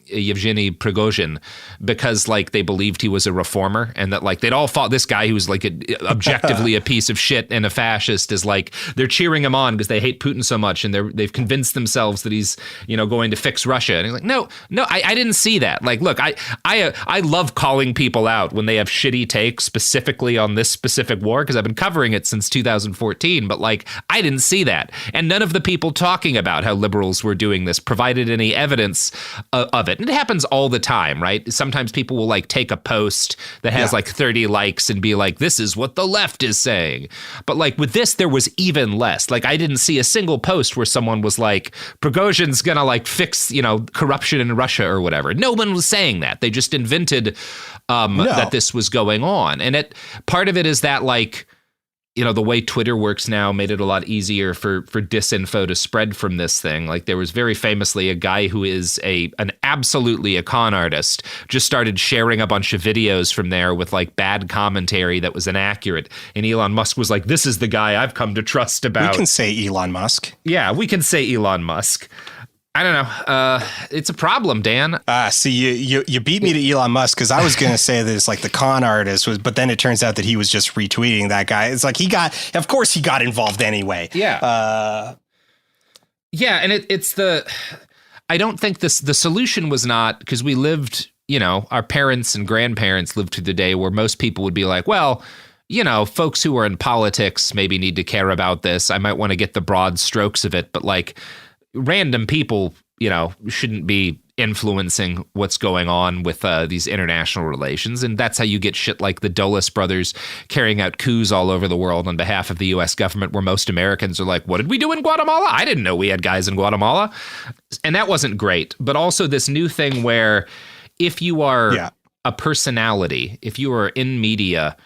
Yevgeny Prigozhin, because like they believed he was a reformer, and that like they'd all fought this guy who was like objectively a piece of shit and a fascist, is like they're cheering him on because they hate Putin so much, and they've convinced themselves that he's, you know, going to fix Russia. And he's like, no, I didn't see that. Like, look, I love calling people out when they have shitty takes specifically on this specific war, because I've been covering it since 2014. But like, I didn't see that, and none of the people talking about how liberals were doing this provided any evidence of it. And it happens all the time, right? Sometimes people will like take a post that has like 30 likes and be like, this is what the left is saying. But like with this, there was even less. Like I didn't see a single post where someone was like, Prigozhin's gonna like fix, corruption in Russia or whatever. No one was saying that. They just invented that this was going on. And part of it is that like, the way Twitter works now made it a lot easier for disinfo to spread from this thing. Like there was very famously a guy who is an absolutely a con artist, just started sharing a bunch of videos from there with like bad commentary that was inaccurate. And Elon Musk was like, this is the guy I've come to trust about. We can say Elon Musk. Yeah, we can say Elon Musk. I don't know. It's a problem, Dan. See, you beat me to Elon Musk because I was going to say that it's like the con artist was, but then it turns out that he was just retweeting that guy. It's like of course he got involved anyway. Yeah. And I don't think the solution was not because we lived, our parents and grandparents lived through the day where most people would be like, well, folks who are in politics maybe need to care about this. I might want to get the broad strokes of it, but like, random people, shouldn't be influencing what's going on with these international relations. And that's how you get shit like the Dulles brothers carrying out coups all over the world on behalf of the U.S. government, where most Americans are like, what did we do in Guatemala? I didn't know we had guys in Guatemala. And that wasn't great. But also this new thing where if you are a personality, if you are in media,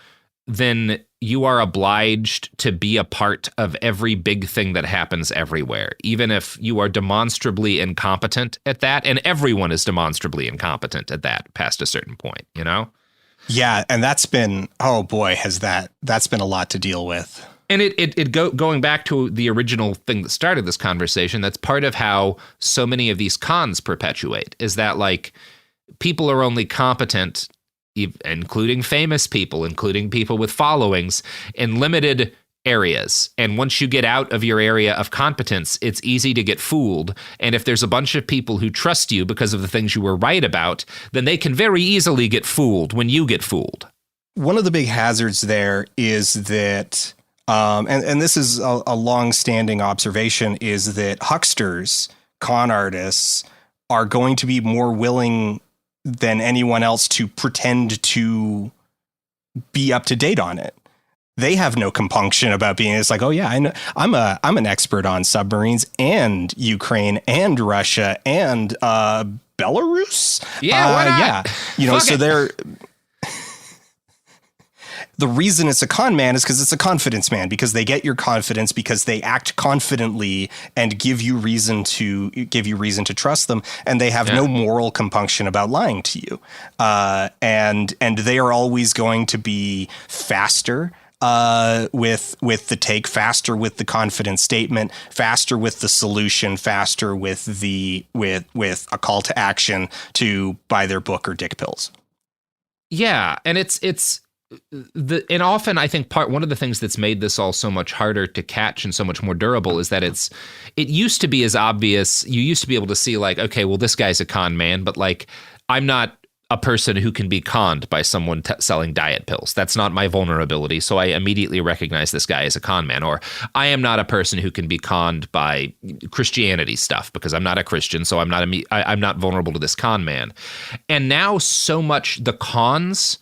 then you are obliged to be a part of every big thing that happens everywhere, even if you are demonstrably incompetent at that. And everyone is demonstrably incompetent at that past a certain point, Yeah. And that's been, that's been a lot to deal with. And going back to the original thing that started this conversation, that's part of how so many of these cons perpetuate, is that like people are only competent, including famous people, including people with followings, in limited areas. And once you get out of your area of competence, it's easy to get fooled. And if there's a bunch of people who trust you because of the things you were right about, then they can very easily get fooled when you get fooled. One of the big hazards there is that, and this is a long-standing observation, is that hucksters, con artists, are going to be more willing than anyone else to pretend to be up to date on it. They have no compunction about being, it's like, oh yeah, I know, I'm an expert on submarines and Ukraine and Russia and Belarus. Yeah, why not? Yeah. So they're the reason it's a con man is because it's a confidence man, because they get your confidence, because they act confidently and give you reason to trust them. And they have no moral compunction about lying to you. And they are always going to be faster with the take, faster with the confident statement, faster with the solution, faster with with a call to action to buy their book or dick pills. Yeah. And and often I think one of the things that's made this all so much harder to catch and so much more durable is that it used to be as obvious. You used to be able to see like, okay, well, this guy's a con man, but like, I'm not a person who can be conned by someone selling diet pills. That's not my vulnerability. So I immediately recognize this guy as a con man. Or I am not a person who can be conned by Christianity stuff because I'm not a Christian. So I'm not vulnerable to this con man. And now so much the cons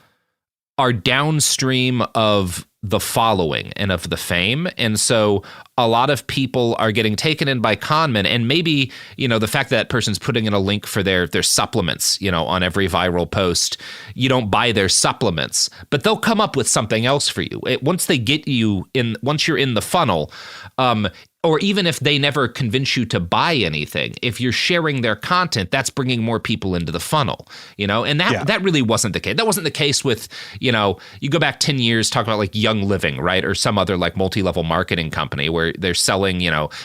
are downstream of the following and of the fame. And so a lot of people are getting taken in by con men, and maybe, the fact that person's putting in a link for their supplements, on every viral post, you don't buy their supplements, but they'll come up with something else for you. Once they get you in, once you're in the funnel, or even if they never convince you to buy anything, if you're sharing their content, that's bringing more people into the funnel, and that really wasn't the case. That wasn't the case with, you go back 10 years, talk about like Young Living, right? Or some other like multi-level marketing company where they're selling,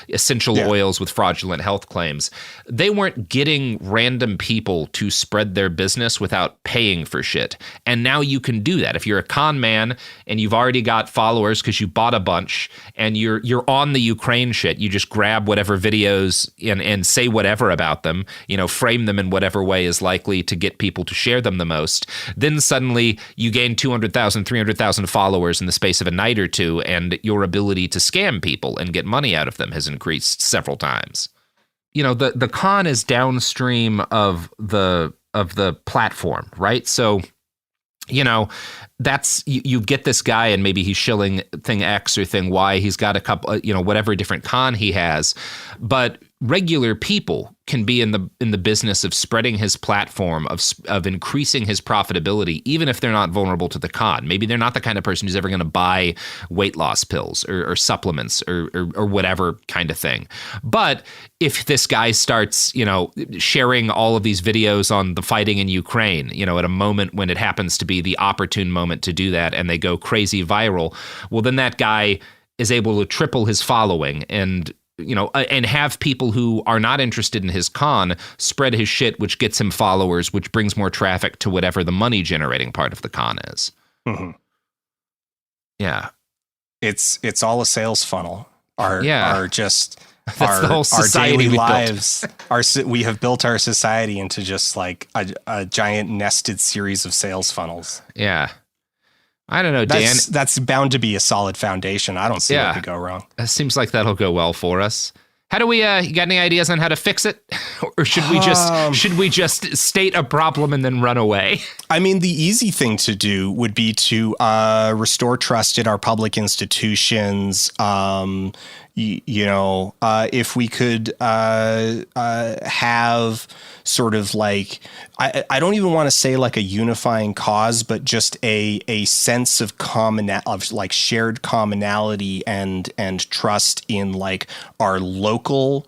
essential oils with fraudulent health claims. They weren't getting random people to spread their business without paying for shit. And now you can do that. If you're a con man and you've already got followers because you bought a bunch and you're on the Ukraine shit, you just grab whatever videos and say whatever about them, frame them in whatever way is likely to get people to share them the most. Then suddenly you gain 200,000, 300,000 followers in the space of a night or two, and your ability to scam people and get money out of them has increased several times. the con is downstream of the platform, right? So, that's you get this guy and maybe he's shilling thing X or thing Y. He's got a couple, whatever different con he has, but regular people can be in the business of spreading his platform, of increasing his profitability, even if they're not vulnerable to the con. Maybe they're not the kind of person who's ever going to buy weight loss pills or supplements or whatever kind of thing. But if this guy starts, sharing all of these videos on the fighting in Ukraine, at a moment when it happens to be the opportune moment to do that, and they go crazy viral, well, then that guy is able to triple his following and have people who are not interested in his con spread his shit, which gets him followers, which brings more traffic to whatever the money generating part of the con is. Mm-hmm. Yeah. It's all a sales funnel. That's the whole society our daily we lives. We have built our society into just like a giant nested series of sales funnels. Yeah. I don't know, Dan. That's bound to be a solid foundation. I don't see what could go wrong. It seems like that'll go well for us. How do we? You got any ideas on how to fix it, or should we just state a problem and then run away? I mean, the easy thing to do would be to restore trust in our public institutions. If we could have sort of like, I don't even want to say like a unifying cause, but just a sense of shared commonality and trust in like our local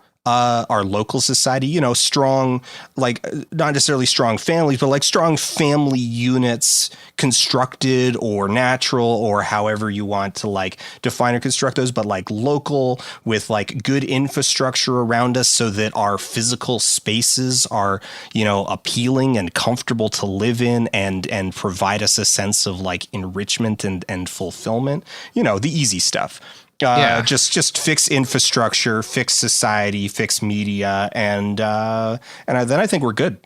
society, strong, like not necessarily strong families, but like strong family units, constructed or natural or however you want to like define or construct those, but like local with like good infrastructure around us so that our physical spaces are, appealing and comfortable to live in and provide us a sense of like enrichment and fulfillment, the easy stuff. Just fix infrastructure, fix society, fix media, and then I think we're good.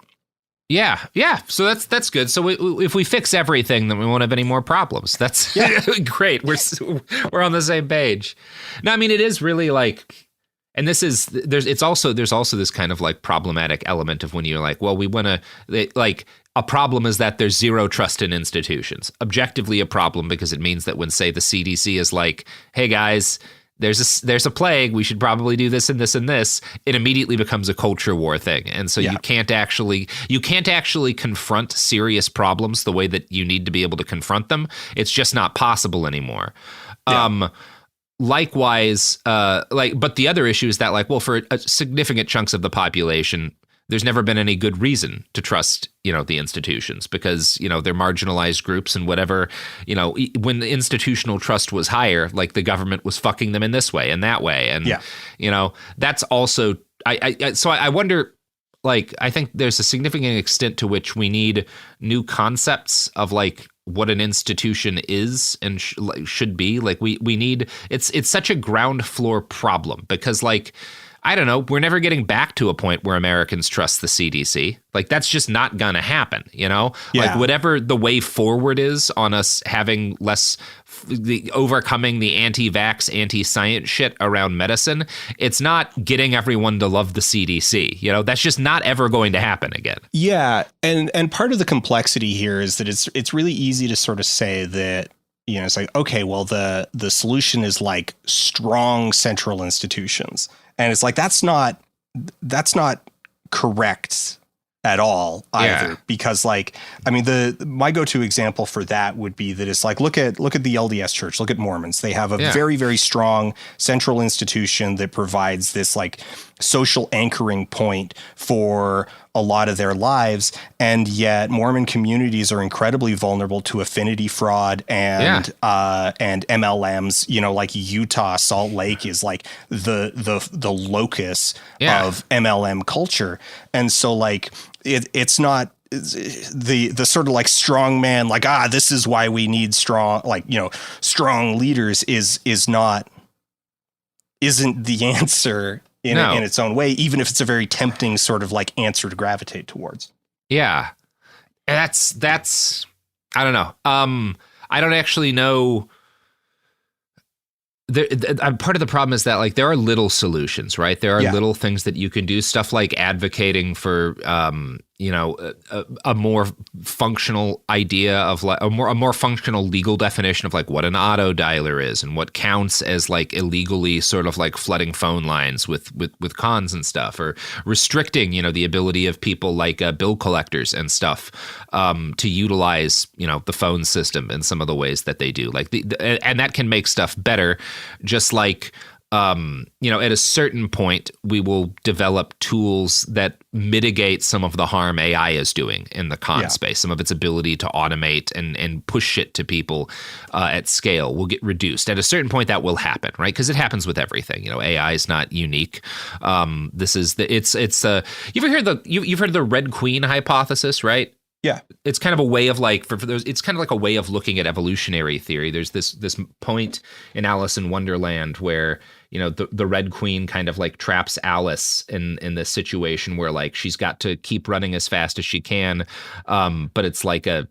Yeah. So that's good. So if we fix everything, then we won't have any more problems. That's great. We're on the same page. No, I mean it is really like, and there's also this kind of like problematic element of when you're like, well, we want to like. A problem is that there's zero trust in institutions. Objectively a problem because it means that when, say, the CDC is like, hey, guys, there's a plague, we should probably do this and this and this, it immediately becomes a culture war thing. And so you can't actually confront serious problems the way that you need to be able to confront them. It's just not possible anymore. Yeah. Likewise, but the other issue is that like, well, for significant chunks of the population, there's never been any good reason to trust, the institutions because, they're marginalized groups and whatever, when the institutional trust was higher, like the government was fucking them in this way and that way. And, that's also, I wonder, like, I think there's a significant extent to which we need new concepts of like what an institution is and should be. Like we need, it's such a ground floor problem because like, I don't know, we're never getting back to a point where Americans trust the CDC. Like, that's just not going to happen, Like, whatever the way forward is on us having less, overcoming the anti-vax, anti-science shit around medicine, it's not getting everyone to love the CDC. That's just not ever going to happen again. Yeah, and part of the complexity here is that it's really easy to sort of say that, it's like, okay, well, the solution is like strong central institutions. And it's like, that's not correct at all either, because like, I mean, my go-to example for that would be that it's like, look at the LDS Church, look at Mormons. They have a very, very strong central institution that provides this like social anchoring point for a lot of their lives. And yet Mormon communities are incredibly vulnerable to affinity fraud and MLMs, like Utah, Salt Lake is like the locus of MLM culture. And so like, it's not the sort of like strong man, like, this is why we need strong, like, strong leaders isn't the answer in its own way, even if it's a very tempting sort of like answer to gravitate towards. Yeah. That's, I don't know. I don't actually know. Part of the problem is that like there are little solutions, right? There are Yeah. little things that you can do. Stuff like advocating for, a more functional idea of like a more functional legal definition of like what an auto dialer is and what counts as like illegally sort of like flooding phone lines with cons and stuff, or restricting, the ability of people like bill collectors and stuff to utilize, the phone system in some of the ways that they do. Like and that can make stuff better. Just like, at a certain point, we will develop tools that mitigate some of the harm AI is doing in the con space. Some of its ability to automate and push shit to people at scale will get reduced. At a certain point, that will happen, right? Because it happens with everything. AI is not unique. You've heard the Red Queen hypothesis, right? Yeah, it's kind of a way of like for those. It's kind of like a way of looking at evolutionary theory. There's this point in Alice in Wonderland where the Red Queen kind of like traps Alice in this situation where like she's got to keep running as fast as she can, but it's like a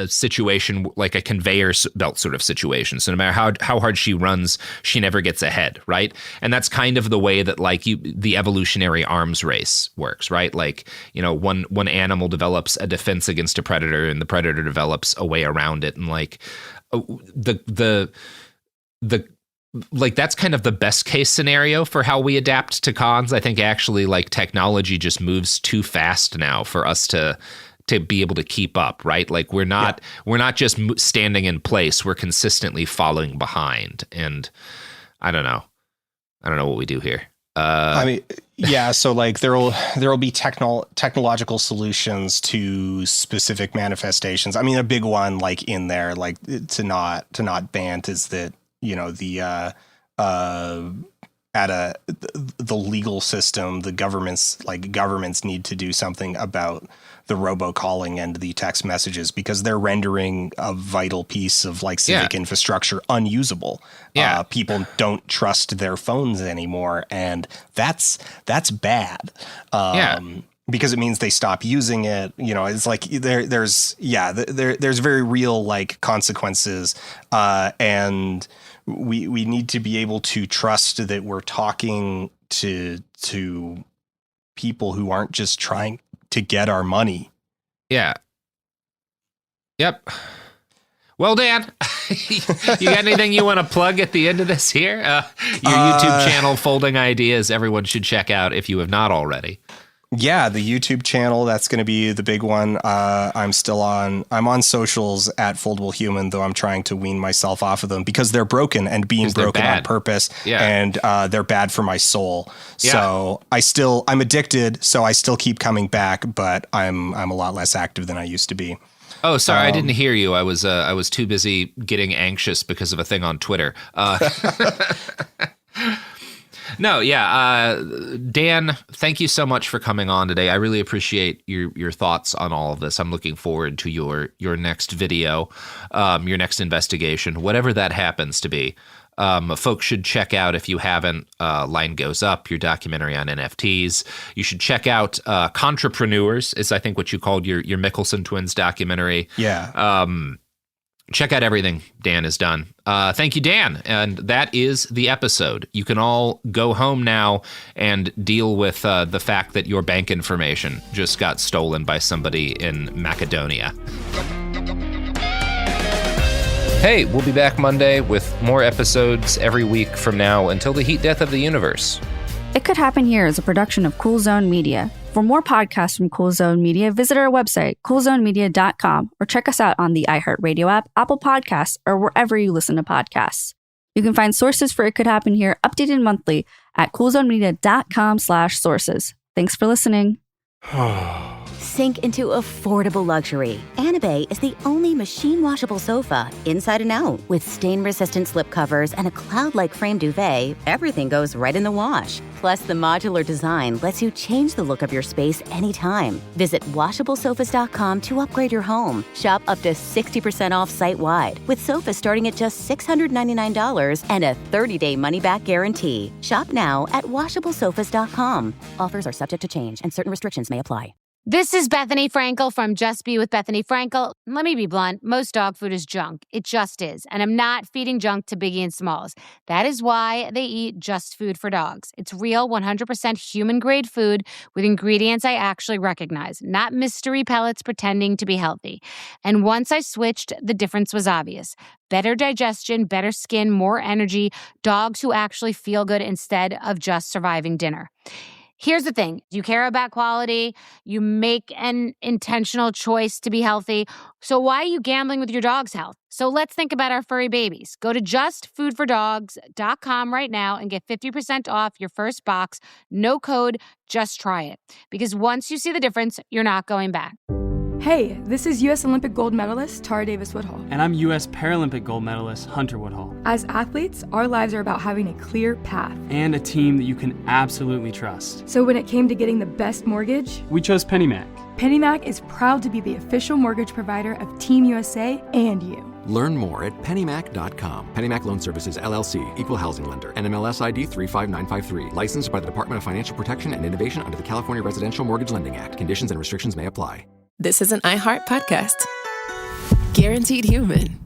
situation like a conveyor belt sort of situation. So no matter how hard she runs, she never gets ahead, right? And that's kind of the way that like the evolutionary arms race works, right? Like one animal develops a defense against a predator, and the predator develops a way around it, and like the like that's kind of the best case scenario for how we adapt to cons. I think actually like technology just moves too fast now for us to be able to keep up, right? Like we're not just standing in place. We're consistently falling behind, and I don't know what we do here. So like there'll be technological solutions to specific manifestations. I mean, a big one like in there, like to not ban is that the legal system, the governments need to do something about the robocalling and the text messages, because they're rendering a vital piece of like civic infrastructure unusable. Yeah. People don't trust their phones anymore, and that's bad. Because it means they stop using it. It's like there's very real like consequences, and we need to be able to trust that we're talking to people who aren't just trying to get our money. Yeah. Yep. Well, Dan, you got anything you want to plug at the end of this here? Your YouTube channel, Folding Ideas, everyone should check out if you have not already. Yeah, the YouTube channel, that's going to be the big one. I'm on socials at Foldable Human, though I'm trying to wean myself off of them because they're broken and being broken on purpose. Yeah. And they're bad for my soul. Yeah. So I'm addicted, so I still keep coming back, but I'm a lot less active than I used to be. Oh, sorry, I didn't hear you. I was too busy getting anxious because of a thing on Twitter. No, yeah. Dan, thank you so much for coming on today. I really appreciate your thoughts on all of this. I'm looking forward to your next video, your next investigation, whatever that happens to be. Folks should check out, if you haven't, Line Goes Up, your documentary on NFTs. You should check out Contrapreneurs, is I think what you called your Mickelson twins documentary. Yeah. Check out everything Dan has done. Thank you, Dan. And that is the episode. You can all go home now and deal with the fact that your bank information just got stolen by somebody in Macedonia. Hey, we'll be back Monday with more episodes every week from now until the heat death of the universe. It Could Happen Here is a production of Cool Zone Media. For more podcasts from Cool Zone Media, visit our website, coolzonemedia.com, or check us out on the iHeartRadio app, Apple Podcasts, or wherever you listen to podcasts. You can find sources for It Could Happen Here updated monthly at coolzonemedia.com/sources. Thanks for listening. Sink into affordable luxury. Anabay is the only machine washable sofa, inside and out. With stain-resistant slipcovers and a cloud-like frame duvet, everything goes right in the wash. Plus, the modular design lets you change the look of your space anytime. Visit WashableSofas.com to upgrade your home. Shop up to 60% off site-wide, with sofas starting at just $699 and a 30-day money-back guarantee. Shop now at WashableSofas.com. Offers are subject to change, and certain restrictions may apply. This is Bethany Frankel from Just Be with Bethany Frankel. Let me be blunt. Most dog food is junk. It just is. And I'm not feeding junk to Biggie and Smalls. That is why they eat Just Food for Dogs. It's real, 100% human-grade food with ingredients I actually recognize, not mystery pellets pretending to be healthy. And once I switched, the difference was obvious. Better digestion, better skin, more energy, dogs who actually feel good instead of just surviving dinner. Here's the thing. You care about quality. You make an intentional choice to be healthy. So why are you gambling with your dog's health? So let's think about our furry babies. Go to justfoodfordogs.com right now and get 50% off your first box. No code, just try it. Because once you see the difference, you're not going back. Hey, this is U.S. Olympic gold medalist Tara Davis Woodhull. And I'm U.S. Paralympic gold medalist Hunter Woodhull. As athletes, our lives are about having a clear path. And a team that you can absolutely trust. So when it came to getting the best mortgage, we chose PennyMac. PennyMac is proud to be the official mortgage provider of Team USA and you. Learn more at pennymac.com. PennyMac Loan Services, LLC, Equal Housing Lender, NMLS ID 35953. Licensed by the Department of Financial Protection and Innovation under the California Residential Mortgage Lending Act. Conditions and restrictions may apply. This is an iHeart podcast. Guaranteed Human.